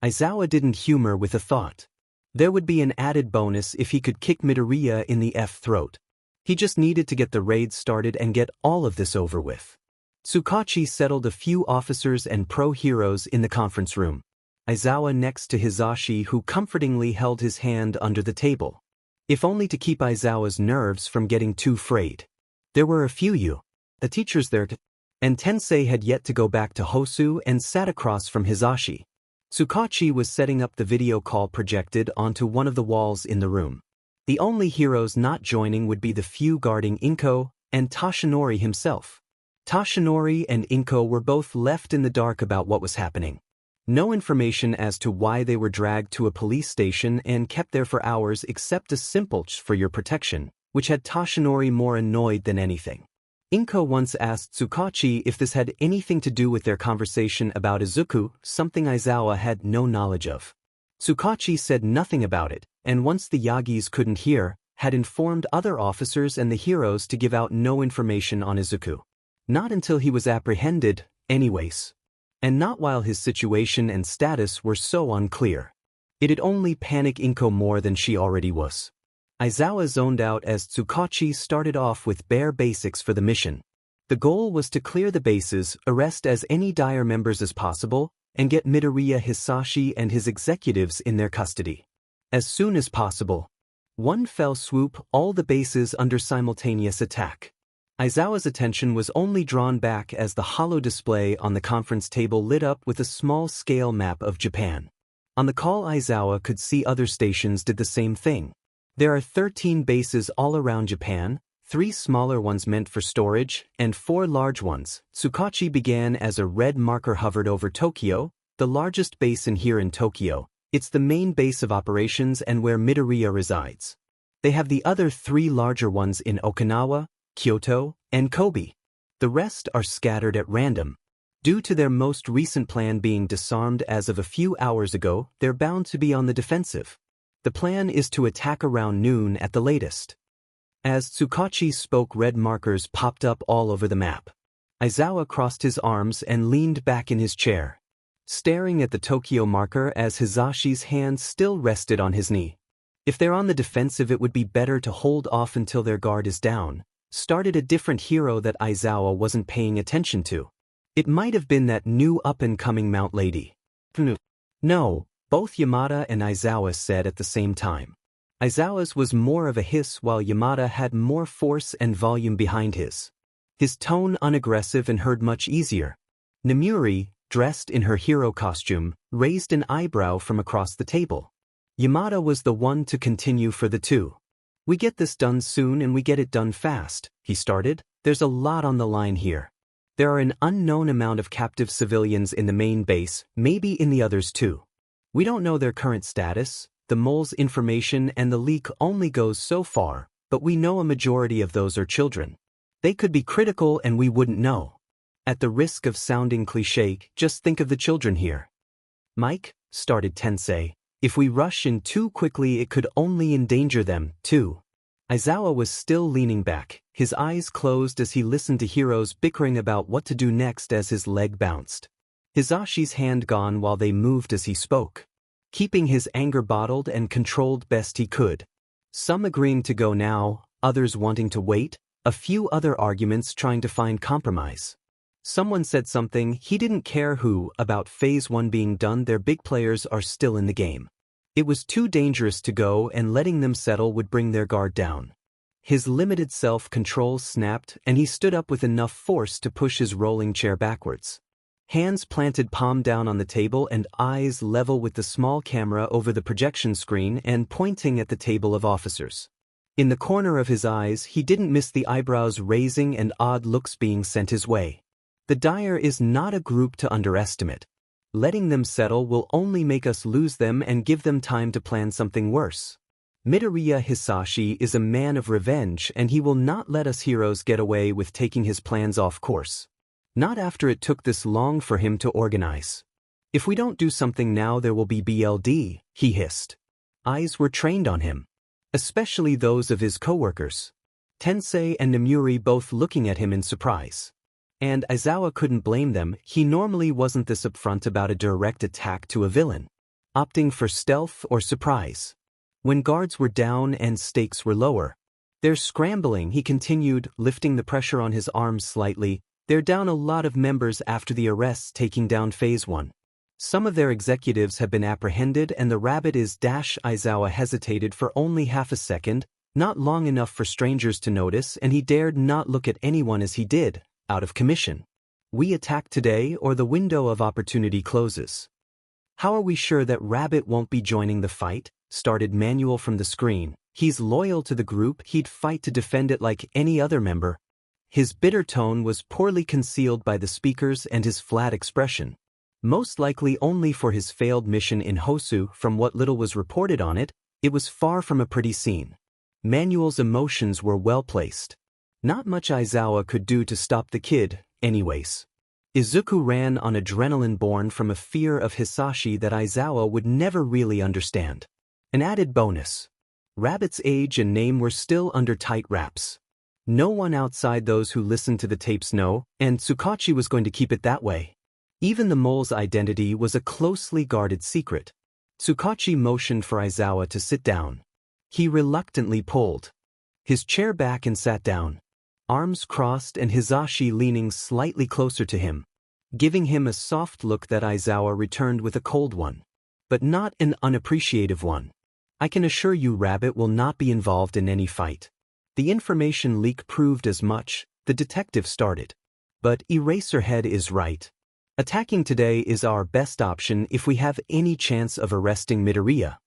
S1: Aizawa didn't humor with a thought. There would be an added bonus if he could kick Midoriya in the throat. He just needed to get the raid started and get all of this over with. Tsukachi settled a few officers and pro-heroes in the conference room. Aizawa next to Hisashi, who comfortingly held his hand under the table. If only to keep Aizawa's nerves from getting too frayed. There were a few the teachers there, and Tensei had yet to go back to Hosu and sat across from Hisashi. Tsukachi was setting up the video call projected onto one of the walls in the room. The only heroes not joining would be the few guarding Inko and Toshinori himself. Toshinori and Inko were both left in the dark about what was happening. No information as to why they were dragged to a police station and kept there for hours except a simple "for your protection," which had Toshinori more annoyed than anything. Inko once asked Tsukachi if this had anything to do with their conversation about Izuku, something Aizawa had no knowledge of. Tsukachi said nothing about it, and once the Yagis couldn't hear, had informed other officers and the heroes to give out no information on Izuku. Not until he was apprehended, anyways. And not while his situation and status were so unclear. It'd only panic Inko more than she already was. Aizawa zoned out as Tsukachi started off with bare basics for the mission. The goal was to clear the bases, arrest as many dire members as possible, and get Midoriya, Hisashi and his executives in their custody. As soon as possible. One fell swoop, all the bases under simultaneous attack. Aizawa's attention was only drawn back as the hollow display on the conference table lit up with a small-scale map of Japan. On the call, Aizawa could see other stations did the same thing. There are 13 bases all around Japan, 3 smaller ones meant for storage, and 4 large ones. Tsukachi began as a red marker hovered over Tokyo, the largest basin here in Tokyo. It's the main base of operations and where Midoriya resides. They have the other 3 larger ones in Okinawa, Kyoto, and Kobe. The rest are scattered at random. Due to their most recent plan being disarmed as of a few hours ago, they're bound to be on the defensive. The plan is to attack around noon at the latest. As Tsukachi spoke, red markers popped up all over the map. Aizawa crossed his arms and leaned back in his chair, staring at the Tokyo marker as Hisashi's hand still rested on his knee. If they're on the defensive, it would be better to hold off until their guard is down. Started a different hero that Aizawa wasn't paying attention to. It might have been that new up-and-coming Mount Lady. No, both Yamada and Aizawa said at the same time. Aizawa's was more of a hiss while Yamada had more force and volume behind his. His tone unaggressive and heard much easier. Namuri, dressed in her hero costume, raised an eyebrow from across the table. Yamada was the one to continue for the two. We get this done soon and we get it done fast, he started. There's a lot on the line here. There are an unknown amount of captive civilians in the main base, maybe in the others too. We don't know their current status, the mole's information and the leak only goes so far, but we know a majority of those are children. They could be critical and we wouldn't know. At the risk of sounding cliché, just think of the children here. Mike, started Tensei, if we rush in too quickly it could only endanger them, too. Aizawa was still leaning back, his eyes closed as he listened to heroes bickering about what to do next as his leg bounced. Hisashi's hand gone while they moved as he spoke, keeping his anger bottled and controlled best he could. Some agreeing to go now, others wanting to wait, a few other arguments trying to find compromise. Someone said something, he didn't care who, about Phase 1 being done. Their big players are still in the game. It was too dangerous to go and letting them settle would bring their guard down. His limited self-control snapped and he stood up with enough force to push his rolling chair backwards. Hands planted palm down on the table and eyes level with the small camera over the projection screen and pointing at the table of officers. In the corner of his eyes he didn't miss the eyebrows raising and odd looks being sent his way. The Dire is not a group to underestimate. Letting them settle will only make us lose them and give them time to plan something worse. Midoriya Hisashi is a man of revenge and he will not let us heroes get away with taking his plans off course. Not after it took this long for him to organize. If we don't do something now there will be BLD, he hissed. Eyes were trained on him. Especially those of his co-workers. Tensei and Namuri both looking at him in surprise. And Aizawa couldn't blame them, he normally wasn't this upfront about a direct attack to a villain. Opting for stealth or surprise. When guards were down and stakes were lower. They're scrambling, he continued, lifting the pressure on his arms slightly. They're down a lot of members after the arrests taking down Phase 1. Some of their executives have been apprehended and the rabbit is Aizawa hesitated for only half a second, not long enough for strangers to notice, and he dared not look at anyone as he did, out of commission. We attack today or the window of opportunity closes. How are we sure that Rabbit won't be joining the fight? Started Manuel from the screen. He's loyal to the group, he'd fight to defend it like any other member. His bitter tone was poorly concealed by the speakers and his flat expression. Most likely only for his failed mission in Hosu. From what little was reported on it, it was far from a pretty scene. Manuel's emotions were well placed. Not much Aizawa could do to stop the kid, anyways. Izuku ran on adrenaline born from a fear of Hisashi that Aizawa would never really understand. An added bonus. Rabbit's age and name were still under tight wraps. No one outside those who listened to the tapes know, and Tsukachi was going to keep it that way. Even the mole's identity was a closely guarded secret. Tsukachi motioned for Aizawa to sit down. He reluctantly pulled his chair back and sat down, arms crossed and Hisashi leaning slightly closer to him, giving him a soft look that Aizawa returned with a cold one, but not an unappreciative one. I can assure you Rabbit will not be involved in any fight. The information leak proved as much, the detective started. But Eraserhead is right. Attacking today is our best option if we have any chance of arresting Midoriya.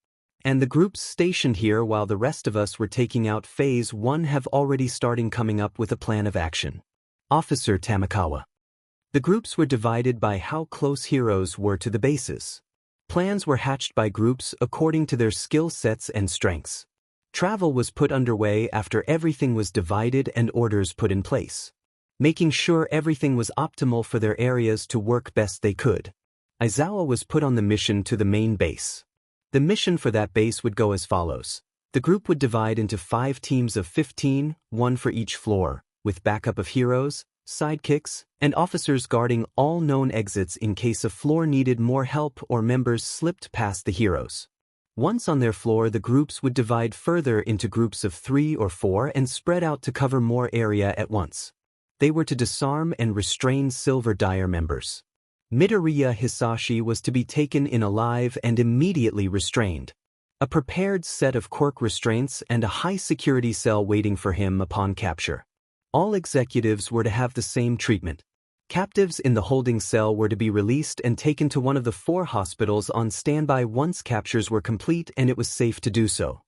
S1: And the groups stationed here while the rest of us were taking out Phase 1 have already started coming up with a plan of action. Officer Tamakawa. The groups were divided by how close heroes were to the bases. Plans were hatched by groups according to their skill sets and strengths. Travel was put underway after everything was divided and orders put in place, making sure everything was optimal for their areas to work best they could. Aizawa was put on the mission to the main base. The mission for that base would go as follows. The group would divide into 5 teams of 15, 1 for each floor, with backup of heroes, sidekicks, and officers guarding all known exits in case a floor needed more help or members slipped past the heroes. Once on their floor, the groups would divide further into groups of 3 or 4 and spread out to cover more area at once. They were to disarm and restrain Silver Dire members. Midoriya Hisashi was to be taken in alive and immediately restrained. A prepared set of quirk restraints and a high-security cell waiting for him upon capture. All executives were to have the same treatment. Captives in the holding cell were to be released and taken to one of the 4 hospitals on standby once captures were complete and it was safe to do so.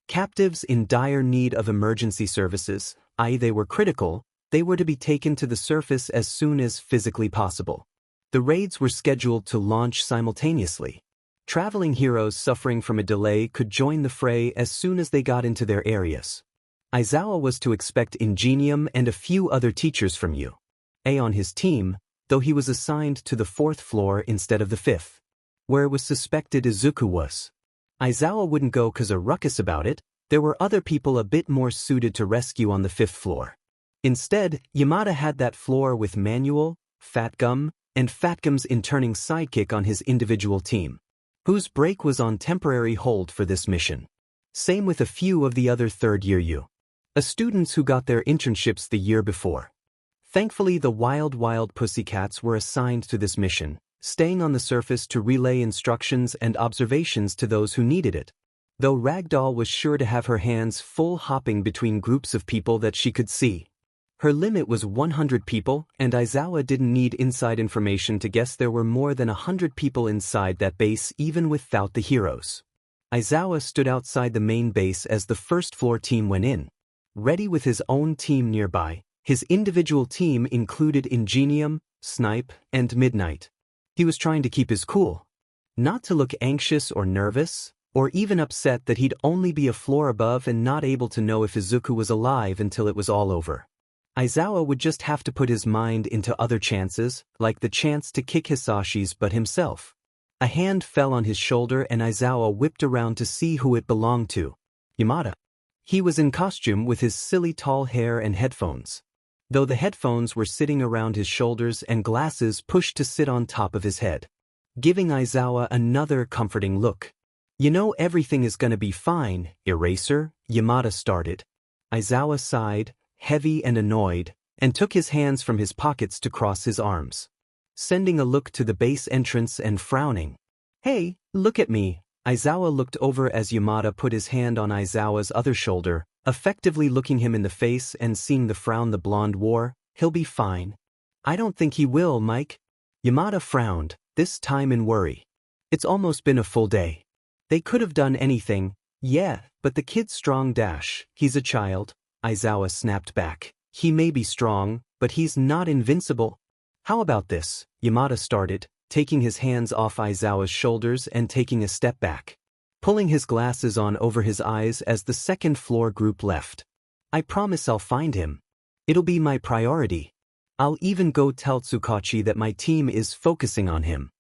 S1: Captives in dire need of emergency services, i.e. they were critical, they were to be taken to the surface as soon as physically possible. The raids were scheduled to launch simultaneously. Traveling heroes suffering from a delay could join the fray as soon as they got into their areas. Aizawa was to expect Ingenium and a few other teachers from UA on his team, though he was assigned to the 4th floor instead of the 5th, where it was suspected Izuku was. Aizawa wouldn't go cause a ruckus about it, there were other people a bit more suited to rescue on the 5th floor. Instead, Yamada had that floor with Manuel, Fatgum, and Fatgum's interning sidekick on his individual team, whose break was on temporary hold for this mission. Same with a few of the other third-year UA students who got their internships the year before. Thankfully, the Wild Pussycats were assigned to this mission, staying on the surface to relay instructions and observations to those who needed it. Though Ragdoll was sure to have her hands full hopping between groups of people that she could see. Her limit was 100 people, and Aizawa didn't need inside information to guess there were more than 100 people inside that base even without the heroes. Aizawa stood outside the main base as the 1st floor team went in, ready with his own team nearby. His individual team included Ingenium, Snipe, and Midnight. He was trying to keep his cool. Not to look anxious or nervous, or even upset that he'd only be a floor above and not able to know if Izuku was alive until it was all over. Aizawa would just have to put his mind into other chances, like the chance to kick Hisashi's butt himself. A hand fell on his shoulder and Aizawa whipped around to see who it belonged to. Yamada. He was in costume with his silly tall hair and headphones. Though the headphones were sitting around his shoulders and glasses pushed to sit on top of his head, giving Aizawa another comforting look. You know everything is gonna be fine, Eraser, Yamada started. Aizawa sighed, heavy and annoyed, and took his hands from his pockets to cross his arms, sending a look to the base entrance and frowning. Hey, look at me. Aizawa looked over as Yamada put his hand on Aizawa's other shoulder, effectively looking him in the face and seeing the frown the blonde wore. He'll be fine. I don't think he will, Mike. Yamada frowned, this time in worry. It's almost been a full day. They could have done anything, yeah, but the kid's strong. He's a child, Aizawa snapped back. He may be strong, but he's not invincible. How about this? Yamada started, taking his hands off Aizawa's shoulders and taking a step back, pulling his glasses on over his eyes as the second floor group left. I promise I'll find him. It'll be my priority. I'll even go tell Tsukachi that my team is focusing on him.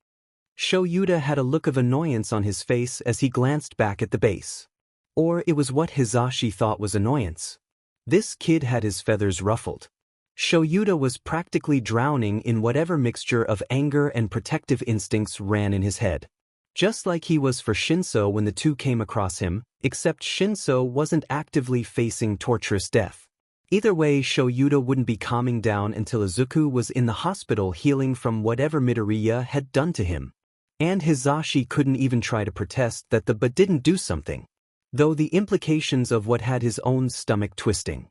S1: Shouta had a look of annoyance on his face as he glanced back at the base. Or it was what Hisashi thought was annoyance. This kid had his feathers ruffled. Shouta was practically drowning in whatever mixture of anger and protective instincts ran in his head. Just like he was for Shinso when the two came across him, except Shinso wasn't actively facing torturous death. Either way, Shouta wouldn't be calming down until Izuku was in the hospital healing from whatever Midoriya had done to him. And Hisashi couldn't even try to protest that the but didn't do something. Though the implications of what had his own stomach twisting.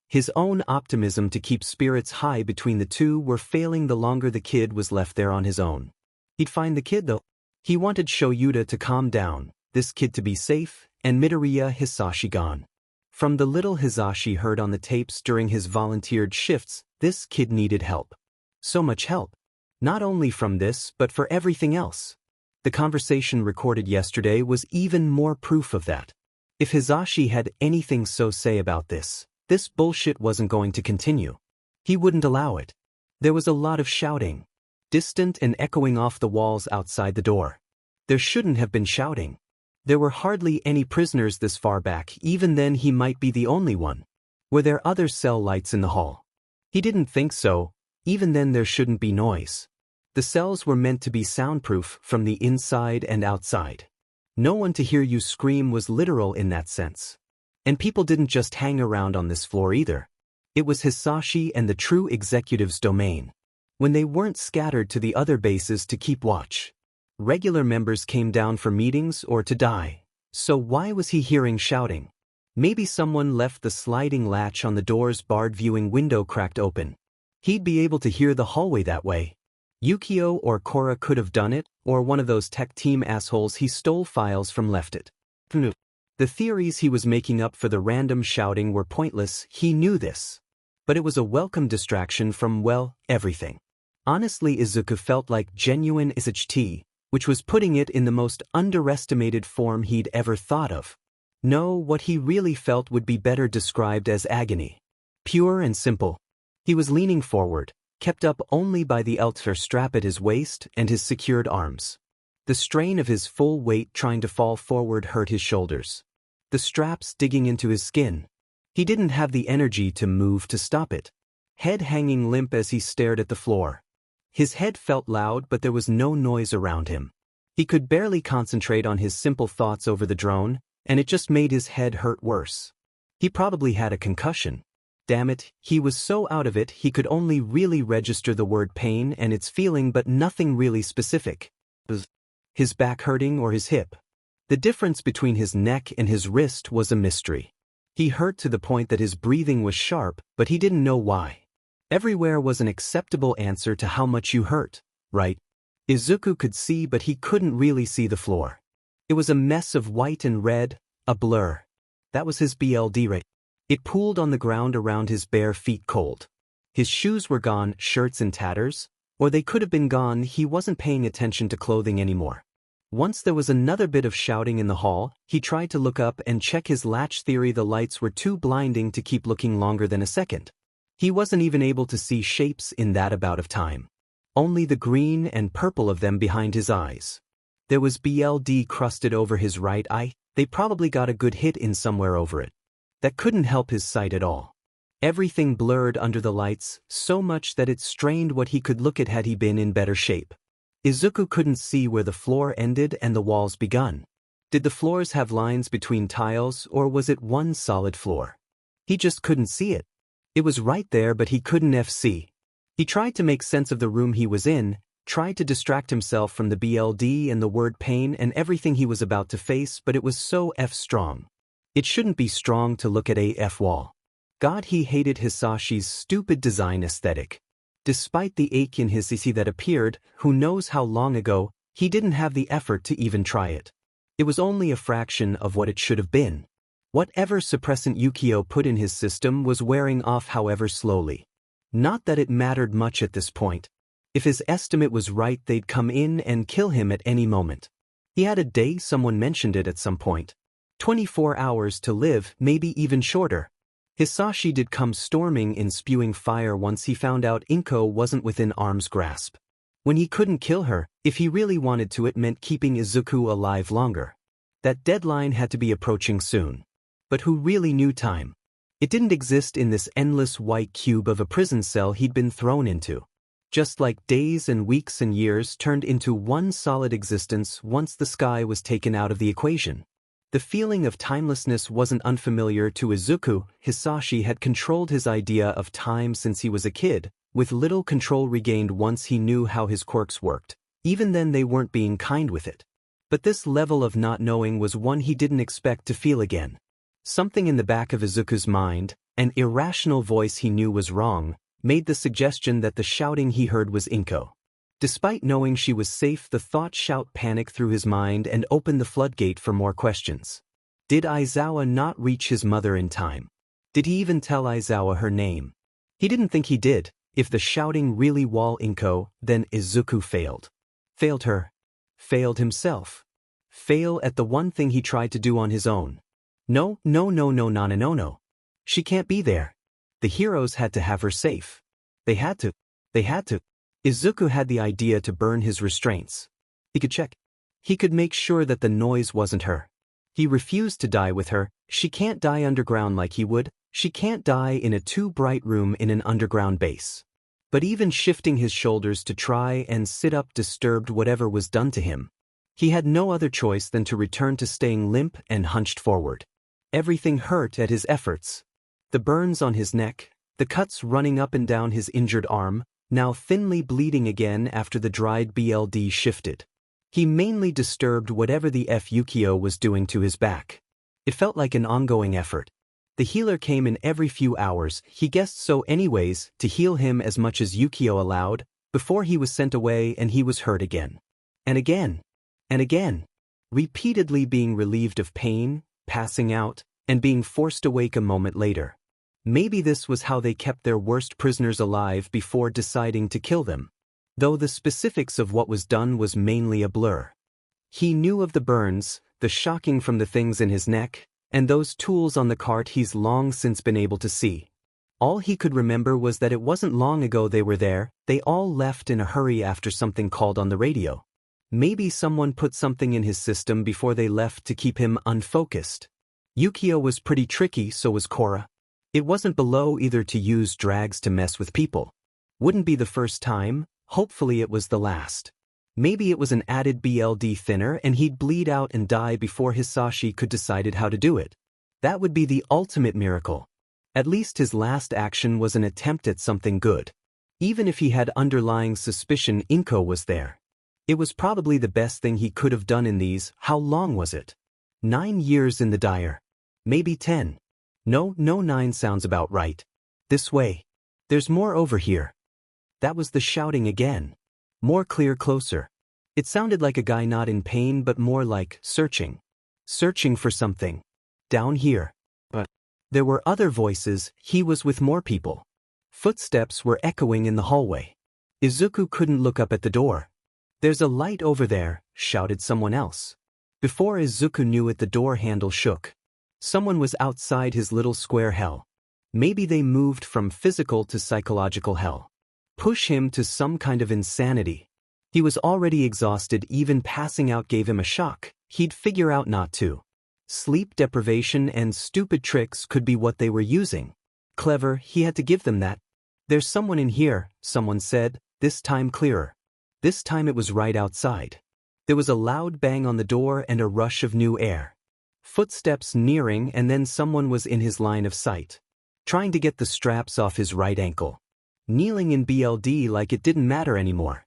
S1: His own optimism to keep spirits high between the two were failing the longer the kid was left there on his own. He'd find the kid though. He wanted Shouta to calm down, this kid to be safe, and Midoriya Hisashi gone. From the little Hisashi heard on the tapes during his volunteered shifts, this kid needed help. So much help. Not only from this but for everything else. The conversation recorded yesterday was even more proof of that. If Hisashi had anything to say about this bullshit wasn't going to continue. He wouldn't allow it. There was a lot of shouting, distant and echoing off the walls outside the door. There shouldn't have been shouting. There were hardly any prisoners this far back, even then he might be the only one. Were there other cell lights in the hall? He didn't think so, even then there shouldn't be noise. The cells were meant to be soundproof from the inside and outside. No one to hear you scream was literal in that sense. And people didn't just hang around on this floor either. It was Hisashi and the true executive's domain. When they weren't scattered to the other bases to keep watch. Regular members came down for meetings or to die. So why was he hearing shouting? Maybe someone left the sliding latch on the door's barred viewing window cracked open. He'd be able to hear the hallway that way. Yukio or Korra could have done it, or one of those tech team assholes he stole files from left it. The theories he was making up for the random shouting were pointless, he knew this. But it was a welcome distraction from, well, everything. Honestly, Izuku felt like genuine Izuchi, which was putting it in the most underestimated form he'd ever thought of. No, what he really felt would be better described as agony. Pure and simple. He was leaning forward, kept up only by the elter strap at his waist and his secured arms. The strain of his full weight trying to fall forward hurt his shoulders. The straps digging into his skin. He didn't have the energy to move to stop it. Head hanging limp as he stared at the floor. His head felt loud but there was no noise around him. He could barely concentrate on his simple thoughts over the drone, and it just made his head hurt worse. He probably had a concussion. Damn it, he was so out of it he could only really register the word pain and its feeling but nothing really specific. His back hurting or his hip. The difference between his neck and his wrist was a mystery. He hurt to the point that his breathing was sharp, but he didn't know why. Everywhere was an acceptable answer to how much you hurt, right? Izuku could see but he couldn't really see the floor. It was a mess of white and red, a blur. That was his BLD rate. It pooled on the ground around his bare feet cold. His shoes were gone, shirts in tatters, or they could have been gone, he wasn't paying attention to clothing anymore. Once there was another bit of shouting in the hall, he tried to look up and check his latch theory. The lights were too blinding to keep looking longer than a second. He wasn't even able to see shapes in that amount of time. Only the green and purple of them behind his eyes. There was blood crusted over his right eye. They probably got a good hit in somewhere over it. That couldn't help his sight at all. Everything blurred under the lights, so much that it strained what he could look at had he been in better shape. Izuku couldn't see where the floor ended and the walls begun. Did the floors have lines between tiles, or was it one solid floor? He just couldn't see it. It was right there, but he couldn't see. He tried to make sense of the room he was in, tried to distract himself from the blood and the word pain and everything he was about to face, but it was so strong. It shouldn't be strong to look at a wall. God, he hated Hisashi's stupid design aesthetic. Despite the ache in his CC that appeared, who knows how long ago, he didn't have the effort to even try it. It was only a fraction of what it should have been. Whatever suppressant Yukio put in his system was wearing off, however slowly. Not that it mattered much at this point. If his estimate was right, they'd come in and kill him at any moment. He had a day, someone mentioned it at some point. 24 hours to live, maybe even shorter. Hisashi did come storming in, spewing fire once he found out Inko wasn't within arm's grasp. When he couldn't kill her, if he really wanted to, it meant keeping Izuku alive longer. That deadline had to be approaching soon. But who really knew time? It didn't exist in this endless white cube of a prison cell he'd been thrown into. Just like days and weeks and years turned into one solid existence once the sky was taken out of the equation. The feeling of timelessness wasn't unfamiliar to Izuku. Hisashi had controlled his idea of time since he was a kid, with little control regained once he knew how his quirks worked. Even then they weren't being kind with it. But this level of not knowing was one he didn't expect to feel again. Something in the back of Izuku's mind, an irrational voice he knew was wrong, made the suggestion that the shouting he heard was Inko. Despite knowing she was safe, the thought shout panicked through his mind and opened the floodgate for more questions. Did Aizawa not reach his mother in time? Did he even tell Aizawa her name? He didn't think he did. If the shouting really was Inko, then Izuku failed. Failed her. Failed himself. Fail at the one thing he tried to do on his own. No. She can't be there. The heroes had to have her safe. They had to. Izuku had the idea to burn his restraints. He could check. He could make sure that the noise wasn't her. He refused to die with her. She can't die underground like he would. She can't die in a too bright room in an underground base. But even shifting his shoulders to try and sit up disturbed whatever was done to him. He had no other choice than to return to staying limp and hunched forward. Everything hurt at his efforts. The burns on his neck, the cuts running up and down his injured arm, now thinly bleeding again after the dried blood shifted. He mainly disturbed whatever the Yukio was doing to his back. It felt like an ongoing effort. The healer came in every few hours, he guessed so anyways, to heal him as much as Yukio allowed, before he was sent away and he was hurt again. And again. And again. Repeatedly being relieved of pain, passing out, and being forced awake a moment later. Maybe this was how they kept their worst prisoners alive before deciding to kill them. Though the specifics of what was done was mainly a blur. He knew of the burns, the shocking from the things in his neck, and those tools on the cart he's long since been able to see. All he could remember was that it wasn't long ago they were there, they all left in a hurry after something called on the radio. Maybe someone put something in his system before they left to keep him unfocused. Yukio was pretty tricky, so was Korra. It wasn't below either to use drags to mess with people. Wouldn't be the first time, hopefully it was the last. Maybe it was an added blood thinner and he'd bleed out and die before Hisashi could decide how to do it. That would be the ultimate miracle. At least his last action was an attempt at something good. Even if he had underlying suspicion Inko was there. It was probably the best thing he could have done in these. How long was it? 9 years in the dire. Maybe 10. No, 9 sounds about right. This way. There's more over here. That was the shouting again. More clear, closer. It sounded like a guy not in pain but more like searching. Searching for something. Down here. But there were other voices. He was with more people. Footsteps were echoing in the hallway. Izuku couldn't look up at the door. There's a light over there, shouted someone else. Before Izuku knew it, the door handle shook. Someone was outside his little square hell. Maybe they moved from physical to psychological hell. Push him to some kind of insanity. He was already exhausted, even passing out gave him a shock. He'd figure out not to. Sleep deprivation and stupid tricks could be what they were using. Clever, he had to give them that. "There's someone in here," someone said, this time clearer. This time it was right outside. There was a loud bang on the door and a rush of new air. Footsteps nearing, and then someone was in his line of sight. Trying to get the straps off his right ankle. Kneeling in BLD like it didn't matter anymore.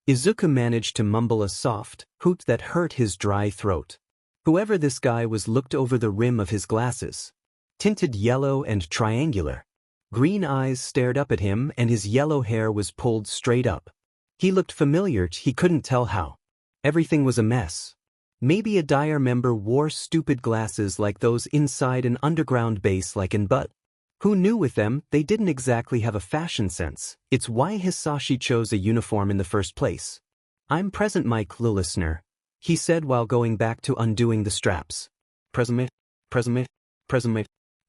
S1: Izuku managed to mumble a soft hoot that hurt his dry throat. Whoever this guy was looked over the rim of his glasses. Tinted yellow and triangular. Green eyes stared up at him and his yellow hair was pulled straight up. He looked familiar, he couldn't tell how. Everything was a mess. Maybe a Dire member wore stupid glasses like those inside an underground base like in But. Who knew with them, they didn't exactly have a fashion sense. It's why Hisashi chose a uniform in the first place. "I'm present, Mike, listener," he said while going back to undoing the straps. Present,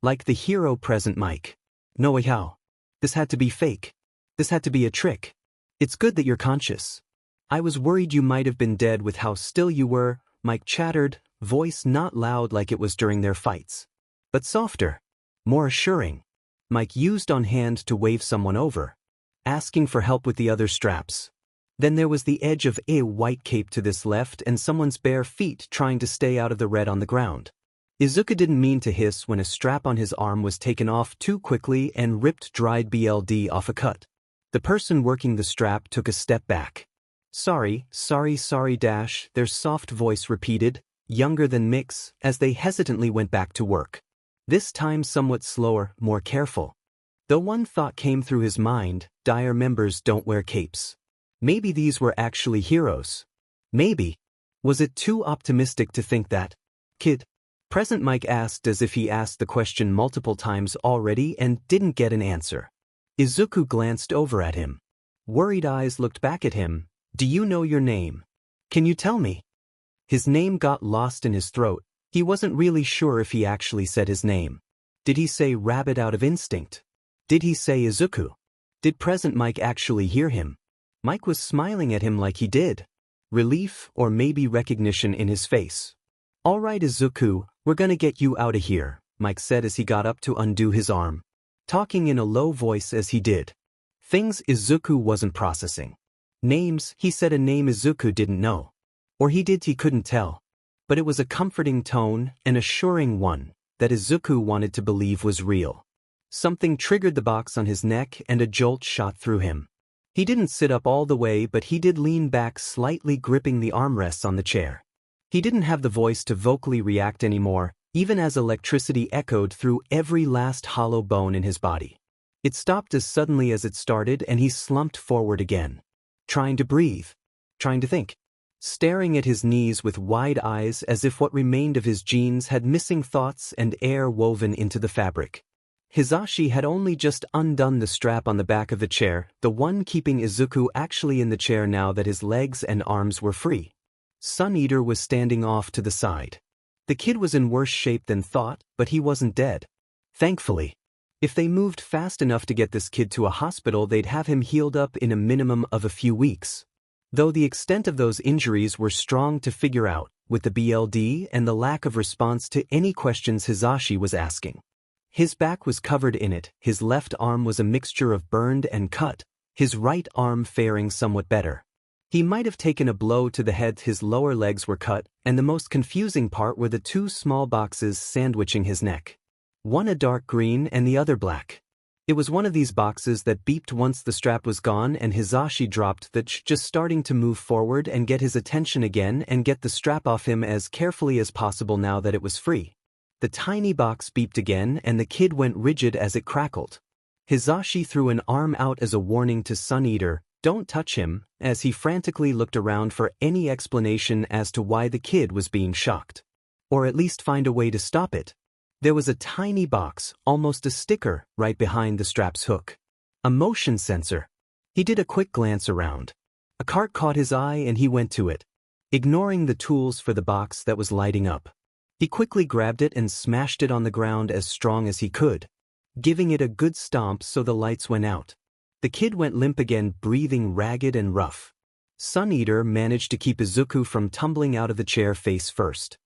S1: like the hero present Mike. "No way, how? This had to be fake. This had to be a trick. It's good that you're conscious. I was worried you might have been dead with how still you were," Mike chattered, voice not loud like it was during their fights. But softer. More assuring. Mike used on hand to wave someone over. Asking for help with the other straps. Then there was the edge of a white cape to this left and someone's bare feet trying to stay out of the red on the ground. Izuku didn't mean to hiss when a strap on his arm was taken off too quickly and ripped dried BLD off a cut. The person working the strap took a step back. Sorry, their soft voice repeated, younger than Mix, as they hesitantly went back to work. This time somewhat slower, more careful. Though one thought came through his mind, Dire members don't wear capes. Maybe these were actually heroes. Maybe. Was it too optimistic to think that? "Kid?" Present Mike asked as if he asked the question multiple times already and didn't get an answer. Izuku glanced over at him. Worried eyes looked back at him. "Do you know your name? Can you tell me?" His name got lost in his throat. He wasn't really sure if he actually said his name. Did he say rabbit out of instinct? Did he say Izuku? Did present Mike actually hear him? Mike was smiling at him like he did. Relief or maybe recognition in his face. "All right, Izuku, we're gonna get you out of here," Mike said as he got up to undo his arm. Talking in a low voice as he did. Things Izuku wasn't processing. Names, he said a name Izuku didn't know. Or he did, he couldn't tell. But it was a comforting tone, an assuring one, that Izuku wanted to believe was real. Something triggered the box on his neck and a jolt shot through him. He didn't sit up all the way, but he did lean back slightly, gripping the armrests on the chair. He didn't have the voice to vocally react anymore, even as electricity echoed through every last hollow bone in his body. It stopped as suddenly as it started and he slumped forward again. Trying to breathe. Trying to think. Staring at his knees with wide eyes as if what remained of his genes had missing thoughts and air woven into the fabric. Hisashi had only just undone the strap on the back of the chair, the one keeping Izuku actually in the chair now that his legs and arms were free. Sun Eater was standing off to the side. The kid was in worse shape than thought, but he wasn't dead. Thankfully. If they moved fast enough to get this kid to a hospital, they'd have him healed up in a minimum of a few weeks. Though the extent of those injuries were strong to figure out, with the BLD and the lack of response to any questions Hisashi was asking. His back was covered in it, his left arm was a mixture of burned and cut, his right arm faring somewhat better. He might have taken a blow to the head, his lower legs were cut, and the most confusing part were the two small boxes sandwiching his neck. One a dark green and the other black. It was one of these boxes that beeped once the strap was gone and Hisashi dropped that just starting to move forward and get his attention again and get the strap off him as carefully as possible now that it was free. The tiny box beeped again and the kid went rigid as it crackled. Hisashi threw an arm out as a warning to Sun Eater, "Don't touch him," as he frantically looked around for any explanation as to why the kid was being shocked. Or at least find a way to stop it. There was a tiny box, almost a sticker, right behind the strap's hook. A motion sensor. He did a quick glance around. A cart caught his eye and he went to it. ignoring the tools for the box that was lighting up. He quickly grabbed it and smashed it on the ground as strong as he could, giving it a good stomp so the lights went out. The kid went limp again, breathing ragged and rough. Sun Eater managed to keep Izuku from tumbling out of the chair face first.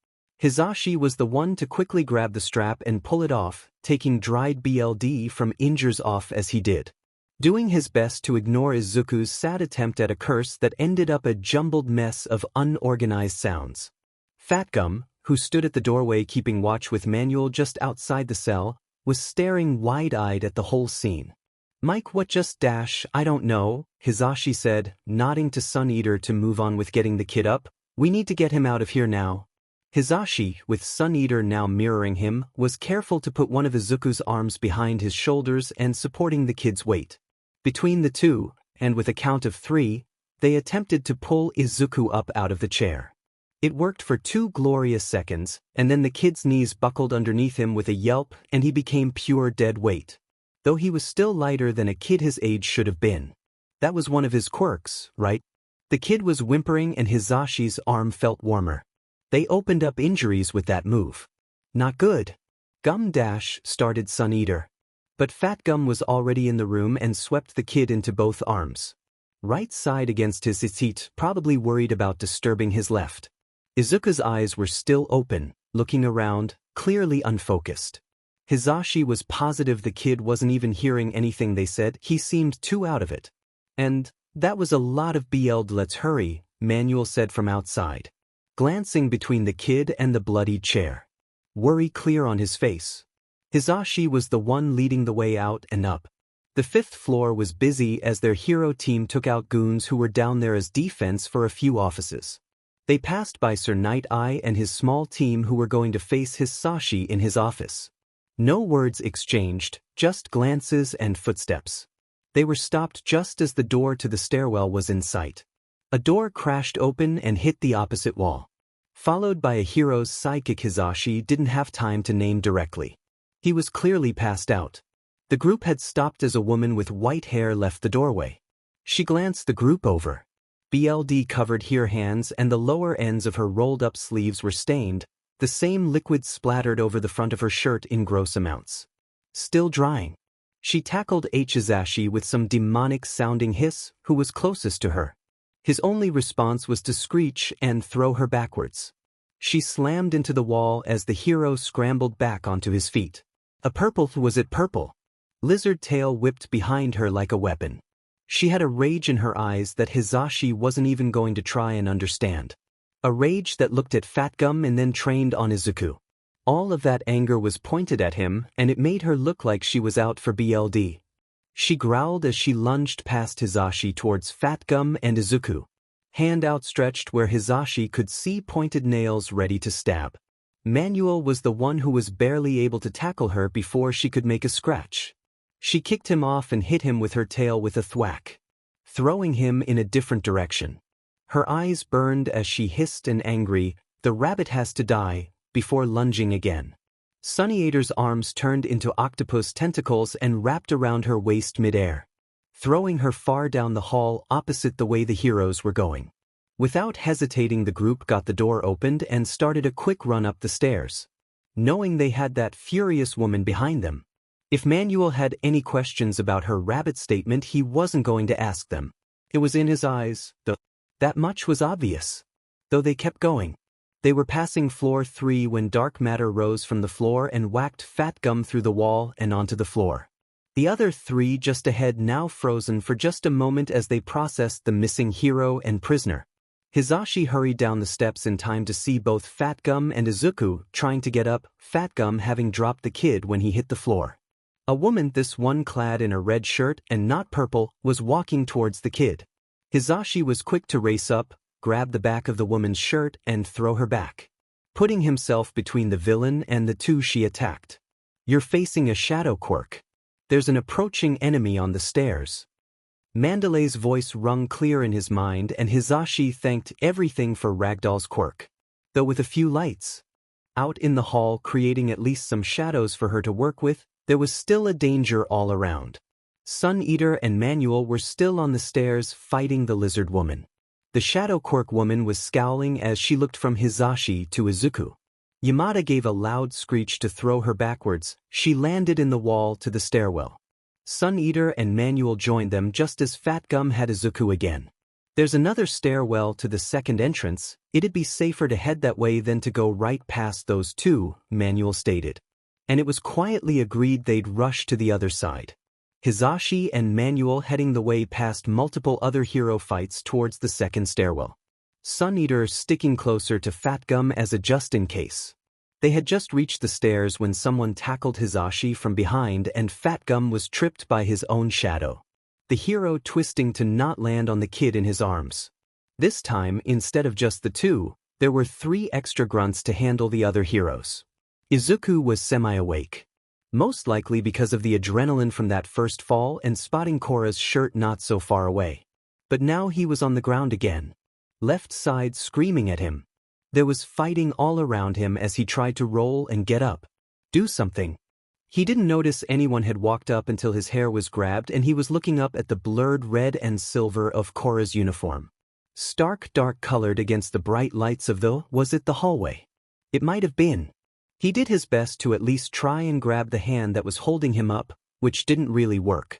S1: Hisashi was the one to quickly grab the strap and pull it off, taking dried BLD from Injur's off as he did, doing his best to ignore Izuku's sad attempt at a curse that ended up a jumbled mess of unorganized sounds. Fat Gum, who stood at the doorway keeping watch with Manuel just outside the cell, was staring wide-eyed at the whole scene. "Mike, what just I don't know," Hisashi said, nodding to Sun Eater to move on with getting the kid up. "We need to get him out of here now." Hisashi, with Sun Eater now mirroring him, was careful to put one of Izuku's arms behind his shoulders and supporting the kid's weight. Between the two, and with a count of 3, they attempted to pull Izuku up out of the chair. It worked for 2 glorious seconds, and then the kid's knees buckled underneath him with a yelp and he became pure dead weight. Though he was still lighter than a kid his age should have been. That was one of his quirks, right? The kid was whimpering and Hisashi's arm felt warmer. They opened up injuries with that move. "Not good." Gum started Sun Eater. But Fat Gum was already in the room and swept the kid into both arms. Right side against his seat, probably worried about disturbing his left. Izuku's eyes were still open, looking around, clearly unfocused. Hisashi was positive the kid wasn't even hearing anything they said. He seemed too out of it. "And that was a lot of BL'd. Let's hurry," Manuel said from outside, glancing between the kid and the bloodied chair. Worry clear on his face. Hisashi was the one leading the way out and up. The 5th floor was busy as their hero team took out goons who were down there as defense for a few offices. They passed by Sir Night Eye and his small team who were going to face Hisashi in his office. No words exchanged, just glances and footsteps. They were stopped just as the door to the stairwell was in sight. A door crashed open and hit the opposite wall. Followed by a hero's sidekick. Hisashi didn't have time to name directly. He was clearly passed out. The group had stopped as a woman with white hair left the doorway. She glanced the group over. BLD covered her hands and the lower ends of her rolled-up sleeves were stained. The same liquid splattered over the front of her shirt in gross amounts. Still drying. She tackled Hisashi with some demonic-sounding hiss, who was closest to her. His only response was to screech and throw her backwards. She slammed into the wall as the hero scrambled back onto his feet. Was it purple? Lizard tail whipped behind her like a weapon. She had a rage in her eyes that Hisashi wasn't even going to try and understand. A rage that looked at Fat Gum and then trained on Izuku. All of that anger was pointed at him, and it made her look like she was out for BLD. She growled as she lunged past Hisashi towards Fat Gum and Izuku. Hand outstretched where Hisashi could see pointed nails ready to stab. Manuel was the one who was barely able to tackle her before she could make a scratch. She kicked him off and hit him with her tail with a thwack, throwing him in a different direction. Her eyes burned as she hissed and angry, "The rabbit has to die," before lunging again. Sun Eater's arms turned into octopus tentacles and wrapped around her waist midair, throwing her far down the hall opposite the way the heroes were going. Without hesitating, the group got the door opened and started a quick run up the stairs, knowing they had that furious woman behind them. If Manuel had any questions about her rabbit statement, he wasn't going to ask them. It was in his eyes, though. That much was obvious. Though they kept going. They were passing floor 3 when dark matter rose from the floor and whacked Fat Gum through the wall and onto the floor. The other 3 just ahead now frozen for just a moment as they processed the missing hero and prisoner. Hisashi hurried down the steps in time to see both Fat Gum and Izuku trying to get up, Fat Gum having dropped the kid when he hit the floor. A woman, this one clad in a red shirt and not purple, was walking towards the kid. Hisashi was quick to race up, grab the back of the woman's shirt and throw her back, putting himself between the villain and the 2 she attacked. "You're facing a shadow quirk. There's an approaching enemy on the stairs." Mandalay's voice rung clear in his mind, and Hisashi thanked everything for Ragdoll's quirk. Though with a few lights out in the hall creating at least some shadows for her to work with, there was still a danger all around. Sun Eater and Manuel were still on the stairs fighting the lizard woman. The shadow quirk woman was scowling as she looked from Hisashi to Izuku. Yamada gave a loud screech to throw her backwards. She landed in the wall to the stairwell. Sun Eater and Manuel joined them just as Fat Gum had Izuku again. There's another stairwell to the second entrance. It'd be safer to head that way than to go right past those two, Manuel stated. And it was quietly agreed they'd rush to the other side. Hisashi and Manuel heading the way past multiple other hero fights towards the second stairwell. Sun Eater sticking closer to Fat Gum as a just-in-case. They had just reached the stairs when someone tackled Hisashi from behind and Fat Gum was tripped by his own shadow. The hero twisting to not land on the kid in his arms. This time, instead of just the two, there were 3 extra grunts to handle the other heroes. Izuku was semi-awake. Most likely because of the adrenaline from that first fall and spotting Korra's shirt not so far away. But now he was on the ground again. Left side screaming at him. There was fighting all around him as he tried to roll and get up. Do something. He didn't notice anyone had walked up until his hair was grabbed and he was looking up at the blurred red and silver of Korra's uniform. Stark dark colored against the bright lights of was it the hallway? It might have been. He did his best to at least try and grab the hand that was holding him up, which didn't really work.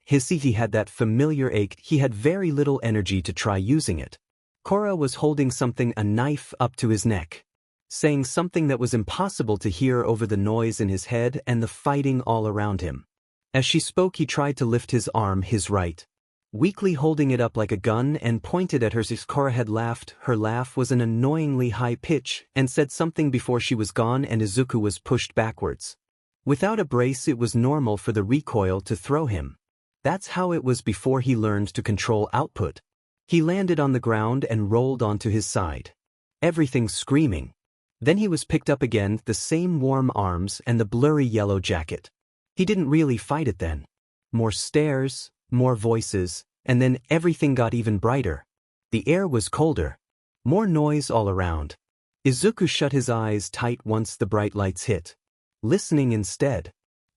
S1: Hisashi had that familiar ache, he had very little energy to try using it. Korra was holding something, a knife, up to his neck. Saying something that was impossible to hear over the noise in his head and the fighting all around him. As she spoke he tried to lift his arm, his right. Weakly holding it up like a gun and pointed at her. Korra had laughed. Her laugh was an annoyingly high pitch and said something before she was gone and Izuku was pushed backwards. Without a brace it was normal for the recoil to throw him. That's how it was before he learned to control output. He landed on the ground and rolled onto his side. Everything screaming. Then he was picked up again, the same warm arms and the blurry yellow jacket. He didn't really fight it then. More stares, more voices, and then everything got even brighter. The air was colder. More noise all around. Izuku shut his eyes tight once the bright lights hit. Listening instead.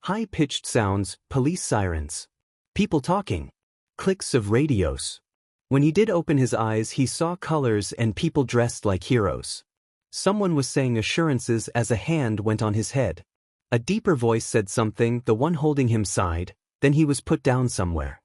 S1: High-pitched sounds, police sirens. People talking. Clicks of radios. When he did open his eyes he saw colors and people dressed like heroes. Someone was saying assurances as a hand went on his head. A deeper voice said something, the one holding him sighed, then he was put down somewhere.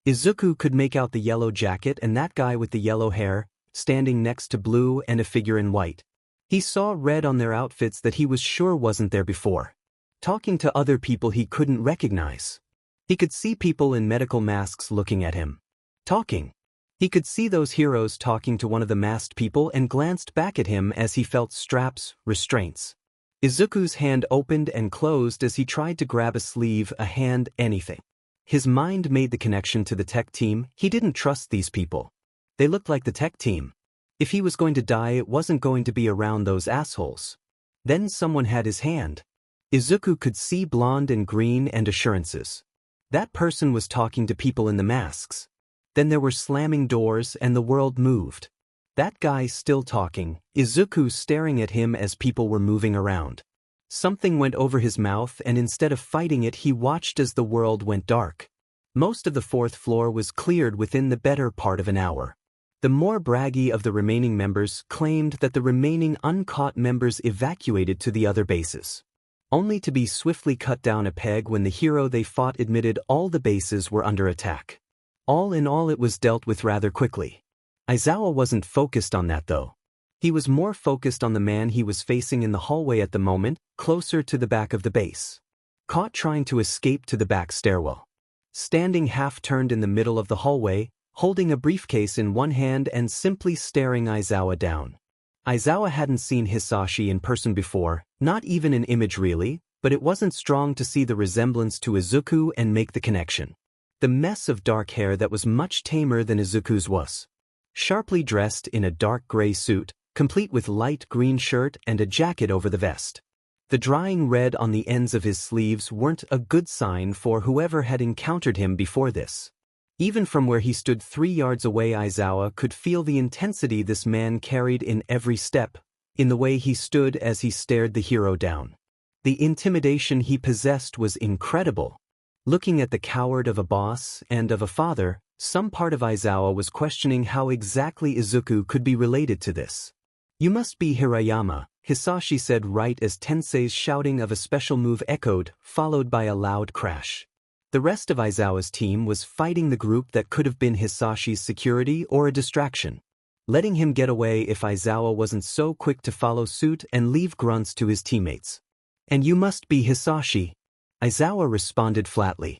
S1: Izuku could make out the yellow jacket and that guy with the yellow hair, standing next to blue and a figure in white. He saw red on their outfits that he was sure wasn't there before. Talking to other people he couldn't recognize. He could see people in medical masks looking at him. Talking. He could see those heroes talking to one of the masked people and glanced back at him as he felt straps, restraints. Izuku's hand opened and closed as he tried to grab a sleeve, a hand, anything. His mind made the connection to the tech team. He didn't trust these people. They looked like the tech team. If he was going to die it wasn't going to be around those assholes. Then someone had his hand. Izuku could see blonde and green and assurances. That person was talking to people in the masks. Then there were slamming doors and the world moved. That guy still talking, Izuku staring at him as people were moving around. Something went over his mouth and instead of fighting it he watched as the world went dark. Most of the 4th floor was cleared within the better part of an hour. The more braggy of the remaining members claimed that the remaining uncaught members evacuated to the other bases. Only to be swiftly cut down a peg when the hero they fought admitted all the bases were under attack. All in all it was dealt with rather quickly. Aizawa wasn't focused on that though. He was more focused on the man he was facing in the hallway at the moment, closer to the back of the base. Caught trying to escape to the back stairwell. Standing half-turned in the middle of the hallway, holding a briefcase in one hand and simply staring Aizawa down. Aizawa hadn't seen Hisashi in person before, not even in image really, but it wasn't strong to see the resemblance to Izuku and make the connection. The mess of dark hair that was much tamer than Izuku's was. Sharply dressed in a dark gray suit, complete with light green shirt and a jacket over the vest. The drying red on the ends of his sleeves weren't a good sign for whoever had encountered him before this. Even from where he stood 3 yards away Aizawa could feel the intensity this man carried in every step, in the way he stood as he stared the hero down. The intimidation he possessed was incredible. Looking at the coward of a boss and of a father, Some part of Aizawa was questioning how exactly Izuku could be related to this. "You must be Hirayama," Hisashi said right as Tensei's shouting of a special move echoed, followed by a loud crash. The rest of Aizawa's team was fighting the group that could have been Hisashi's security or a distraction, letting him get away if Aizawa wasn't so quick to follow suit and leave grunts to his teammates. "And you must be Hisashi," Aizawa responded flatly,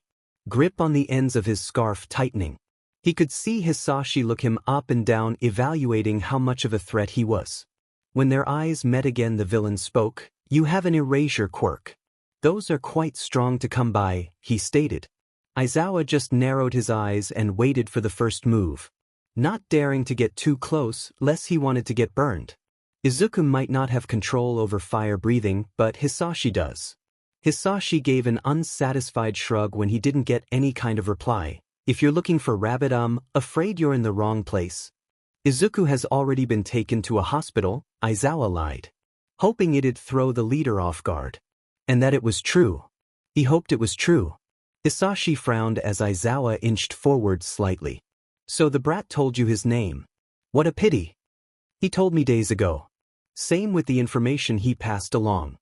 S1: grip on the ends of his scarf tightening. He could see Hisashi look him up and down, evaluating how much of a threat he was. When their eyes met again, the villain spoke. "You have an erasure quirk. Those are quite strong to come by," he stated. Aizawa just narrowed his eyes and waited for the first move, not daring to get too close lest he wanted to get burned. Izuku might not have control over fire breathing, but Hisashi does. Hisashi gave an unsatisfied shrug when he didn't get any kind of reply. "If you're looking for rabbit, I'm afraid you're in the wrong place. Izuku has already been taken to a hospital," Aizawa lied, hoping it'd throw the leader off guard. And that it was true. He hoped it was true. Hisashi frowned as Aizawa inched forward slightly. "So the brat told you his name. What a pity. He told me days ago. Same with the information he passed along.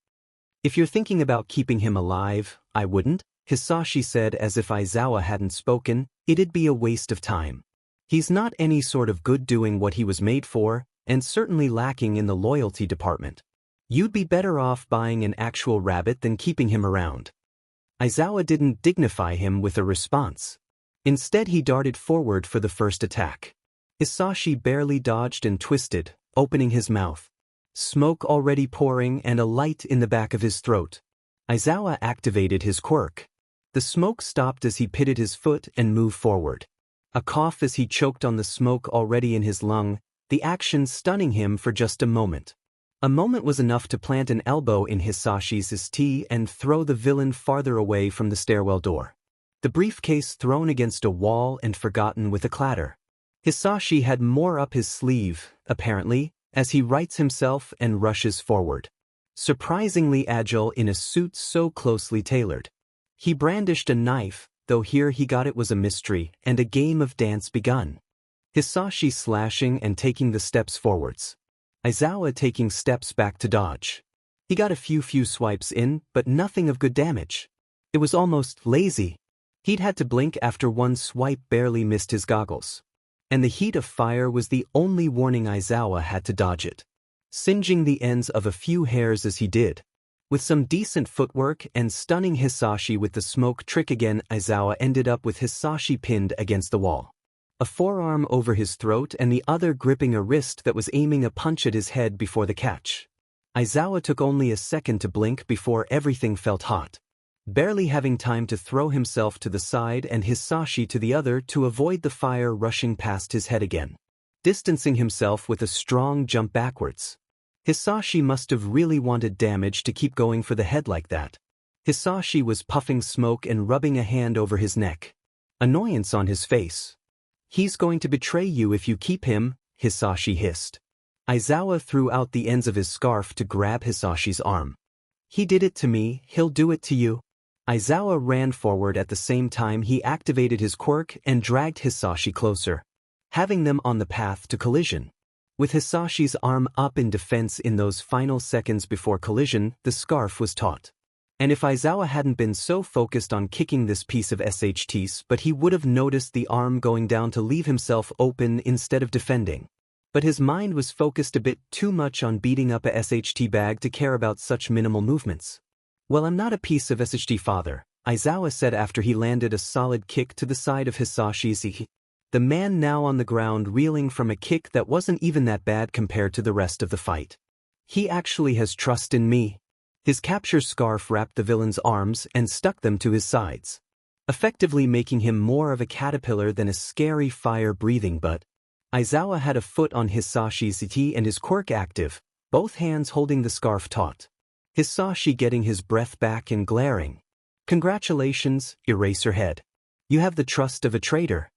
S1: If you're thinking about keeping him alive, I wouldn't," Hisashi said as if Aizawa hadn't spoken. "It'd be a waste of time. He's not any sort of good doing what he was made for, and certainly lacking in the loyalty department. You'd be better off buying an actual rabbit than keeping him around." Aizawa didn't dignify him with a response. Instead, he darted forward for the first attack. Hisashi barely dodged and twisted, opening his mouth. Smoke already pouring and a light in the back of his throat. Aizawa activated his quirk. The smoke stopped as he pitted his foot and moved forward. A cough as he choked on the smoke already in his lung, the action stunning him for just a moment. A moment was enough to plant an elbow in Hisashi's tea and throw the villain farther away from the stairwell door. The briefcase thrown against a wall and forgotten with a clatter. Hisashi had more up his sleeve, apparently, as he rights himself and rushes forward. Surprisingly agile in a suit so closely tailored. He brandished a knife, though here he got it was a mystery, and a game of dance begun. Hisashi slashing and taking the steps forwards. Aizawa taking steps back to dodge. He got a few swipes in, but nothing of good damage. It was almost lazy. He'd had to blink after one swipe barely missed his goggles. And the heat of fire was the only warning Aizawa had to dodge it, singeing the ends of a few hairs as he did. With some decent footwork and stunning Hisashi with the smoke trick again, Aizawa ended up with Hisashi pinned against the wall. A forearm over his throat and the other gripping a wrist that was aiming a punch at his head before the catch. Aizawa took only a second to blink before everything felt hot. Barely having time to throw himself to the side and Hisashi to the other to avoid the fire rushing past his head again. Distancing himself with a strong jump backwards. Hisashi must have really wanted damage to keep going for the head like that. Hisashi was puffing smoke and rubbing a hand over his neck. Annoyance on his face. "He's going to betray you if you keep him," Hisashi hissed. Aizawa threw out the ends of his scarf to grab Hisashi's arm. "He did it to me, he'll do it to you." Aizawa ran forward at the same time he activated his quirk and dragged Hisashi closer, having them on the path to collision. With Hisashi's arm up in defense in those final seconds before collision, the scarf was taut. And if Aizawa hadn't been so focused on kicking this piece of SHTs, but he would have noticed the arm going down to leave himself open instead of defending. But his mind was focused a bit too much on beating up a SHT bag to care about such minimal movements. "Well, I'm not a piece of SHT, father," Aizawa said after he landed a solid kick to the side of Hisashi's. The man now on the ground reeling from a kick that wasn't even that bad compared to the rest of the fight. "He actually has trust in me." His capture scarf wrapped the villain's arms and stuck them to his sides, effectively making him more of a caterpillar than a scary fire-breathing butt. Aizawa had a foot on Hisashi's tea and his quirk active, both hands holding the scarf taut. Hisashi getting his breath back and glaring. "Congratulations, Eraserhead. You have the trust of a traitor."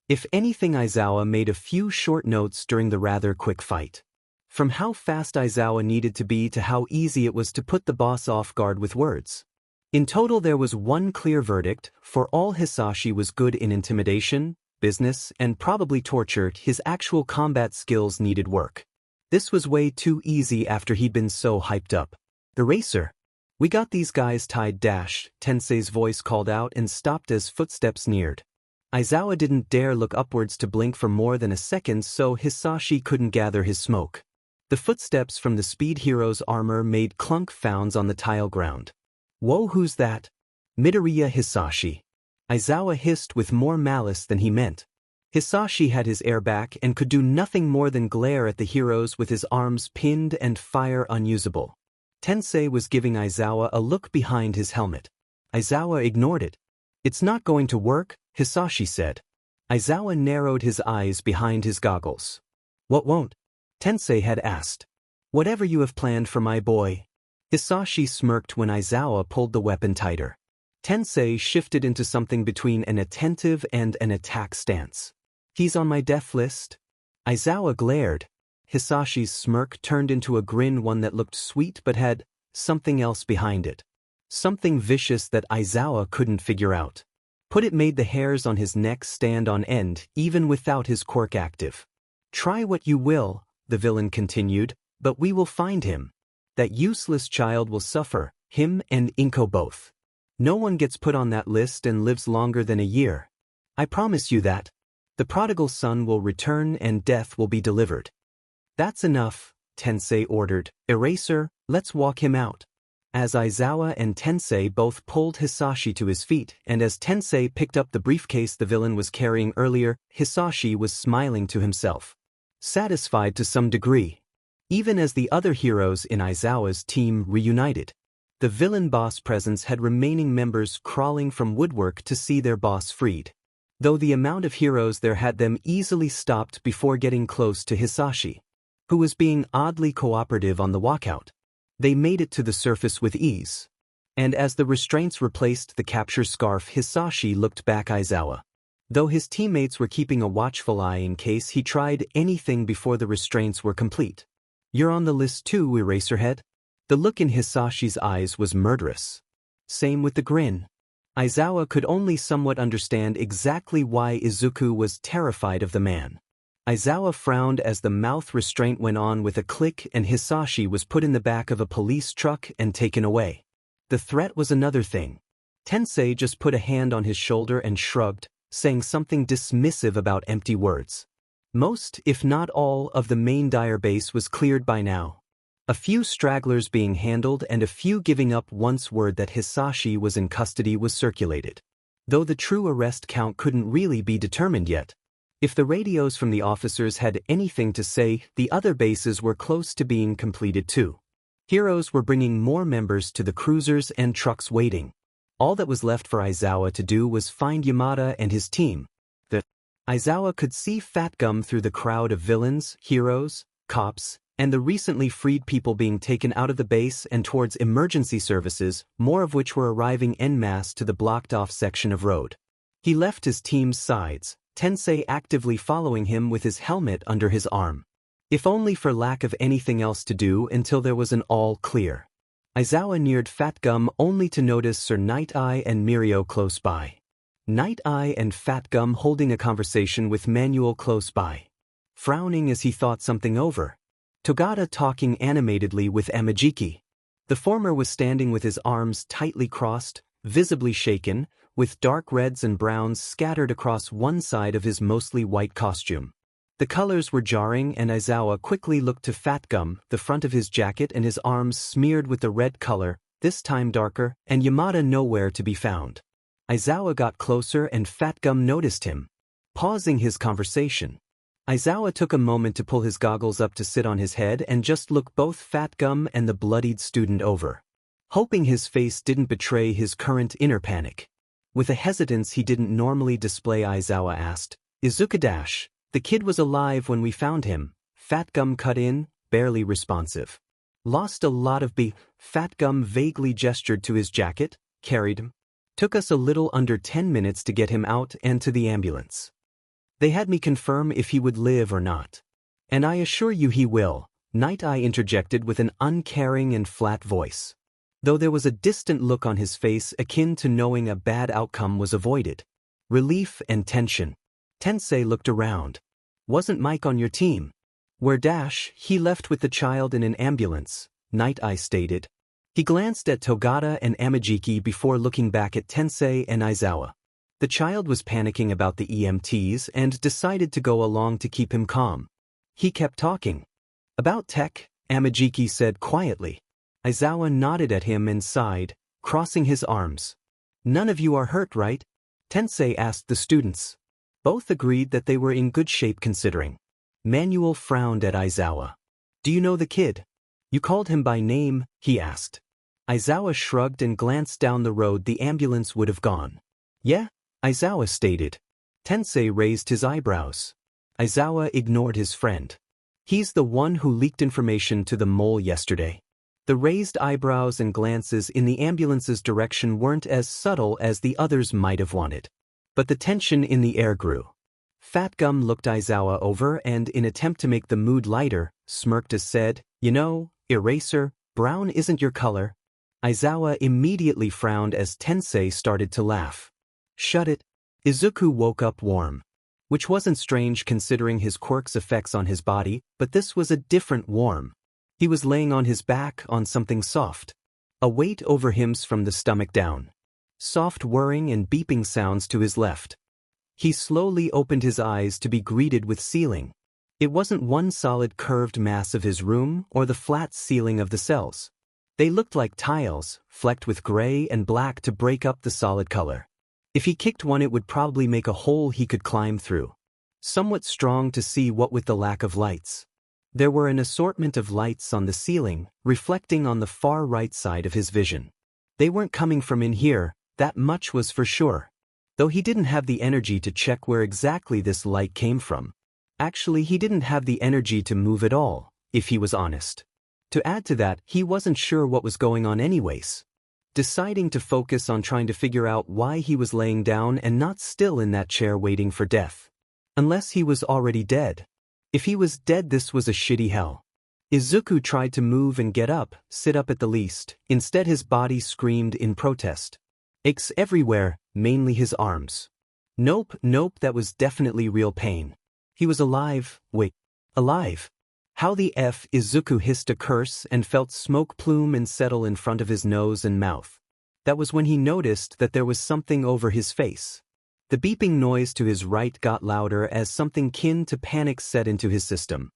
S1: If anything, Aizawa made a few short notes during the rather quick fight. From how fast Aizawa needed to be to how easy it was to put the boss off guard with words. In total there was one clear verdict, for all Hisashi was good in intimidation, business and probably tortured, his actual combat skills needed work. This was way too easy after he'd been so hyped up. "Eraser. We got these guys tied." Tensei's voice called out and stopped as footsteps neared. Aizawa didn't dare look upwards to blink for more than a second so Hisashi couldn't gather his smoke. The footsteps from the speed hero's armor made clunk sounds on the tile ground. "Whoa, who's that?" "Midoriya Hisashi." Aizawa hissed with more malice than he meant. Hisashi had his air back and could do nothing more than glare at the heroes with his arms pinned and fire unusable. Tensei was giving Aizawa a look behind his helmet. Aizawa ignored it. "It's not going to work," Hisashi said. Aizawa narrowed his eyes behind his goggles. "What won't?" Tensei had asked. "Whatever you have planned for my boy." Hisashi smirked when Aizawa pulled the weapon tighter. Tensei shifted into something between an attentive and an attack stance. "He's on my death list?" Aizawa glared. Hisashi's smirk turned into a grin, one that looked sweet but had something else behind it. Something vicious that Aizawa couldn't figure out. It made the hairs on his neck stand on end, even without his quirk active. "Try what you will," the villain continued, "but we will find him. That useless child will suffer, him and Inko both. No one gets put on that list and lives longer than a year. I promise you that. The prodigal son will return and death will be delivered." "That's enough," Tensei ordered. "Eraser, let's walk him out." As Aizawa and Tensei both pulled Hisashi to his feet, and as Tensei picked up the briefcase the villain was carrying earlier, Hisashi was smiling to himself. Satisfied to some degree. Even as the other heroes in Aizawa's team reunited. The villain boss presence had remaining members crawling from woodwork to see their boss freed. Though the amount of heroes there had them easily stopped before getting close to Hisashi, who was being oddly cooperative on the walkout. They made it to the surface with ease. And as the restraints replaced the capture scarf, Hisashi looked back Aizawa. Though his teammates were keeping a watchful eye in case he tried anything before the restraints were complete. "You're on the list too, Eraserhead?" The look in Hisashi's eyes was murderous. Same with the grin. Aizawa could only somewhat understand exactly why Izuku was terrified of the man. Aizawa frowned as the mouth restraint went on with a click and Hisashi was put in the back of a police truck and taken away. The threat was another thing. Tensei just put a hand on his shoulder and shrugged, saying something dismissive about empty words. Most, if not all, of the main dire base was cleared by now. A few stragglers being handled and a few giving up once word that Hisashi was in custody was circulated. Though the true arrest count couldn't really be determined yet. If the radios from the officers had anything to say, the other bases were close to being completed too. Heroes were bringing more members to the cruisers and trucks waiting. All that was left for Aizawa to do was find Yamada and his team. Aizawa could see Fat Gum through the crowd of villains, heroes, cops, and the recently freed people being taken out of the base and towards emergency services, more of which were arriving en masse to the blocked-off section of road. He left his team's sides, Tensei actively following him with his helmet under his arm. If only for lack of anything else to do until there was an all clear. Aizawa neared Fat Gum only to notice Sir Night Eye and Mirio close by. Night Eye and Fat Gum holding a conversation with Manuel close by. Frowning as he thought something over. Togata talking animatedly with Amajiki. The former was standing with his arms tightly crossed, visibly shaken, with dark reds and browns scattered across one side of his mostly white costume. The colors were jarring and Aizawa quickly looked to Fat Gum, the front of his jacket and his arms smeared with the red color, this time darker, and Yamada nowhere to be found. Aizawa got closer and Fat Gum noticed him. Pausing his conversation. Aizawa took a moment to pull his goggles up to sit on his head and just look both Fat Gum and the bloodied student over. Hoping his face didn't betray his current inner panic. With a hesitance he didn't normally display, Aizawa asked, "Izuku, the kid was alive when we found him?" Fat Gum cut in, barely responsive. "Lost a lot of Fat Gum vaguely gestured to his jacket, carried him. Took us a little under 10 minutes to get him out and to the ambulance. They had me confirm if he would live or not. And I assure you he will," Night Eye interjected with an uncaring and flat voice. Though there was a distant look on his face akin to knowing a bad outcome was avoided. Relief and tension. Tensei looked around. Wasn't Mike on your team? Where he left with the child in an ambulance, Night Eye stated. He glanced at Togata and Amajiki before looking back at Tensei and Aizawa. The child was panicking about the EMTs and decided to go along to keep him calm. He kept talking. About tech, Amajiki said quietly. Aizawa nodded at him and sighed, crossing his arms. None of you are hurt, right? Tensei asked the students. Both agreed that they were in good shape considering. Manuel frowned at Aizawa. Do you know the kid? You called him by name, he asked. Aizawa shrugged and glanced down the road the ambulance would have gone. Yeah, Aizawa stated. Tensei raised his eyebrows. Aizawa ignored his friend. He's the one who leaked information to the mole yesterday. The raised eyebrows and glances in the ambulance's direction weren't as subtle as the others might have wanted. But the tension in the air grew. Fat Gum looked Aizawa over and, in attempt to make the mood lighter, smirked as said, You know, Eraser, brown isn't your color. Aizawa immediately frowned as Tensei started to laugh. Shut it. Izuku woke up warm. Which wasn't strange considering his quirk's effects on his body, but this was a different warm. He was laying on his back on something soft. A weight over him from the stomach down. Soft whirring and beeping sounds to his left. He slowly opened his eyes to be greeted with ceiling. It wasn't one solid curved mass of his room or the flat ceiling of the cells. They looked like tiles, flecked with gray and black to break up the solid color. If he kicked one it would probably make a hole he could climb through. Somewhat strong to see what with the lack of lights. There were an assortment of lights on the ceiling, reflecting on the far right side of his vision. They weren't coming from in here, that much was for sure. Though he didn't have the energy to check where exactly this light came from. Actually, he didn't have the energy to move at all, if he was honest. To add to that, he wasn't sure what was going on anyways. Deciding to focus on trying to figure out why he was laying down and not still in that chair waiting for death. Unless he was already dead. If he was dead, this was a shitty hell. Izuku tried to move and get up, sit up at the least. Instead his body screamed in protest. Aches everywhere, mainly his arms. Nope, that was definitely real pain. He was alive, wait, alive. How the F? Izuku hissed a curse and felt smoke plume and settle in front of his nose and mouth. That was when he noticed that there was something over his face. The beeping noise to his right got louder as something kin to panic set into his system.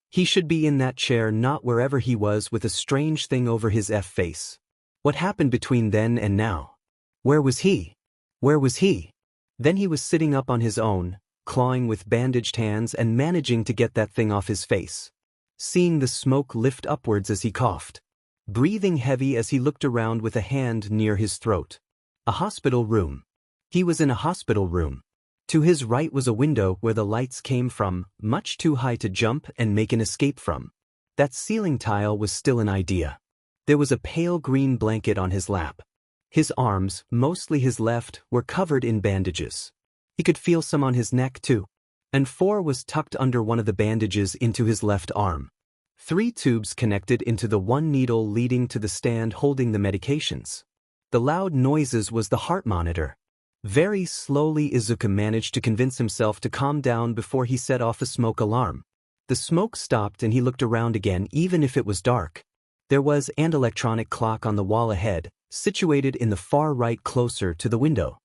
S1: He should be in that chair, not wherever he was, with a strange thing over his F face. What happened between then and now? Where was he? Where was he? Then he was sitting up on his own, clawing with bandaged hands and managing to get that thing off his face. Seeing the smoke lift upwards as he coughed. Breathing heavy as he looked around with a hand near his throat. A hospital room. He was in a hospital room. To his right was a window where the lights came from, much too high to jump and make an escape from. That ceiling tile was still an idea. There was a pale green blanket on his lap. His arms, mostly his left, were covered in bandages. He could feel some on his neck too. And 4 was tucked under one of the bandages into his left arm. 3 tubes connected into the one needle leading to the stand holding the medications. The loud noises was the heart monitor. Very slowly Izuku managed to convince himself to calm down before he set off a smoke alarm. The smoke stopped and he looked around again even if it was dark. There was an electronic clock on the wall ahead, situated in the far right closer to the window.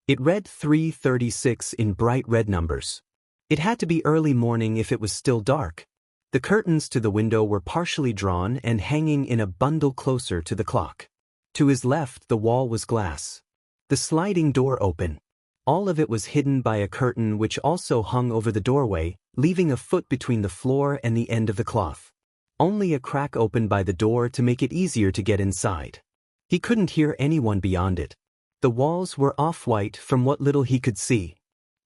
S1: It read 3:36 in bright red numbers. It had to be early morning if it was still dark. The curtains to the window were partially drawn and hanging in a bundle closer to the clock. To his left the wall was glass. The sliding door open. All of it was hidden by a curtain which also hung over the doorway, leaving a foot between the floor and the end of the cloth. Only a crack opened by the door to make it easier to get inside. He couldn't hear anyone beyond it. The walls were off-white from what little he could see.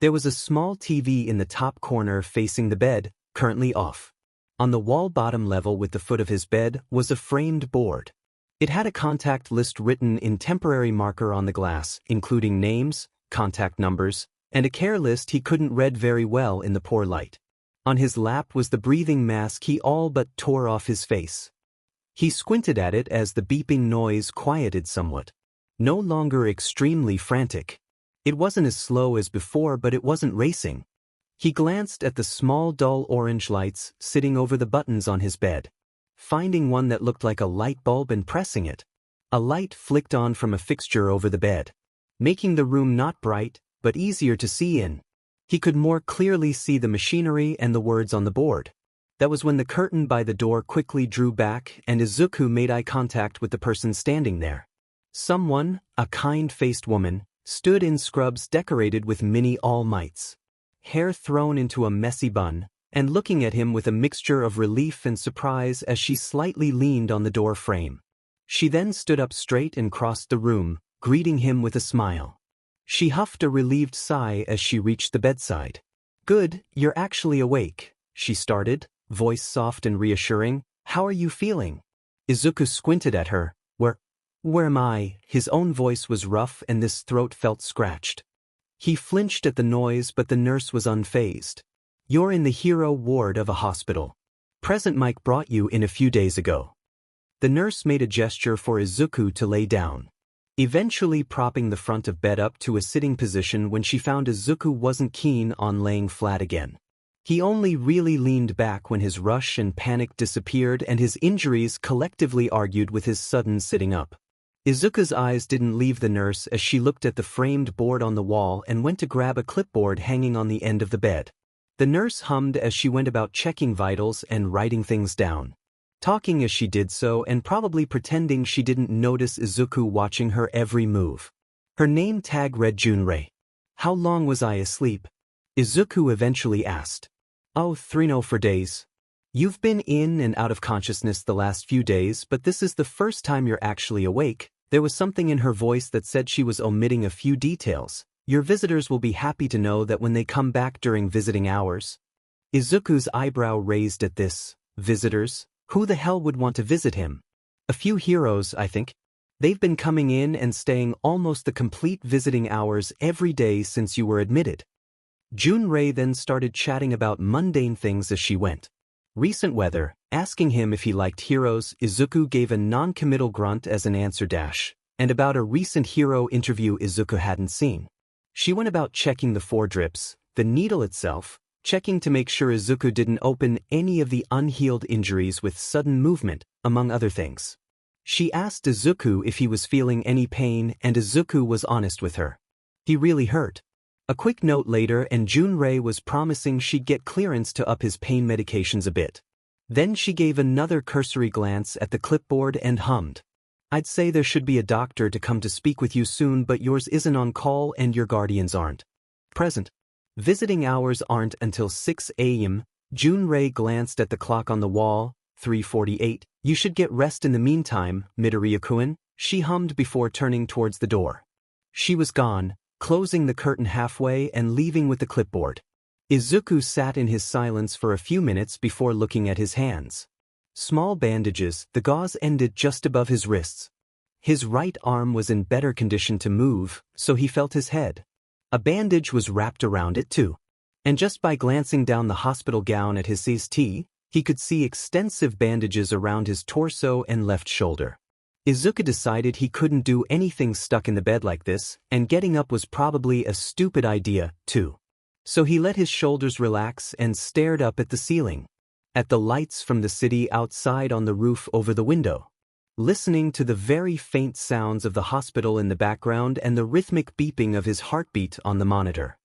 S1: There was a small TV in the top corner facing the bed, currently off. On the wall bottom level with the foot of his bed was a framed board. It had a contact list written in temporary marker on the glass, including names, contact numbers, and a care list he couldn't read very well in the poor light. On his lap was the breathing mask he all but tore off his face. He squinted at it as the beeping noise quieted somewhat. No longer extremely frantic. It wasn't as slow as before, but it wasn't racing. He glanced at the small dull orange lights sitting over the buttons on his bed. Finding one that looked like a light bulb and pressing it. A light flicked on from a fixture over the bed, making the room not bright, but easier to see in. He could more clearly see the machinery and the words on the board. That was when the curtain by the door quickly drew back and Izuku made eye contact with the person standing there. Someone, a kind-faced woman, stood in scrubs decorated with mini All Mights. Hair thrown into a messy bun, and looking at him with a mixture of relief and surprise as she slightly leaned on the door frame. She then stood up straight and crossed the room, greeting him with a smile. She huffed a relieved sigh as she reached the bedside. "Good, you're actually awake," she started, voice soft and reassuring. "How are you feeling?" Izuku squinted at her. Where am I?" His own voice was rough and his throat felt scratched. He flinched at the noise, but the nurse was unfazed. "You're in the hero ward of a hospital. Present Mike brought you in a few days ago." The nurse made a gesture for Izuku to lay down, eventually propping the front of bed up to a sitting position when she found Izuku wasn't keen on laying flat again. He only really leaned back when his rush and panic disappeared and his injuries collectively argued with his sudden sitting up. Izuku's eyes didn't leave the nurse as she looked at the framed board on the wall and went to grab a clipboard hanging on the end of the bed. The nurse hummed as she went about checking vitals and writing things down, talking as she did so and probably pretending she didn't notice Izuku watching her every move. Her name tag read Junrei. "How long was I asleep?" Izuku eventually asked. "Oh, 3 days. You've been in and out of consciousness the last few days, but this is the first time you're actually awake." There was something in her voice that said she was omitting a few details. "Your visitors will be happy to know that when they come back during visiting hours." Izuku's eyebrow raised at this. Visitors? Who the hell would want to visit him? "A few heroes, I think. They've been coming in and staying almost the complete visiting hours every day since you were admitted." Junrei then started chatting about mundane things as she went. Recent weather, asking him if he liked heroes. Izuku gave a non-committal grunt as an answer and about a recent hero interview Izuku hadn't seen. She went about checking the 4 drips, the needle itself, checking to make sure Izuku didn't open any of the unhealed injuries with sudden movement, among other things. She asked Izuku if he was feeling any pain and Izuku was honest with her. He really hurt. A quick note later and Junrei was promising she'd get clearance to up his pain medications a bit. Then she gave another cursory glance at the clipboard and hummed. "I'd say there should be a doctor to come to speak with you soon, but yours isn't on call and your guardians aren't present. Visiting hours aren't until 6 a.m. Junrei glanced at the clock on the wall. 3:48. "You should get rest in the meantime, Midoriya-kun," she hummed before turning towards the door. She was gone, closing the curtain halfway and leaving with the clipboard. Izuku sat in his silence for a few minutes before looking at his hands. Small bandages, the gauze ended just above his wrists. His right arm was in better condition to move, so he felt his head. A bandage was wrapped around it too. And just by glancing down the hospital gown at his CT, he could see extensive bandages around his torso and left shoulder. Izuku decided he couldn't do anything stuck in the bed like this, and getting up was probably a stupid idea, too. So he let his shoulders relax and stared up at the ceiling, at the lights from the city outside on the roof over the window, listening to the very faint sounds of the hospital in the background and the rhythmic beeping of his heartbeat on the monitor.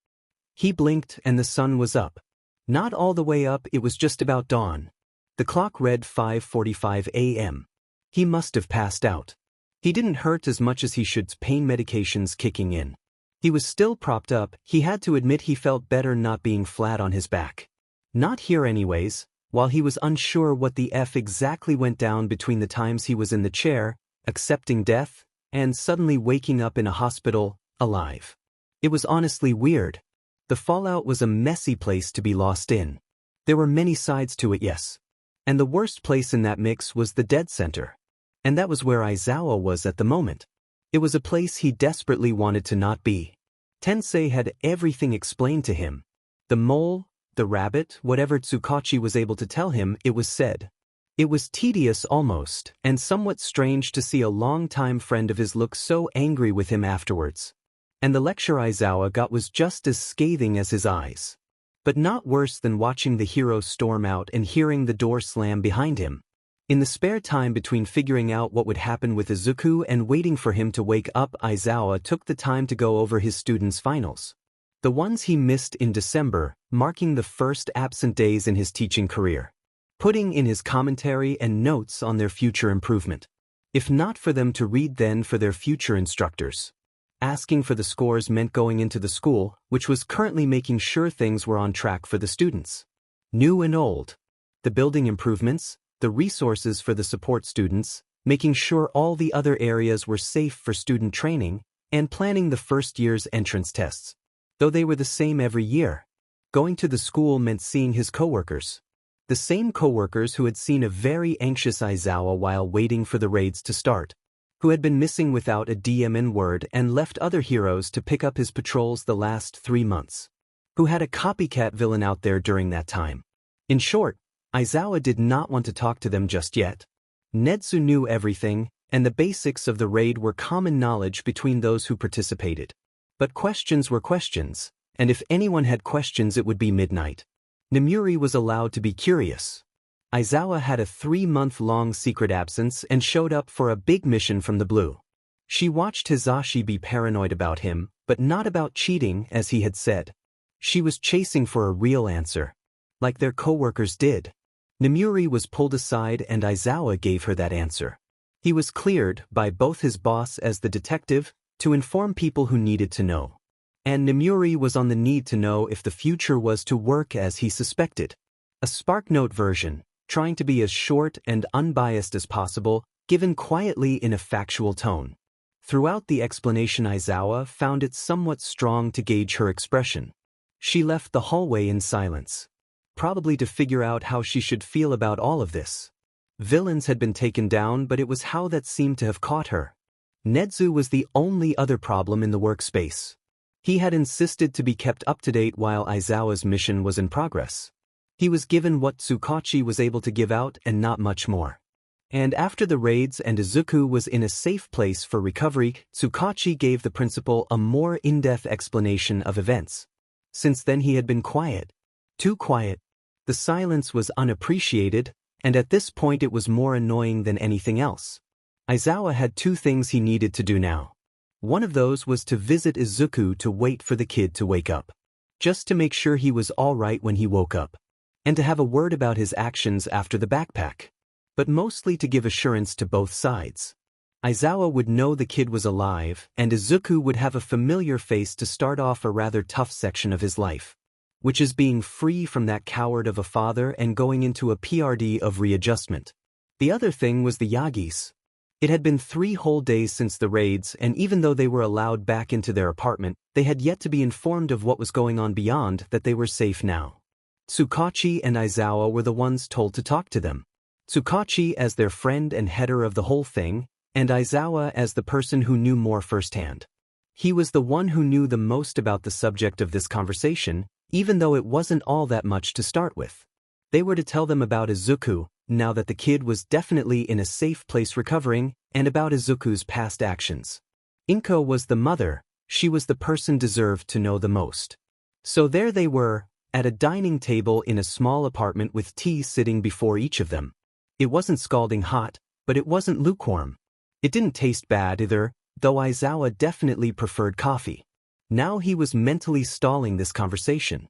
S1: He blinked and the sun was up. Not all the way up, it was just about dawn. The clock read 5:45 a.m. He must have passed out. He didn't hurt as much as he should, pain medications kicking in. He was still propped up. He had to admit he felt better not being flat on his back. Not here anyways. While he was unsure what the F exactly went down between the times he was in the chair, accepting death, and suddenly waking up in a hospital, alive. It was honestly weird. The fallout was a messy place to be lost in. There were many sides to it, yes. And the worst place in that mix was the dead center. And that was where Aizawa was at the moment. It was a place he desperately wanted to not be. Tensei had everything explained to him. The mole, the rabbit, whatever Tsukachi was able to tell him, it was said. It was tedious almost, and somewhat strange to see a longtime friend of his look so angry with him afterwards. And the lecture Aizawa got was just as scathing as his eyes. but not worse than watching the hero storm out and hearing the door slam behind him. In the spare time between figuring out what would happen with Izuku and waiting for him to wake up, Aizawa took the time to go over his students' finals. The ones he missed in December, marking the first absent days in his teaching career. Putting in his commentary and notes on their future improvement. If not for them to read, then for their future instructors. Asking for the scores meant going into the school, which was currently making sure things were on track for the students. New and old. The building improvements, the resources for the support students, making sure all the other areas were safe for student training, and planning the first year's entrance tests. Though they were the same every year. Going to the school meant seeing his coworkers. The same coworkers who had seen a very anxious Aizawa while waiting for the raids to start. Who had been missing without a DMN word and left other heroes to pick up his patrols the last 3 months. Who had a copycat villain out there during that time. In short, Aizawa did not want to talk to them just yet. Netsu knew everything, and the basics of the raid were common knowledge between those who participated. But questions were questions, and if anyone had questions it would be midnight. Nemuri was allowed to be curious. Aizawa had a 3-month-long secret absence and showed up for a big mission from the blue. She watched Hisashi be paranoid about him, but not about cheating as he had said. She was chasing for a real answer. Like their coworkers did. Nemuri was pulled aside and Aizawa gave her that answer. He was cleared by both his boss as the detective to inform people who needed to know. And Nemuri was on the need to know if the future was to work as he suspected. A SparkNote version, trying to be as short and unbiased as possible, given quietly in a factual tone. Throughout the explanation, Aizawa found it somewhat strong to gauge her expression. She left the hallway in silence. Probably to figure out how she should feel about all of this. Villains had been taken down, but it was how that seemed to have caught her. Netsu was the only other problem in the workspace. He had insisted to be kept up to date while Aizawa's mission was in progress. He was given what Tsukachi was able to give out and not much more. And after the raids and Izuku was in a safe place for recovery, Tsukachi gave the principal a more in-depth explanation of events. Since then he had been quiet. Too quiet. The silence was unappreciated, and at this point it was more annoying than anything else. Aizawa had 2 things he needed to do now. One of those was to visit Izuku to wait for the kid to wake up. Just to make sure he was all right when he woke up. And to have a word about his actions after the backpack. But mostly to give assurance to both sides. Aizawa would know the kid was alive, and Izuku would have a familiar face to start off a rather tough section of his life. Which is being free from that coward of a father and going into a PRD of readjustment. The other thing was the Yagis. It had been 3 whole days since the raids, and even though they were allowed back into their apartment, they had yet to be informed of what was going on beyond that they were safe now. Tsukachi and Aizawa were the ones told to talk to them. Tsukachi as their friend and header of the whole thing, and Aizawa as the person who knew more firsthand. He was the one who knew the most about the subject of this conversation, even though it wasn't all that much to start with. They were to tell them about Izuku, now that the kid was definitely in a safe place recovering, and about Izuku's past actions. Inko was the mother, she was the person deserved to know the most. So there they were, at a dining table in a small apartment with tea sitting before each of them. It wasn't scalding hot, but it wasn't lukewarm. It didn't taste bad either, though Aizawa definitely preferred coffee. Now he was mentally stalling this conversation.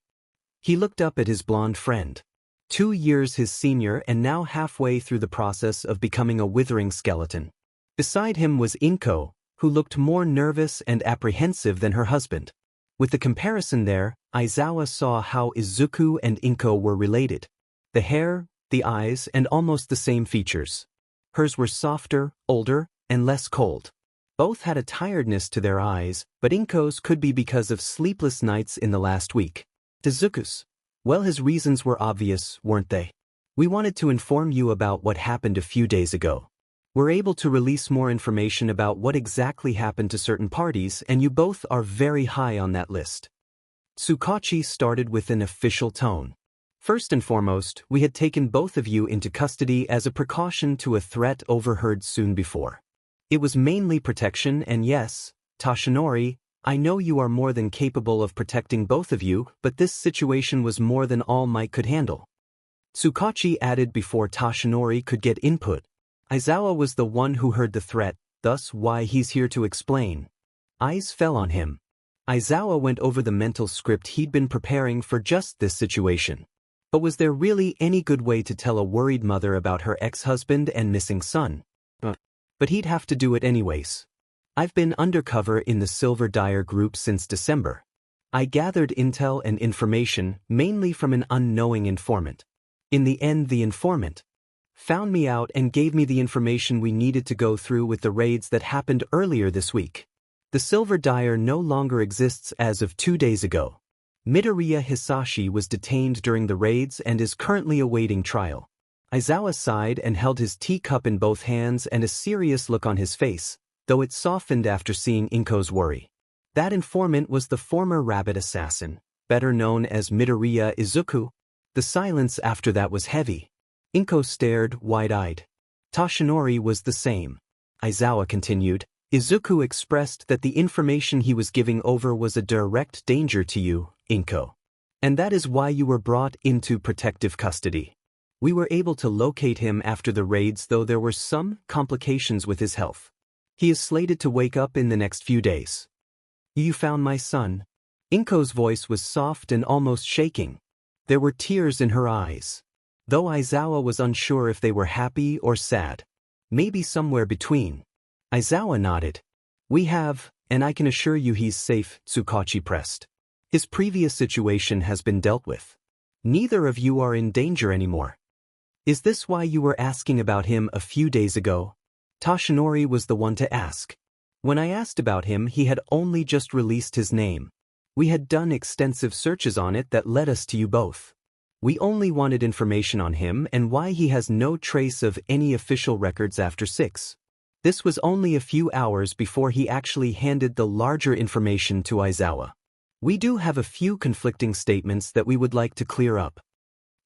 S1: He looked up at his blonde friend. 2 years his senior and now halfway through the process of becoming a withering skeleton. Beside him was Inko, who looked more nervous and apprehensive than her husband. With the comparison there, Aizawa saw how Izuku and Inko were related. The hair, the eyes, and almost the same features. Hers were softer, older, and less cold. Both had a tiredness to their eyes, but Inko's could be because of sleepless nights in the last week. Izuku's. Well, his reasons were obvious, weren't they? We wanted to inform you about what happened a few days ago. We're able to release more information about what exactly happened to certain parties, and you both are very high on that list. Tsukachi started with an official tone. First and foremost, we had taken both of you into custody as a precaution to a threat overheard soon before. It was mainly protection and yes, Toshinori, I know you are more than capable of protecting both of you, but this situation was more than All Might could handle. Tsukachi added before Toshinori could get input. Aizawa was the one who heard the threat, thus why he's here to explain. Eyes fell on him. Aizawa went over the mental script he'd been preparing for just this situation. But was there really any good way to tell a worried mother about her ex-husband and missing son? But he'd have to do it anyways. I've been undercover in the Silver Dyer group since December. I gathered intel and information mainly from an unknowing informant. In the end, the informant found me out and gave me the information we needed to go through with the raids that happened earlier this week. The Silver Dyer no longer exists as of 2 days ago. Midoriya Hisashi was detained during the raids and is currently awaiting trial. Aizawa sighed and held his teacup in both hands and a serious look on his face, though it softened after seeing Inko's worry. That informant was the former rabbit assassin, better known as Midoriya Izuku. The silence after that was heavy. Inko stared, wide-eyed. Toshinori was the same. Aizawa continued. Izuku expressed that the information he was giving over was a direct danger to you, Inko. And that is why you were brought into protective custody. We were able to locate him after the raids, though there were some complications with his health. He is slated to wake up in the next few days. You found my son? Inko's voice was soft and almost shaking. There were tears in her eyes. Though Aizawa was unsure if they were happy or sad. Maybe somewhere between. Aizawa nodded. We have, and I can assure you he's safe, Tsukachi pressed. His previous situation has been dealt with. Neither of you are in danger anymore. Is this why you were asking about him a few days ago? Toshinori was the one to ask. When I asked about him, he had only just released his name. We had done extensive searches on it that led us to you both. We only wanted information on him and why he has no trace of any official records after 6. This was only a few hours before he actually handed the larger information to Aizawa. We do have a few conflicting statements that we would like to clear up.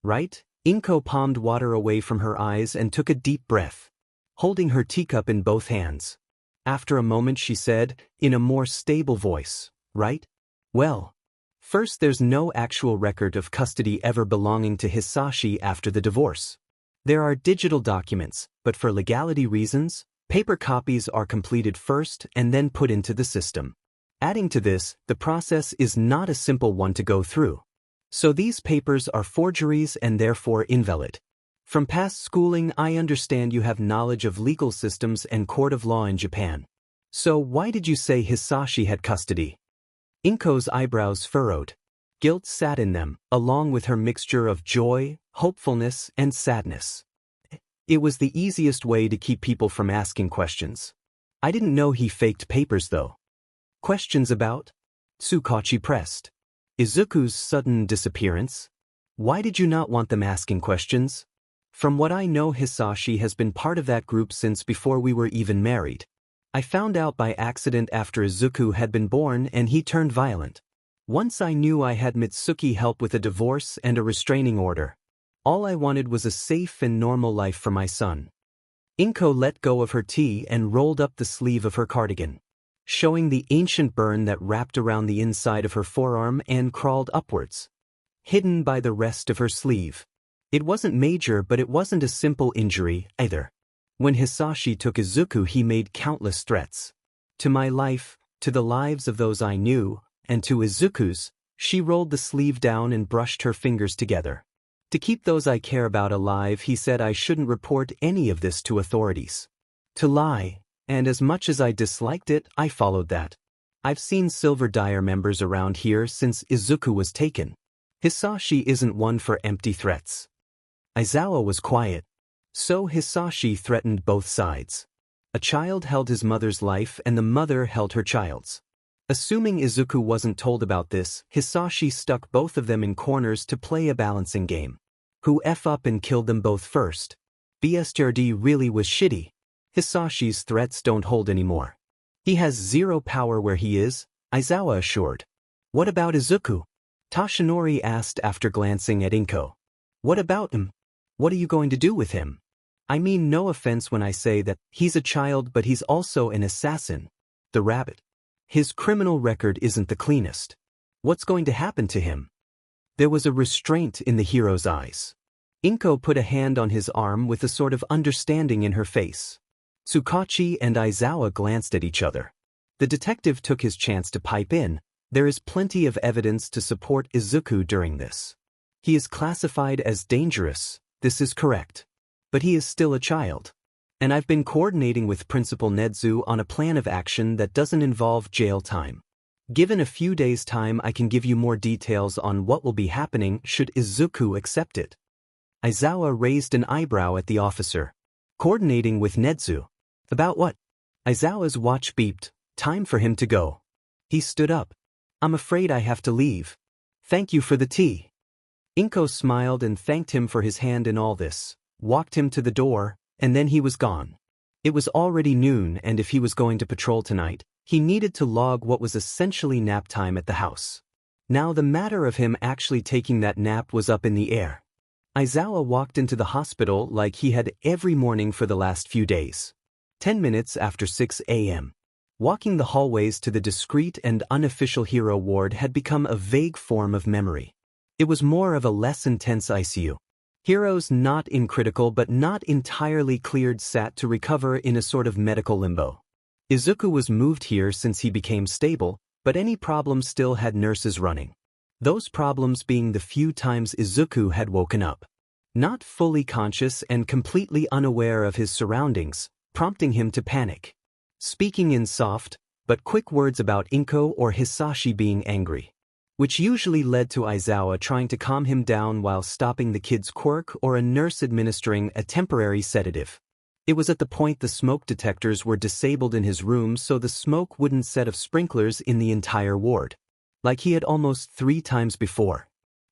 S1: Right? Inko palmed water away from her eyes and took a deep breath, holding her teacup in both hands. After a moment she said, in a more stable voice, right? Well, first there's no actual record of custody ever belonging to Hisashi after the divorce. There are digital documents, but for legality reasons, paper copies are completed first and then put into the system. Adding to this, the process is not a simple one to go through. So these papers are forgeries and therefore invalid. From past schooling, I understand you have knowledge of legal systems and court of law in Japan. So why did you say Hisashi had custody? Inko's eyebrows furrowed. Guilt sat in them, along with her mixture of joy, hopefulness, and sadness. It was the easiest way to keep people from asking questions. I didn't know he faked papers though. Questions about? Tsukachi pressed. Izuku's sudden disappearance? Why did you not want them asking questions? From what I know, Hisashi has been part of that group since before we were even married. I found out by accident after Izuku had been born and he turned violent. Once I knew I had Mitsuki help with a divorce and a restraining order. All I wanted was a safe and normal life for my son. Inko let go of her tea and rolled up the sleeve of her cardigan, showing the ancient burn that wrapped around the inside of her forearm and crawled upwards, hidden by the rest of her sleeve. It wasn't major, but it wasn't a simple injury either. When Hisashi took Izuku, he made countless threats. To my life, to the lives of those I knew, and to Izuku's. She rolled the sleeve down and brushed her fingers together. To keep those I care about alive, he said I shouldn't report any of this to authorities. To lie. And as much as I disliked it, I followed that. I've seen Silver Dyer members around here since Izuku was taken. Hisashi isn't one for empty threats. Aizawa was quiet. So Hisashi threatened both sides. A child held his mother's life and the mother held her child's. Assuming Izuku wasn't told about this, Hisashi stuck both of them in corners to play a balancing game. Who F up and killed them both first? BSRD really was shitty. Hisashi's threats don't hold anymore. He has zero power where he is, Aizawa assured. What about Izuku? Toshinori asked after glancing at Inko. What about him? What are you going to do with him? I mean no offense when I say that he's a child, but he's also an assassin. The rabbit. His criminal record isn't the cleanest. What's going to happen to him? There was a restraint in the hero's eyes. Inko put a hand on his arm with a sort of understanding in her face. Tsukachi and Aizawa glanced at each other. The detective took his chance to pipe in. There is plenty of evidence to support Izuku during this. He is classified as dangerous, this is correct. But he is still a child. And I've been coordinating with Principal Nedzu on a plan of action that doesn't involve jail time. Given a few days' time, I can give you more details on what will be happening should Izuku accept it. Aizawa raised an eyebrow at the officer. Coordinating with Nedzu. About what? Aizawa's watch beeped. Time for him to go. He stood up. I'm afraid I have to leave. Thank you for the tea. Inko smiled and thanked him for his hand in all this, walked him to the door, and then he was gone. It was already noon, and if he was going to patrol tonight, he needed to log what was essentially nap time at the house. Now the matter of him actually taking that nap was up in the air. Aizawa walked into the hospital like he had every morning for the last few days. 10 minutes after 6 a.m. Walking the hallways to the discreet and unofficial hero ward had become a vague form of memory. It was more of a less intense ICU. Heroes not in critical but not entirely cleared sat to recover in a sort of medical limbo. Izuku was moved here since he became stable, but any problems still had nurses running. Those problems being the few times Izuku had woken up. Not fully conscious and completely unaware of his surroundings, prompting him to panic. Speaking in soft, but quick words about Inko or Hisashi being angry. Which usually led to Aizawa trying to calm him down while stopping the kid's quirk or a nurse administering a temporary sedative. It was at the point the smoke detectors were disabled in his room so the smoke wouldn't set off sprinklers in the entire ward. Like he had almost 3 times before.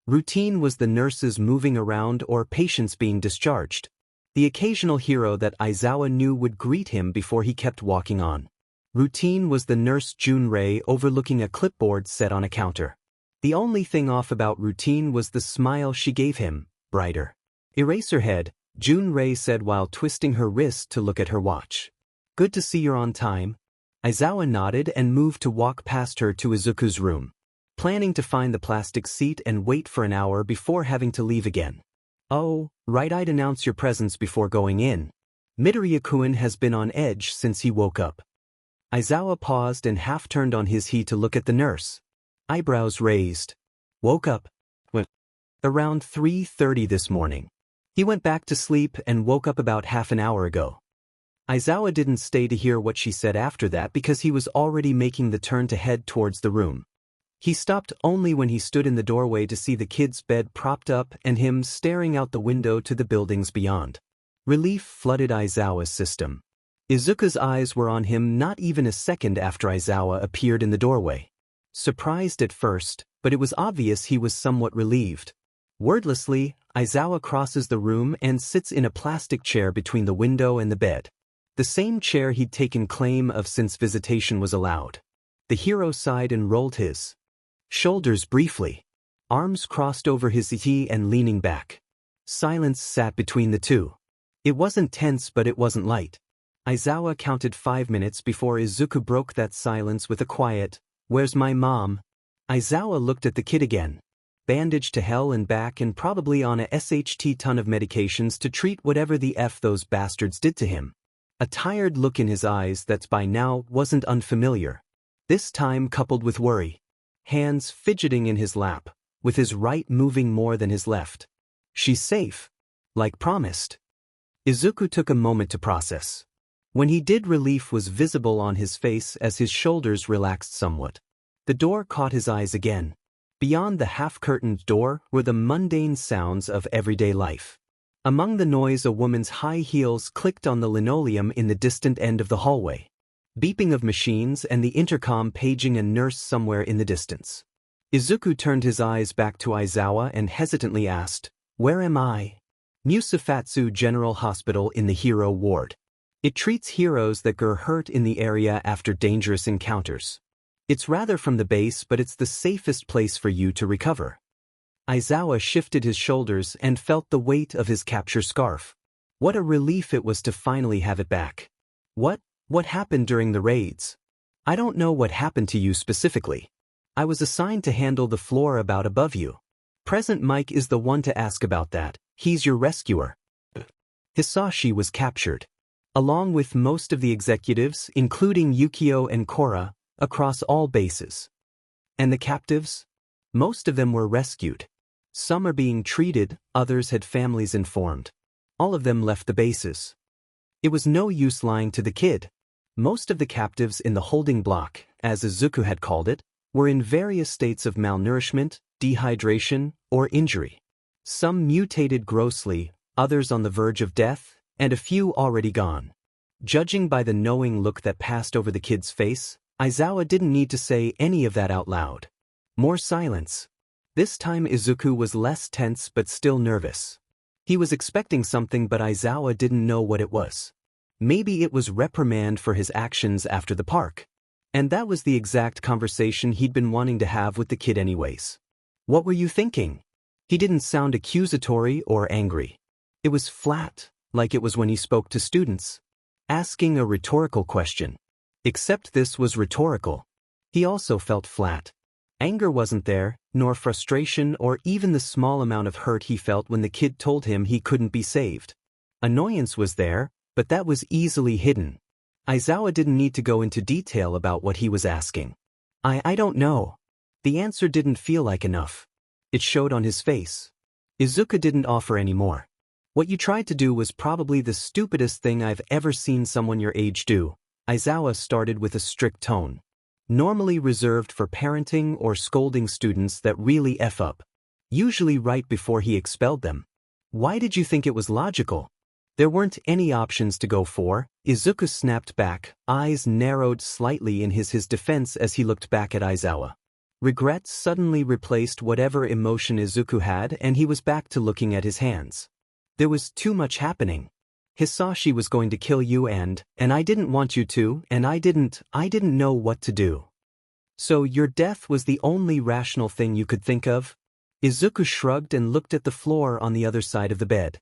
S1: Routine was the nurses moving around or patients being discharged. The occasional hero that Aizawa knew would greet him before he kept walking on. Routine was the nurse Junrei overlooking a clipboard set on a counter. The only thing off about Routine was the smile she gave him, brighter. Eraserhead, Junrei said while twisting her wrist to look at her watch. Good to see you're on time. Aizawa nodded and moved to walk past her to Izuku's room. Planning to find the plastic seat and wait for an hour before having to leave again. Oh, right, I'd announce your presence before going in. Midoriya-kun has been on edge since he woke up. Aizawa paused and half turned on his heel to look at the nurse. Eyebrows raised. Woke up. Around 3:30 this morning. He went back to sleep and woke up about half an hour ago. Aizawa didn't stay to hear what she said after that because he was already making the turn to head towards the room. He stopped only when he stood in the doorway to see the kid's bed propped up and him staring out the window to the buildings beyond. Relief flooded Aizawa's system. Izuku's eyes were on him not even a second after Aizawa appeared in the doorway. Surprised at first, but it was obvious he was somewhat relieved. Wordlessly, Aizawa crosses the room and sits in a plastic chair between the window and the bed. The same chair he'd taken claim of since visitation was allowed. The hero sighed and rolled his shoulders briefly. Arms crossed over his knee and leaning back. Silence sat between the two. It wasn't tense but it wasn't light. Aizawa counted 5 minutes before Izuku broke that silence with a quiet, "Where's my mom?" Aizawa looked at the kid again. Bandaged to hell and back and probably on a SHT ton of medications to treat whatever the F those bastards did to him. A tired look in his eyes that by now wasn't unfamiliar. This time coupled with worry. Hands fidgeting in his lap, with his right moving more than his left. She's safe. Like promised. Izuku took a moment to process. When he did, relief was visible on his face as his shoulders relaxed somewhat. The door caught his eyes again. Beyond the half-curtained door were the mundane sounds of everyday life. Among the noise, a woman's high heels clicked on the linoleum in the distant end of the hallway. Beeping of machines and the intercom paging a nurse somewhere in the distance. Izuku turned his eyes back to Aizawa and hesitantly asked, "Where am I?" Musafatsu General Hospital in the Hero Ward. It treats heroes that get hurt in the area after dangerous encounters. It's rather from the base, but it's the safest place for you to recover. Aizawa shifted his shoulders and felt the weight of his capture scarf. What a relief it was to finally have it back. What happened during the raids? I don't know what happened to you specifically. I was assigned to handle the floor about above you. Present Mike is the one to ask about that. He's your rescuer. Hisashi was captured, along with most of the executives, including Yukio and Korra, across all bases. And the captives? Most of them were rescued. Some are being treated, others had families informed. All of them left the bases. It was no use lying to the kid. Most of the captives in the holding block, as Izuku had called it, were in various states of malnourishment, dehydration, or injury. Some mutated grossly, others on the verge of death, and a few already gone. Judging by the knowing look that passed over the kid's face, Aizawa didn't need to say any of that out loud. More silence. This time Izuku was less tense but still nervous. He was expecting something but Aizawa didn't know what it was. Maybe it was reprimand for his actions after the park. And that was the exact conversation he'd been wanting to have with the kid anyways. What were you thinking? He didn't sound accusatory or angry. It was flat, like it was when he spoke to students. Asking a rhetorical question. Except this was rhetorical. He also felt flat. Anger wasn't there, nor frustration or even the small amount of hurt he felt when the kid told him he couldn't be saved. Annoyance was there, but that was easily hidden. Aizawa didn't need to go into detail about what he was asking. I don't know. The answer didn't feel like enough. It showed on his face. Izuku didn't offer any more. What you tried to do was probably the stupidest thing I've ever seen someone your age do. Aizawa started with a strict tone. Normally reserved for parenting or scolding students that really F up. Usually right before he expelled them. Why did you think it was logical? There weren't any options to go for. Izuku snapped back, eyes narrowed slightly in his defense as he looked back at Aizawa. Regret suddenly replaced whatever emotion Izuku had and he was back to looking at his hands. There was too much happening. Hisashi was going to kill you and I didn't want you to, and I didn't know what to do. So your death was the only rational thing you could think of? Izuku shrugged and looked at the floor on the other side of the bed.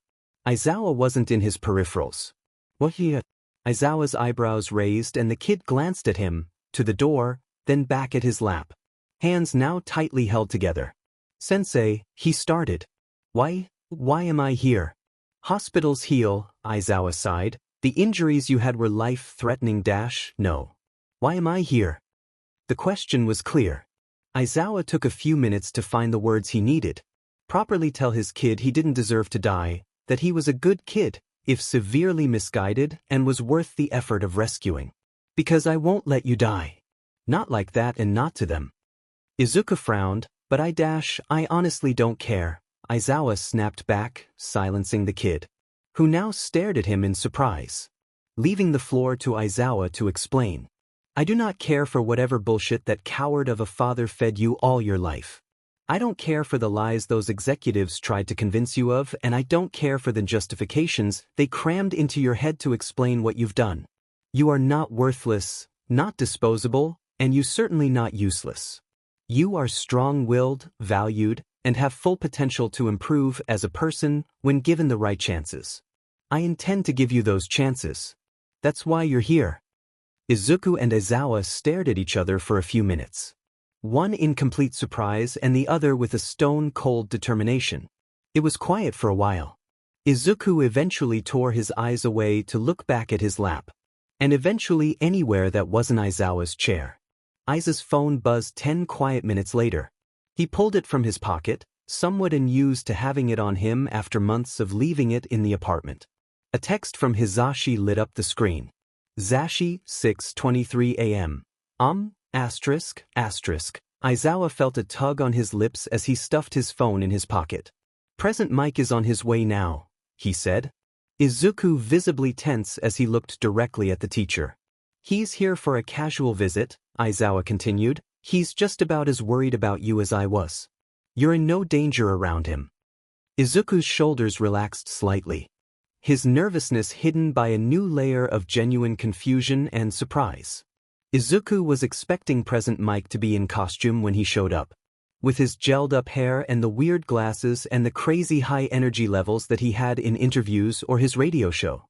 S1: Aizawa wasn't in his peripherals. What he? Aizawa's eyebrows raised and the kid glanced at him, to the door, then back at his lap. Hands now tightly held together. Sensei, he started. Why am I here? Hospitals heal, Aizawa sighed. The injuries you had were life-threatening. No. Why am I here? The question was clear. Aizawa took a few minutes to find the words he needed. Properly tell his kid he didn't deserve to die, that he was a good kid, if severely misguided, and was worth the effort of rescuing. Because I won't let you die. Not like that and not to them. Izuku frowned, but I honestly don't care. Aizawa snapped back, silencing the kid, who now stared at him in surprise. Leaving the floor to Aizawa to explain. I do not care for whatever bullshit that coward of a father fed you all your life. I don't care for the lies those executives tried to convince you of, and I don't care for the justifications they crammed into your head to explain what you've done. You are not worthless, not disposable, and you certainly not useless. You are strong-willed, valued, and have full potential to improve as a person when given the right chances. I intend to give you those chances. That's why you're here. Izuku and Aizawa stared at each other for a few minutes. One in complete surprise and the other with a stone-cold determination. It was quiet for a while. Izuku eventually tore his eyes away to look back at his lap. And eventually anywhere that wasn't Aizawa's chair. Aiza's phone buzzed 10 quiet minutes later. He pulled it from his pocket, somewhat unused to having it on him after months of leaving it in the apartment. A text from Hisashi lit up the screen. Zashi, 6:23 a.m. Asterisk. Aizawa felt a tug on his lips as he stuffed his phone in his pocket. Present Mike is on his way now, he said. Izuku visibly tense as he looked directly at the teacher. He's here for a casual visit, Aizawa continued. He's just about as worried about you as I was. You're in no danger around him. Izuku's shoulders relaxed slightly. His nervousness hidden by a new layer of genuine confusion and surprise. Izuku was expecting Present Mike to be in costume when he showed up. With his gelled-up hair and the weird glasses and the crazy high energy levels that he had in interviews or his radio show.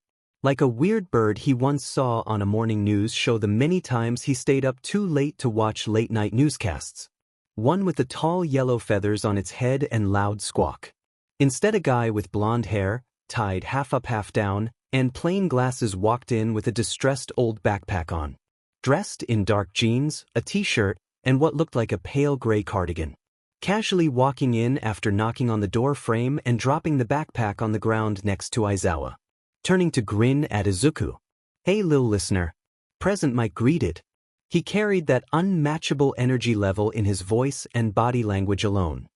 S1: Like a weird bird he once saw on a morning news show the many times he stayed up too late to watch late-night newscasts. One with the tall yellow feathers on its head and loud squawk. Instead, a guy with blonde hair, tied half up half down, and plain glasses walked in with a distressed old backpack on. Dressed in dark jeans, a t-shirt, and what looked like a pale gray cardigan. Casually walking in after knocking on the door frame and dropping the backpack on the ground next to Aizawa. Turning to grin at Izuku. "Hey lil listener." Present Mike greeted. He carried that unmatchable energy level in his voice and body language alone.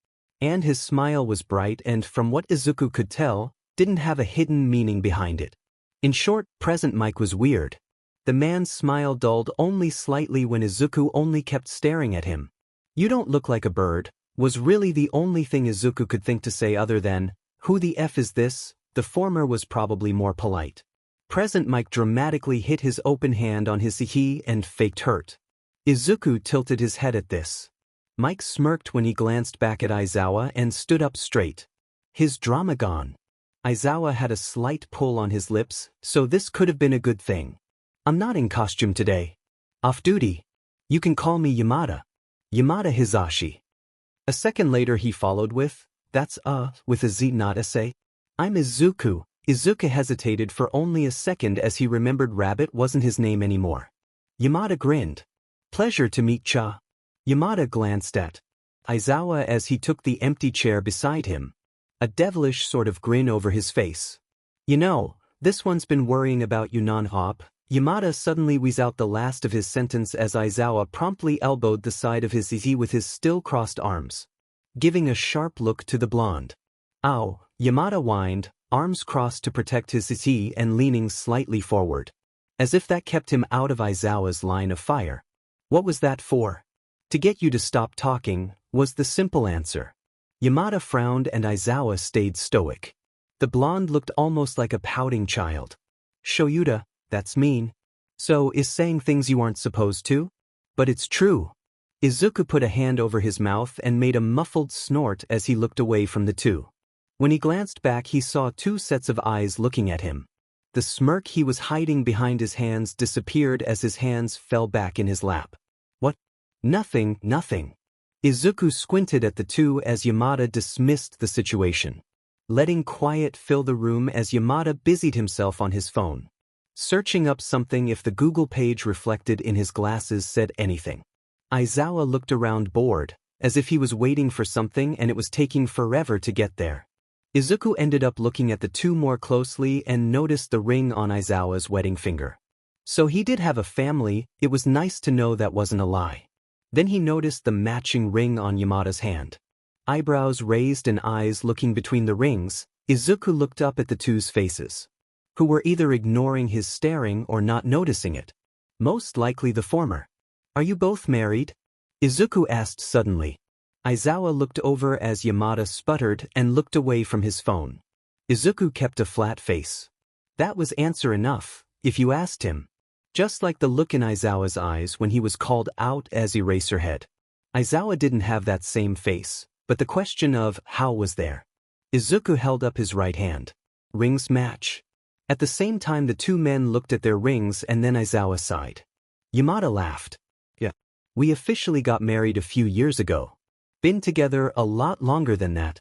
S1: And his smile was bright and, from what Izuku could tell, didn't have a hidden meaning behind it. In short, Present Mike was weird. The man's smile dulled only slightly when Izuku only kept staring at him. "You don't look like a bird," was really the only thing Izuku could think to say other than, "Who the F is this?" The former was probably more polite. Present Mike dramatically hit his open hand on his hihi and faked hurt. Izuku tilted his head at this. Mike smirked when he glanced back at Aizawa and stood up straight. His drama gone. Aizawa had a slight pull on his lips, so this could have been a good thing. "I'm not in costume today. Off duty. You can call me Yamada. Yamada Hisashi." A second later he followed with, "That's with a Z not a say. I'm Izuku." Izuku hesitated for only a second as he remembered Rabbit wasn't his name anymore. Yamada grinned. "Pleasure to meet cha." Yamada glanced at Aizawa as he took the empty chair beside him. A devilish sort of grin over his face. "You know, this one's been worrying about you non-hop." Yamada suddenly wheezed out the last of his sentence as Aizawa promptly elbowed the side of his zizi with his still crossed arms, giving a sharp look to the blonde. "Ow," Yamada whined, arms crossed to protect his zizi and leaning slightly forward. As if that kept him out of Aizawa's line of fire. "What was that for?" "To get you to stop talking," was the simple answer. Yamada frowned and Aizawa stayed stoic. The blonde looked almost like a pouting child. "Shouta, that's mean. So is saying things you aren't supposed to?" "But it's true." Izuku put a hand over his mouth and made a muffled snort as he looked away from the two. When he glanced back he saw two sets of eyes looking at him. The smirk he was hiding behind his hands disappeared as his hands fell back in his lap. "What?" "Nothing, nothing." Izuku squinted at the two as Yamada dismissed the situation, letting quiet fill the room as Yamada busied himself on his phone, searching up something if the Google page reflected in his glasses said anything. Aizawa looked around bored, as if he was waiting for something and it was taking forever to get there. Izuku ended up looking at the two more closely and noticed the ring on Aizawa's wedding finger. So he did have a family, it was nice to know that wasn't a lie. Then he noticed the matching ring on Yamada's hand. Eyebrows raised and eyes looking between the rings, Izuku looked up at the two's faces, who were either ignoring his staring or not noticing it. Most likely the former. "Are you both married?" Izuku asked suddenly. Aizawa looked over as Yamada sputtered and looked away from his phone. Izuku kept a flat face. That was answer enough, if you asked him. Just like the look in Aizawa's eyes when he was called out as Eraserhead. Aizawa didn't have that same face, but the question of how was there. Izuku held up his right hand. "Rings match." At the same time the two men looked at their rings and then Aizawa sighed. Yamada laughed. "Yeah. We officially got married a few years ago. Been together a lot longer than that."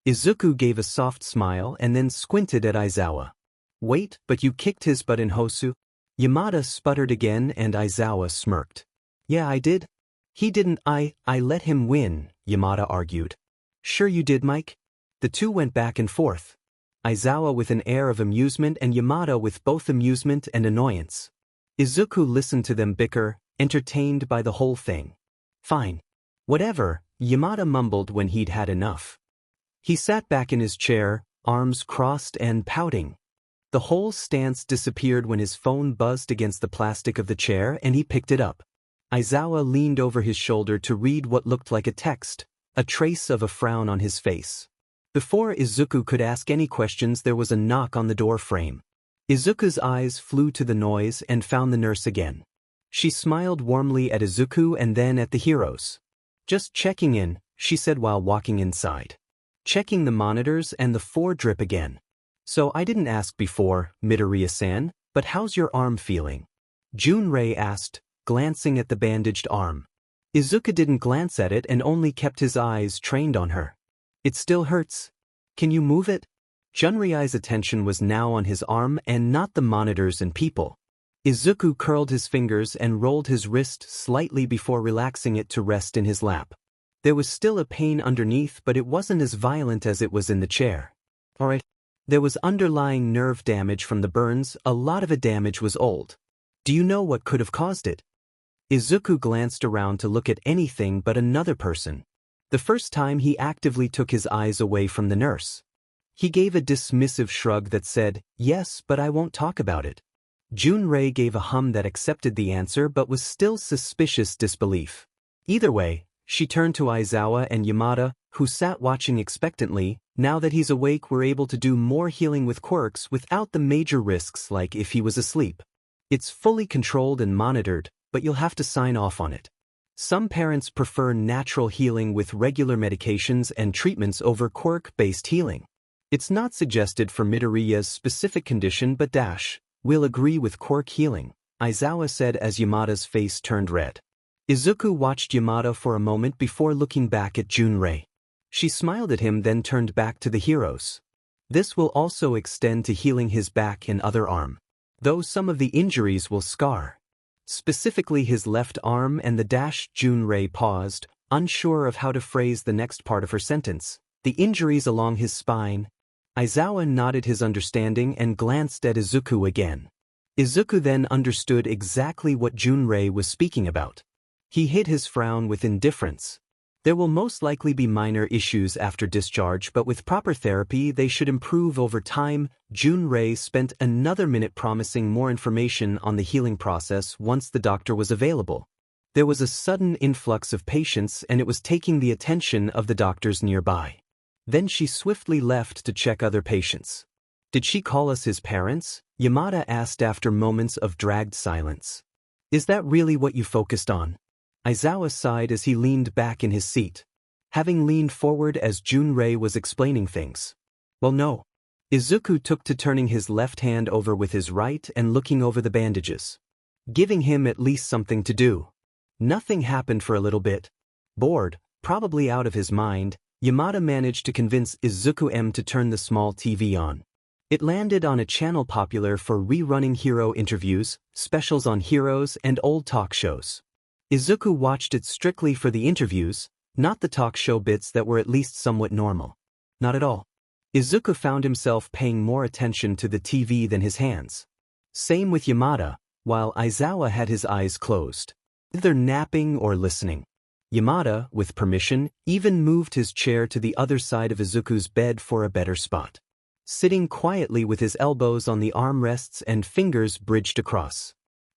S1: Izuku gave a soft smile and then squinted at Aizawa. "Wait, but you kicked his butt in Hosu?" Yamada sputtered again and Aizawa smirked. "Yeah, I did." "He didn't. I let him win," Yamada argued. "Sure you did, Mike?" The two went back and forth. Aizawa with an air of amusement and Yamada with both amusement and annoyance. Izuku listened to them bicker, entertained by the whole thing. "Fine. Whatever," Yamada mumbled when he'd had enough. He sat back in his chair, arms crossed and pouting. The whole stance disappeared when his phone buzzed against the plastic of the chair and he picked it up. Aizawa leaned over his shoulder to read what looked like a text, a trace of a frown on his face. Before Izuku could ask any questions there was a knock on the door frame. Izuku's eyes flew to the noise and found the nurse again. She smiled warmly at Izuku and then at the heroes. "Just checking in," she said while walking inside. "Checking the monitors and the 4 drip again." So I didn't ask before, Midoriya-san, but how's your arm feeling? Junrei asked, glancing at the bandaged arm. Izuku didn't glance at it and only kept his eyes trained on her. It still hurts. Can you move it? Junrei's attention was now on his arm and not the monitors and people. Izuku curled his fingers and rolled his wrist slightly before relaxing it to rest in his lap. There was still a pain underneath, but it wasn't as violent as it was in the chair. Alright. There was underlying nerve damage from the burns, a lot of the damage was old. Do you know what could have caused it? Izuku glanced around to look at anything but another person. The first time he actively took his eyes away from the nurse. He gave a dismissive shrug that said, yes, but I won't talk about it. Junrei gave a hum that accepted the answer but was still suspicious disbelief. Either way, she turned to Aizawa and Yamada, who sat watching expectantly. Now that he's awake, we're able to do more healing with Quirks without the major risks like if he was asleep. It's fully controlled and monitored, but you'll have to sign off on it. Some parents prefer natural healing with regular medications and treatments over quirk-based healing. It's not suggested for Midoriya's specific condition, but we'll agree with quirk healing, Aizawa said as Yamada's face turned red. Izuku watched Yamada for a moment before looking back at Junrei. She smiled at him, then turned back to the heroes. This will also extend to healing his back and other arm, though some of the injuries will scar. Specifically his left arm and the Junrei paused, unsure of how to phrase the next part of her sentence. The injuries along his spine. Aizawa nodded his understanding and glanced at Izuku again. Izuku then understood exactly what Junrei was speaking about. He hid his frown with indifference. There will most likely be minor issues after discharge, but with proper therapy they should improve over time. Junrei spent another minute promising more information on the healing process once the doctor was available. There was a sudden influx of patients and it was taking the attention of the doctors nearby. Then she swiftly left to check other patients. Did she call us his parents? Yamada asked after moments of dragged silence. Is that really what you focused on? Aizawa sighed as he leaned back in his seat, having leaned forward as Junrei was explaining things. Well, no. Izuku took to turning his left hand over with his right and looking over the bandages, giving him at least something to do. Nothing happened for a little bit. Bored, probably out of his mind, Yamada managed to convince Izuku to turn the small TV on. It landed on a channel popular for rerunning hero interviews, specials on heroes, and old talk shows. Izuku watched it strictly for the interviews, not the talk show bits that were at least somewhat normal. Not at all. Izuku found himself paying more attention to the TV than his hands. Same with Yamada, while Aizawa had his eyes closed, either napping or listening. Yamada, with permission, even moved his chair to the other side of Izuku's bed for a better spot, sitting quietly with his elbows on the armrests and fingers bridged across.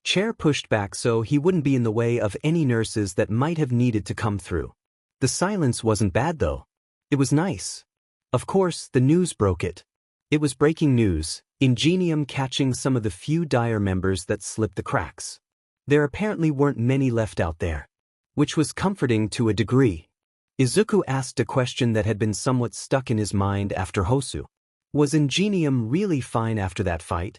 S1: Chair pushed back so he wouldn't be in the way of any nurses that might have needed to come through. The silence wasn't bad though. It was nice. Of course, the news broke it. It was breaking news, Ingenium catching some of the few dire members that slipped the cracks. There apparently weren't many left out there, which was comforting to a degree. Izuku asked a question that had been somewhat stuck in his mind after Hosu. Was Ingenium really fine after that fight?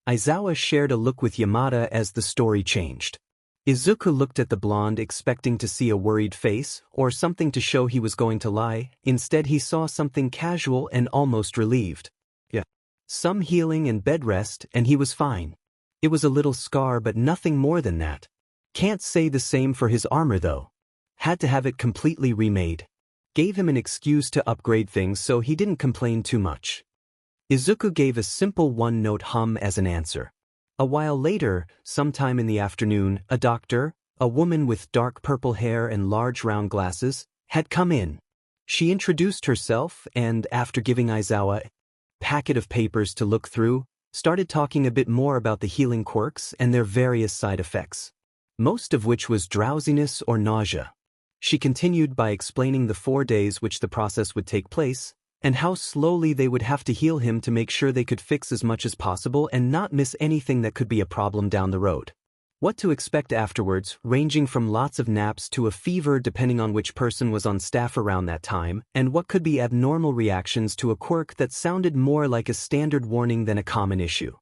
S1: Aizawa shared a look with Yamada as the story changed. Izuku looked at the blonde expecting to see a worried face or something to show he was going to lie. Instead he saw something casual and almost relieved. Yeah. Some healing and bed rest and he was fine. It was a little scar but nothing more than that. Can't say the same for his armor though. Had to have it completely remade. Gave him an excuse to upgrade things so he didn't complain too much. Izuku gave a simple one-note hum as an answer. A while later, sometime in the afternoon, a doctor, a woman with dark purple hair and large round glasses, had come in. She introduced herself and, after giving Aizawa a packet of papers to look through, started talking a bit more about the healing quirks and their various side effects, most of which was drowsiness or nausea. She continued by explaining the 4 days which the process would take place, and how slowly they would have to heal him to make sure they could fix as much as possible and not miss anything that could be a problem down the road. What to expect afterwards, ranging from lots of naps to a fever depending on which person was on staff around that time, and what could be abnormal reactions to a quirk that sounded more like a standard warning than a common issue.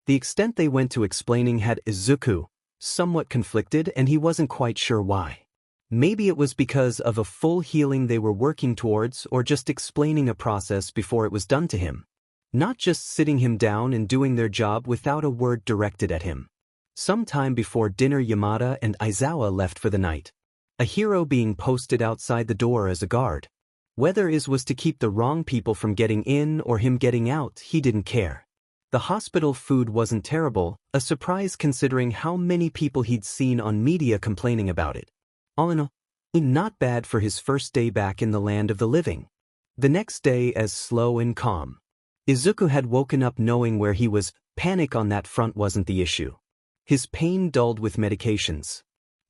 S1: The extent they went to explaining had Izuku somewhat conflicted, and he wasn't quite sure why. Maybe it was because of a full healing they were working towards, or just explaining a process before it was done to him. Not just sitting him down and doing their job without a word directed at him. Sometime before dinner, Yamada and Aizawa left for the night. A hero being posted outside the door as a guard. Whether it was to keep the wrong people from getting in or him getting out, he didn't care. The hospital food wasn't terrible, a surprise considering how many people he'd seen on media complaining about it. All in all, not bad for his first day back in the land of the living. The next day as slow and calm. Izuku had woken up knowing where he was. Panic on that front wasn't the issue. His pain dulled with medications.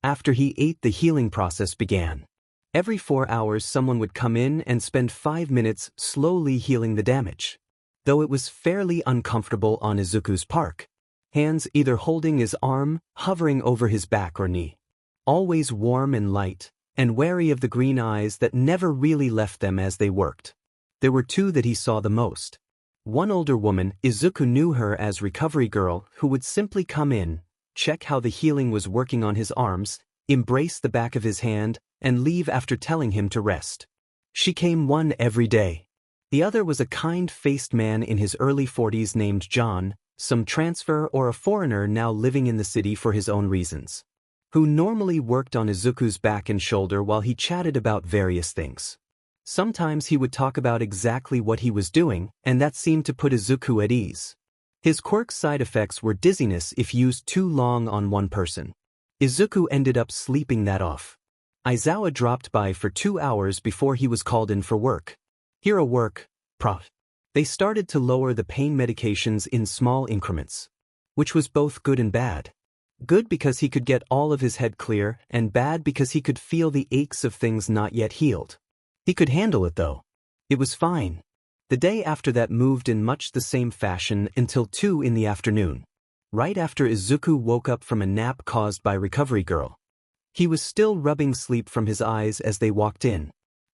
S1: After he ate, the healing process began. Every 4 hours someone would come in and spend 5 minutes slowly healing the damage. Though it was fairly uncomfortable on Izuku's part. Hands either holding his arm, hovering over his back or knee. Always warm and light, and wary of the green eyes that never really left them as they worked. There were two that he saw the most. One older woman, Izuku knew her as recovery girl, who would simply come in, check how the healing was working on his arms, embrace the back of his hand, and leave after telling him to rest. She came one every day. The other was a kind-faced man in his early 40s named John, some transfer or a foreigner now living in the city for his own reasons, who normally worked on Izuku's back and shoulder while he chatted about various things. Sometimes he would talk about exactly what he was doing, and that seemed to put Izuku at ease. His quirk's side effects were dizziness if used too long on one person. Izuku ended up sleeping that off. Aizawa dropped by for 2 hours before he was called in for work. Hero work, prof. They started to lower the pain medications in small increments. Which was both good and bad. Good because he could get all of his head clear, and bad because he could feel the aches of things not yet healed. He could handle it though. It was fine. The day after that moved in much the same fashion until 2 in the afternoon. Right after Izuku woke up from a nap caused by recovery girl. He was still rubbing sleep from his eyes as they walked in.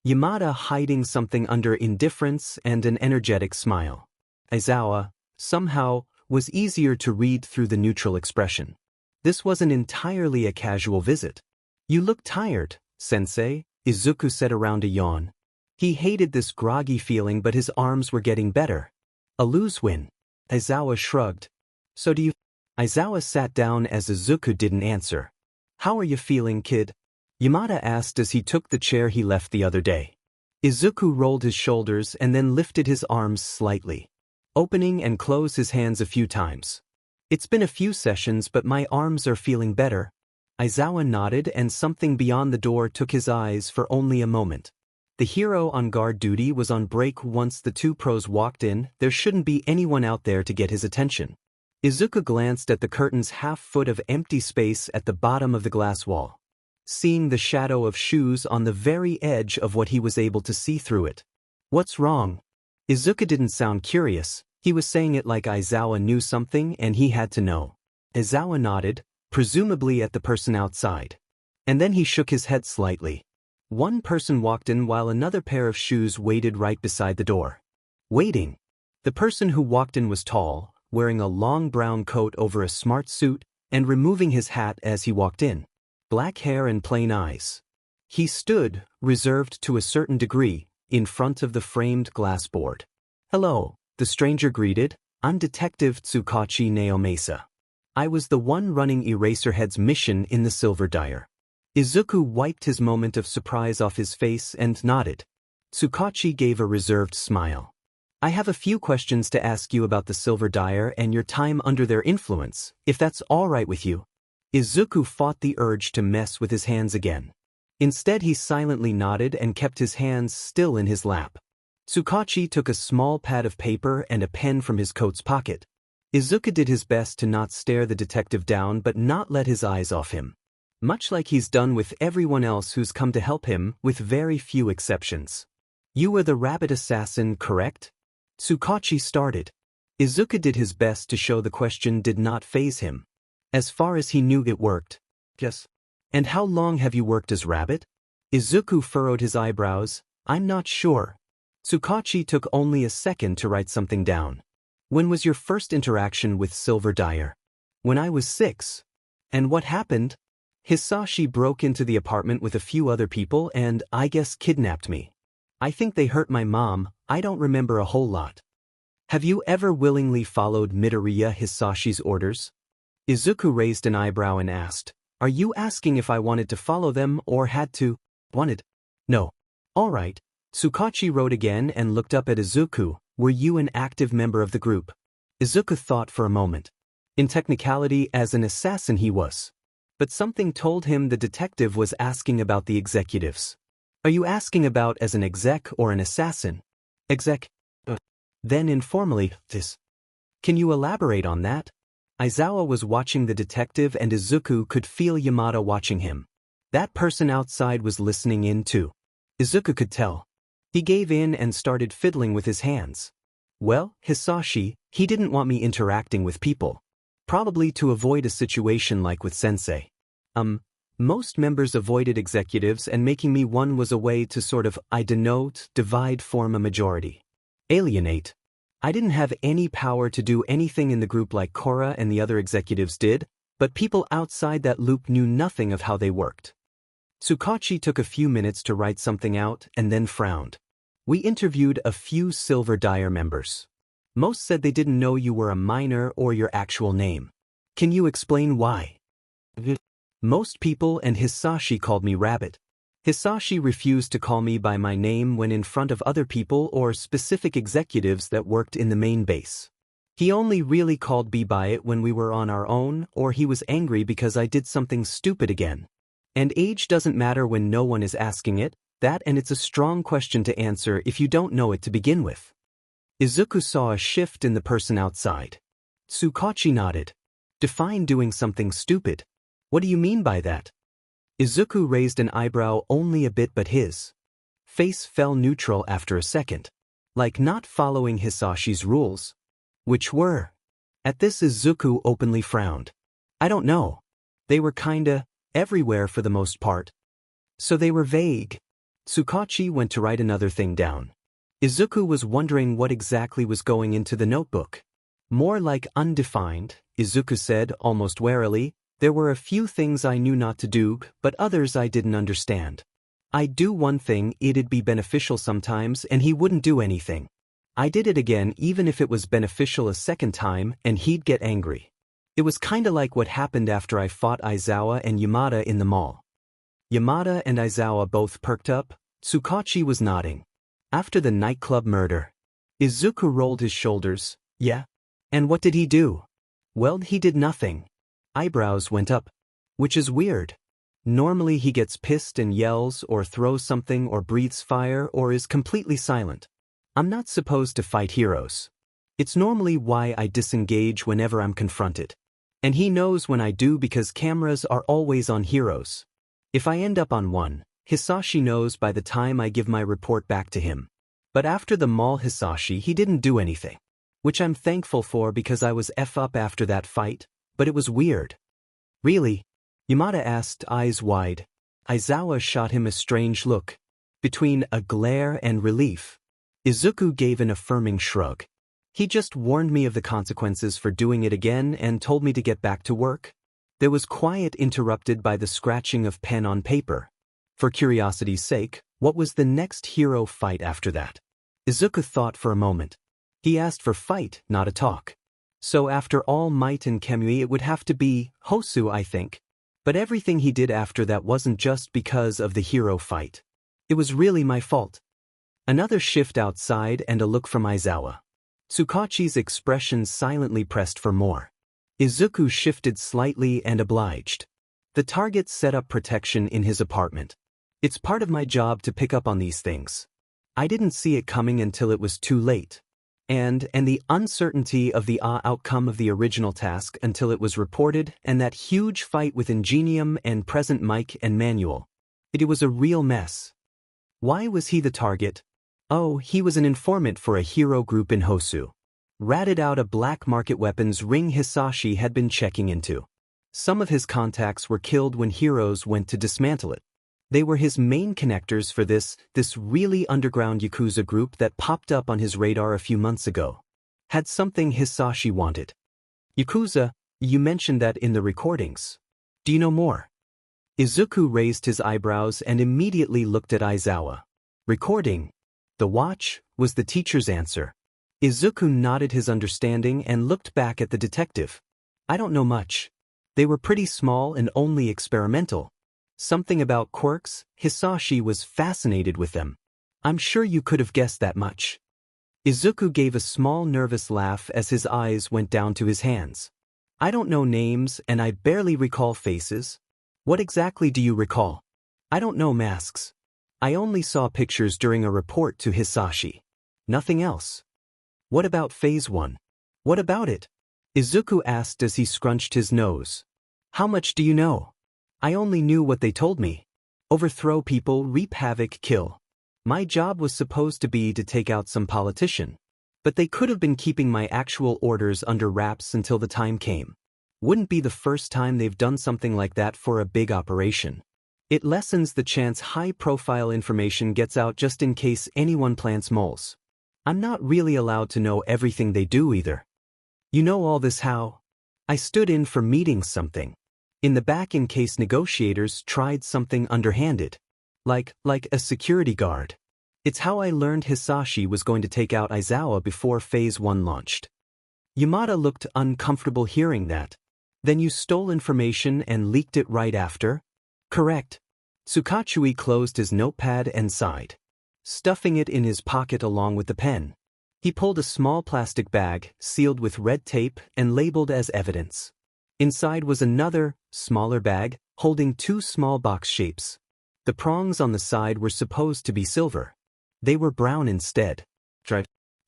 S1: Yamada hiding something under indifference and an energetic smile. Aizawa, somehow, was easier to read through the neutral expression. This wasn't entirely a casual visit. You look tired, sensei, Izuku said around a yawn. He hated this groggy feeling, but his arms were getting better. A lose-win. Aizawa shrugged. So do you? Aizawa sat down as Izuku didn't answer. How are you feeling, kid? Yamada asked as he took the chair he left the other day. Izuku rolled his shoulders and then lifted his arms slightly, opening and closed his hands a few times. It's been a few sessions, but my arms are feeling better. Aizawa nodded, and something beyond the door took his eyes for only a moment. The hero on guard duty was on break. Once the two pros walked in, there shouldn't be anyone out there to get his attention. Izuku glanced at the curtain's half-foot of empty space at the bottom of the glass wall, seeing the shadow of shoes on the very edge of what he was able to see through it. What's wrong? Izuku didn't sound curious. He was saying it like Aizawa knew something and he had to know. Aizawa nodded, presumably at the person outside. And then he shook his head slightly. One person walked in while another pair of shoes waited right beside the door. Waiting. The person who walked in was tall, wearing a long brown coat over a smart suit, and removing his hat as he walked in. Black hair and plain eyes. He stood, reserved to a certain degree, in front of the framed glass board. Hello, the stranger greeted. I'm Detective Tsukachi Naomasa. I was the one running Eraserhead's mission in the Silver Dyer. Izuku wiped his moment of surprise off his face and nodded. Tsukachi gave a reserved smile. I have a few questions to ask you about the Silver Dyer and your time under their influence, if that's all right with you. Izuku fought the urge to mess with his hands again. Instead, he silently nodded and kept his hands still in his lap. Tsukachi took a small pad of paper and a pen from his coat's pocket. Izuku did his best to not stare the detective down but not let his eyes off him. Much like he's done with everyone else who's come to help him, with very few exceptions. You were the rabbit assassin, correct? Tsukachi started. Izuku did his best to show the question did not faze him. As far as he knew it worked. Yes. And how long have you worked as Rabbit? Izuku furrowed his eyebrows. I'm not sure. Tsukachi took only a second to write something down. When was your first interaction with Silver Dyer? When I was 6. And what happened? Hisashi broke into the apartment with a few other people and, I guess, kidnapped me. I think they hurt my mom. I don't remember a whole lot. Have you ever willingly followed Midoriya Hisashi's orders? Izuku raised an eyebrow and asked, Are you asking if I wanted to follow them or had to? Wanted? No. All right. Tsukachi wrote again and looked up at Izuku. Were you an active member of the group? Izuku thought for a moment. In technicality, as an assassin he was. But something told him the detective was asking about the executives. Are you asking about as an exec or an assassin? Exec. Then informally, this. Can you elaborate on that? Aizawa was watching the detective and Izuku could feel Yamada watching him. That person outside was listening in too. Izuku could tell. He gave in and started fiddling with his hands. Well, Hisashi, he didn't want me interacting with people. Probably to avoid a situation like with Sensei. Most members avoided executives and making me one was a way to sort of, divide form a majority. Alienate. I didn't have any power to do anything in the group like Korra and the other executives did, but people outside that loop knew nothing of how they worked. Tsukachi took a few minutes to write something out and then frowned. We interviewed a few Silver Dyer members. Most said they didn't know you were a minor or your actual name. Can you explain why? Most people and Hisashi called me Rabbit. Hisashi refused to call me by my name when in front of other people or specific executives that worked in the main base. He only really called me by it when we were on our own or he was angry because I did something stupid again. And age doesn't matter when no one is asking it, and it's a strong question to answer if you don't know it to begin with. Izuku saw a shift in the person outside. Tsukachi nodded. Define doing something stupid. What do you mean by that? Izuku raised an eyebrow only a bit but his face fell neutral after a second. Like not following Hisashi's rules. Which were? At this Izuku openly frowned. I don't know. They were kinda everywhere for the most part. So they were vague. Tsukachi went to write another thing down. Izuku was wondering what exactly was going into the notebook. More like undefined, Izuku said almost warily. There were a few things I knew not to do, but others I didn't understand. I'd do one thing, it'd be beneficial sometimes, and he wouldn't do anything. I did it again even if it was beneficial a second time, and he'd get angry. It was kinda like what happened after I fought Aizawa and Yamada in the mall. Yamada and Aizawa both perked up. Tsukachi was nodding. After the nightclub murder. Izuku rolled his shoulders. Yeah? And what did he do? Well, he did nothing. Eyebrows went up. Which is weird. Normally he gets pissed and yells or throws something or breathes fire or is completely silent. I'm not supposed to fight heroes. It's normally why I disengage whenever I'm confronted. And he knows when I do because cameras are always on heroes. If I end up on one, Hisashi knows by the time I give my report back to him. But after the mall Hisashi he didn't do anything. Which I'm thankful for because I was up after that fight, but it was weird. Really? Yamada asked, eyes wide. Aizawa shot him a strange look. Between a glare and relief. Izuku gave an affirming shrug. He just warned me of the consequences for doing it again and told me to get back to work. There was quiet interrupted by the scratching of pen on paper. For curiosity's sake, what was the next hero fight after that? Izuku thought for a moment. He asked for fight, not a talk. So after All Might and Kemui it would have to be Hosu, I think. But everything he did after that wasn't just because of the hero fight. It was really my fault. Another shift outside and a look from Aizawa. Tsukachi's expression silently pressed for more. Izuku shifted slightly and obliged. The target set up protection in his apartment. It's part of my job to pick up on these things. I didn't see it coming until it was too late. And the uncertainty of the outcome of the original task until it was reported and that huge fight with Ingenium and Present Mike and Manuel. It was a real mess. Why was he the target? Oh, he was an informant for a hero group in Hosu. Ratted out a black market weapons ring Hisashi had been checking into. Some of his contacts were killed when heroes went to dismantle it. They were his main connectors for this really underground Yakuza group that popped up on his radar a few months ago. Had something Hisashi wanted. Yakuza, you mentioned that in the recordings. Do you know more? Izuku raised his eyebrows and immediately looked at Aizawa. Recording. The watch, was the teacher's answer. Izuku nodded his understanding and looked back at the detective. I don't know much. They were pretty small and only experimental. Something about Quirks, Hisashi was fascinated with them. I'm sure you could have guessed that much. Izuku gave a small nervous laugh as his eyes went down to his hands. I don't know names and I barely recall faces. What exactly do you recall? I don't know masks. I only saw pictures during a report to Hisashi. Nothing else. What about Phase 1? What about it? Izuku asked as he scrunched his nose. How much do you know? I only knew what they told me. Overthrow people, reap havoc, kill. My job was supposed to be to take out some politician. But they could have been keeping my actual orders under wraps until the time came. Wouldn't be the first time they've done something like that for a big operation. It lessens the chance high-profile information gets out just in case anyone plants moles. I'm not really allowed to know everything they do either. You know all this how? I stood in for meetings something. In the back in case negotiators tried something underhanded. Like a security guard. It's how I learned Hisashi was going to take out Aizawa before Phase 1 launched. Yamada looked uncomfortable hearing that. Then you stole information and leaked it right after? Correct. Tsukachui closed his notepad and sighed. Stuffing it in his pocket along with the pen. He pulled a small plastic bag, sealed with red tape and labeled as evidence. Inside was another, smaller bag, holding two small box shapes. The prongs on the side were supposed to be silver. They were brown instead.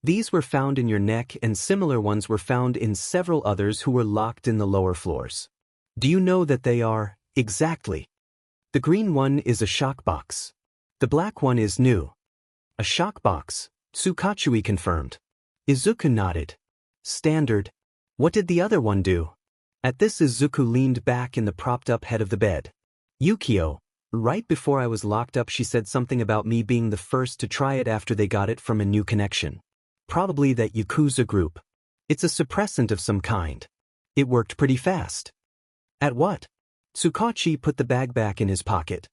S1: These were found in your neck and similar ones were found in several others who were locked in the lower floors. Do you know that they are, exactly? The green one is a shock box. The black one is new. A shock box, Tsukachui confirmed. Izuku nodded. Standard. What did the other one do? At this Izuku leaned back in the propped-up head of the bed. Yukio, right before I was locked up she said something about me being the first to try it after they got it from a new connection. Probably that Yakuza group. It's a suppressant of some kind. It worked pretty fast. At what? Tsukachui put the bag back in his pocket.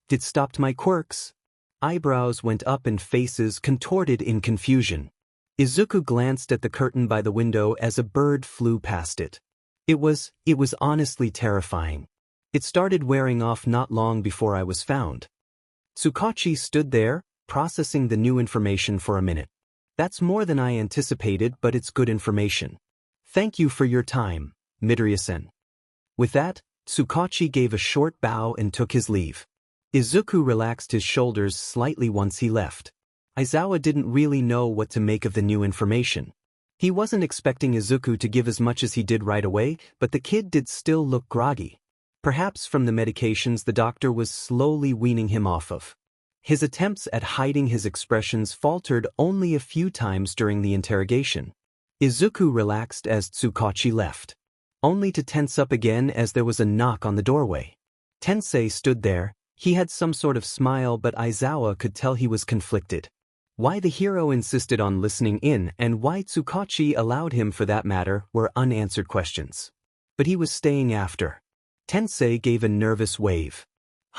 S1: It stopped my quirks. Eyebrows went up and faces contorted in confusion. Izuku glanced at the curtain by the window as a bird flew past it. It was honestly terrifying. It started wearing off not long before I was found. Tsukachui stood there, processing the new information for a minute. That's more than I anticipated, but it's good information. Thank you for your time, Midoriya-sen. With that, Tsukachui gave a short bow and took his leave. Izuku relaxed his shoulders slightly once he left. Aizawa didn't really know what to make of the new information. He wasn't expecting Izuku to give as much as he did right away, but the kid did still look groggy. Perhaps from the medications the doctor was slowly weaning him off of. His attempts at hiding his expressions faltered only a few times during the interrogation. Izuku relaxed as Tsukachui left, only to tense up again as there was a knock on the doorway. Tensei stood there. He had some sort of smile, but Aizawa could tell he was conflicted. Why the hero insisted on listening in and why Tsukachui allowed him for that matter were unanswered questions. But he was staying after. Tensei gave a nervous wave.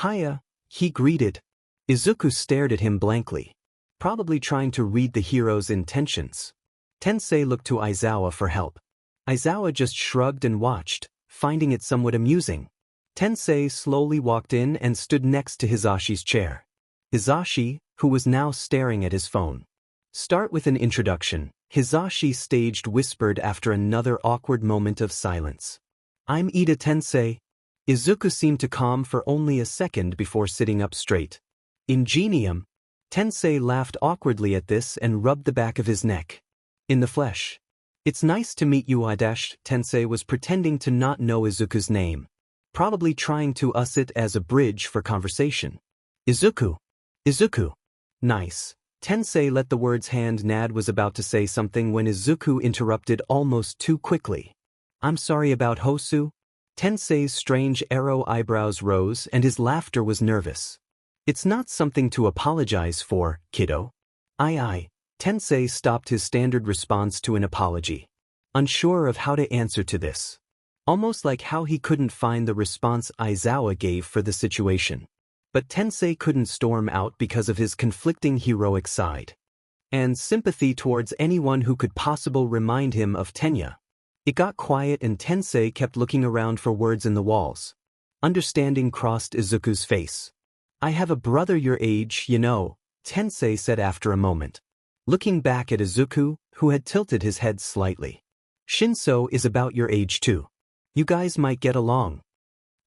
S1: Hiya, he greeted. Izuku stared at him blankly, probably trying to read the hero's intentions. Tensei looked to Aizawa for help. Aizawa just shrugged and watched, finding it somewhat amusing. Tensei slowly walked in and stood next to Hisashi's chair. Hisashi, who was now staring at his phone. Start with an introduction, Hisashi staged whispered after another awkward moment of silence. I'm Ida Tensei. Izuku seemed to calm for only a second before sitting up straight. Ingenium. Tensei laughed awkwardly at this and rubbed the back of his neck. In the flesh. It's nice to meet you, Idash. Tensei was pretending to not know Izuku's name. Probably trying to use it as a bridge for conversation. Izuku. Izuku. Nice. Tensei let the words hand. Nad was about to say something when Izuku interrupted almost too quickly. I'm sorry about Hosu. Tensei's strange arrow eyebrows rose and his laughter was nervous. It's not something to apologize for, kiddo. Aye. Tensei stopped his standard response to an apology. Unsure of how to answer to this. Almost like how he couldn't find the response Aizawa gave for the situation. But Tensei couldn't storm out because of his conflicting heroic side. And sympathy towards anyone who could possibly remind him of Tenya. It got quiet and Tensei kept looking around for words in the walls. Understanding crossed Izuku's face. I have a brother your age, you know, Tensei said after a moment. Looking back at Izuku, who had tilted his head slightly. Shinso is about your age too. You guys might get along.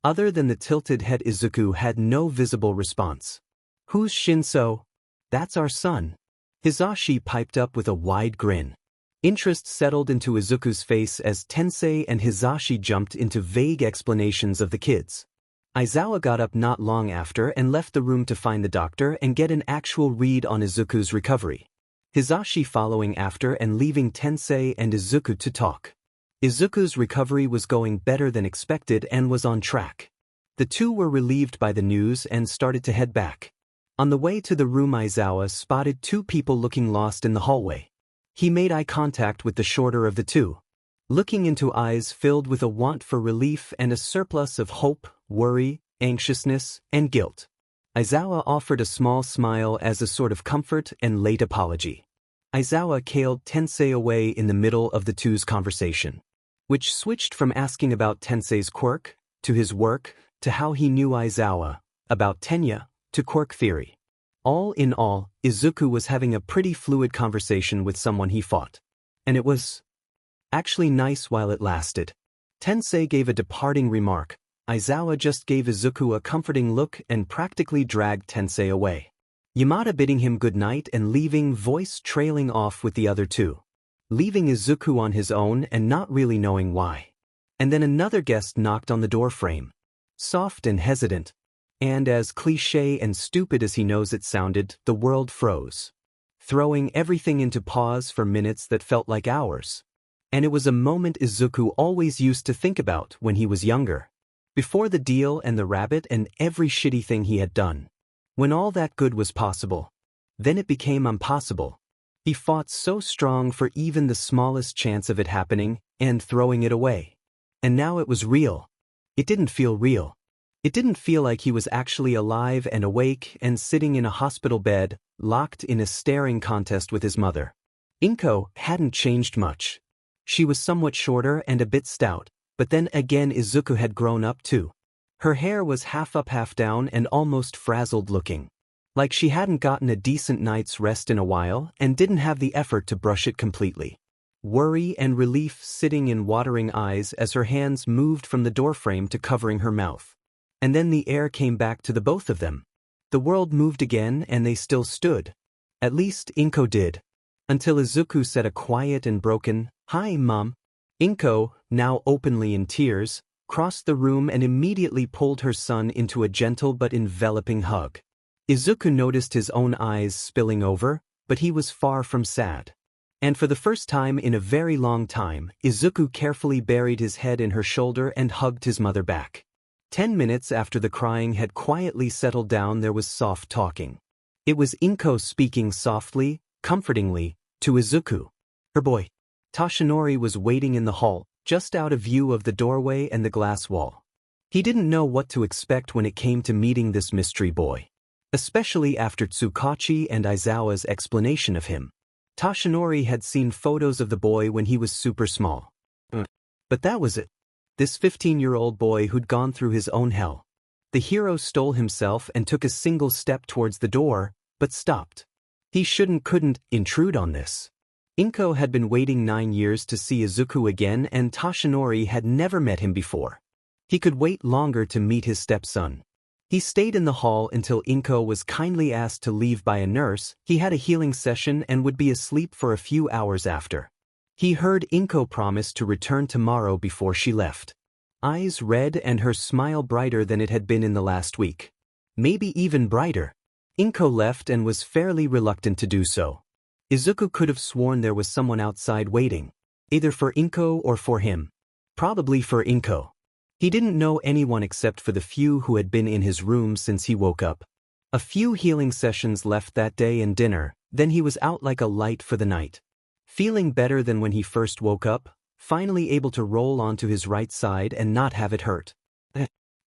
S1: Other than the tilted head, Izuku had no visible response. Who's Shinso? That's our son. Hisashi piped up with a wide grin. Interest settled into Izuku's face as Tensei and Hisashi jumped into vague explanations of the kids. Aizawa got up not long after and left the room to find the doctor and get an actual read on Izuku's recovery. Hisashi following after and leaving Tensei and Izuku to talk. Izuku's recovery was going better than expected and was on track. The two were relieved by the news and started to head back. On the way to the room, Aizawa spotted two people looking lost in the hallway. He made eye contact with the shorter of the two. Looking into eyes filled with a want for relief and a surplus of hope, worry, anxiousness, and guilt. Aizawa offered a small smile as a sort of comfort and late apology. Aizawa caled Tensei away in the middle of the two's conversation, which switched from asking about Tensei's quirk, to his work, to how he knew Aizawa, about Tenya, to quirk theory. All in all, Izuku was having a pretty fluid conversation with someone he fought. And it was actually nice while it lasted. Tensei gave a departing remark. Aizawa just gave Izuku a comforting look and practically dragged Tensei away. Yamada bidding him good night and leaving, voice trailing off with the other two. Leaving Izuku on his own and not really knowing why. And then another guest knocked on the door frame. Soft and hesitant. And as cliché and stupid as he knows it sounded, the world froze. Throwing everything into pause for minutes that felt like hours. And it was a moment Izuku always used to think about when he was younger. Before the deal and the rabbit and every shitty thing he had done. When all that good was possible. Then it became impossible. He fought so strong for even the smallest chance of it happening, and throwing it away. And now it was real. It didn't feel real. It didn't feel like he was actually alive and awake and sitting in a hospital bed, locked in a staring contest with his mother. Inko hadn't changed much. She was somewhat shorter and a bit stout, but then again Izuku had grown up too. Her hair was half up half down and almost frazzled looking. Like she hadn't gotten a decent night's rest in a while and didn't have the effort to brush it completely. Worry and relief sitting in watering eyes as her hands moved from the doorframe to covering her mouth. And then the air came back to the both of them. The world moved again and they still stood. At least Inko did. Until Izuku said a quiet and broken, "Hi, Mom." Inko, now openly in tears, crossed the room and immediately pulled her son into a gentle but enveloping hug. Izuku noticed his own eyes spilling over, but he was far from sad. And for the first time in a very long time, Izuku carefully buried his head in her shoulder and hugged his mother back. 10 minutes after the crying had quietly settled down, there was soft talking. It was Inko speaking softly, comfortingly, to Izuku. Her boy. Toshinori was waiting in the hall, just out of view of the doorway and the glass wall. He didn't know what to expect when it came to meeting this mystery boy. Especially after Tsukachi and Aizawa's explanation of him. Toshinori had seen photos of the boy when he was super small. But that was it. This 15-year-old boy who'd gone through his own hell. The hero stole himself and took a single step towards the door, but stopped. He couldn't intrude on this. Inko had been waiting 9 years to see Izuku again and Toshinori had never met him before. He could wait longer to meet his stepson. He stayed in the hall until Inko was kindly asked to leave by a nurse. He had a healing session and would be asleep for a few hours after. He heard Inko promise to return tomorrow before she left. Eyes red and her smile brighter than it had been in the last week. Maybe even brighter. Inko left and was fairly reluctant to do so. Izuku could have sworn there was someone outside waiting. Either for Inko or for him. Probably for Inko. He didn't know anyone except for the few who had been in his room since he woke up. A few healing sessions left that day and dinner, then he was out like a light for the night. Feeling better than when he first woke up, finally able to roll onto his right side and not have it hurt.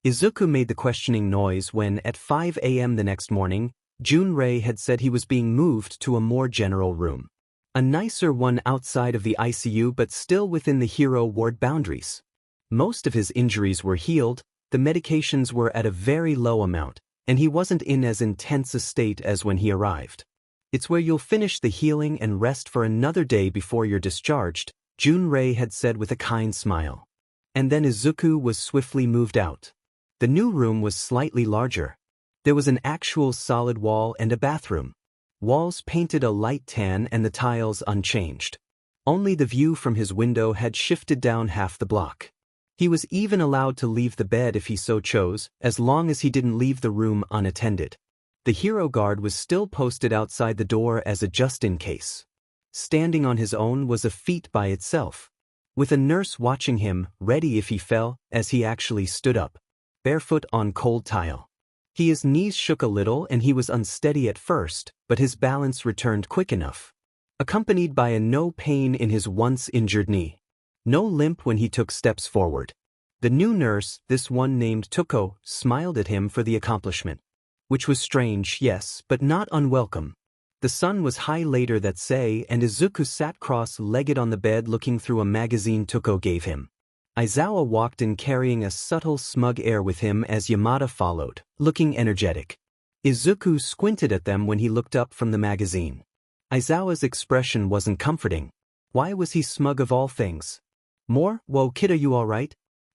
S1: Izuku made the questioning noise when, at 5 a.m. the next morning, Junrei had said he was being moved to a more general room. A nicer one outside of the ICU but still within the hero ward boundaries. Most of his injuries were healed, the medications were at a very low amount, and he wasn't in as intense a state as when he arrived. It's where you'll finish the healing and rest for another day before you're discharged, Junrei had said with a kind smile. And then Izuku was swiftly moved out. The new room was slightly larger. There was an actual solid wall and a bathroom. Walls painted a light tan and the tiles unchanged. Only the view from his window had shifted down half the block. He was even allowed to leave the bed if he so chose, as long as he didn't leave the room unattended. The hero guard was still posted outside the door as a just-in-case. Standing on his own was a feat by itself, with a nurse watching him, ready if he fell, as he actually stood up, barefoot on cold tile. His knees shook a little and he was unsteady at first, but his balance returned quick enough, accompanied by a no pain in his once injured knee. No limp when he took steps forward. The new nurse, this one named Tuko, smiled at him for the accomplishment. Which was strange, yes, but not unwelcome. The sun was high later that day and Izuku sat cross-legged on the bed looking through a magazine Tuko gave him. Aizawa walked in carrying a subtle smug air with him as Yamada followed, looking energetic. Izuku squinted at them when he looked up from the magazine. Aizawa's expression wasn't comforting. Why was he smug of all things? More? Whoa kid, are you alright?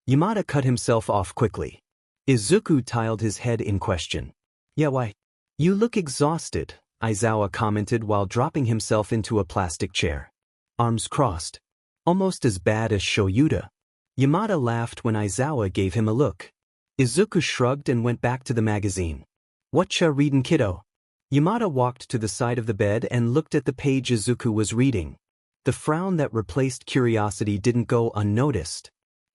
S1: Yamada cut himself off quickly. Izuku tiled his head in question. Yeah, why? You look exhausted, Aizawa commented while dropping himself into a plastic chair. Arms crossed. Almost as bad as Shouta. Yamada laughed when Aizawa gave him a look. Izuku shrugged and went back to the magazine. Whatcha readin' kiddo? Yamada walked to the side of the bed and looked at the page Izuku was reading. The frown that replaced curiosity didn't go unnoticed.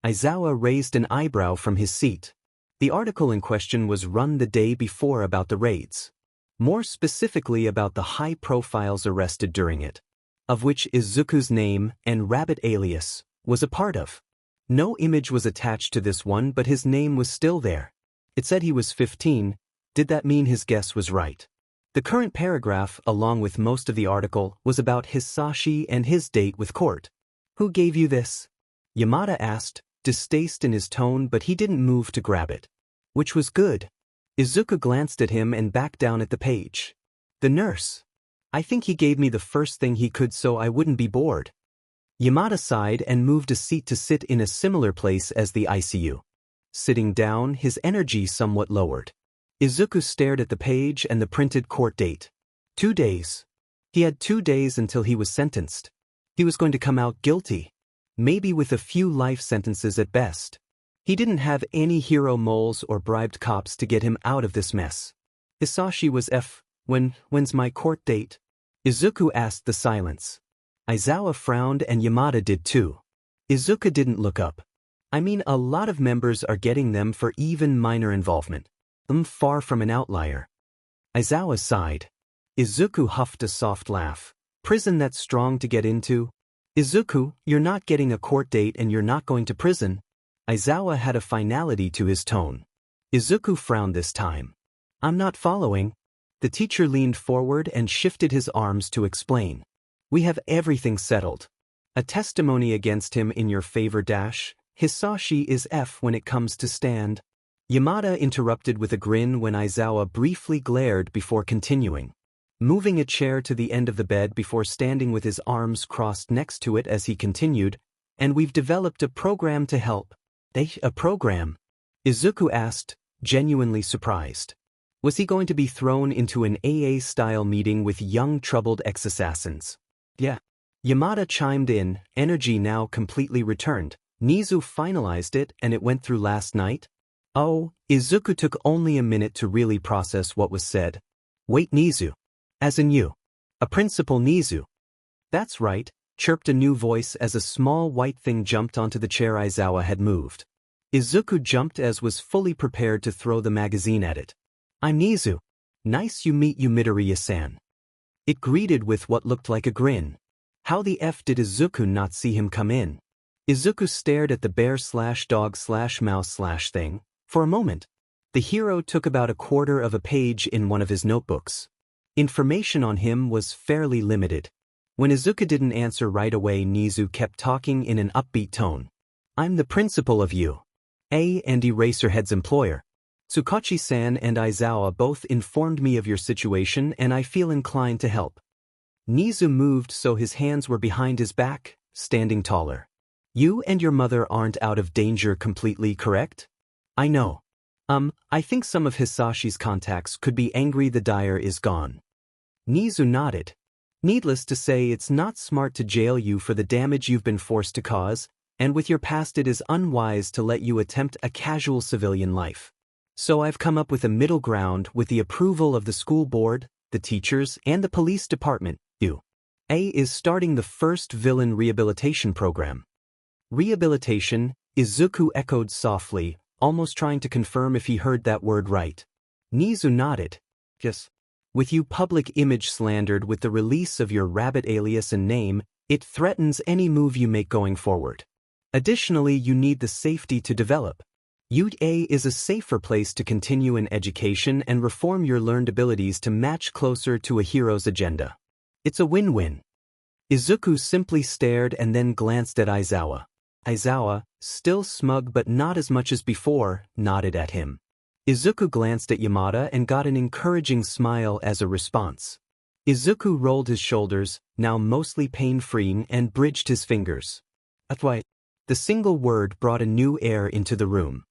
S1: Aizawa raised an eyebrow from his seat. The article in question was run the day before about the raids. More specifically about the high profiles arrested during it, of which Izuku's name and rabbit alias was a part of. No image was attached to this one, but his name was still there. It said he was 15. Did that mean his guess was right? The current paragraph, along with most of the article, was about Hisashi and his date with Court. Who gave you this? Yamada asked, distaste in his tone, but he didn't move to grab it. Which was good. Izuku glanced at him and back down at the page. The nurse. I think he gave me the first thing he could so I wouldn't be bored. Yamada sighed and moved a seat to sit in a similar place as the ICU. Sitting down, his energy somewhat lowered. Izuku stared at the page and the printed court date. 2 days. He had 2 days until he was sentenced. He was going to come out guilty. Maybe with a few life sentences at best. He didn't have any hero moles or bribed cops to get him out of this mess. Hisashi was when's my court date? Izuku asked the silence. Aizawa frowned and Yamada did too. Izuku didn't look up. I mean, a lot of members are getting them for even minor involvement. I'm far from an outlier. Aizawa sighed. Izuku huffed a soft laugh. Prison that's strong to get into? Izuku, you're not getting a court date and you're not going to prison. Aizawa had a finality to his tone. Izuku frowned this time. I'm not following. The teacher leaned forward and shifted his arms to explain. We have everything settled. A testimony against him in your favor dash. Hisashi is when it comes to stand. Yamada interrupted with a grin when Aizawa briefly glared before continuing. Moving a chair to the end of the bed before standing with his arms crossed next to it as he continued, and we've developed a program to help. A program? Izuku asked, genuinely surprised. Was he going to be thrown into an AA-style meeting with young troubled ex-assassins? Yeah. Yamada chimed in, energy now completely returned. Nizu finalized it and it went through last night? Oh, Izuku took only a minute to really process what was said. Wait, Nizu. As in you. A principal Nizu. That's right, chirped a new voice as a small white thing jumped onto the chair Aizawa had moved. Izuku jumped as was fully prepared to throw the magazine at it. I'm Nizu. Nice you meet you Midoriya-san. It greeted with what looked like a grin. How the F did Izuku not see him come in? Izuku stared at the bear-dog-mouse thing. For a moment, the hero took about a quarter of a page in one of his notebooks. Information on him was fairly limited. When Izuku didn't answer right away, Nizu kept talking in an upbeat tone. I'm the principal of you. And Eraserhead's employer. Tsukachi-san and Aizawa both informed me of your situation and I feel inclined to help. Nizu moved so his hands were behind his back, standing taller. You and your mother aren't out of danger completely, correct? I know. I think some of Hisashi's contacts could be angry the dyer is gone. Nizu nodded. Needless to say, it's not smart to jail you for the damage you've been forced to cause, and with your past it is unwise to let you attempt a casual civilian life. So I've come up with a middle ground with the approval of the school board, the teachers, and the police department. A is starting the first villain rehabilitation program. Rehabilitation, Izuku echoed softly, almost trying to confirm if he heard that word right. Nizu nodded. Yes. With you public image slandered with the release of your rabbit alias and name, it threatens any move you make going forward. Additionally, you need the safety to develop. UA is a safer place to continue in education and reform your learned abilities to match closer to a hero's agenda. It's a win-win. Izuku simply stared and then glanced at Aizawa. Aizawa, still smug but not as much as before, nodded at him. Izuku glanced at Yamada and got an encouraging smile as a response. Izuku rolled his shoulders, now mostly pain-free, and bridged his fingers. That's why. The single word brought a new air into the room.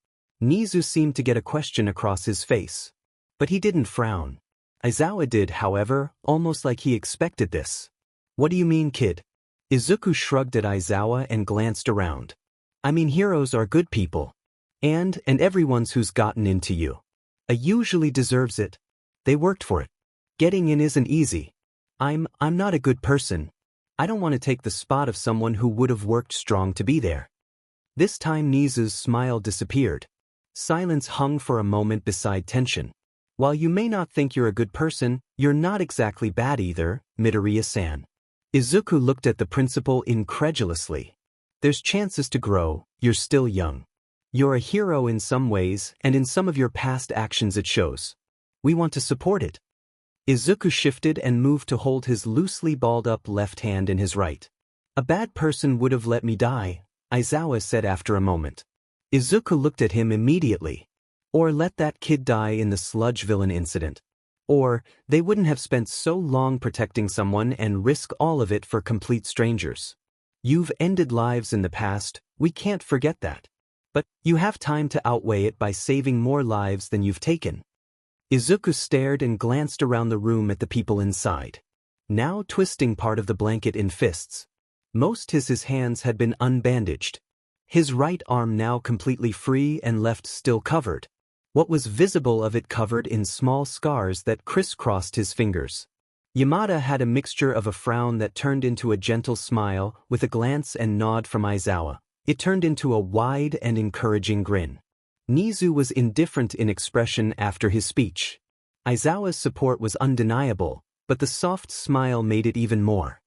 S1: Nizu seemed to get a question across his face. But he didn't frown. Aizawa did, however, almost like he expected this. What do you mean, kid? Izuku shrugged at Aizawa and glanced around. I mean, heroes are good people. And everyone's who's gotten into you. Usually deserves it. They worked for it. Getting in isn't easy. I'm not a good person. I don't want to take the spot of someone who would have worked strong to be there. This time Nizu's smile disappeared. Silence hung for a moment beside tension. While you may not think you're a good person, you're not exactly bad either, Midoriya-san. Izuku looked at the principal incredulously. There's chances to grow, you're still young. You're a hero in some ways, and in some of your past actions it shows. We want to support it. Izuku shifted and moved to hold his loosely balled-up left hand in his right. A bad person would have let me die, Aizawa said after a moment. Izuku looked at him immediately. Or let that kid die in the sludge villain incident. Or, they wouldn't have spent so long protecting someone and risk all of it for complete strangers. You've ended lives in the past, we can't forget that. But, you have time to outweigh it by saving more lives than you've taken. Izuku stared and glanced around the room at the people inside. Now twisting part of the blanket in fists. Most his hands had been unbandaged. His right arm now completely free and left still covered. What was visible of it covered in small scars that crisscrossed his fingers. Yamada had a mixture of a frown that turned into a gentle smile, with a glance and nod from Aizawa. It turned into a wide and encouraging grin. Nizu was indifferent in expression after his speech. Aizawa's support was undeniable, but the soft smile made it even more.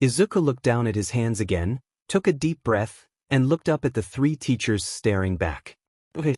S1: Izuku looked down at his hands again, took a deep breath, and looked up at the three teachers staring back. Okay.